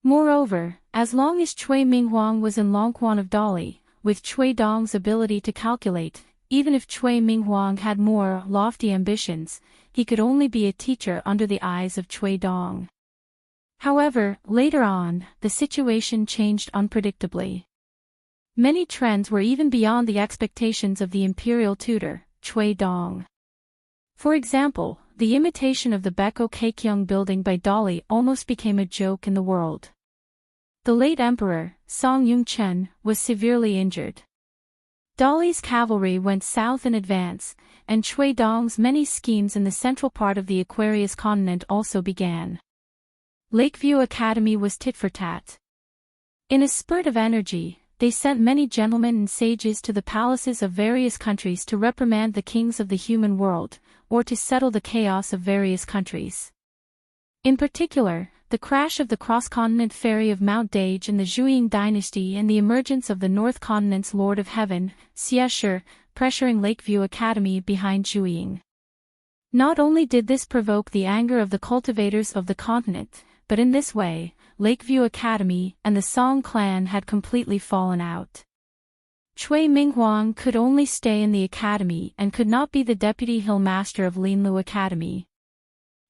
Moreover, as long as Cui Minghuang was in Longquan of Dali, with Cui Dong's ability to calculate, even if Cui Minghuang had more lofty ambitions, he could only be a teacher under the eyes of Cui Dong. However, later on, the situation changed unpredictably. Many trends were even beyond the expectations of the imperial tutor, Cui Dong. For example, the imitation of the Beko Keikyung building by Dali almost became a joke in the world. The late emperor, Song Yung-chen, was severely injured. Dali's cavalry went south in advance, and Cui Dong's many schemes in the central part of the Aquarius continent also began. Lakeview Academy was tit for tat. In a spurt of energy, they sent many gentlemen and sages to the palaces of various countries to reprimand the kings of the human world, or to settle the chaos of various countries. In particular, the crash of the cross-continent ferry of Mount Dage in the Zhuiying dynasty and the emergence of the North Continent's Lord of Heaven, Xie Shi, pressuring Lakeview Academy behind Zhuiying. Not only did this provoke the anger of the cultivators of the continent, but in this way, Lakeview Academy and the Song clan had completely fallen out. Cui Minghuang could only stay in the academy and could not be the deputy hill master of Linlu Academy.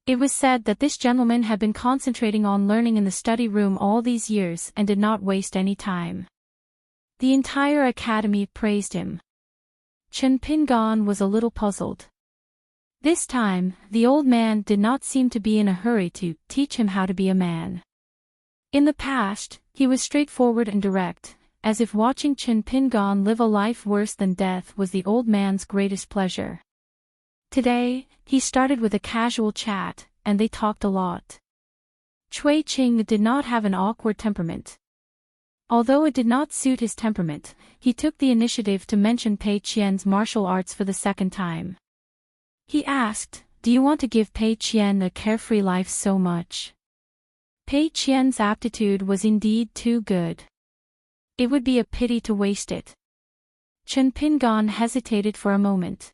It was said that this gentleman had been concentrating on learning in the study room all these years and did not waste any time. The entire academy praised him. Chen Pingan was a little puzzled. This time, the old man did not seem to be in a hurry to teach him how to be a man. In the past, he was straightforward and direct, as if watching Chen Pingan live a life worse than death was the old man's greatest pleasure. Today, he started with a casual chat, and they talked a lot. Cui Qing did not have an awkward temperament. Although it did not suit his temperament, he took the initiative to mention Pei Qian's martial arts for the second time. He asked, "Do you want to give Pei Qian a carefree life so much?" Pei Qian's aptitude was indeed too good. It would be a pity to waste it. Chen Pingan hesitated for a moment.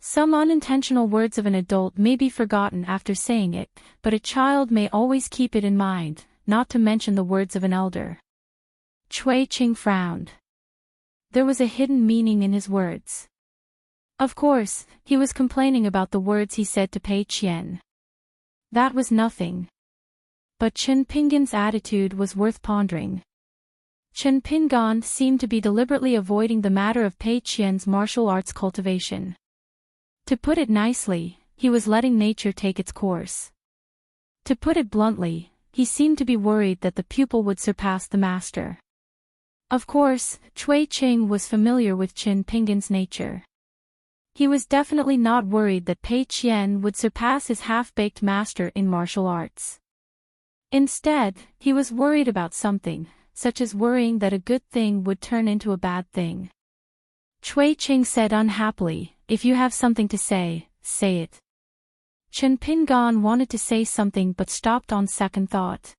Some unintentional words of an adult may be forgotten after saying it, but a child may always keep it in mind, not to mention the words of an elder. Cui Qing frowned. There was a hidden meaning in his words. Of course, he was complaining about the words he said to Pei Qian. That was nothing. But Chen Pingan's attitude was worth pondering. Chen Pingan seemed to be deliberately avoiding the matter of Pei Qian's martial arts cultivation. To put it nicely, he was letting nature take its course. To put it bluntly, he seemed to be worried that the pupil would surpass the master. Of course, Cui Qing was familiar with Chen Pingan's nature. He was definitely not worried that Pei Qian would surpass his half-baked master in martial arts. Instead, he was worried about something, such as worrying that a good thing would turn into a bad thing. Cui Qing said unhappily, "If you have something to say, say it." Chen Pingan wanted to say something but stopped on second thought.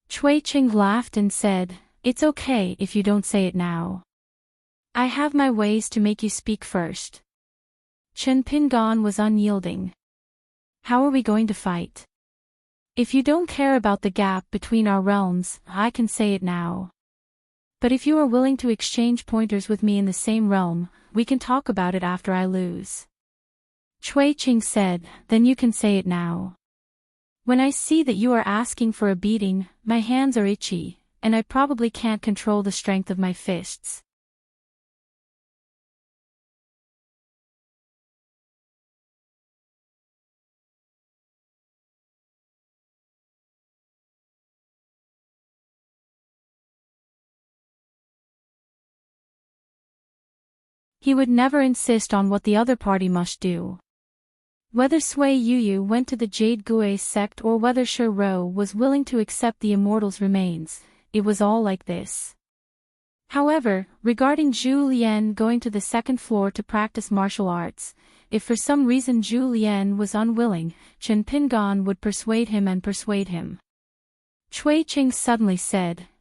Cui Qing laughed and said, "It's okay if you don't say it now. I have my ways to make you speak first." Chen Pingan was unyielding. "How are we going to fight? If you don't care about the gap between our realms, I can say it now. But if you are willing to exchange pointers with me in the same realm, we can talk about it after I lose." Cui Qing said, "Then you can say it now. When I see that you are asking for a beating, my hands are itchy, and I probably can't control the strength of my fists." He would never insist on what the other party must do. Whether Sui Yuyu went to the Jade Gui sect or whether Shi Ro was willing to accept the immortal's remains, it was all like this. However, regarding Zhu Lian going to the second floor to practice martial arts, if for some reason Zhu Lian was unwilling, Chen Pingan would persuade him and persuade him. Cui Qing suddenly said,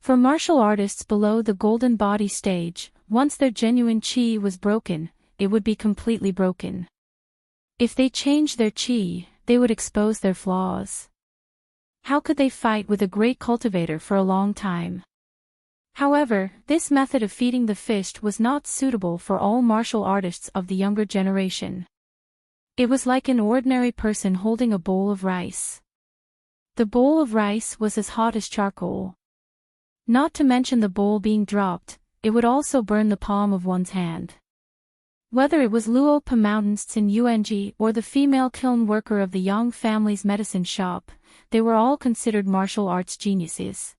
For martial artists below the golden body stage, once their genuine chi was broken, it would be completely broken. If they changed their chi, they would expose their flaws. How could they fight with a great cultivator for a long time? However, this method of feeding the fish was not suitable for all martial artists of the younger generation. It was like an ordinary person holding a bowl of rice. The bowl of rice was as hot as charcoal. Not to mention the bowl being dropped, it would also burn the palm of one's hand. Whether it was Luo Pa Mountains in Yuanji or the female kiln worker of the Yang family's medicine shop, they were all considered martial arts geniuses.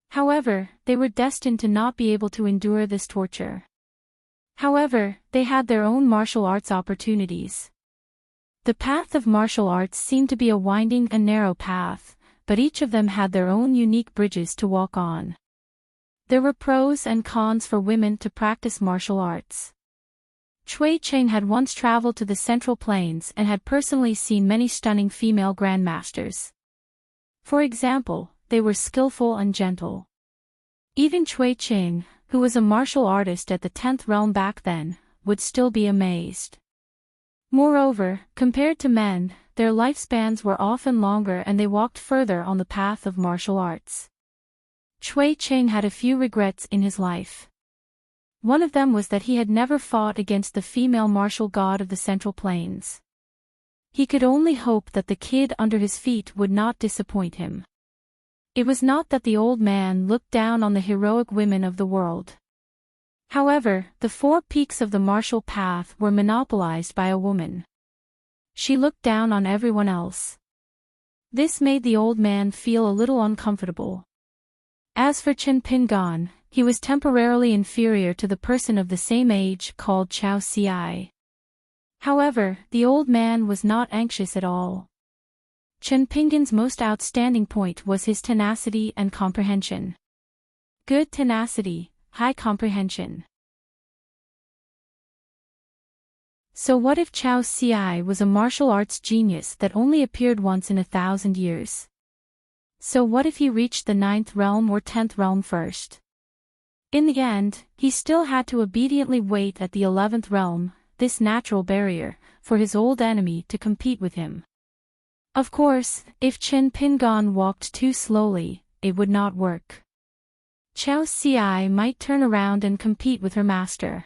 However, they were destined to not be able to endure this torture. However, they had their own martial arts opportunities. The path of martial arts seemed to be a winding and narrow path, but each of them had their own unique bridges to walk on. There were pros and cons for women to practice martial arts. Cui Cheng had once traveled to the Central Plains and had personally seen many stunning female grandmasters. For example, they were skillful and gentle. Even Cui Cheng, who was a martial artist at the 10th realm back then, would still be amazed. Moreover, compared to men, their lifespans were often longer and they walked further on the path of martial arts. Cui Cheng had a few regrets in his life. One of them was that he had never fought against the female martial god of the Central Plains. He could only hope that the kid under his feet would not disappoint him. It was not that the old man looked down on the heroic women of the world. However, the 4 peaks of the martial path were monopolized by a woman. She looked down on everyone else. This made the old man feel a little uncomfortable. As for Chen Pingan, he was temporarily inferior to the person of the same age called Chao Ci. However, the old man was not anxious at all. Chen Pingan's most outstanding point was his tenacity and comprehension. Good tenacity, high comprehension. So what if Chao Ci was a martial arts genius that only appeared once in 1,000 years? So what if he reached the 9th realm or 10th realm first? In the end, he still had to obediently wait at the 11th realm, this natural barrier, for his old enemy to compete with him. Of course, if Chen Pingan walked too slowly, it would not work. Chao Ci might turn around and compete with her master.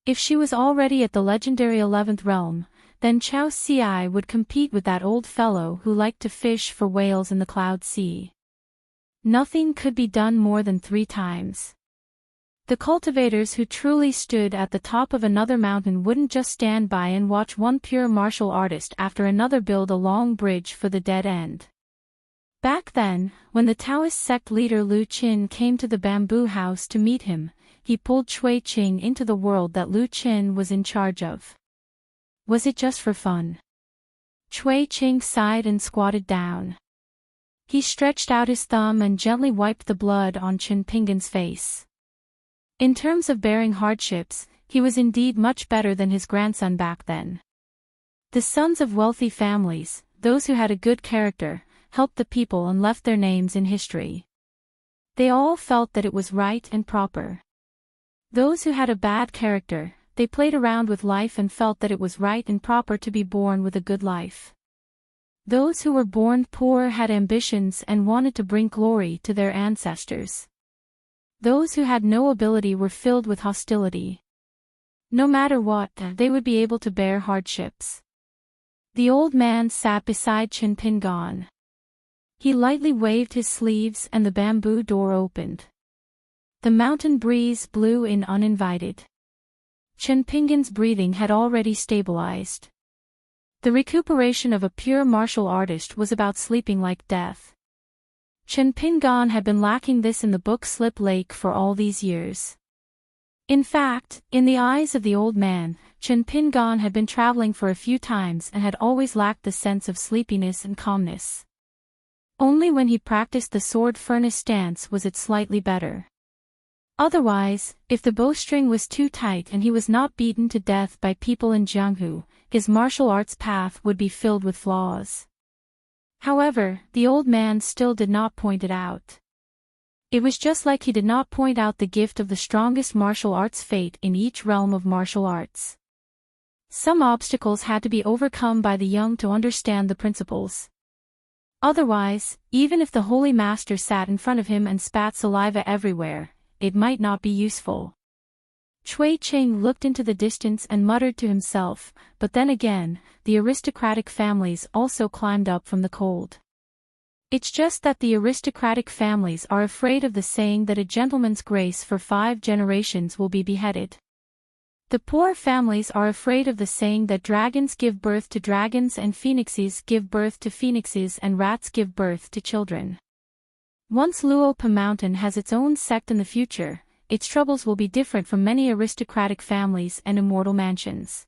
If she was already at the legendary 11th realm, then Chao Ci would compete with that old fellow who liked to fish for whales in the Cloud Sea. Nothing could be done more than 3 times. The cultivators who truly stood at the top of another mountain wouldn't just stand by and watch one pure martial artist after another build a long bridge for the dead end. Back then, when the Taoist sect leader Lu Qin came to the bamboo house to meet him, he pulled Cui Cheng into the world that Lu Qin was in charge of. Was it just for fun? Cui Cheng sighed and squatted down. He stretched out his thumb and gently wiped the blood on Chen Pingan's face. In terms of bearing hardships, he was indeed much better than his grandson back then. The sons of wealthy families, those who had a good character, helped the people and left their names in history. They all felt that it was right and proper. Those who had a bad character, they played around with life and felt that it was right and proper to be born with a good life. Those who were born poor had ambitions and wanted to bring glory to their ancestors. Those who had no ability were filled with hostility. No matter what, they would be able to bear hardships. The old man sat beside Chen Pingan. He lightly waved his sleeves and the bamboo door opened. The mountain breeze blew in uninvited. Chen Pingan's breathing had already stabilized. The recuperation of a pure martial artist was about sleeping like death. Chen Pingan had been lacking this in the book Slip Lake for all these years. In fact, in the eyes of the old man, Chen Pingan had been traveling for a few times and had always lacked the sense of sleepiness and calmness. Only when he practiced the sword furnace stance was it slightly better. Otherwise, if the bowstring was too tight and he was not beaten to death by people in Jianghu, his martial arts path would be filled with flaws. However, the old man still did not point it out. It was just like he did not point out the gift of the strongest martial arts fate in each realm of martial arts. Some obstacles had to be overcome by the young to understand the principles. Otherwise, even if the holy master sat in front of him and spat saliva everywhere, it might not be useful. Cui Ching looked into the distance and muttered to himself, but then again, the aristocratic families also climbed up from the cold. It's just that the aristocratic families are afraid of the saying that a gentleman's grace for 5 generations will be beheaded. The poor families are afraid of the saying that dragons give birth to dragons and phoenixes give birth to phoenixes and rats give birth to children. Once Luopa Mountain has its own sect in the future, its troubles will be different from many aristocratic families and immortal mansions.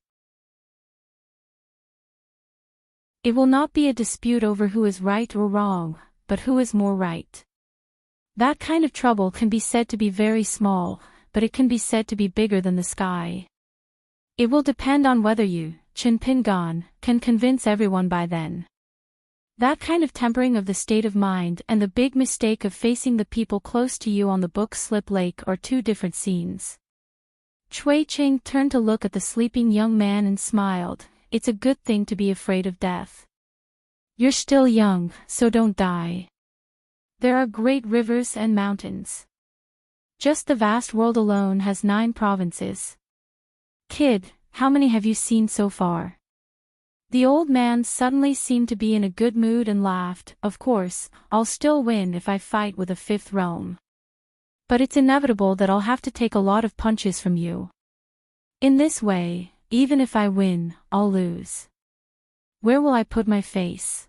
It will not be a dispute over who is right or wrong, but who is more right. That kind of trouble can be said to be very small, but it can be said to be bigger than the sky. It will depend on whether you, Chen Pingan, can convince everyone by then. That kind of tempering of the state of mind and the big mistake of facing the people close to you on the book slip lake are 2 different scenes. Cui Ching turned to look at the sleeping young man and smiled. It's a good thing to be afraid of death. You're still young, so don't die. There are great rivers and mountains. Just the vast world alone has 9 provinces. Kid, how many have you seen so far? The old man suddenly seemed to be in a good mood and laughed. Of course, I'll still win if I fight with a 5th realm. But it's inevitable that I'll have to take a lot of punches from you. In this way, even if I win, I'll lose. Where will I put my face?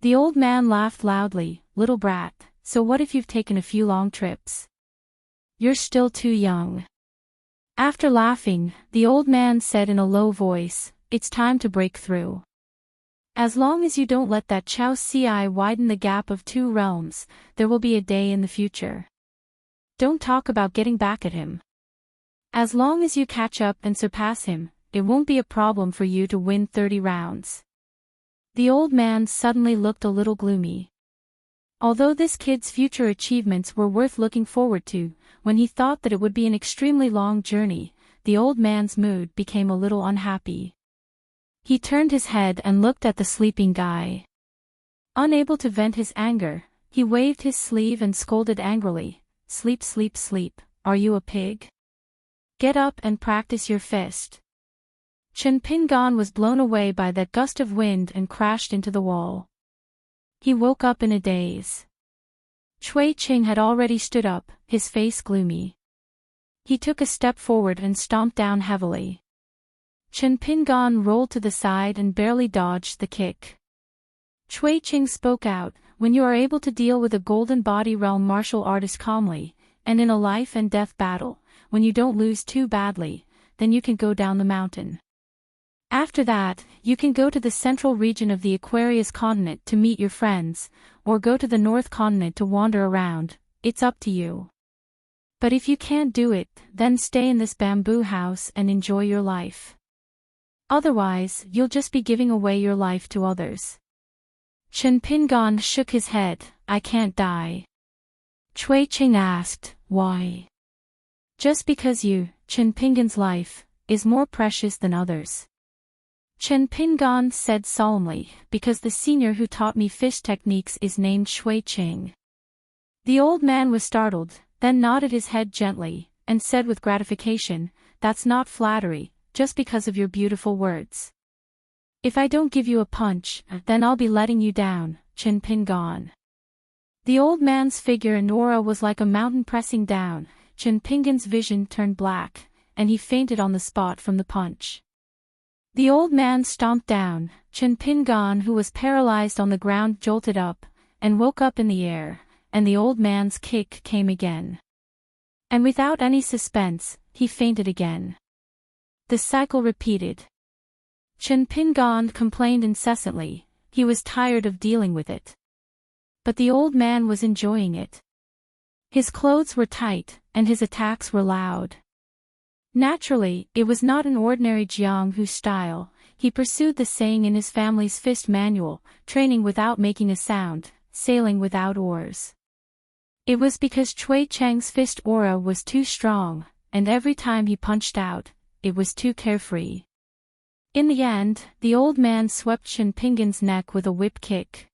The old man laughed loudly. Little brat, so what if you've taken a few long trips? You're still too young. After laughing, the old man said in a low voice, it's time to break through. As long as you don't let that Chao Ci widen the gap of 2 realms, there will be a day in the future. Don't talk about getting back at him. As long as you catch up and surpass him, it won't be a problem for you to win 30 rounds. The old man suddenly looked a little gloomy. Although this kid's future achievements were worth looking forward to, when he thought that it would be an extremely long journey, the old man's mood became a little unhappy. He turned his head and looked at the sleeping guy. Unable to vent his anger, he waved his sleeve and scolded angrily, sleep sleep sleep, are you a pig? Get up and practice your fist. Chen Pingan was blown away by that gust of wind and crashed into the wall. He woke up in a daze. Cui Ching had already stood up, his face gloomy. He took a step forward and stomped down heavily. Chen Pingan rolled to the side and barely dodged the kick. Cui Ching spoke out, when you are able to deal with a golden body realm martial artist calmly, and in a life and death battle, when you don't lose too badly, then you can go down the mountain. After that, you can go to the central region of the Aquarius continent to meet your friends, or go to the North continent to wander around, it's up to you. But if you can't do it, then stay in this bamboo house and enjoy your life. Otherwise, you'll just be giving away your life to others. Chen Pingan shook his head, I can't die. Cui Ching asked, why? Just because you, Chen Pingan's life, is more precious than others. Chen Pingan said solemnly, because the senior who taught me fish techniques is named Cui Ching. The old man was startled, then nodded his head gently, and said with gratification, that's not flattery, just because of your beautiful words. If I don't give you a punch, then I'll be letting you down, Chen Pingan. The old man's figure and aura was like a mountain pressing down. Chen Pingan's vision turned black, and he fainted on the spot from the punch. The old man stomped down. Chen Pingan, who was paralyzed on the ground, jolted up, and woke up in the air, and the old man's kick came again. And without any suspense, he fainted again. The cycle repeated. Chen Pingan complained incessantly, he was tired of dealing with it. But the old man was enjoying it. His clothes were tight, and his attacks were loud. Naturally, it was not an ordinary Jianghu style. He pursued the saying in his family's fist manual, training without making a sound, sailing without oars. It was because Cui Cheng's fist aura was too strong, and every time he punched out, it was too carefree. In the end, the old man swept Chen Pingan's neck with a whip kick.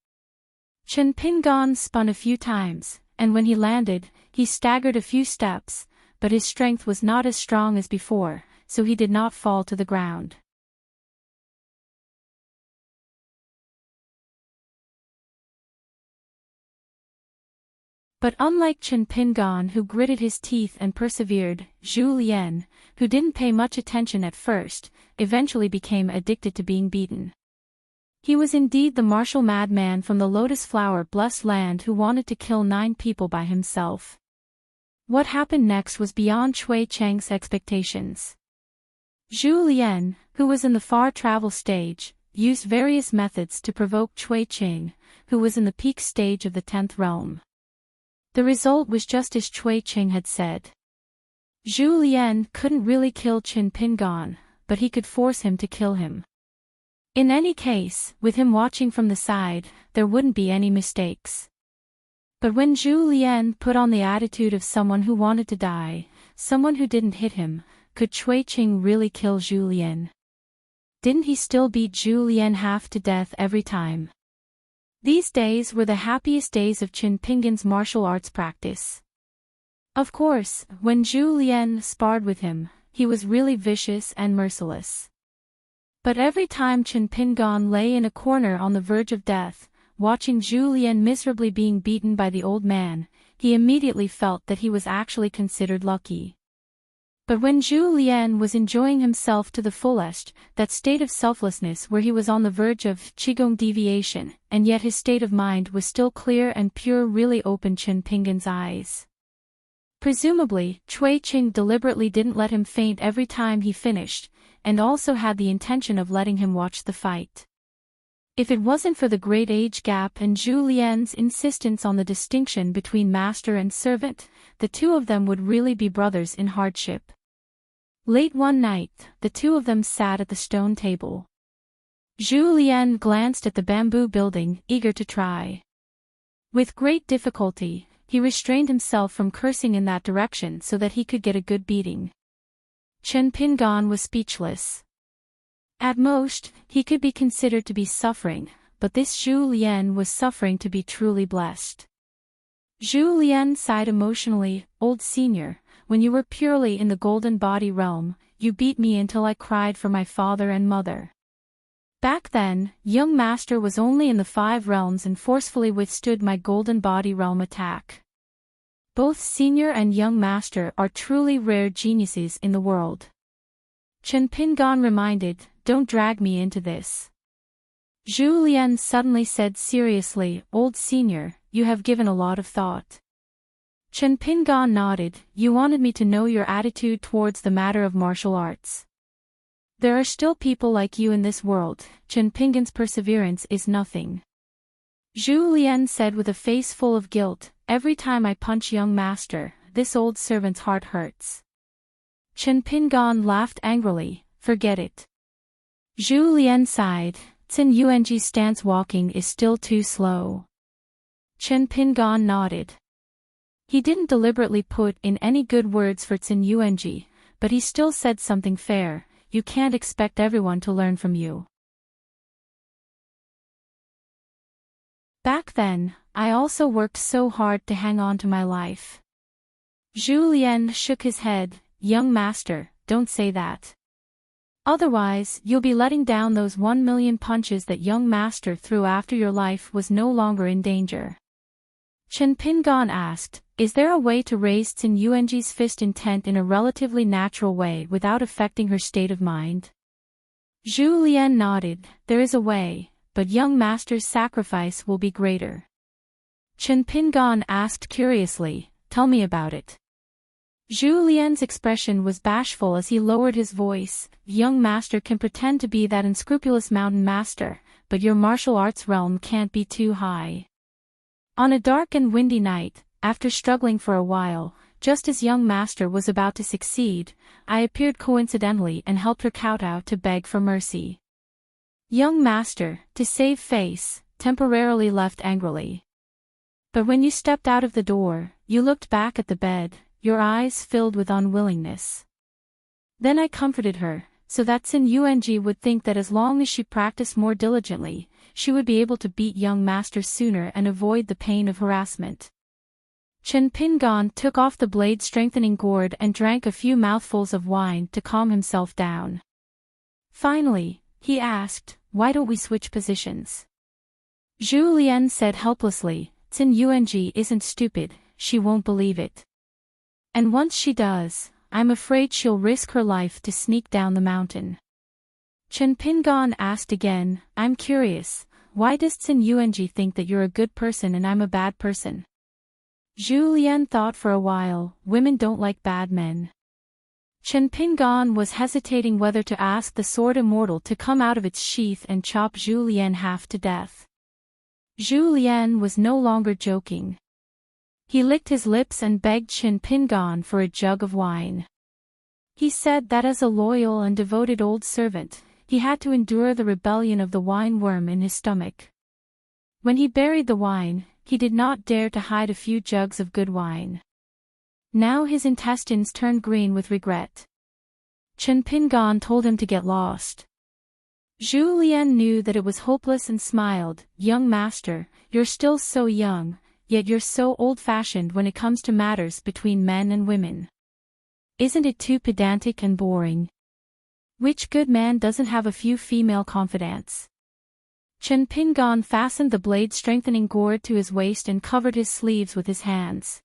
Chen Pingan spun a few times, and when he landed, he staggered a few steps, but his strength was not as strong as before, so he did not fall to the ground. But unlike Chen Pingan, who gritted his teeth and persevered, Zhu Lian, who didn't pay much attention at first, eventually became addicted to being beaten. He was indeed the martial madman from the lotus flower blessed land who wanted to kill 9 people by himself. What happened next was beyond Cui Cheng's expectations. Zhu Lian, who was in the far travel stage, used various methods to provoke Cui Cheng, who was in the peak stage of the 10th realm. The result was just as Cui Cheng had said. Zhu Lian couldn't really kill Chen Pingan, but he could force him to kill him. In any case, with him watching from the side, there wouldn't be any mistakes. But when Zhu Lian put on the attitude of someone who wanted to die, someone who didn't hit him, could Cui Cheng really kill Zhu Lian? Didn't he still beat Zhu Lian half to death every time? These days were the happiest days of Chen Pingan's martial arts practice. Of course, when Zhu Lian sparred with him, he was really vicious and merciless. But every time Chen Pingan lay in a corner on the verge of death, watching Zhu Lian miserably being beaten by the old man, he immediately felt that he was actually considered lucky. But when Zhu Lian was enjoying himself to the fullest, that state of selflessness where he was on the verge of qigong deviation, and yet his state of mind was still clear and pure, really opened Chen Pingan's eyes. Presumably, Cui Cheng deliberately didn't let him faint every time he finished, and also had the intention of letting him watch the fight. If it wasn't for the great age gap and Zhu Lian's insistence on the distinction between master and servant, the two of them would really be brothers in hardship. Late one night, the two of them sat at the stone table. Zhu Lian glanced at the bamboo building, eager to try. With great difficulty, he restrained himself from cursing in that direction so that he could get a good beating. Chen Pingan was speechless. At most, he could be considered to be suffering, but this Zhu Lian was suffering to be truly blessed. Zhu Lian sighed emotionally, "Old senior, when you were purely in the golden body realm, you beat me until I cried for my father and mother. Back then, young master was only in the 5 realms and forcefully withstood my golden body realm attack. Both senior and young master are truly rare geniuses in the world." Chen Pingan reminded, "Don't drag me into this." Zhu Lian suddenly said seriously, "Old senior, you have given a lot of thought." Chen Pingan nodded, "You wanted me to know your attitude towards the matter of martial arts. There are still people like you in this world. Chen Pingan's perseverance is nothing." Zhu Lian said with a face full of guilt, "Every time I punch young master, this old servant's heart hurts." Chen Pingan laughed angrily, "Forget it." Zhu Lian sighed, "Qin Yuanji's stance walking is still too slow." Chen Pingan nodded. He didn't deliberately put in any good words for Qin Yuanji, but he still said something fair, "You can't expect everyone to learn from you." Back then, I also worked so hard to hang on to my life. Zhu Lian shook his head, "Young master, don't say that. Otherwise, you'll be letting down those 1,000,000 punches that young master threw after your life was no longer in danger." Chen Pingan asked, "Is there a way to raise Qin Yuanji's fist intent in a relatively natural way without affecting her state of mind?" Zhu Lian nodded, "There is a way, but young master's sacrifice will be greater." Chen Pingan asked curiously, "Tell me about it." Zhu Lian's expression was bashful as he lowered his voice, "Young master can pretend to be that unscrupulous mountain master, but your martial arts realm can't be too high. On a dark and windy night, after struggling for a while, just as young master was about to succeed, I appeared coincidentally and helped her kowtow to beg for mercy. Young master, to save face, temporarily left angrily. But when you stepped out of the door, you looked back at the bed, your eyes filled with unwillingness. Then I comforted her, so that Xin Yuanji would think that as long as she practiced more diligently, she would be able to beat young master sooner and avoid the pain of harassment. Chen Pingan took off the blade-strengthening gourd and drank a few mouthfuls of wine to calm himself down. Finally, he asked, "Why don't we switch positions?" Zhu Lian said helplessly, "Xin Yuanji isn't stupid, she won't believe it. And once she does, I'm afraid she'll risk her life to sneak down the mountain." Chen Pingan asked again, "I'm curious, why does Xin Yuanji think that you're a good person and I'm a bad person?" Zhu Lian thought for a while, "Women don't like bad men." Chen Pingan was hesitating whether to ask the sword immortal to come out of its sheath and chop Zhu Lian half to death. Zhu Lian was no longer joking. He licked his lips and begged Chen Pingan for a jug of wine. He said that as a loyal and devoted old servant, he had to endure the rebellion of the wine worm in his stomach. When he buried the wine, he did not dare to hide a few jugs of good wine. Now his intestines turned green with regret. Chen Pingan told him to get lost. Zhu Lian knew that it was hopeless and smiled, "Young master, you're still so young, yet you're so old-fashioned when it comes to matters between men and women. Isn't it too pedantic and boring? Which good man doesn't have a few female confidants?" Chen Pingan fastened the blade-strengthening gourd to his waist and covered his sleeves with his hands.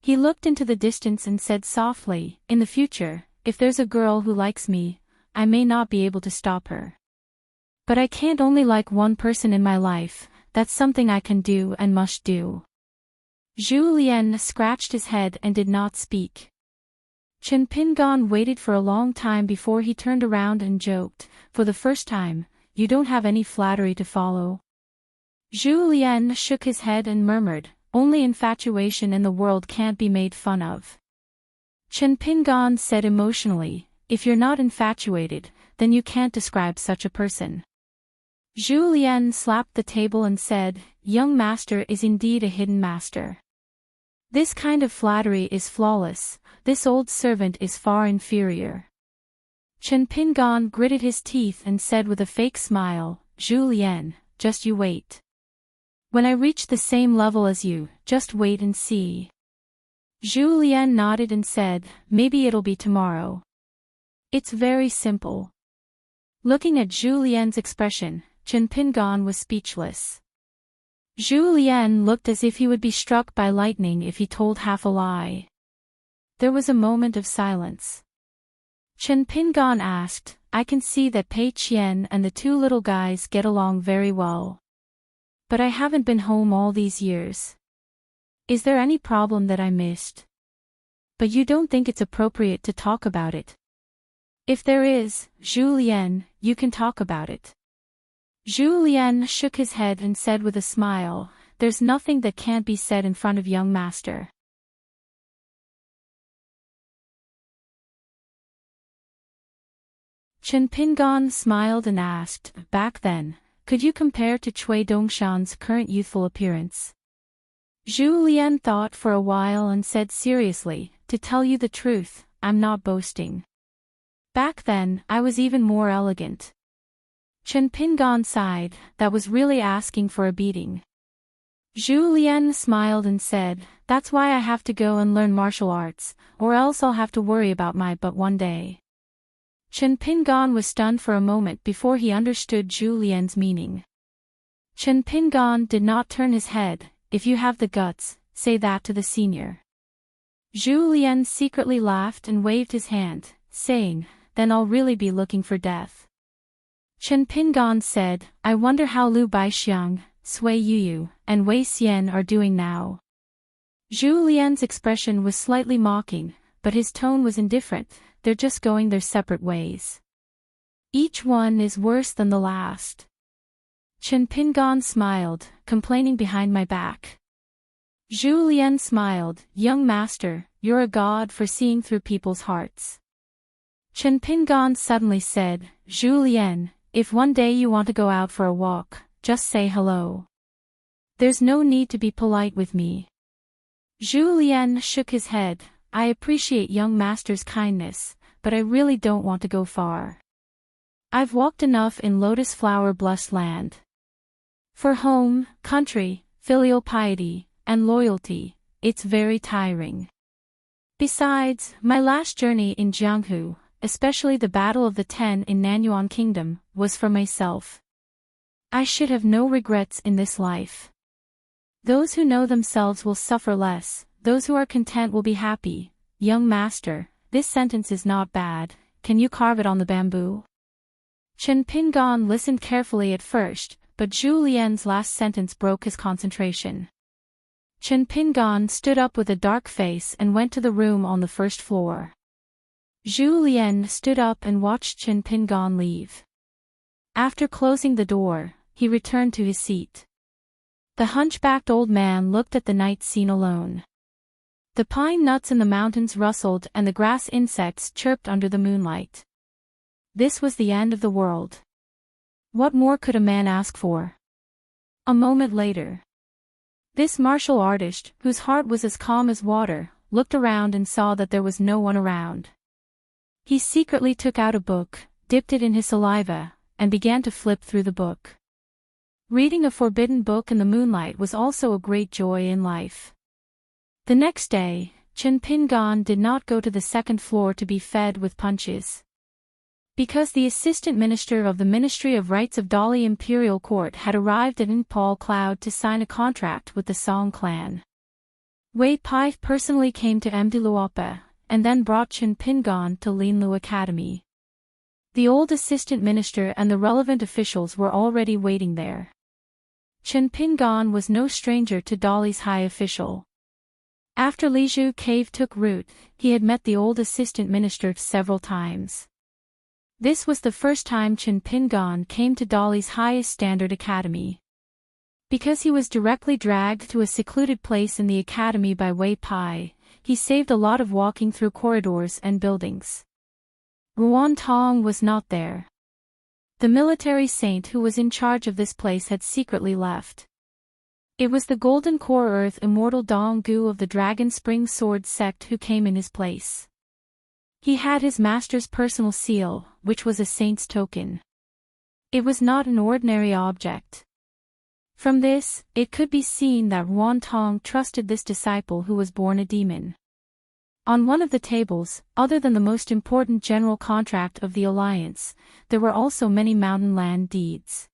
He looked into the distance and said softly, "In the future, if there's a girl who likes me, I may not be able to stop her. But I can't only like one person in my life, that's something I can do and must do." Zhu Lian scratched his head and did not speak. Chen Pingan waited for a long time before he turned around and joked, "For the first time, you don't have any flattery to follow?" Zhu Lian shook his head and murmured, "Only infatuation in the world can't be made fun of." Chen Pingan said emotionally, "If you're not infatuated, then you can't describe such a person." Zhu Lian slapped the table and said, "Young master is indeed a hidden master. This kind of flattery is flawless, this old servant is far inferior." Chen Pingan gritted his teeth and said with a fake smile, "Zhu Lian, just you wait. When I reach the same level as you, just wait and see." Zhu Lian nodded and said, "Maybe it'll be tomorrow." It's very simple. Looking at Zhu Lian's expression, Chen Pingan was speechless. Zhu Lian looked as if he would be struck by lightning if he told half a lie. There was a moment of silence. Chen Pingan asked, "I can see that Pei Qian and the two little guys get along very well. But I haven't been home all these years. Is there any problem that I missed? But you don't think it's appropriate to talk about it?" "If there is, Zhu Lian, you can talk about it." Zhu Lian shook his head and said with a smile, "There's nothing that can't be said in front of young master." Chen Pingan smiled and asked, "Back then, could you compare to Cui Dongshan's current youthful appearance?" Zhu Lian thought for a while and said seriously, "To tell you the truth, I'm not boasting. Back then, I was even more elegant." Chen Pingan sighed, "That was really asking for a beating." Zhu Lian smiled and said, "That's why I have to go and learn martial arts, or else I'll have to worry about my butt one day." Chen Pingan was stunned for a moment before he understood Zhu Lian's meaning. Chen Pingan did not turn his head. "If you have the guts, say that to the senior." Zhu Lian secretly laughed and waved his hand, saying, "Then I'll really be looking for death." Chen Pingan said, "I wonder how Lu Baixiang, Sui Yuyu, and Wei Xian are doing now." Zhu Lian's expression was slightly mocking, but his tone was indifferent. "They're just going their separate ways. Each one is worse than the last." Chen Pingan smiled, complaining behind my back. Zhu Lian smiled, "Young master, you're a god for seeing through people's hearts." Chen Pingan suddenly said, "Zhu Lian, if one day you want to go out for a walk, just say hello. There's no need to be polite with me." Zhu Lian shook his head. I appreciate young master's kindness, but I really don't want to go far. I've walked enough in lotus flower-blessed land. For home, country, filial piety, and loyalty, it's very tiring. Besides, my last journey in Jianghu, especially the Battle of the Ten in Nanyuan Kingdom, was for myself. I should have no regrets in this life. Those who know themselves will suffer less, those who are content will be happy. Young master, this sentence is not bad, can you carve it on the bamboo? Chen Pingan listened carefully at first, but Zhu Lian's last sentence broke his concentration. Chen Pingan stood up with a dark face and went to the room on the first floor. Zhu Lian stood up and watched Chen Pingan leave. After closing the door, he returned to his seat. The hunchbacked old man looked at the night scene alone. The pine nuts in the mountains rustled and the grass insects chirped under the moonlight. This was the end of the world. What more could a man ask for? A moment later, this martial artist, whose heart was as calm as water, looked around and saw that there was no one around. He secretly took out a book, dipped it in his saliva, and began to flip through the book. Reading a forbidden book in the moonlight was also a great joy in life. The next day, Chen Pingan did not go to the second floor to be fed with punches. Because the assistant minister of the Ministry of Rights of Dali Imperial Court had arrived at Impal Cloud to sign a contract with the Song clan. Wei Pai personally came to Mdiluapa, and then brought Chen Pingan to Linlu Academy. The old assistant minister and the relevant officials were already waiting there. Chen Pingan was no stranger to Dali's high official. After Lizhu Cave took root, he had met the old assistant minister several times. This was the first time Chen Pingan came to Dali's highest standard academy. Because he was directly dragged to a secluded place in the academy by Wei Pai, he saved a lot of walking through corridors and buildings. Ruan Tong was not there. The military saint who was in charge of this place had secretly left. It was the Golden Core Earth Immortal Dong Gu of the Dragon Spring Sword sect who came in his place. He had his master's personal seal, which was a saint's token. It was not an ordinary object. From this, it could be seen that Ruan Tong trusted this disciple who was born a demon. On one of the tables, other than the most important general contract of the alliance, there were also many mountain land deeds.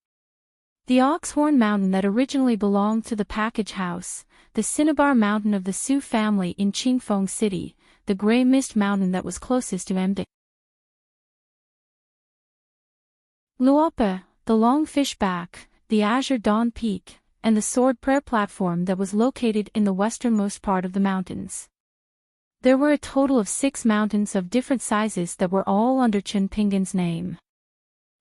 The Oxhorn Mountain that originally belonged to the Package House, the Cinnabar Mountain of the Su family in Qingfeng City, the Grey Mist Mountain that was closest to Md. Luapa, the Long Fish Back, the Azure Dawn Peak, and the Sword Prayer Platform that was located in the westernmost part of the mountains. There were a total of 6 mountains of different sizes that were all under Chen Pingan's name.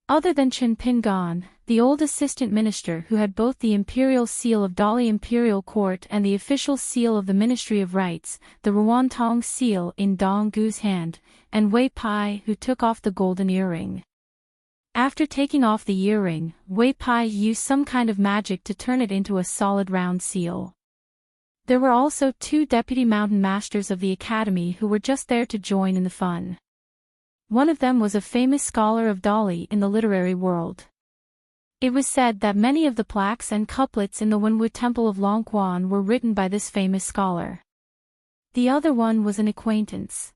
Other than Chen Pingan, the old assistant minister who had both the imperial seal of Dali Imperial Court and the official seal of the Ministry of Rights, the Ruan Tong seal in Dong Gu's hand, and Wei Pai who took off the golden earring. After taking off the earring, Wei Pai used some kind of magic to turn it into a solid round seal. There were also 2 deputy mountain masters of the academy who were just there to join in the fun. One of them was a famous scholar of Dali in the literary world. It was said that many of the plaques and couplets in the Wenwu Temple of Longquan were written by this famous scholar. The other one was an acquaintance.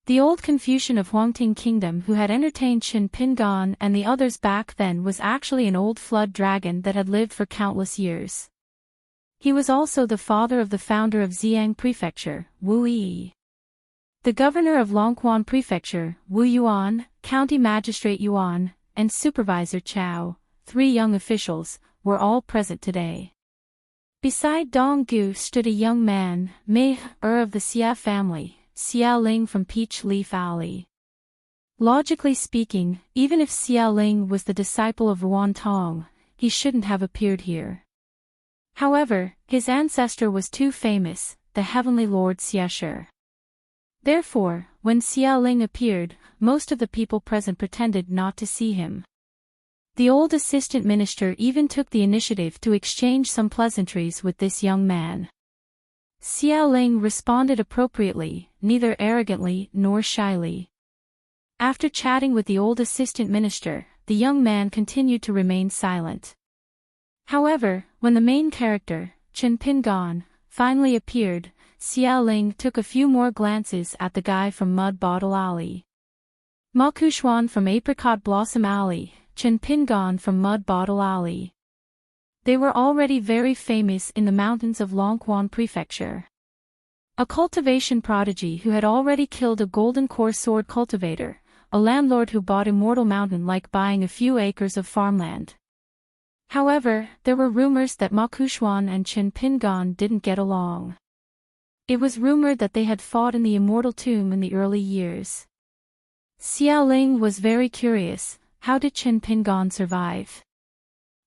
The old Confucian of Huangting Kingdom who had entertained Chen Pingan and the others back then was actually an old flood dragon that had lived for countless years. He was also the father of the founder of Xiang Prefecture, Wu Yi. The governor of Longquan Prefecture, Wu Yuan, county magistrate Yuan, and supervisor Chao, 3 young officials, were all present today. Beside Dong Gu stood a young man, Mei of the Xia family, Xia Ling from Peach Leaf Alley. Logically speaking, even if Xia Ling was the disciple of Ruan Tong, he shouldn't have appeared here. However, his ancestor was too famous, the heavenly lord Xia Shi. Therefore, when Xia Ling appeared, most of the people present pretended not to see him. The old assistant minister even took the initiative to exchange some pleasantries with this young man. Xiao Ling responded appropriately, neither arrogantly nor shyly. After chatting with the old assistant minister, the young man continued to remain silent. However, when the main character, Chen Pingan, finally appeared, Xiao Ling took a few more glances at the guy from Mud Bottle Alley. Ma Kuxuan from Apricot Blossom Alley, Chen Pingan from Mud Bottle Alley. They were already very famous in the mountains of Longquan Prefecture. A cultivation prodigy who had already killed a golden core sword cultivator, a landlord who bought Immortal Mountain like buying a few acres of farmland. However, there were rumors that Ma Kuxuan and Chen Pingan didn't get along. It was rumored that they had fought in the Immortal Tomb in the early years. Xiao Ling was very curious, how did Chen Pingan survive?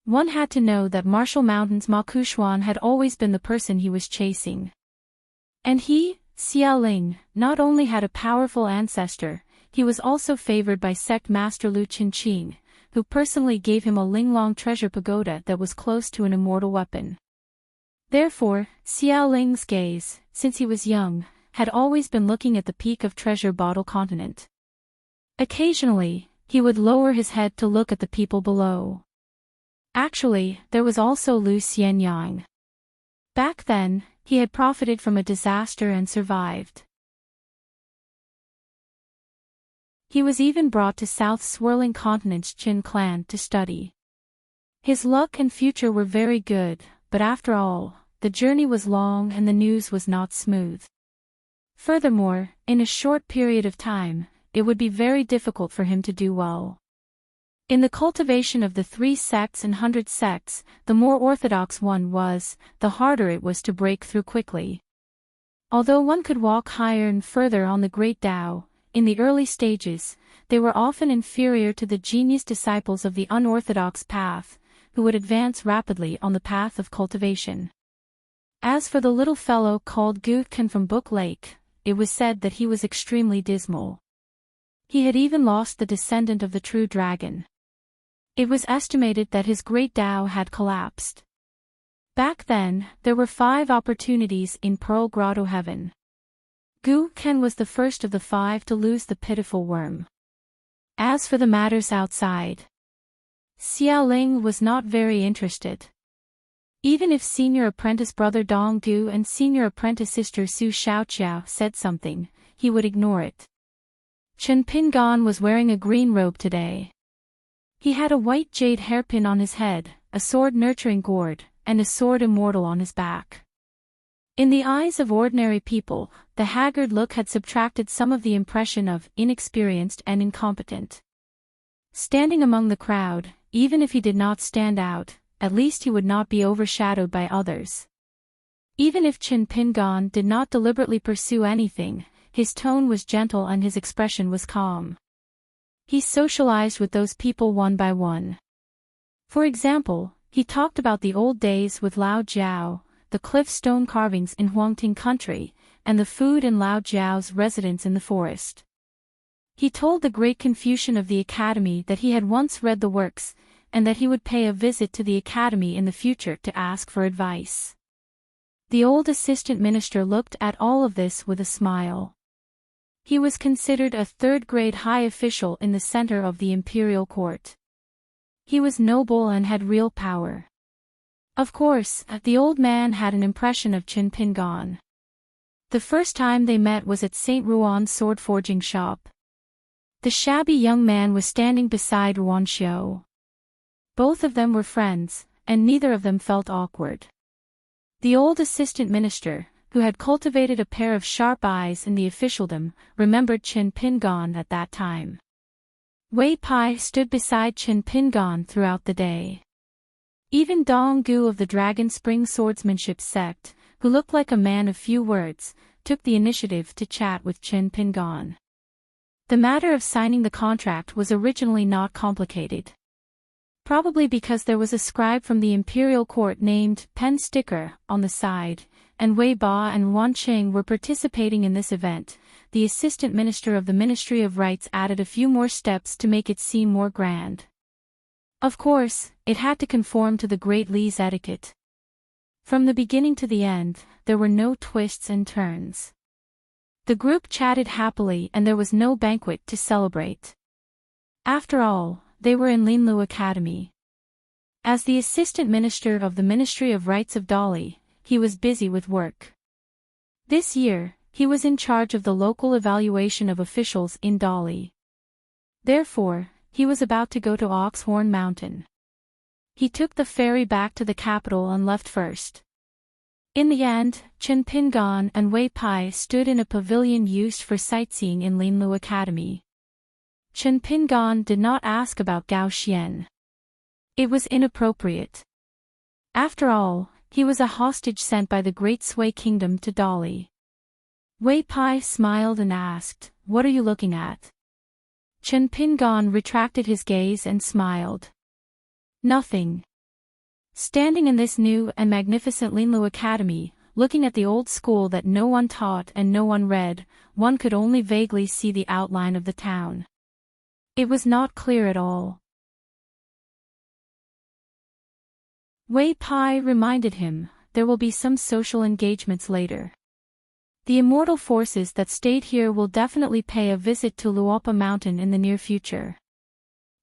One had to know that Martial Mountain's Ma Kuxuan had always been the person he was chasing. And he, Xiao Ling, not only had a powerful ancestor, he was also favored by sect master Lu Qinqing, who personally gave him a Linglong treasure pagoda that was close to an immortal weapon. Therefore, Xiao Ling's gaze, since he was young, had always been looking at the peak of Treasure Bottle Continent. Occasionally, he would lower his head to look at the people below. Actually, there was also Lu Xianyang. Back then, he had profited from a disaster and survived. He was even brought to South Swirling Continent's Qin clan to study. His luck and future were very good, but after all, the journey was long and the news was not smooth. Furthermore, in a short period of time, it would be very difficult for him to do well. In the cultivation of the 3 sects and 100 sects, the more orthodox one was, the harder it was to break through quickly. Although one could walk higher and further on the Great Tao, in the early stages, they were often inferior to the genius disciples of the unorthodox path, who would advance rapidly on the path of cultivation. As for the little fellow called Gu Ken from Book Lake, it was said that he was extremely dismal. He had even lost the descendant of the true dragon. It was estimated that his great Tao had collapsed. Back then, there were 5 opportunities in Pearl Grotto Heaven. Gu Ken was the first of the 5 to lose the pitiful worm. As for the matters outside, Xiao Ling was not very interested. Even if senior apprentice brother Dong Gu and senior apprentice sister Su Xiaoqiao said something, he would ignore it. Chen Pingan was wearing a green robe today. He had a white jade hairpin on his head, a sword nurturing gourd, and a sword immortal on his back. In the eyes of ordinary people, the haggard look had subtracted some of the impression of inexperienced and incompetent. Standing among the crowd, even if he did not stand out, at least he would not be overshadowed by others. Even if Chen Pingan did not deliberately pursue anything, his tone was gentle and his expression was calm. He socialized with those people one by one. For example, he talked about the old days with Lao Jiao, the cliff stone carvings in Huangting country, and the food in Lao Jiao's residence in the forest. He told the great Confucian of the academy that he had once read the works, and that he would pay a visit to the academy in the future to ask for advice. The old assistant minister looked at all of this with a smile. He was considered a third-grade high official in the center of the imperial court. He was noble and had real power. Of course, the old man had an impression of Chen Pingan. The first time they met was at St. Ruan's sword forging shop. The shabby young man was standing beside Ruan Xiao. Both of them were friends, and neither of them felt awkward. The old assistant minister, who had cultivated a pair of sharp eyes in the officialdom, remembered Chen Pingan at that time. Wei Pai stood beside Chen Pingan throughout the day. Even Dong Gu of the Dragon Spring Swordsmanship sect, who looked like a man of few words, took the initiative to chat with Chen Pingan. The matter of signing the contract was originally not complicated. Probably because there was a scribe from the imperial court named Pen Sticker on the side, and Wei Ba and Wan Qing were participating in this event. The assistant minister of the Ministry of Rights added a few more steps to make it seem more grand. Of course, it had to conform to the Great Li's etiquette. From the beginning to the end, there were no twists and turns. The group chatted happily and there was no banquet to celebrate. After all, they were in Linlu Academy. As the assistant minister of the Ministry of Rights of Dali, he was busy with work. This year, he was in charge of the local evaluation of officials in Dali. Therefore, he was about to go to Oxhorn Mountain. He took the ferry back to the capital and left first. In the end, Chen Pingan and Wei Pai stood in a pavilion used for sightseeing in Linlu Academy. Chen Pingan did not ask about Gao Xian. It was inappropriate. After all, he was a hostage sent by the Great Sui Kingdom to Dali. Wei Pai smiled and asked, "What are you looking at?" Chen Pingan retracted his gaze and smiled. "Nothing." Standing in this new and magnificent Linlu Academy, looking at the old school that no one taught and no one read, one could only vaguely see the outline of the town. It was not clear at all. Wei Pai reminded him, there will be some social engagements later. The immortal forces that stayed here will definitely pay a visit to Luopa Mountain in the near future.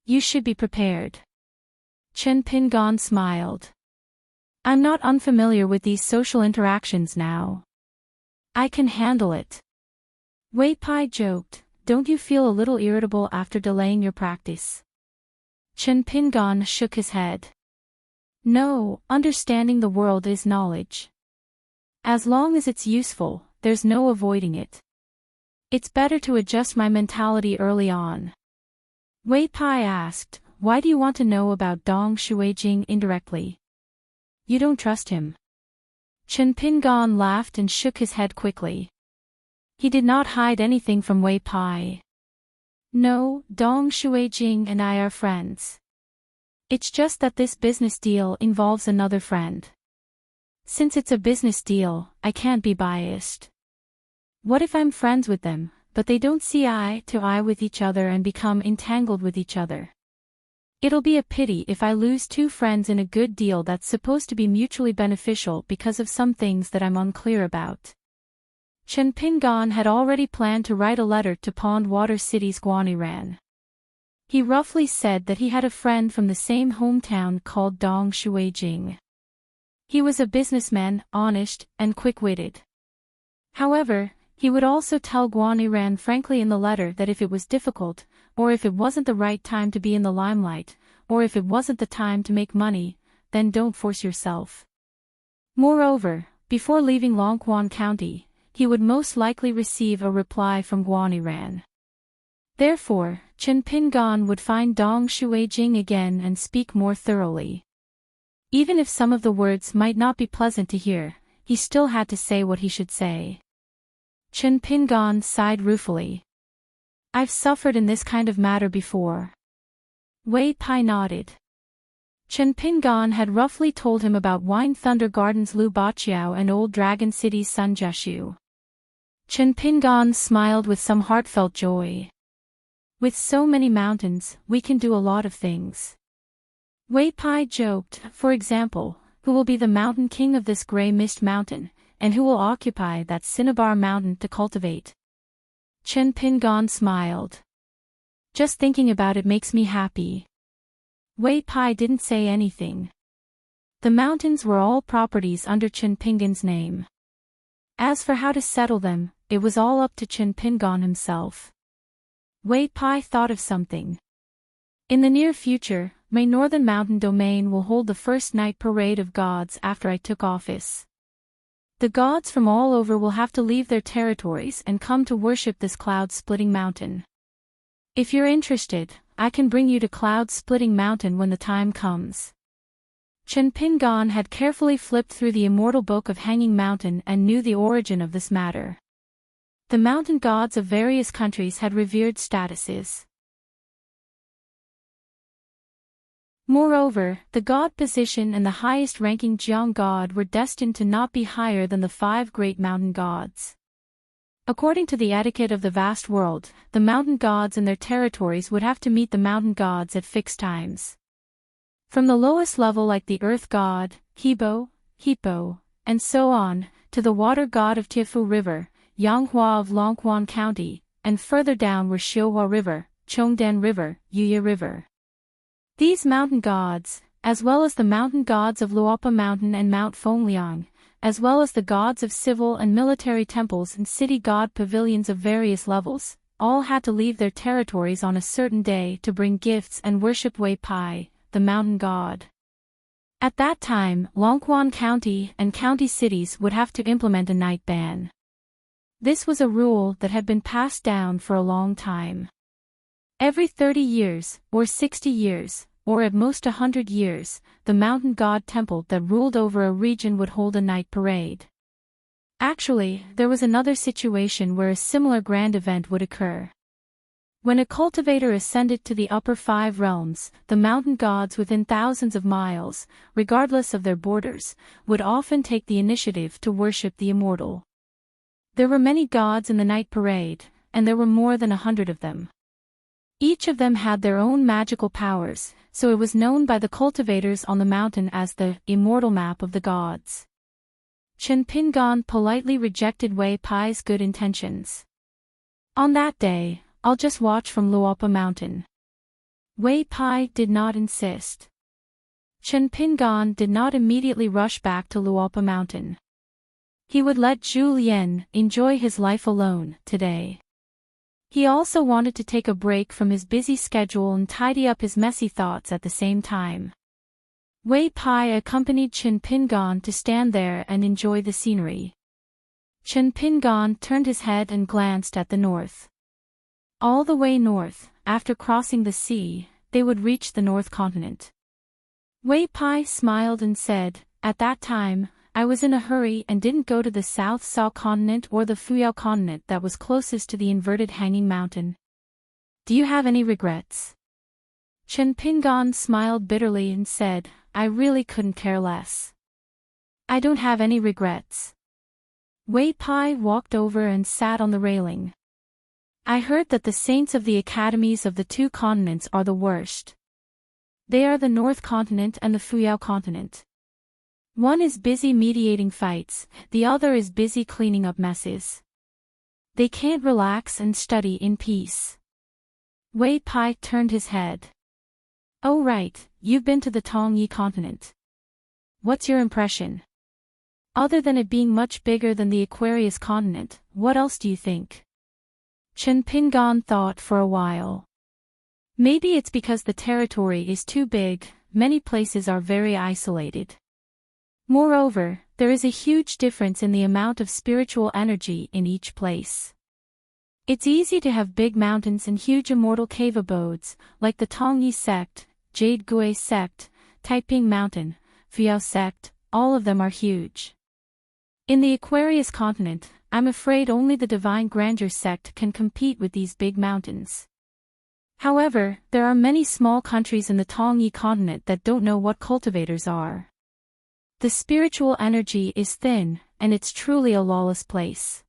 You should be prepared. Chen Pingan smiled. I'm not unfamiliar with these social interactions now. I can handle it. Wei Pai joked, don't you feel a little irritable after delaying your practice? Chen Pingan shook his head. No, understanding the world is knowledge. As long as it's useful, there's no avoiding it. It's better to adjust my mentality early on. Wei Pai asked, why do you want to know about Dong Shuijing indirectly? You don't trust him. Chen Pingan laughed and shook his head quickly. He did not hide anything from Wei Pai. No, Dong Shuijing and I are friends. It's just that this business deal involves another friend. Since it's a business deal, I can't be biased. What if I'm friends with them, but they don't see eye to eye with each other and become entangled with each other? It'll be a pity if I lose two friends in a good deal that's supposed to be mutually beneficial because of some things that I'm unclear about. Chen Pingan had already planned to write a letter to Pond Water City's Guaniran. He roughly said that he had a friend from the same hometown called Dong Shuijing. He was a businessman, honest, and quick-witted. However, he would also tell Guaniran frankly in the letter that if it was difficult, or if it wasn't the right time to be in the limelight, or if it wasn't the time to make money, then don't force yourself. Moreover, before leaving Longquan County, he would most likely receive a reply from Guaniran. Therefore, Chen Pingan would find Dong Shuijing again and speak more thoroughly. Even if some of the words might not be pleasant to hear, he still had to say what he should say. Chen Pingan sighed ruefully. I've suffered in this kind of matter before. Wei Pai nodded. Chen Pingan had roughly told him about Wine Thunder Gardens Lu Baqiao and Old Dragon City's Sun Jiashu. Chen Pingan smiled with some heartfelt joy. With so many mountains, we can do a lot of things. Wei Pai joked, for example, who will be the mountain king of this gray mist mountain, and who will occupy that cinnabar mountain to cultivate? Chen Pingan smiled. Just thinking about it makes me happy. Wei Pai didn't say anything. The mountains were all properties under Chen Pingan's name. As for how to settle them, it was all up to Chen Pingan himself. Wei Pai thought of something. In the near future, my Northern Mountain domain will hold the first night parade of gods after I took office. The gods from all over will have to leave their territories and come to worship this cloud-splitting mountain. If you're interested, I can bring you to Cloud-Splitting Mountain when the time comes. Chen Pingan had carefully flipped through the immortal book of Hanging Mountain and knew the origin of this matter. The mountain gods of various countries had revered statuses. Moreover, the god position and the highest-ranking Jiang god were destined to not be higher than the 5 great mountain gods. According to the etiquette of the vast world, the mountain gods and their territories would have to meet the mountain gods at fixed times. From the lowest level like the earth god, Kibo, Hippo, and so on, to the water god of Tiafu River, Yanghua of Longquan County, and further down were Xiuhua River, Chongdan River, Yuya River. These mountain gods, as well as the mountain gods of Luopa Mountain and Mount Fengliang, as well as the gods of civil and military temples and city god pavilions of various levels, all had to leave their territories on a certain day to bring gifts and worship Wei Pai, the mountain god. At that time, Longquan County and county cities would have to implement a night ban. This was a rule that had been passed down for a long time. Every 30 years, or 60 years, or at most 100 years, the mountain god temple that ruled over a region would hold a night parade. Actually, there was another situation where a similar grand event would occur. When a cultivator ascended to the upper 5 realms, the mountain gods within thousands of miles, regardless of their borders, would often take the initiative to worship the immortal. There were many gods in the night parade, and there were more than 100 of them. Each of them had their own magical powers, so it was known by the cultivators on the mountain as the immortal map of the gods. Chen Pingan politely rejected Wei Pai's good intentions. On that day, I'll just watch from Luopa Mountain. Wei Pai did not insist. Chen Pingan did not immediately rush back to Luopa Mountain. He would let Zhu Lian enjoy his life alone today. He also wanted to take a break from his busy schedule and tidy up his messy thoughts at the same time. Wei Pai accompanied Chen Pingan to stand there and enjoy the scenery. Chen Pingan turned his head and glanced at the north. All the way north, after crossing the sea, they would reach the North Continent. Wei Pai smiled and said, "At that time, I was in a hurry and didn't go to the South Sao continent or the Fuyao continent that was closest to the inverted hanging mountain. Do you have any regrets?" Chen Pingan smiled bitterly and said, "I really couldn't care less. I don't have any regrets." Wei Pai walked over and sat on the railing. "I heard that the saints of the academies of the 2 continents are the worst. They are the North Continent and the Fuyao continent. One is busy mediating fights, the other is busy cleaning up messes. They can't relax and study in peace." Wei Pai turned his head. "Oh right, you've been to the Tongyi continent. What's your impression? Other than it being much bigger than the Aquarius continent, what else do you think?" Chen Pingan thought for a while. "Maybe it's because the territory is too big, many places are very isolated. Moreover, there is a huge difference in the amount of spiritual energy in each place. It's easy to have big mountains and huge immortal cave abodes, like the Tongyi sect, Jade Gui sect, Taiping Mountain, Fuyao sect, all of them are huge. In the Aquarius continent, I'm afraid only the Divine Grandeur sect can compete with these big mountains. However, there are many small countries in the Tongyi continent that don't know what cultivators are. The spiritual energy is thin, and it's truly a lawless place."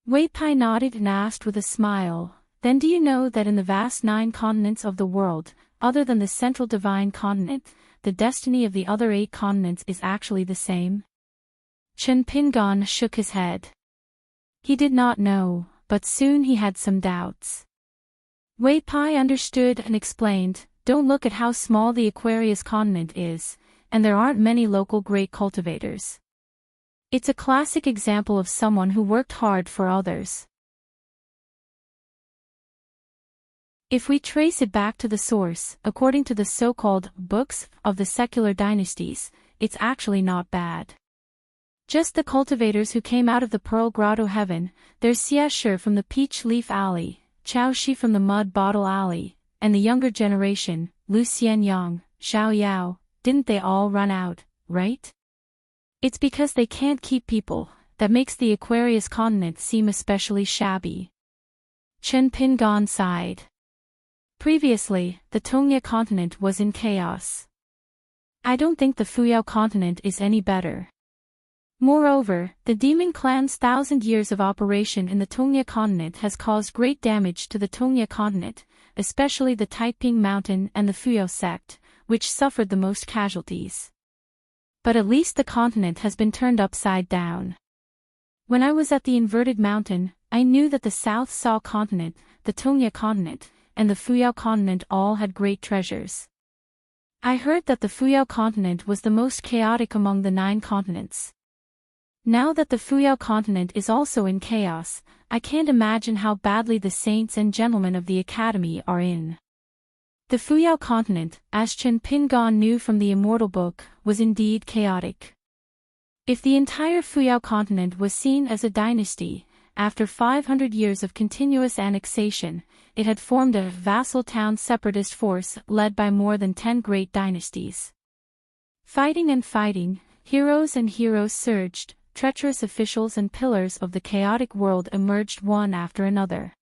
Wei Pai nodded and asked with a smile, "Then do you know that in the vast 9 continents of the world, other than the central divine continent, the destiny of the other 8 continents is actually the same?" Chen Pingan shook his head. He did not know, but soon he had some doubts. Wei Pai understood and explained, "Don't look at how small the Aquarius continent is, and there aren't many local great cultivators. It's a classic example of someone who worked hard for others. If we trace it back to the source, according to the so-called books of the secular dynasties, it's actually not bad. Just the cultivators who came out of the Pearl Grotto heaven, there's Xia Shi from the Peach Leaf Alley, Chao Shi from the Mud Bottle Alley, and the younger generation, Lu Xianyang, Xiao Yao, didn't they all run out, right? It's because they can't keep people, that makes the Aquarius continent seem especially shabby." Chen Pingan sighed. Previously, the Tongya continent was in chaos. I don't think the Fuyao continent is any better. Moreover, the demon clan's 1,000 years of operation in the Tongya continent has caused great damage to the Tongya continent, especially the Taiping Mountain and the Fuyao sect, which suffered the most casualties. But at least the continent has been turned upside down. When I was at the inverted mountain, I knew that the South Saw continent, the Tongya continent, and the Fuyao continent all had great treasures. I heard that the Fuyao continent was the most chaotic among the 9 continents. Now that the Fuyao continent is also in chaos, I can't imagine how badly the saints and gentlemen of the academy are in. The Fuyao continent, as Chen Pingan knew from the immortal book, was indeed chaotic. If the entire Fuyao continent was seen as a dynasty, after 500 years of continuous annexation, it had formed a vassal town separatist force led by more than 10 great dynasties. Fighting and fighting, heroes and heroes surged, treacherous officials and pillars of the chaotic world emerged one after another.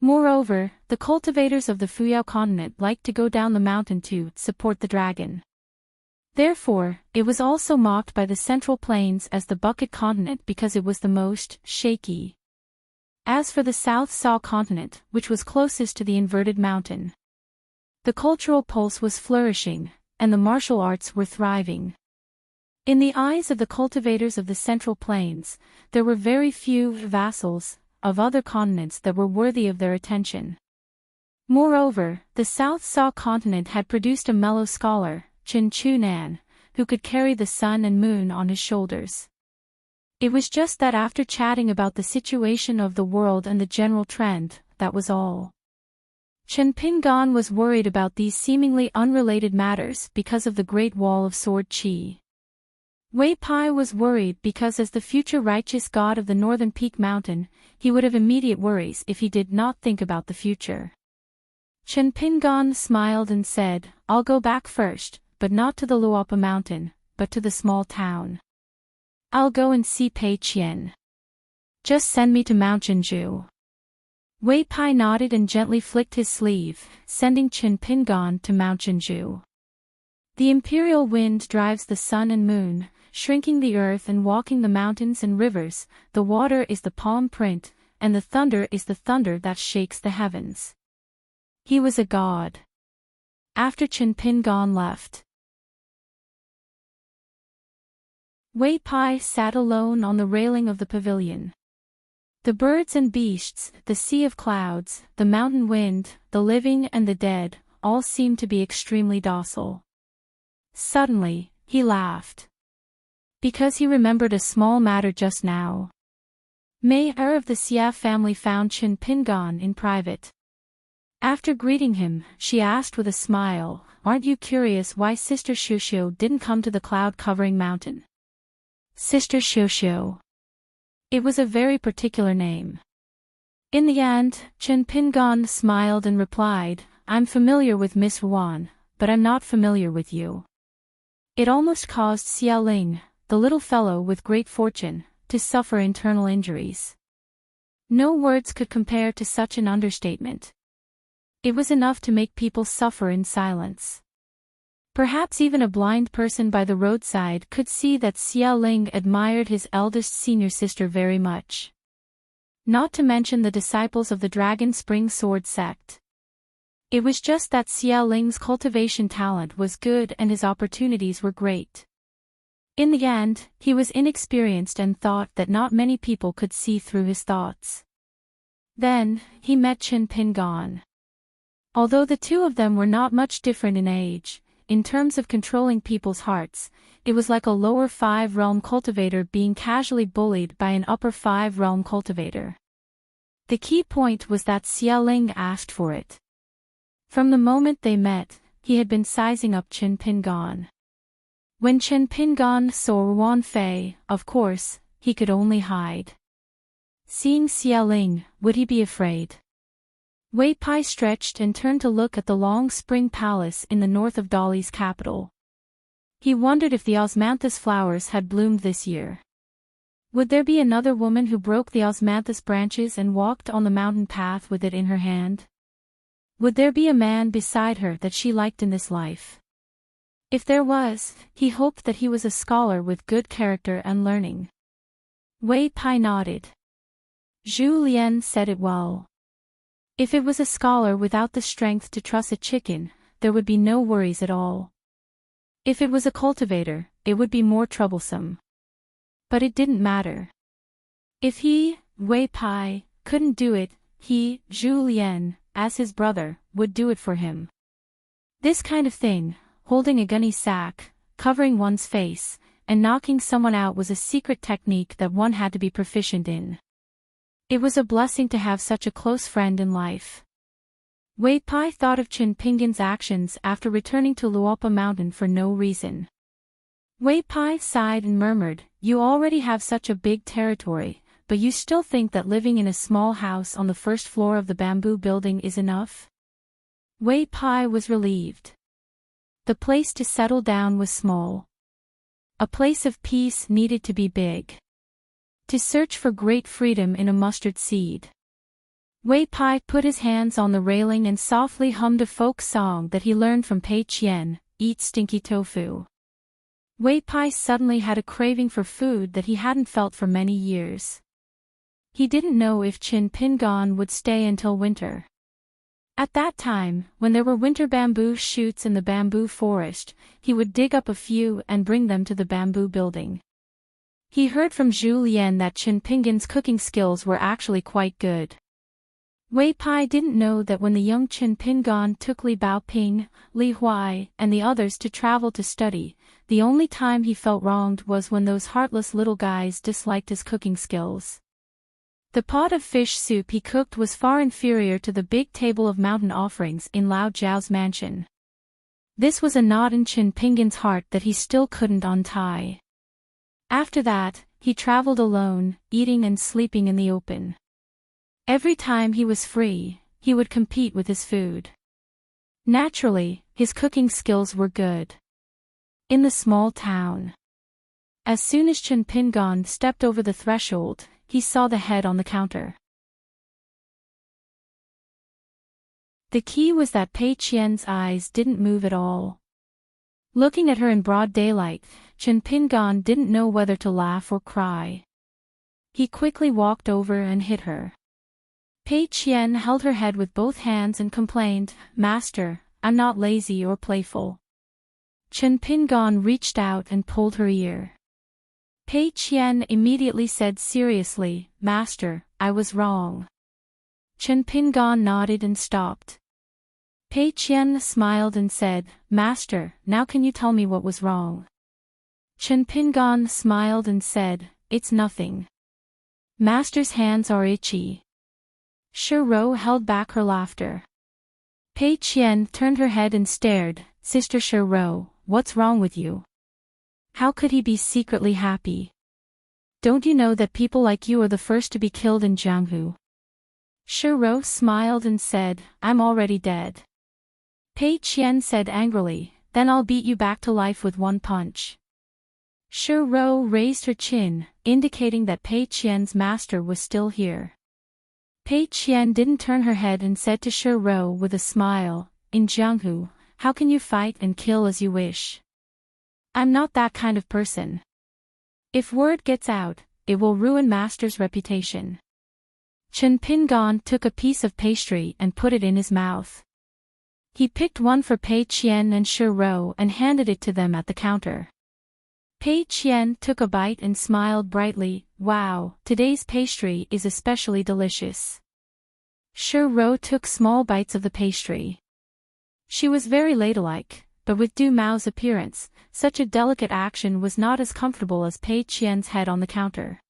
Moreover, the cultivators of the Fuyao continent liked to go down the mountain to support the dragon. Therefore, it was also mocked by the Central Plains as the Bucket Continent because it was the most shaky. As for the South Saw continent, which was closest to the inverted mountain, the cultural pulse was flourishing, and the martial arts were thriving. In the eyes of the cultivators of the Central Plains, there were very few vassals of other continents that were worthy of their attention. Moreover, the South Saw continent had produced a mellow scholar, Chen Chunan, who could carry the sun and moon on his shoulders. It was just that after chatting about the situation of the world and the general trend, that was all. Chen Pingan was worried about these seemingly unrelated matters because of the Great Wall of Sword Qi. Wei Pai was worried because as the future righteous god of the northern peak mountain, he would have immediate worries if he did not think about the future. Chen Pingan smiled and said, "I'll go back first, but not to the Luopa mountain, but to the small town. I'll go and see Pei Qian. Just send me to Mount Jinju." Wei Pai nodded and gently flicked his sleeve, sending Chen Pingan to Mount Jinju. The imperial wind drives the sun and moon, shrinking the earth and walking the mountains and rivers, the water is the palm print, and the thunder is the thunder that shakes the heavens. He was a god. After Chen Pingan left, Wei Pai sat alone on the railing of the pavilion. The birds and beasts, the sea of clouds, the mountain wind, the living and the dead, all seemed to be extremely docile. Suddenly, he laughed. Because he remembered a small matter just now. Mei Er of the Xia family found Chen Pingan in private. After greeting him, she asked with a smile, "Aren't you curious why Sister Xiuxiu didn't come to the cloud-covering mountain?" Sister Xiuxiu. It was a very particular name. In the end, Chen Pingan smiled and replied, "I'm familiar with Miss Wan, but I'm not familiar with you." It almost caused Xia Ling, the little fellow with great fortune, to suffer internal injuries. No words could compare to such an understatement. It was enough to make people suffer in silence. Perhaps even a blind person by the roadside could see that Xia Ling admired his eldest senior sister very much. Not to mention the disciples of the Dragon Spring Sword sect. It was just that Xia Ling's cultivation talent was good and his opportunities were great. In the end, he was inexperienced and thought that not many people could see through his thoughts. Then, he met Chen Pingan. Although the two of them were not much different in age, in terms of controlling people's hearts, it was like a lower 5-realm cultivator being casually bullied by an upper 5-realm cultivator. The key point was that Xia Ling asked for it. From the moment they met, he had been sizing up Chen Pingan. When Chen Pingan saw Wan Fei, of course, he could only hide. Seeing Xia Ling, would he be afraid? Wei Pai stretched and turned to look at the long spring palace in the north of Dali's capital. He wondered if the osmanthus flowers had bloomed this year. Would there be another woman who broke the osmanthus branches and walked on the mountain path with it in her hand? Would there be a man beside her that she liked in this life? If there was, he hoped that he was a scholar with good character and learning. Wei Pai nodded. Zhu Lian said it well. If it was a scholar without the strength to truss a chicken, there would be no worries at all. If it was a cultivator, it would be more troublesome. But it didn't matter. If he, Wei Pai, couldn't do it, he, Zhu Lian, as his brother, would do it for him. This kind of thing, holding a gunny sack, covering one's face, and knocking someone out was a secret technique that one had to be proficient in. It was a blessing to have such a close friend in life. Wei Pai thought of Qin Pinggan's actions after returning to Luopa Mountain for no reason. Wei Pai sighed and murmured, "You already have such a big territory, but you still think that living in a small house on the first floor of the bamboo building is enough?" Wei Pai was relieved. The place to settle down was small. A place of peace needed to be big. To search for great freedom in a mustard seed. Wei Pai put his hands on the railing and softly hummed a folk song that he learned from Pei Qian, "Eat stinky tofu." Wei Pai suddenly had a craving for food that he hadn't felt for many years. He didn't know if Qin Pinggan would stay until winter. At that time, when there were winter bamboo shoots in the bamboo forest, he would dig up a few and bring them to the bamboo building. He heard from Zhu Lian that Qin Pinggan's cooking skills were actually quite good. Wei Pai didn't know that when the young Qin Pinggan took Li Baoping, Li Huai, and the others to travel to study, the only time he felt wronged was when those heartless little guys disliked his cooking skills. The pot of fish soup he cooked was far inferior to the big table of mountain offerings in Lao Zhao's mansion. This was a knot in Qin Pinggan's heart that he still couldn't untie. After that, he traveled alone, eating and sleeping in the open. Every time he was free, he would compete with his food. Naturally, his cooking skills were good. In the small town. As soon as Qin Pinggan stepped over the threshold, he saw the head on the counter. The key was that Pei Qian's eyes didn't move at all. Looking at her in broad daylight, Qin Pinggan didn't know whether to laugh or cry. He quickly walked over and hit her. Pei Qian held her head with both hands and complained, "Master, I'm not lazy or playful." Qin Pinggan reached out and pulled her ear. Pei Qian immediately said seriously, "Master, I was wrong." Qin Pinggan nodded and stopped. Pei Qian smiled and said, "Master, now can you tell me what was wrong?" Qin Pinggan smiled and said, "It's nothing. Master's hands are itchy." Shi Rou held back her laughter. Pei Qian turned her head and stared, "Sister Shi Rou, what's wrong with you? How could he be secretly happy? Don't you know that people like you are the first to be killed in Jianghu?" Shi Rou smiled and said, "I'm already dead." Pei Qian said angrily, "Then I'll beat you back to life with one punch." Shi Rou raised her chin, indicating that Pei Qian's master was still here. Pei Qian didn't turn her head and said to Shi Rou with a smile, "In Jianghu, how can you fight and kill as you wish? I'm not that kind of person. If word gets out, it will ruin master's reputation." Qin Pinggan took a piece of pastry and put it in his mouth. He picked one for Pei Qian and Shi Rou and handed it to them at the counter. Pei Qian took a bite and smiled brightly, "Wow, today's pastry is especially delicious." Shi Rou took small bites of the pastry. She was very ladylike, but with Du Mao's appearance, such a delicate action was not as comfortable as Pei Qian's head on the counter.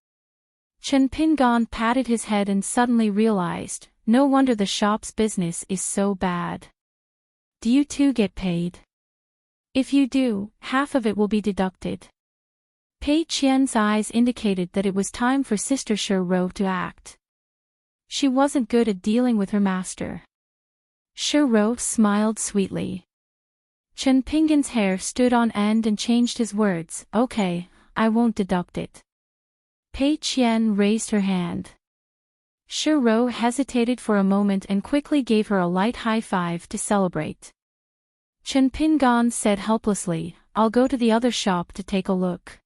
Qin Pinggan patted his head and suddenly realized, no wonder the shop's business is so bad. "Do you too get paid?" "If you do, half of it will be deducted." Pei Qian's eyes indicated that it was time for Sister Shi Rou to act. She wasn't good at dealing with her master. Shi Rou smiled sweetly. Qin Pinggan's hair stood on end and changed his words, "Okay, I won't deduct it." Pei Qian raised her hand. Shi Rou hesitated for a moment and quickly gave her a light high five to celebrate. Qin Pinggan said helplessly, "I'll go to the other shop to take a look."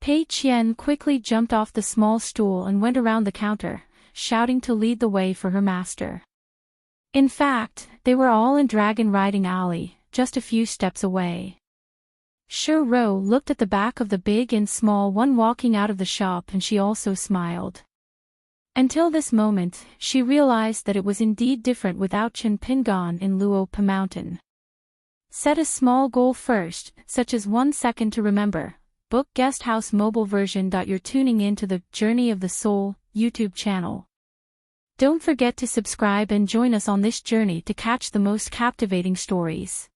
Pei Qian quickly jumped off the small stool and went around the counter, shouting to lead the way for her master. In fact, they were all in Dragon Riding Alley, just a few steps away. Ro looked at the back of the big and small one walking out of the shop, and she also smiled. Until this moment, she realized that it was indeed different without Chen Pin gone in Luo Pa Mountain. Set a small goal first, such as 1 second to remember. Book Guest House mobile version. You're tuning in to the Journey of the Soul YouTube channel. Don't forget to subscribe and join us on this journey to catch the most captivating stories.